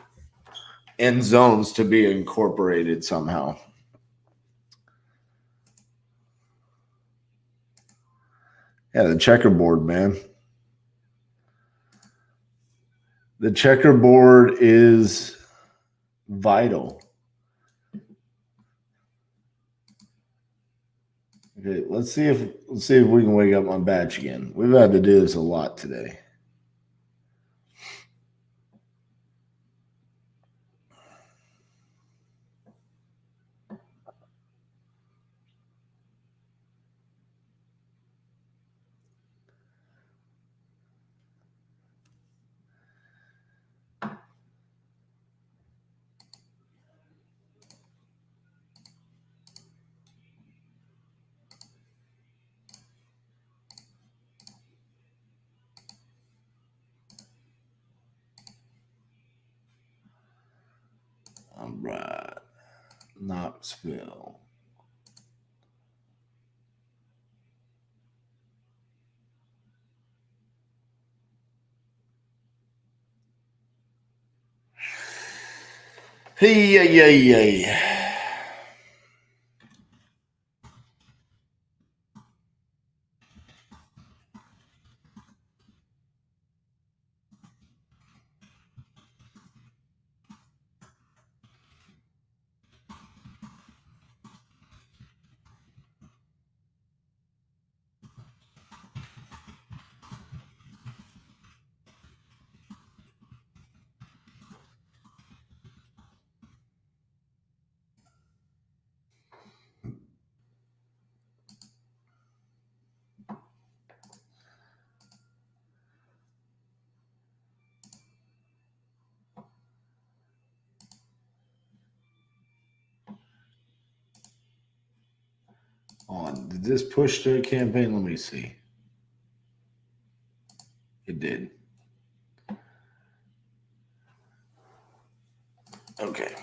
end zones to be incorporated somehow. Yeah, the checkerboard, man. The checkerboard is vital. Okay, let's see if we can wake up my batch again. We've had to do this a lot today. right. Knoxville. Hey. On. Did this push to a campaign? Let me see. It did. Okay.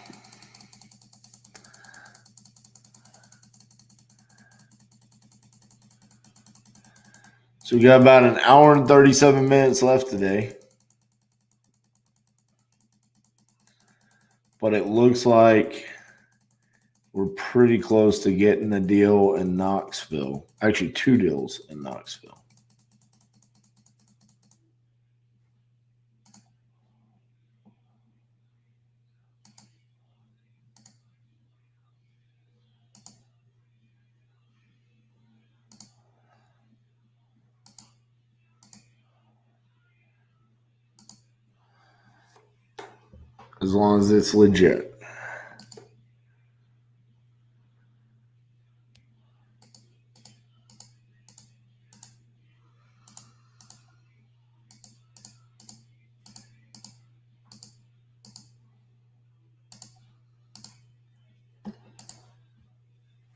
So we got about an hour and 37 minutes left today. But it looks like we're pretty close to getting a deal in Knoxville. Actually, 2 deals in Knoxville. As long as it's legit.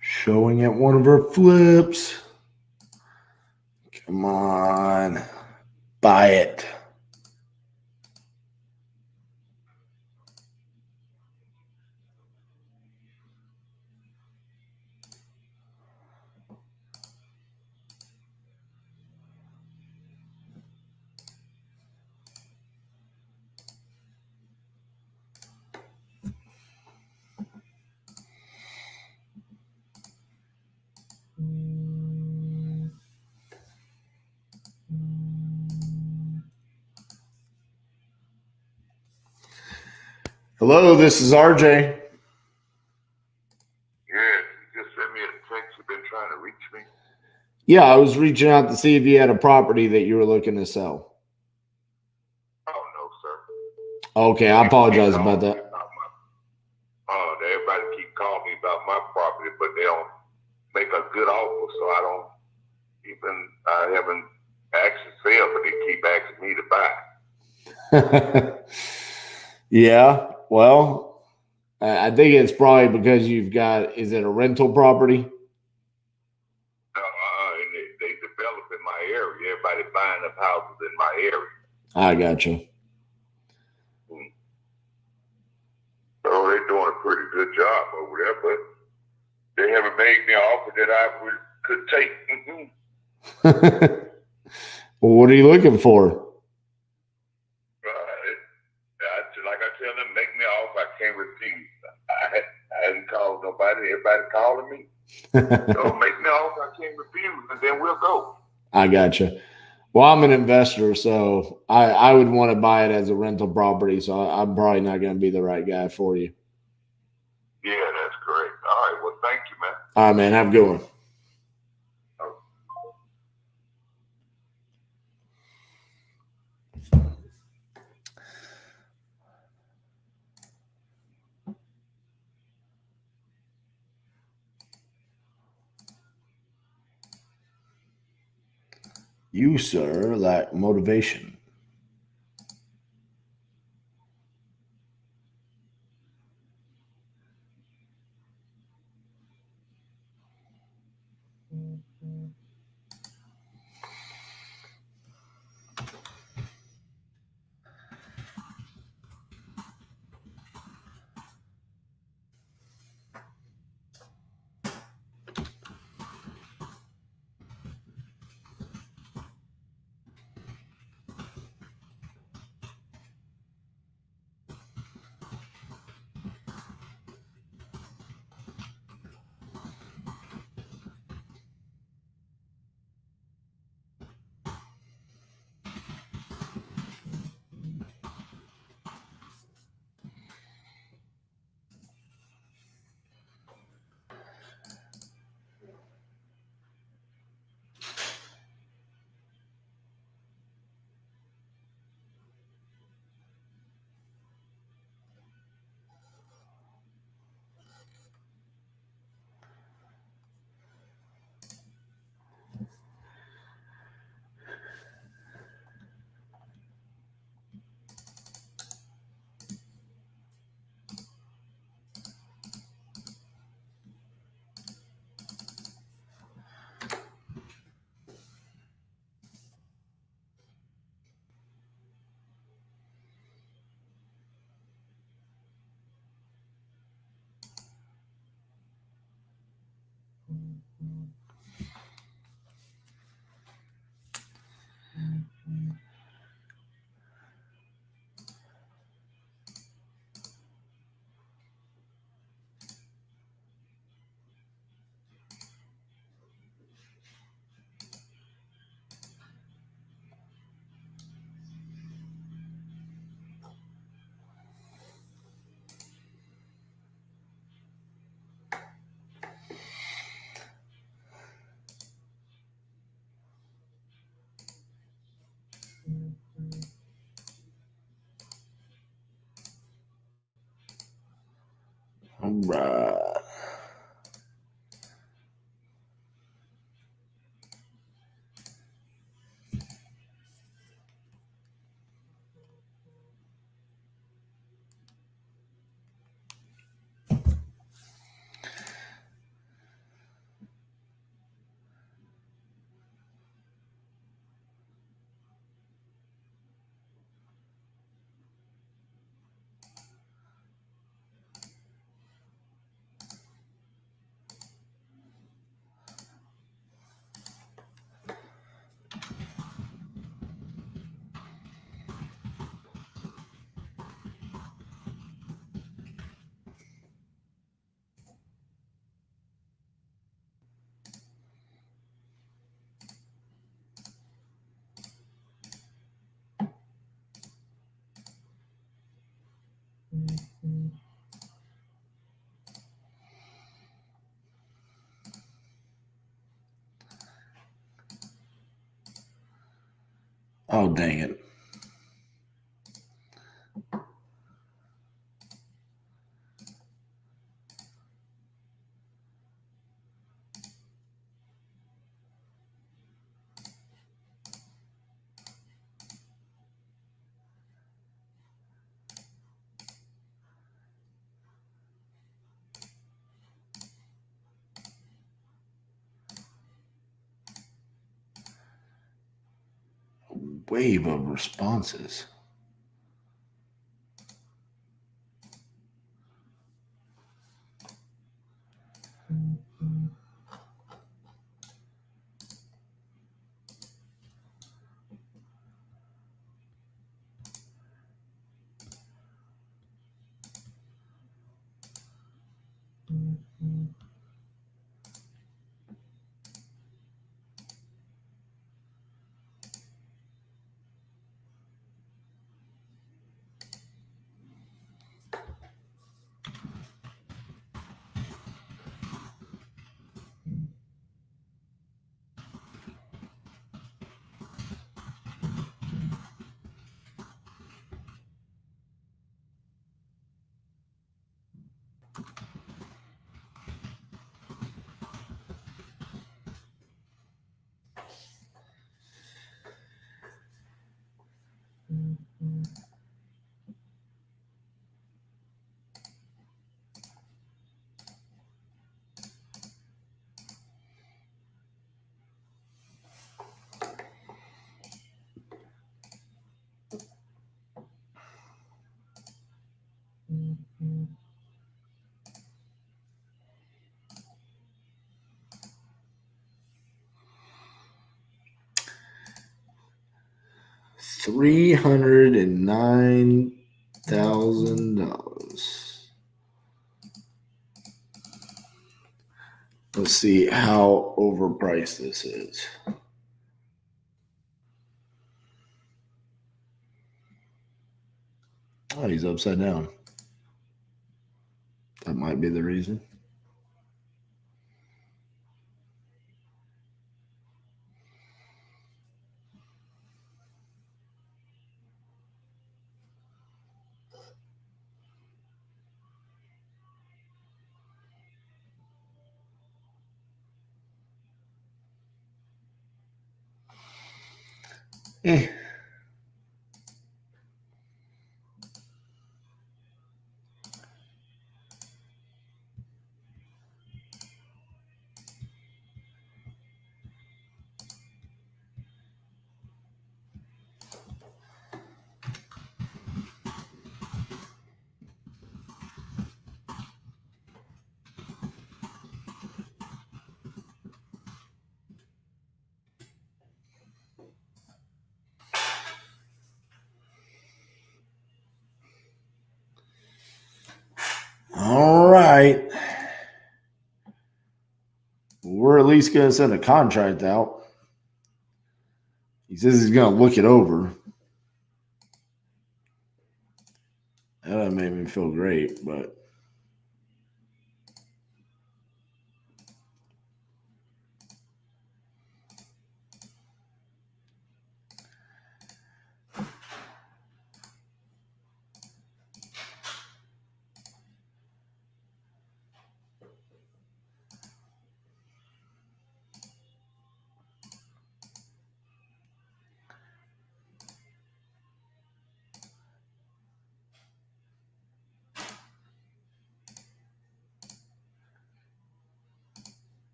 Showing at one of our flips. Come on. Buy it. Hello, this is RJ. Yeah, you just sent me a text. You've been trying to reach me. Yeah, I was reaching out to see if you had a property that you were looking to sell. Oh, no, sir. Okay, I apologize about that. Everybody keep calling me about my property, but they don't make a good offer, so I haven't actually sell, but they keep asking me to buy. Yeah, well, I think it's probably because you've got, is it a rental property? And they develop in my area. Everybody buying up houses in my area. I got you. So they're doing a pretty good job over there, but they haven't made me an offer that I could take. Well, what are you looking for? Like I tell them, make me an offer I can't refuse. I hadn't called nobody. Everybody calling me. So make me an offer I can't refuse, and then we'll go. I got you. Well, I'm an investor, so I would want to buy it as a rental property, so I'm probably not going to be the right guy for you. Yeah, that's correct. All right, well, thank you, man. All right, man. Have a good one. You, sir, lack motivation. All right. Oh, dang it. Wave of responses. $309,000. Let's see how overpriced this is. Oh, he's upside down. That might be the reason. Eh. We're at least going to send a contract out. He says he's going to look it over. That made me feel great, but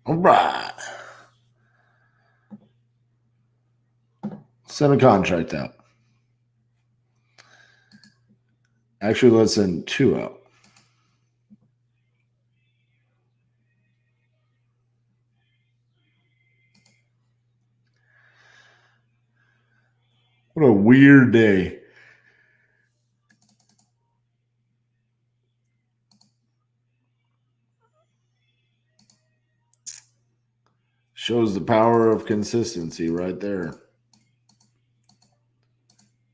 all right. Send a contract out. Actually, let's send 2 out. What a weird day. Shows the power of consistency right there.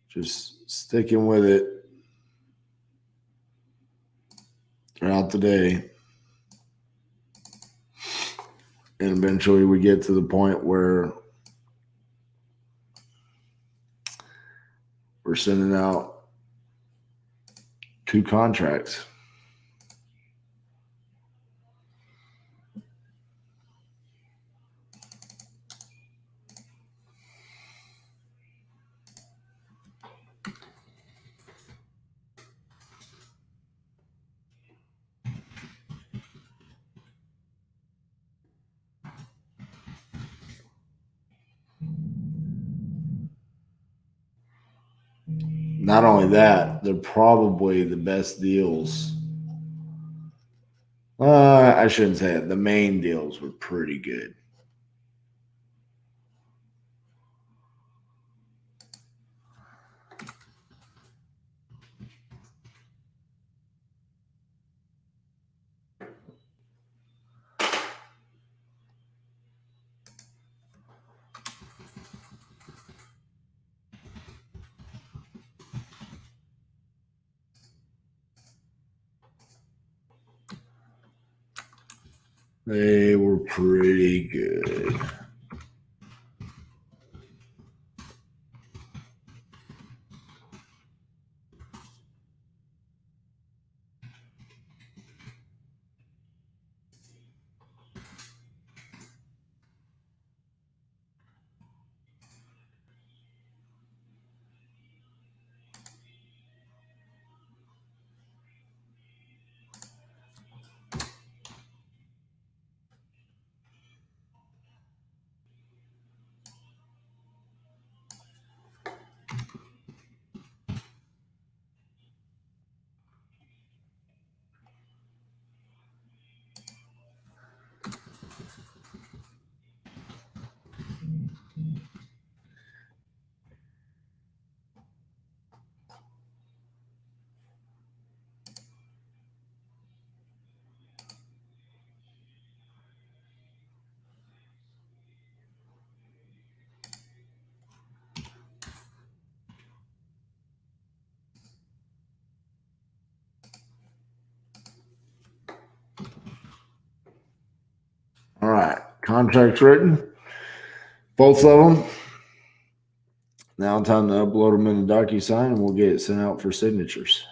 Just sticking with it throughout the day. And eventually we get to the point where we're sending out 2 contracts. Not only that, they're probably the best deals. I shouldn't say it. The main deals were pretty good. They were pretty good. All right. Contracts written. Both of them. Now time to upload them in the DocuSign and we'll get it sent out for signatures.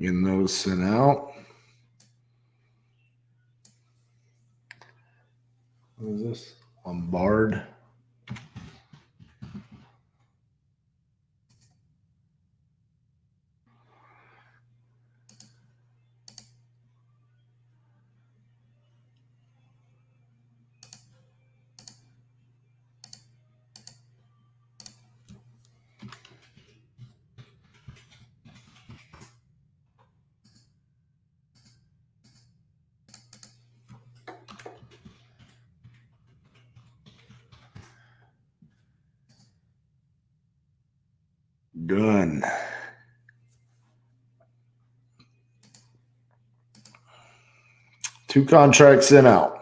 Getting those sent out. What is this? Lombard. Done. Two contracts sent out.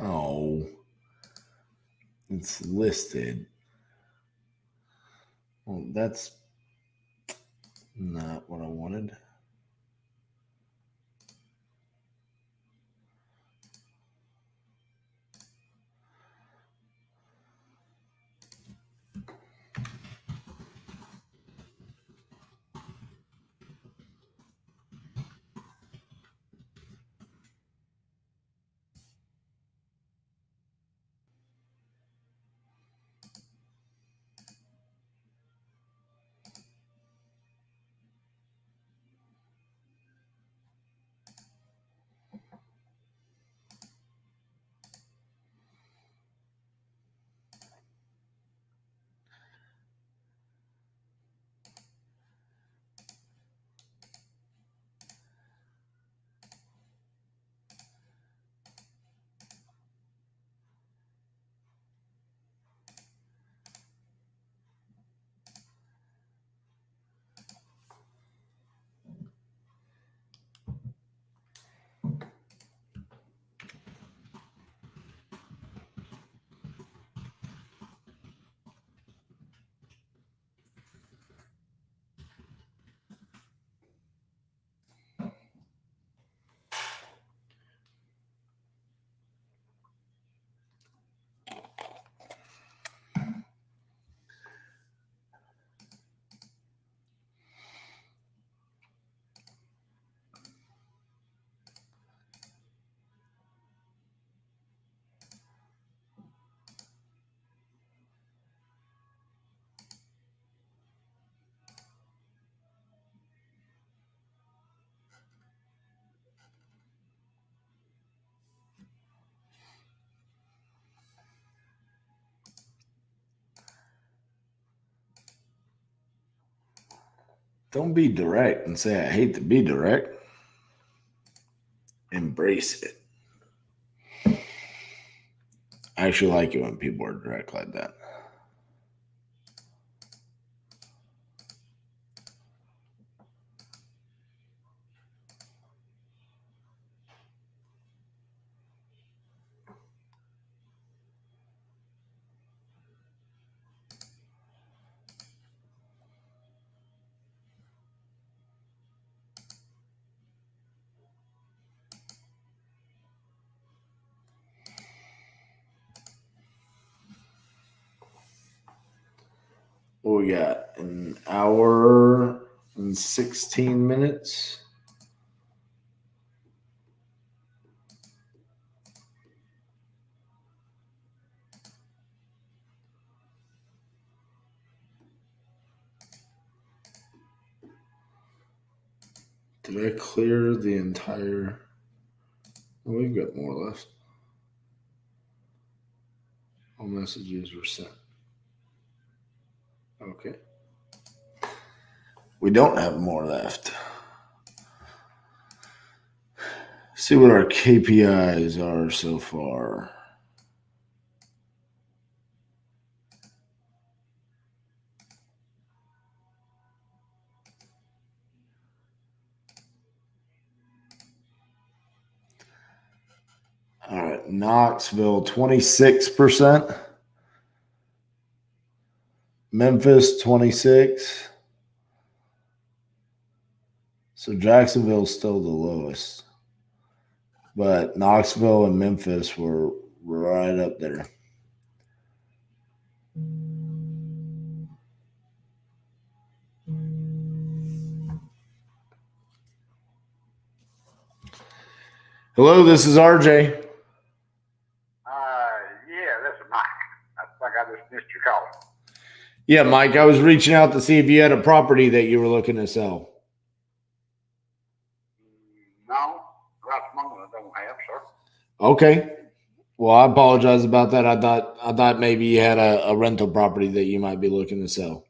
Oh, it's listed. Well, that's not what I wanted. Don't be direct and say, I hate to be direct. Embrace it. I actually like it when people are direct like that. What we got? An hour and 16 minutes. Did I clear the entire? Oh, we've got more left. All messages were sent. Okay. We don't have more left. See what our KPIs are so far. All right, Knoxville 26%, Memphis 26. So Jacksonville's still the lowest, but Knoxville and Memphis were right up there. Hello, this is RJ. Yeah, this is Mike. I think I just missed your call. Yeah, Mike, I was reaching out to see if you had a property that you were looking to sell. No, right at the moment I don't have, sir. Okay. Well, I apologize about that. I thought maybe you had a rental property that you might be looking to sell.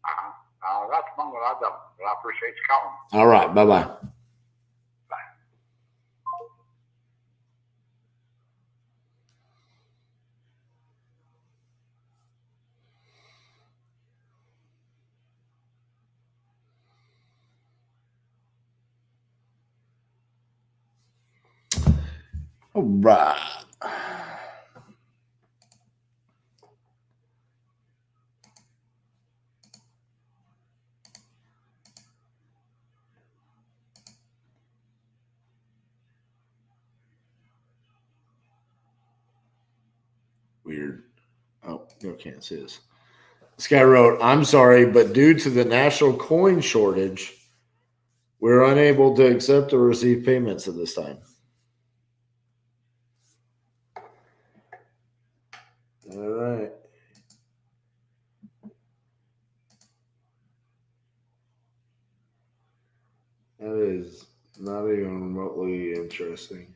Right at the moment I don't, but I appreciate you calling. All right. Bye-bye. All right. Weird. Oh, you can't see this. This guy wrote, I'm sorry, but due to the national coin shortage, we're unable to accept or receive payments at this time. All right. That is not even remotely interesting.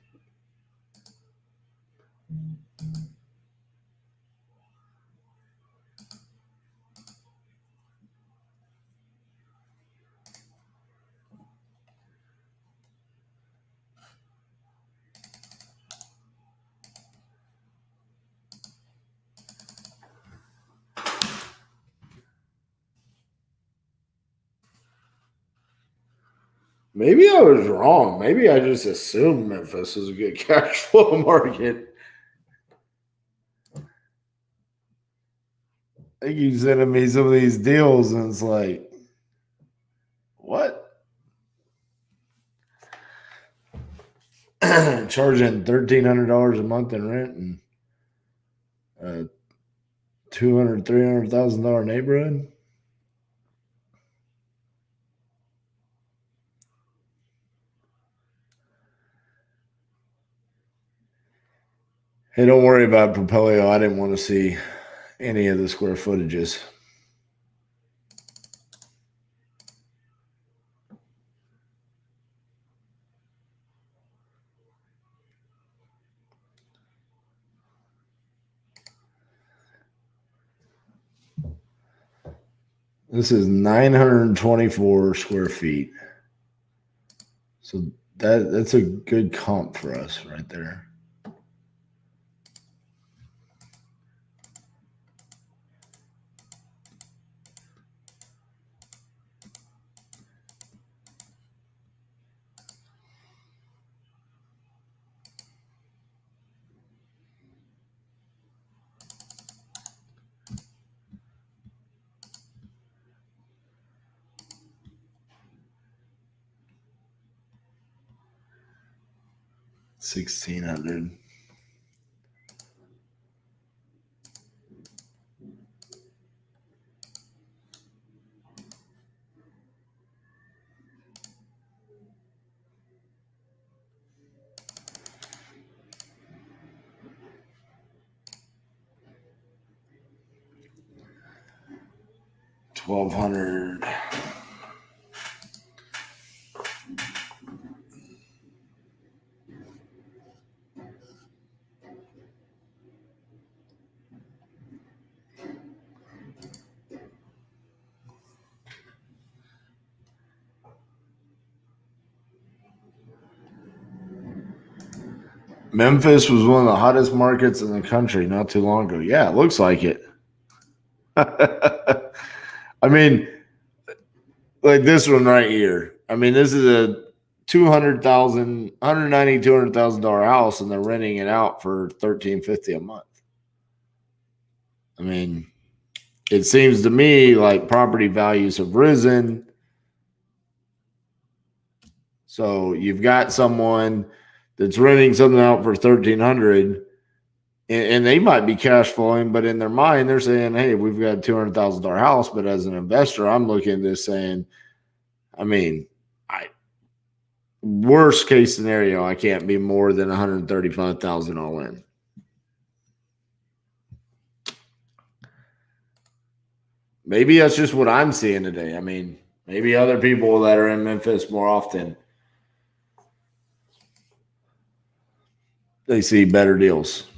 Maybe I was wrong. Maybe I just assumed Memphis was a good cash flow market. I think you sending me some of these deals, and it's like, what? Charging $1,300 a month in rent and $200,000-$300,000 neighborhood. Hey, don't worry about Propelio. I didn't want to see any of the square footages. This is 924 square feet. So that's a good comp for us right there. $1,600. $1,200. Memphis was one of the hottest markets in the country not too long ago. Yeah, it looks like it. I mean, like this one right here. I mean, this is a $200,000 house, and they're renting it out for $1,350 a month. I mean, it seems to me like property values have risen. So you've got someone that's renting something out for $1,300, and they might be cash flowing, but in their mind, they're saying, "Hey, we've got a $200,000 house." But as an investor, I'm looking at this saying, I mean, worst case scenario, I can't be more than 135,000 all in. Maybe that's just what I'm seeing today. I mean, maybe other people that are in Memphis more often, they see better deals.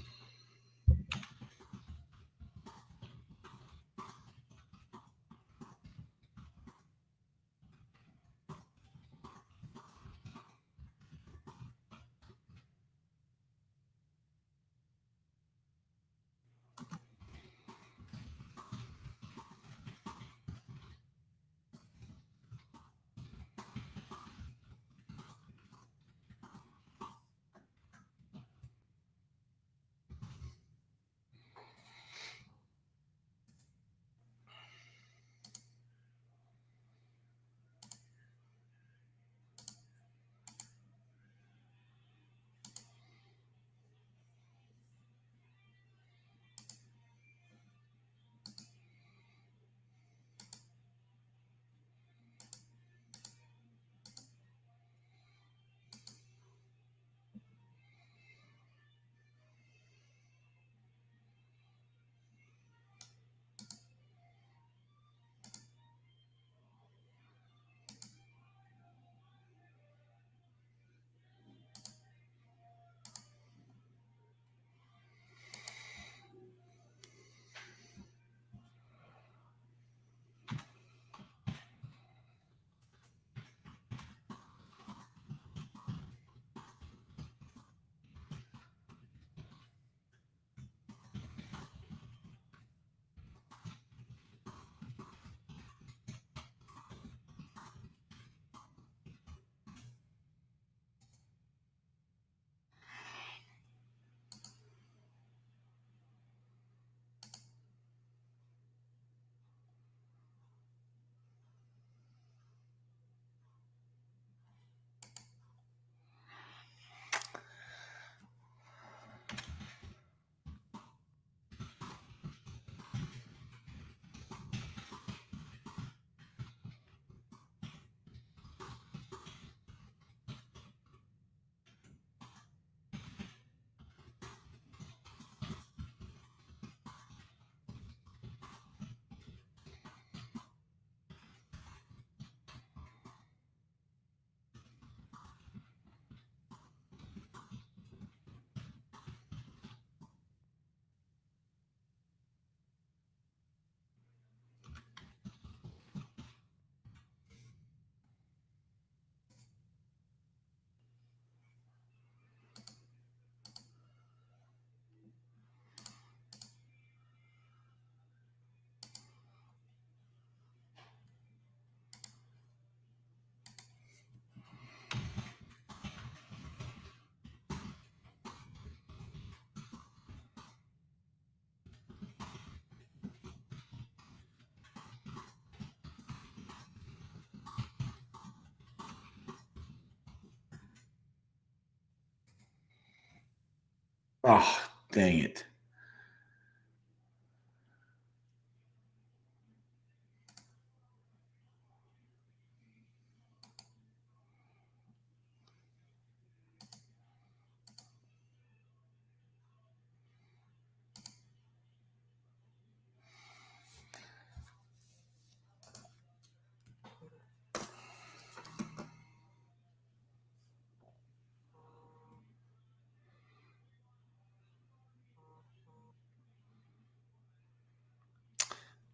Oh, dang it.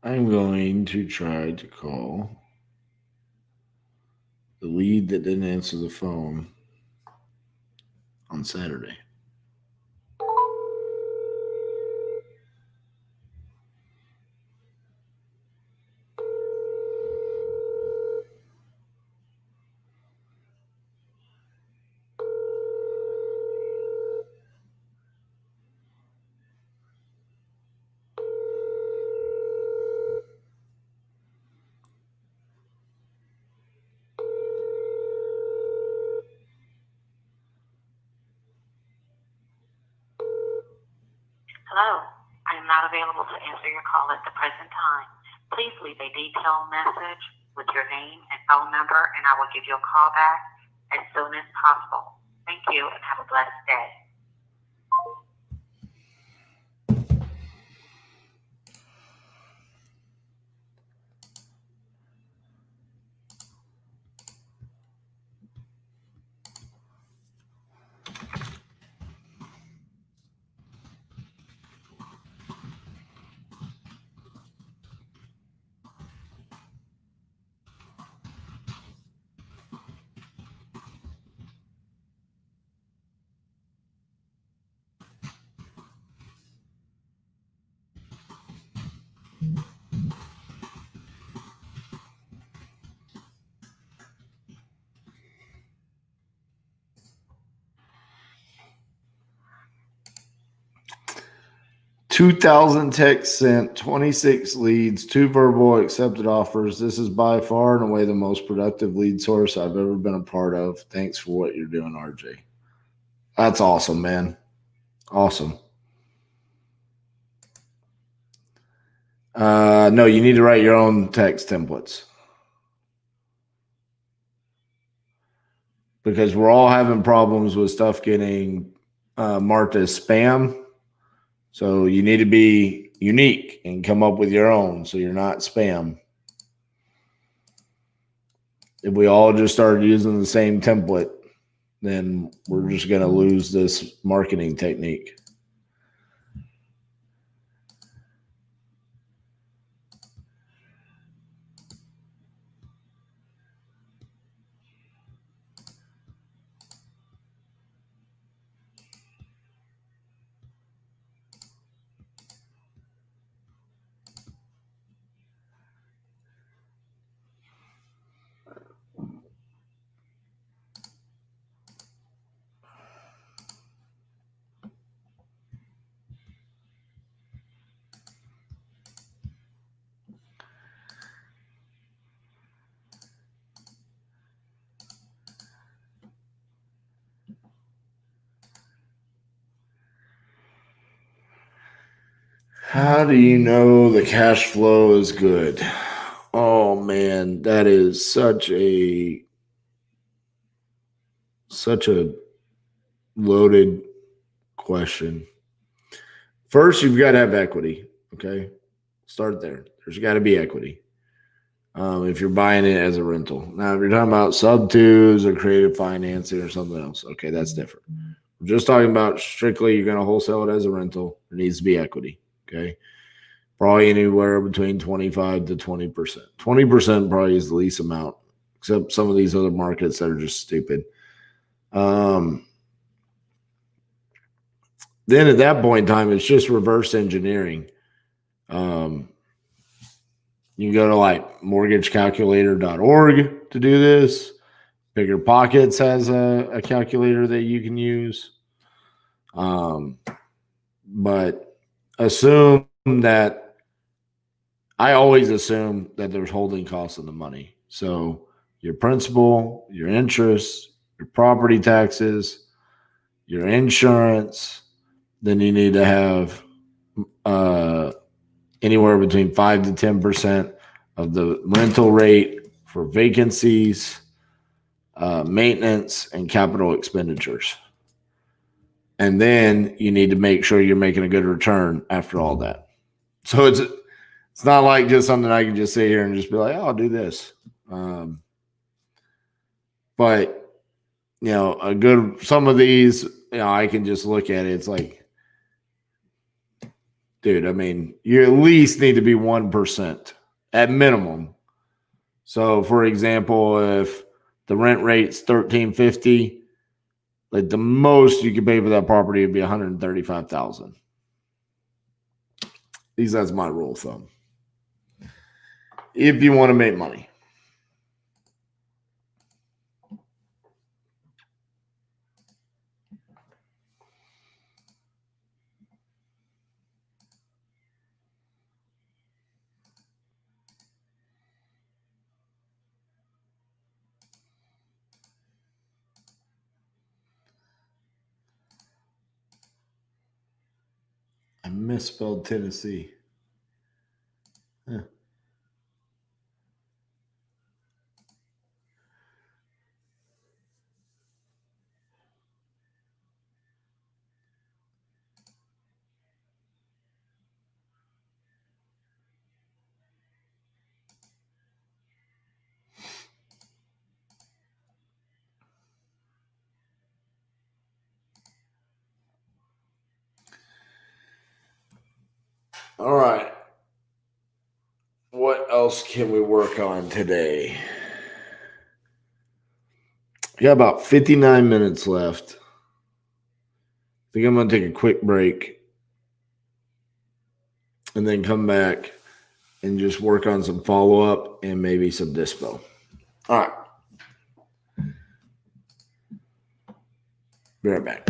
I'm going to try to call the lead that didn't answer the phone on Saturday. available to answer your call at the present time. Please leave a detailed message with your name and phone number, and I will give you a call back as soon as possible. Thank you, and have a blessed day. $2,000 texts sent, 26 leads, 2 verbal accepted offers. This is by far and away the most productive lead source I've ever been a part of. Thanks for what you're doing, RJ. That's awesome, man. Awesome. No, you need to write your own text templates. Because we're all having problems with stuff getting marked as spam. So you need to be unique and come up with your own so you're not spam. If we all just started using the same template, then we're just going to lose this marketing technique. How do you know the cash flow is good? Oh man, that is such a loaded question. First, you've got to have equity. Okay, start there. There's got to be equity if you're buying it as a rental. Now, if you're talking about sub-twos or creative financing or something else, okay, that's different. We're just talking about strictly you're going to wholesale it as a rental. There needs to be equity. Okay. Probably anywhere between 25 to 20%. 20% probably is the least amount, except some of these other markets that are just stupid. Then at that point in time, it's just reverse engineering. You can go to like mortgagecalculator.org to do this. Bigger Pockets has a calculator that you can use. But assume that I always assume that there's holding costs on the money. So your principal, your interest, your property taxes, your insurance, then you need to have anywhere between 5 to 10% of the rental rate for vacancies, maintenance, and capital expenditures. And then you need to make sure you're making a good return after all that. So it's not like just something I can just sit here and just be like, oh, I'll do this. But, you know, some of these, you know, I can just look at it. It's like, dude, I mean, you at least need to be 1% at minimum. So, for example, if the rent rate's $1,350, like the most you could pay for that property would be $135,000. At least that's my rule of thumb. If you want to make money. I misspelled Tennessee. Huh. All right. What else can we work on today? We got about 59 minutes left. I think I'm going to take a quick break and then come back and just work on some follow-up and maybe some dispo. All right. Be right back.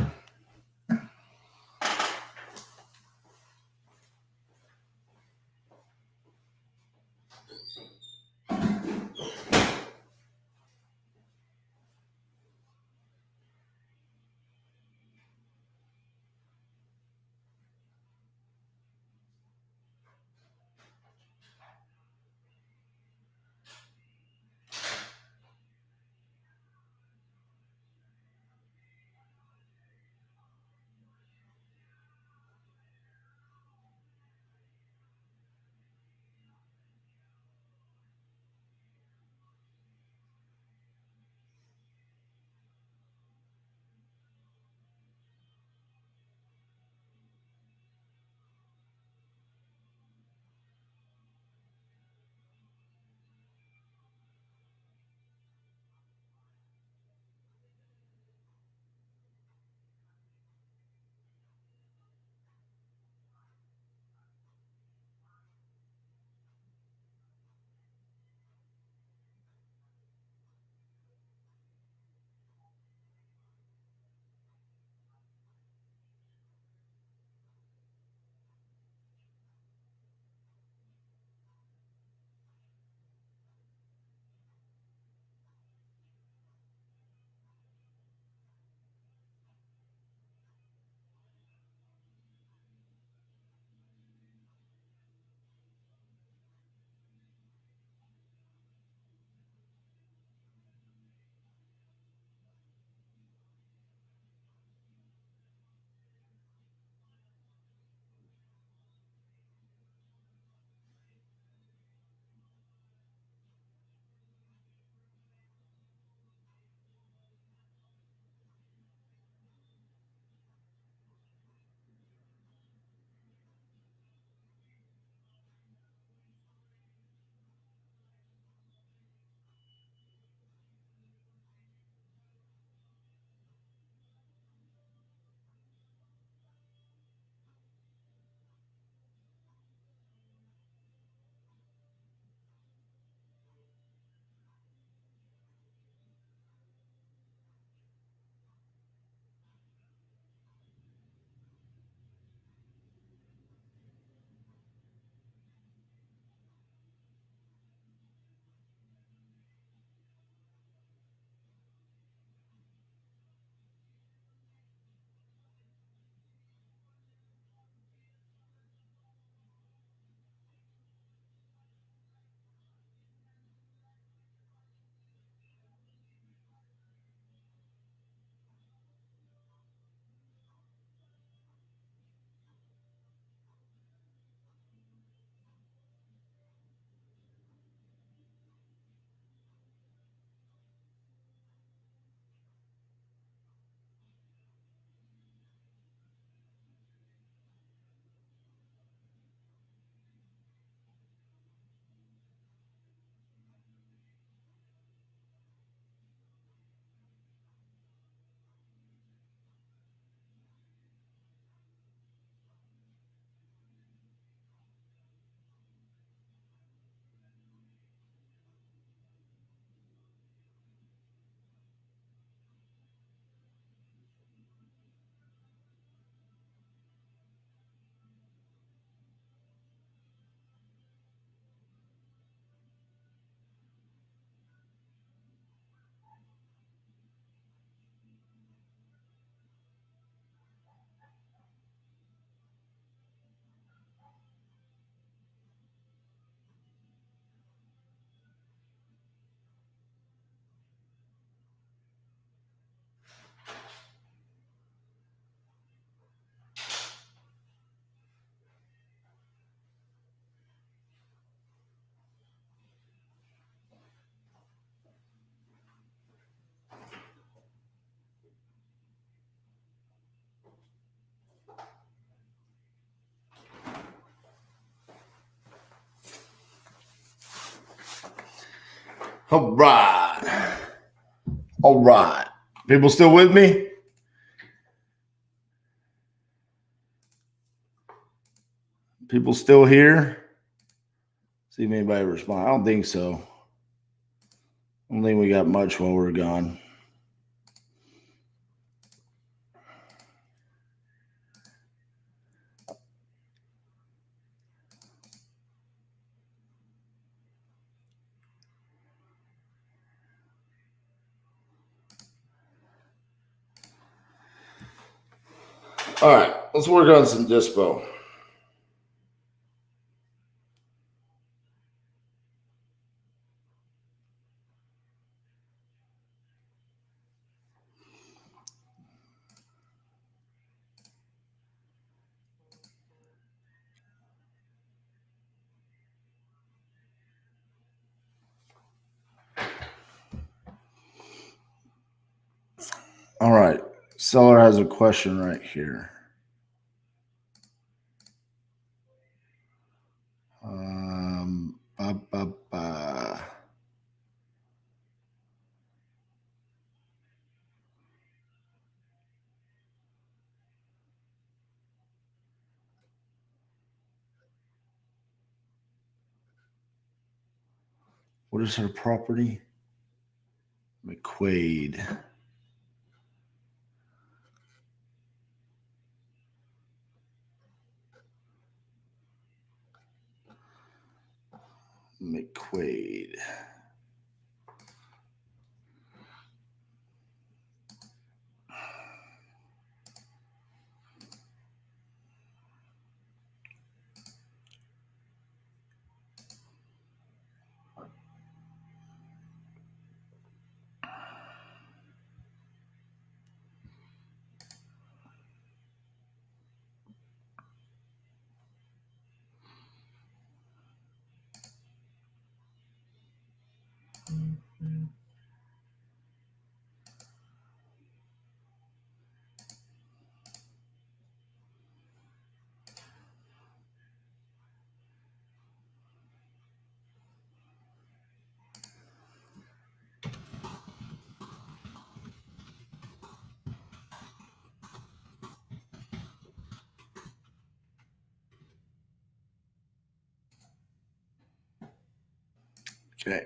All right. All right. People still with me? People still here? See if anybody respond. I don't think so. I don't think we got much while we're gone. All right, let's work on some dispo. All right, seller has a question right here. What is her property? McQuaid. McQuaid. Okay.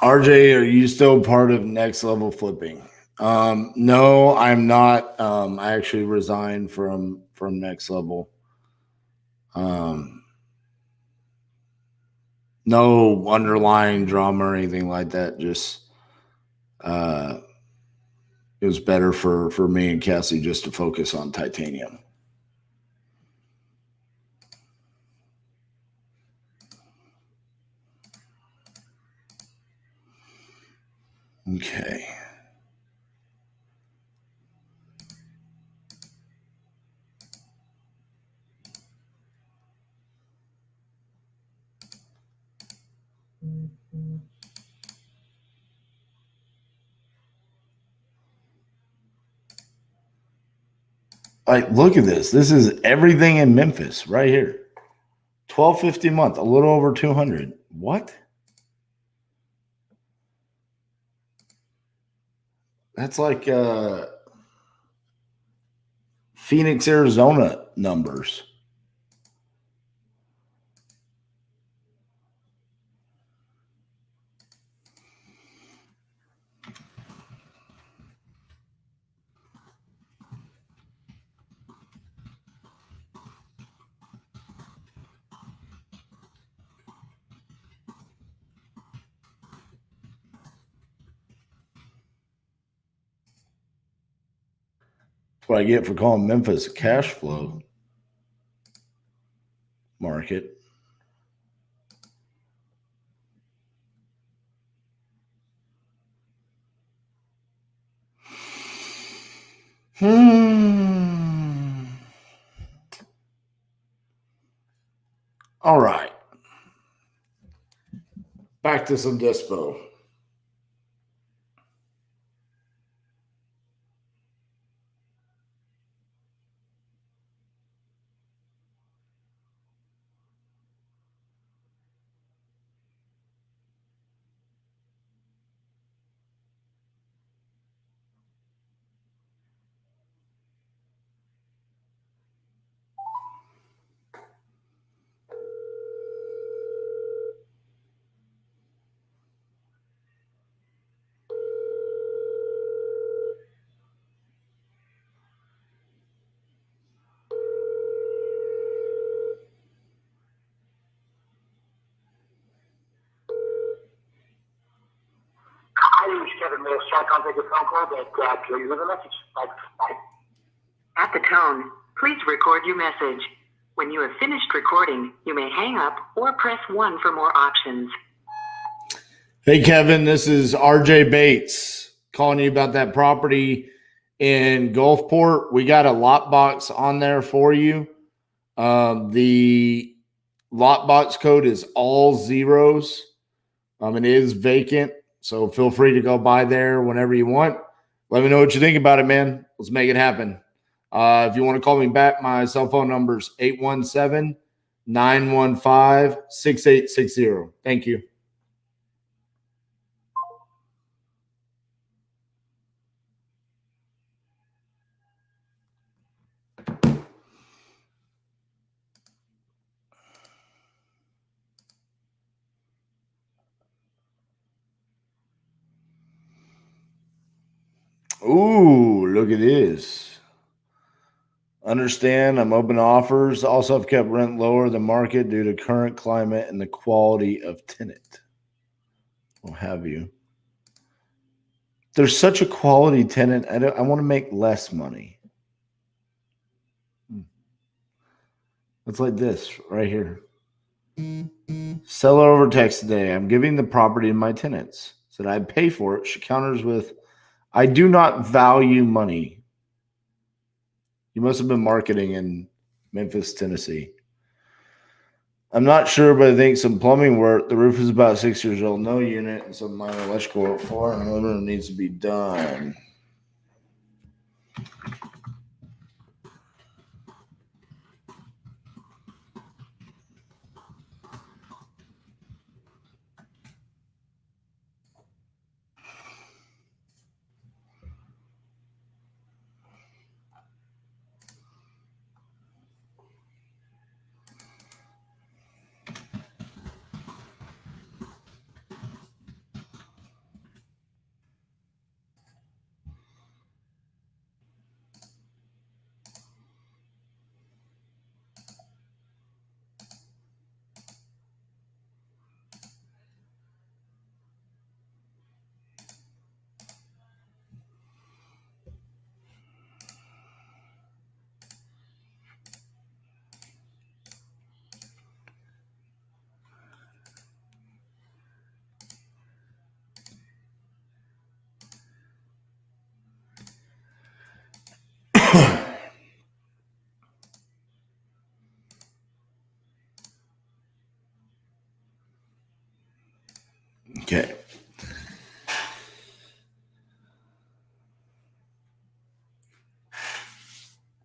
RJ, are you still part of Next Level Flipping? No, I'm not. I actually resigned from Next Level. No underlying drama or anything like that. Just it was better for me and Cassie just to focus on titanium. Okay. Like, look at this. This is everything in Memphis right here. $1,250 a month, a little over 200. What? That's like Phoenix, Arizona numbers. That's what I get for calling Memphis a cash flow market. All right. Back to some dispo. Hi, this is Kevin Mills. Try to contact your phone call, but please leave a message. Bye. Bye. At the tone, please record your message. When you have finished recording, you may hang up or press 1 for more options. Hey, Kevin, this is RJ Bates calling you about that property in Gulfport. We got a lot box on there for you. The lot box code is all zeros. It is vacant, so feel free to go by there whenever you want. Let me know what you think about it, man. Let's make it happen. If you want to call me back, my cell phone number is 817-915-6860. Thank you. Ooh, look at this. Understand I'm open to offers. Also, have kept rent lower than market due to current climate and the quality of tenant. Will have you. There's such a quality tenant. I want to make less money. It's like this right here. Seller over text today. I'm giving the property to my tenants. Said I'd pay for it. She counters with, I do not value money. You must have been marketing in Memphis, Tennessee. I'm not sure, but I think some plumbing work. The roof is about 6 years old. No unit and some minor electrical work. Floor and living room needs to be done. Okay.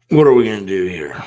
What are we going to do here?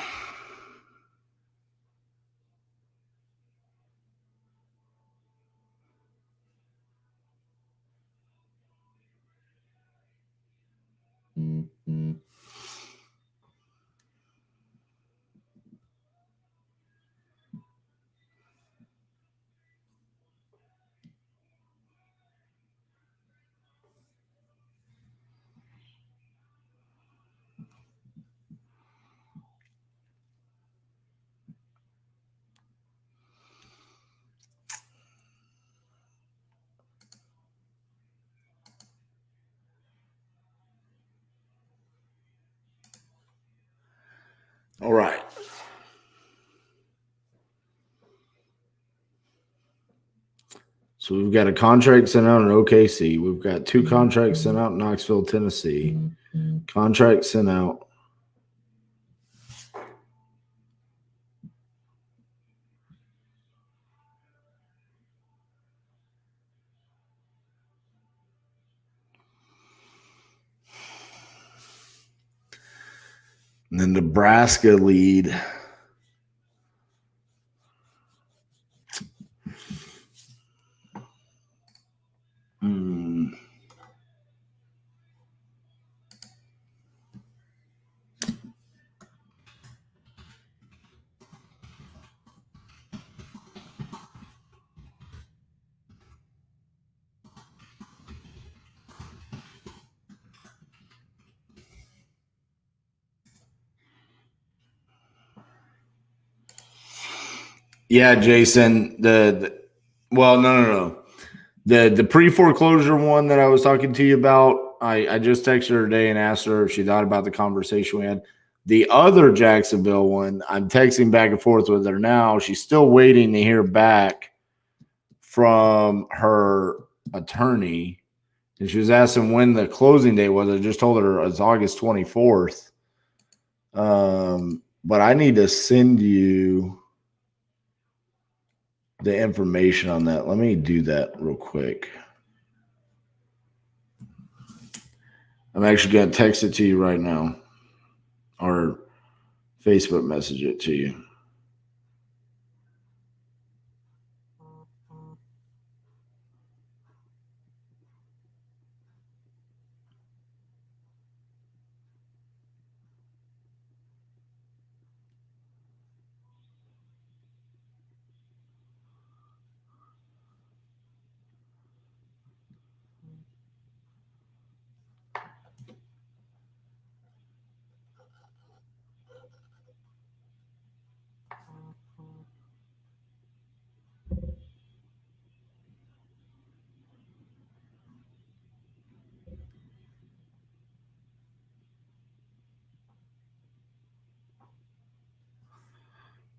All right. So we've got a contract sent out in OKC. We've got 2 contracts sent out in Knoxville, Tennessee. Contract sent out. And then Nebraska lead. Yeah, Jason. No. The pre-foreclosure one that I was talking to you about, I just texted her today and asked her if she thought about the conversation we had. The other Jacksonville one, I'm texting back and forth with her now. She's still waiting to hear back from her attorney. And she was asking when the closing date was. I just told her it's August 24th. But I need to send you the information on that. Let me do that real quick. I'm actually going to text it to you right now or Facebook message it to you.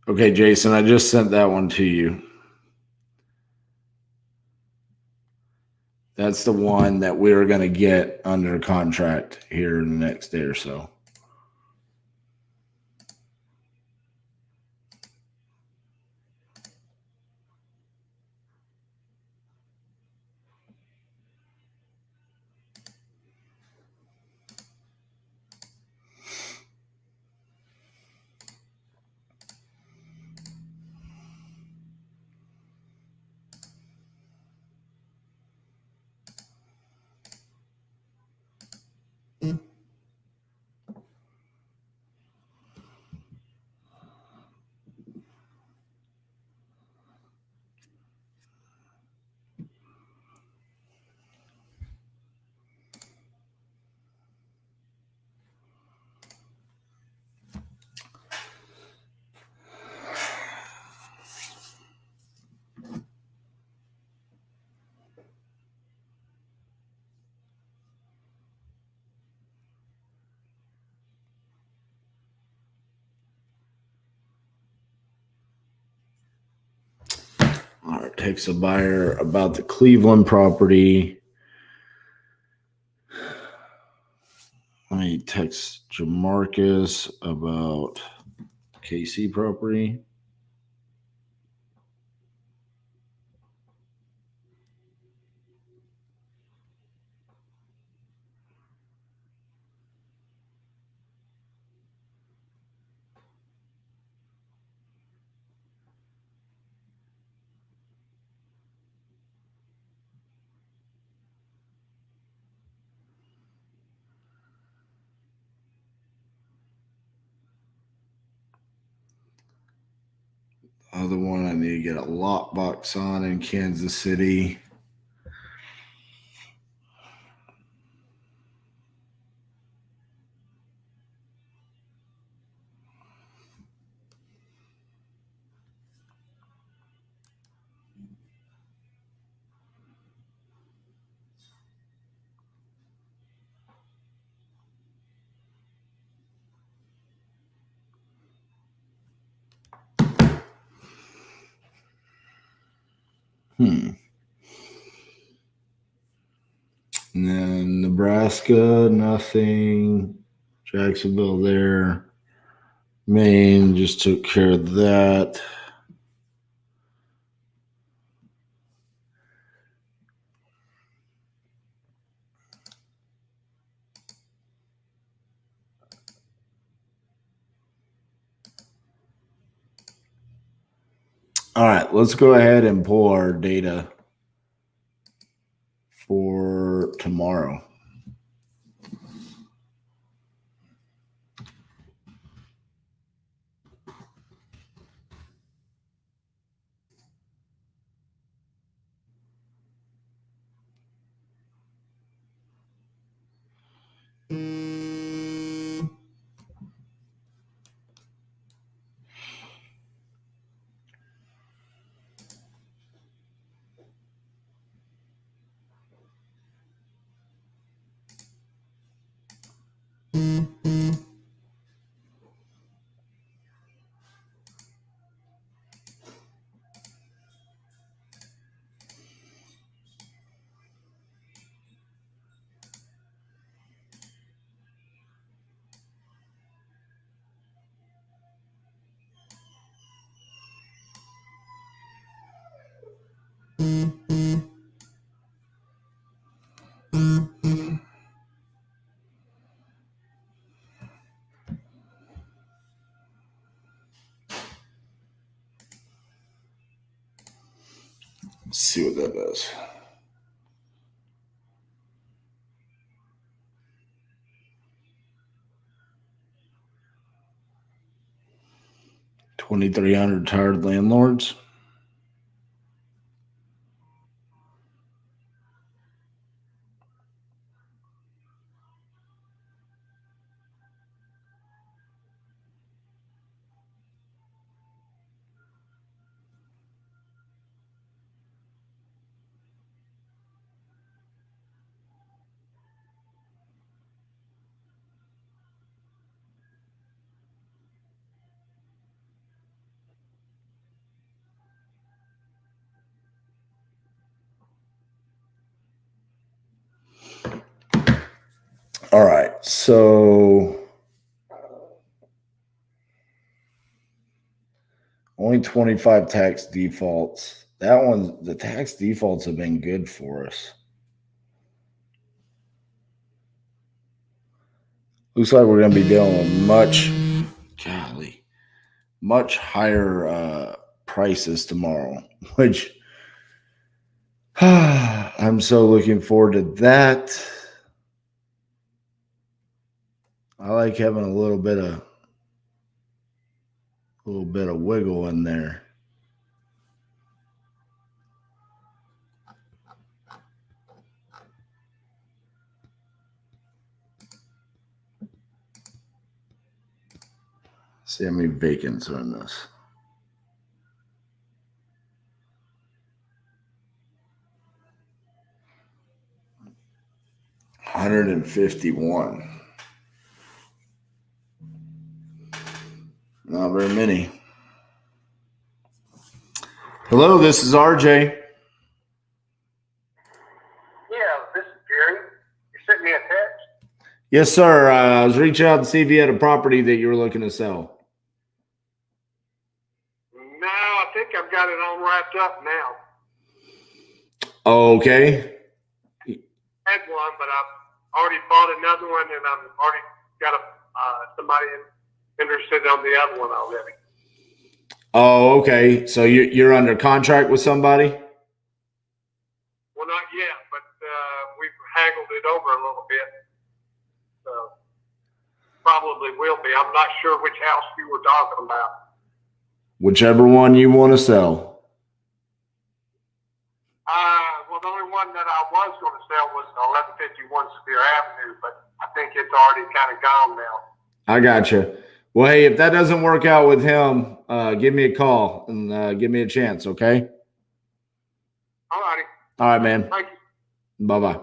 Okay, Jason, I just sent that one to you. That's the one that we're going to get under contract here in the next day or so. All right, takes a buyer about the Cleveland property. Let me text Jamarcus about KC property. Other one, I need to get a lockbox on in Kansas City. And then Nebraska, nothing. Jacksonville there. Maine just took care of that. All right, let's go ahead and pull our data for tomorrow. see what that does. $2,300 retired landlords. All right, so only 25 tax defaults. The tax defaults have been good for us. Looks like we're going to be dealing with much higher prices tomorrow, which I'm so looking forward to that. I like having a little bit of wiggle in there. See how many vacants are in this. $151. Not very many. Hello, this is RJ. Yeah, this is Gary. You sent me a text? Yes, sir. I was reaching out to see if you had a property that you were looking to sell. No, I think I've got it all wrapped up now. Okay. I had one, but I've already bought another one, and I've already got somebody interested on the other one already. Oh, okay. So you're under contract with somebody? Well, not yet, but we've haggled it over a little bit. So probably will be. I'm not sure which house you were talking about. Whichever one you want to sell. Well, the only one that I was going to sell was 1151 Spear Avenue, but I think it's already kind of gone now. I gotcha. Well, hey, if that doesn't work out with him, give me a call and give me a chance, okay? All righty. All right, man. Thank you. Bye-bye.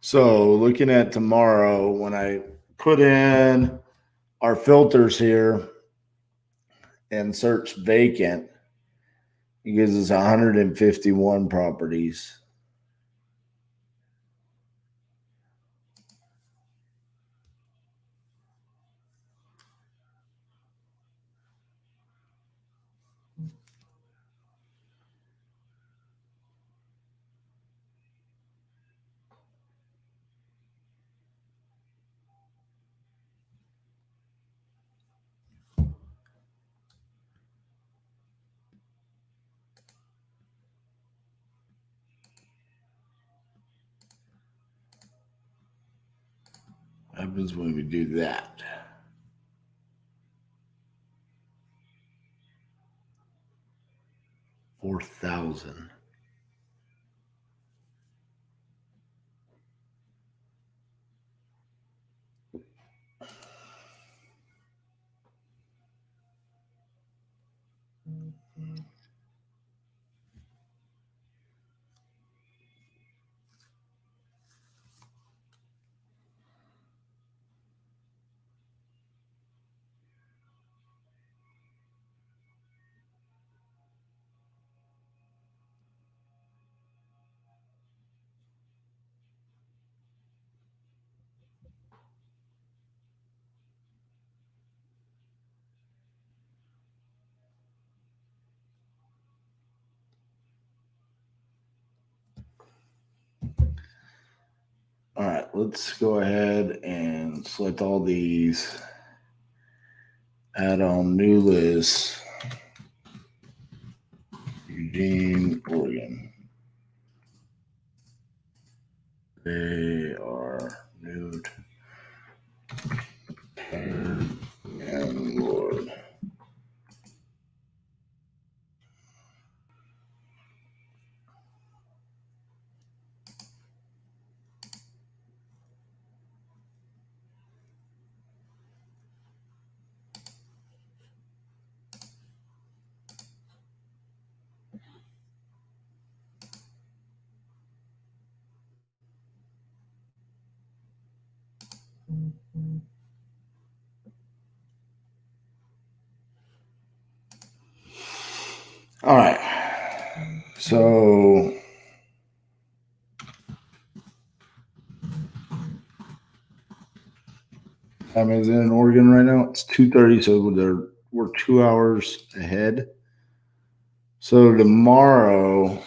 So looking at tomorrow, when I put in our filters here and search vacant, it gives us 151 properties. What happens when we do that? $4,000. All right, let's go ahead and select all these. Add on new list. Eugene, Oregon. They are nude and Lord. All right. So time is in Oregon right now. It's 2:30, so we're 2 hours ahead. So tomorrow,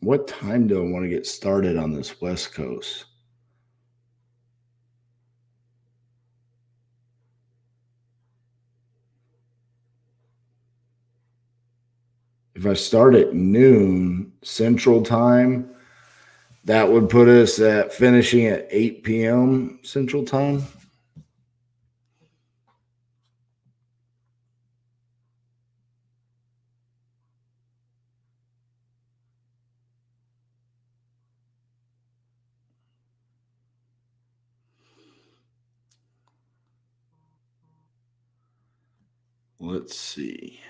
what time do I want to get started on this West Coast? If I start at noon Central Time, that would put us at finishing at 8 p.m. Central Time. Let's see.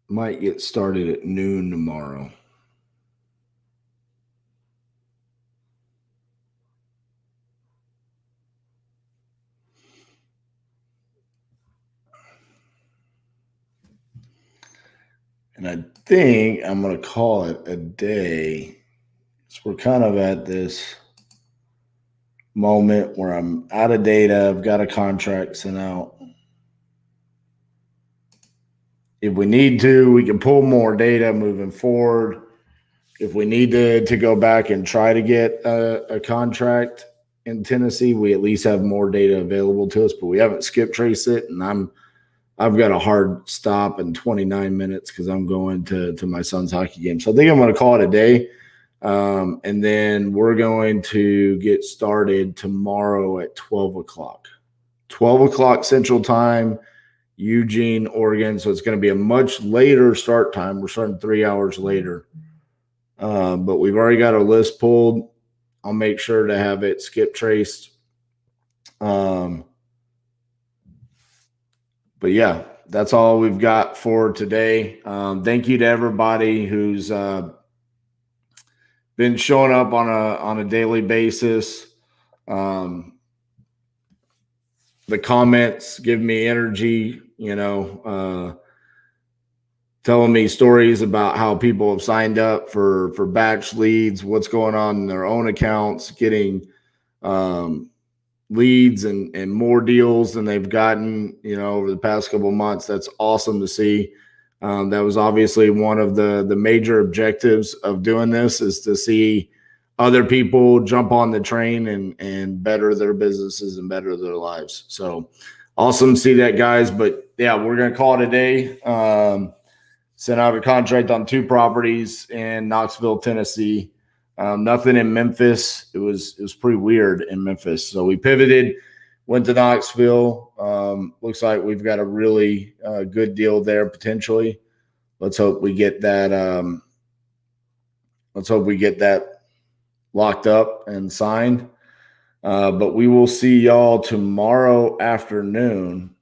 Might get started at noon tomorrow. And I think I'm going to call it a day. So we're kind of at this moment where I'm out of data. I've got a contract sent out. If we need to, we can pull more data moving forward. If we need to go back and try to get a contract in Tennessee, we at least have more data available to us, but we haven't skip traced it. And I've got a hard stop in 29 minutes because I'm going to my son's hockey game. So I think I'm going to call it a day. And then we're going to get started tomorrow at 12 o'clock. 12 o'clock Central Time, Eugene, Oregon. So it's going to be a much later start time. We're starting 3 hours later. But we've already got our list pulled. I'll make sure to have it skip traced. But yeah, that's all we've got for today. Thank you to everybody who's been showing up on a daily basis. The comments give me energy, telling me stories about how people have signed up for batch leads, what's going on in their own accounts, getting leads and more deals than they've gotten, over the past couple of months. That's awesome to see. That was obviously one of the major objectives of doing this, is to see other people jump on the train and better their businesses and better their lives. So awesome to see that, guys. But yeah, we're going to call it a day. Sent out a contract on 2 properties in Knoxville, Tennessee. Nothing in Memphis. It was pretty weird in Memphis. So we pivoted, went to Knoxville. Looks like we've got a really good deal there potentially. Let's hope we get that. Let's hope we get that locked up and signed. But we will see y'all tomorrow afternoon.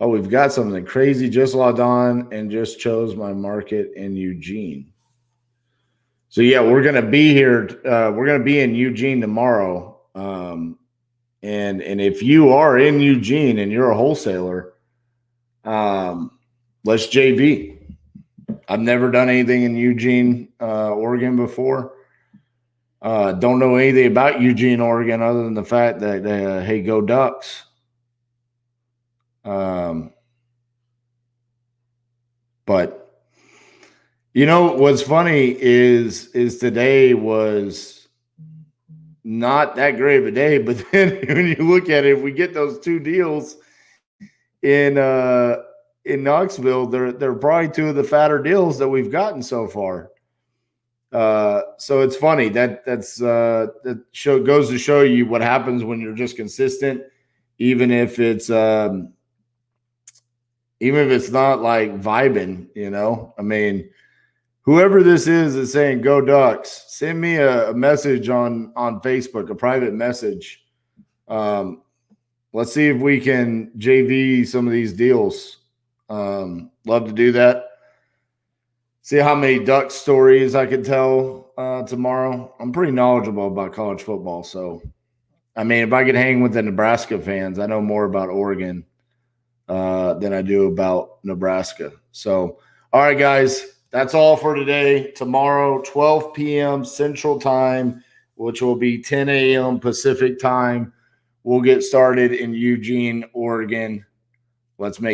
Oh, we've got something crazy. Just logged on and just chose my market in Eugene. So yeah, we're gonna be here. We're gonna be in Eugene tomorrow. And if you are in Eugene and you're a wholesaler, let's JV. I've never done anything in Eugene, Oregon before. Don't know anything about Eugene, Oregon, other than the fact that hey, go Ducks. But you know what's funny is today was not that great of a day, but then when you look at it, if we get those 2 deals in Knoxville, they're probably 2 of the fatter deals that we've gotten so far. So it's funny that goes to show you what happens when you're just consistent, even if it's not like vibing, you know. I mean, whoever this is saying go Ducks, send me a message on Facebook, a private message. Let's see if we can JV some of these deals. Love to do that. See how many Ducks stories I can tell tomorrow. I'm pretty knowledgeable about college football. So, I mean, if I could hang with the Nebraska fans, I know more about Oregon than I do about Nebraska. So, all right, guys. That's all for today. Tomorrow, 12 p.m. Central Time, which will be 10 a.m. Pacific Time. We'll get started in Eugene, Oregon. Let's make it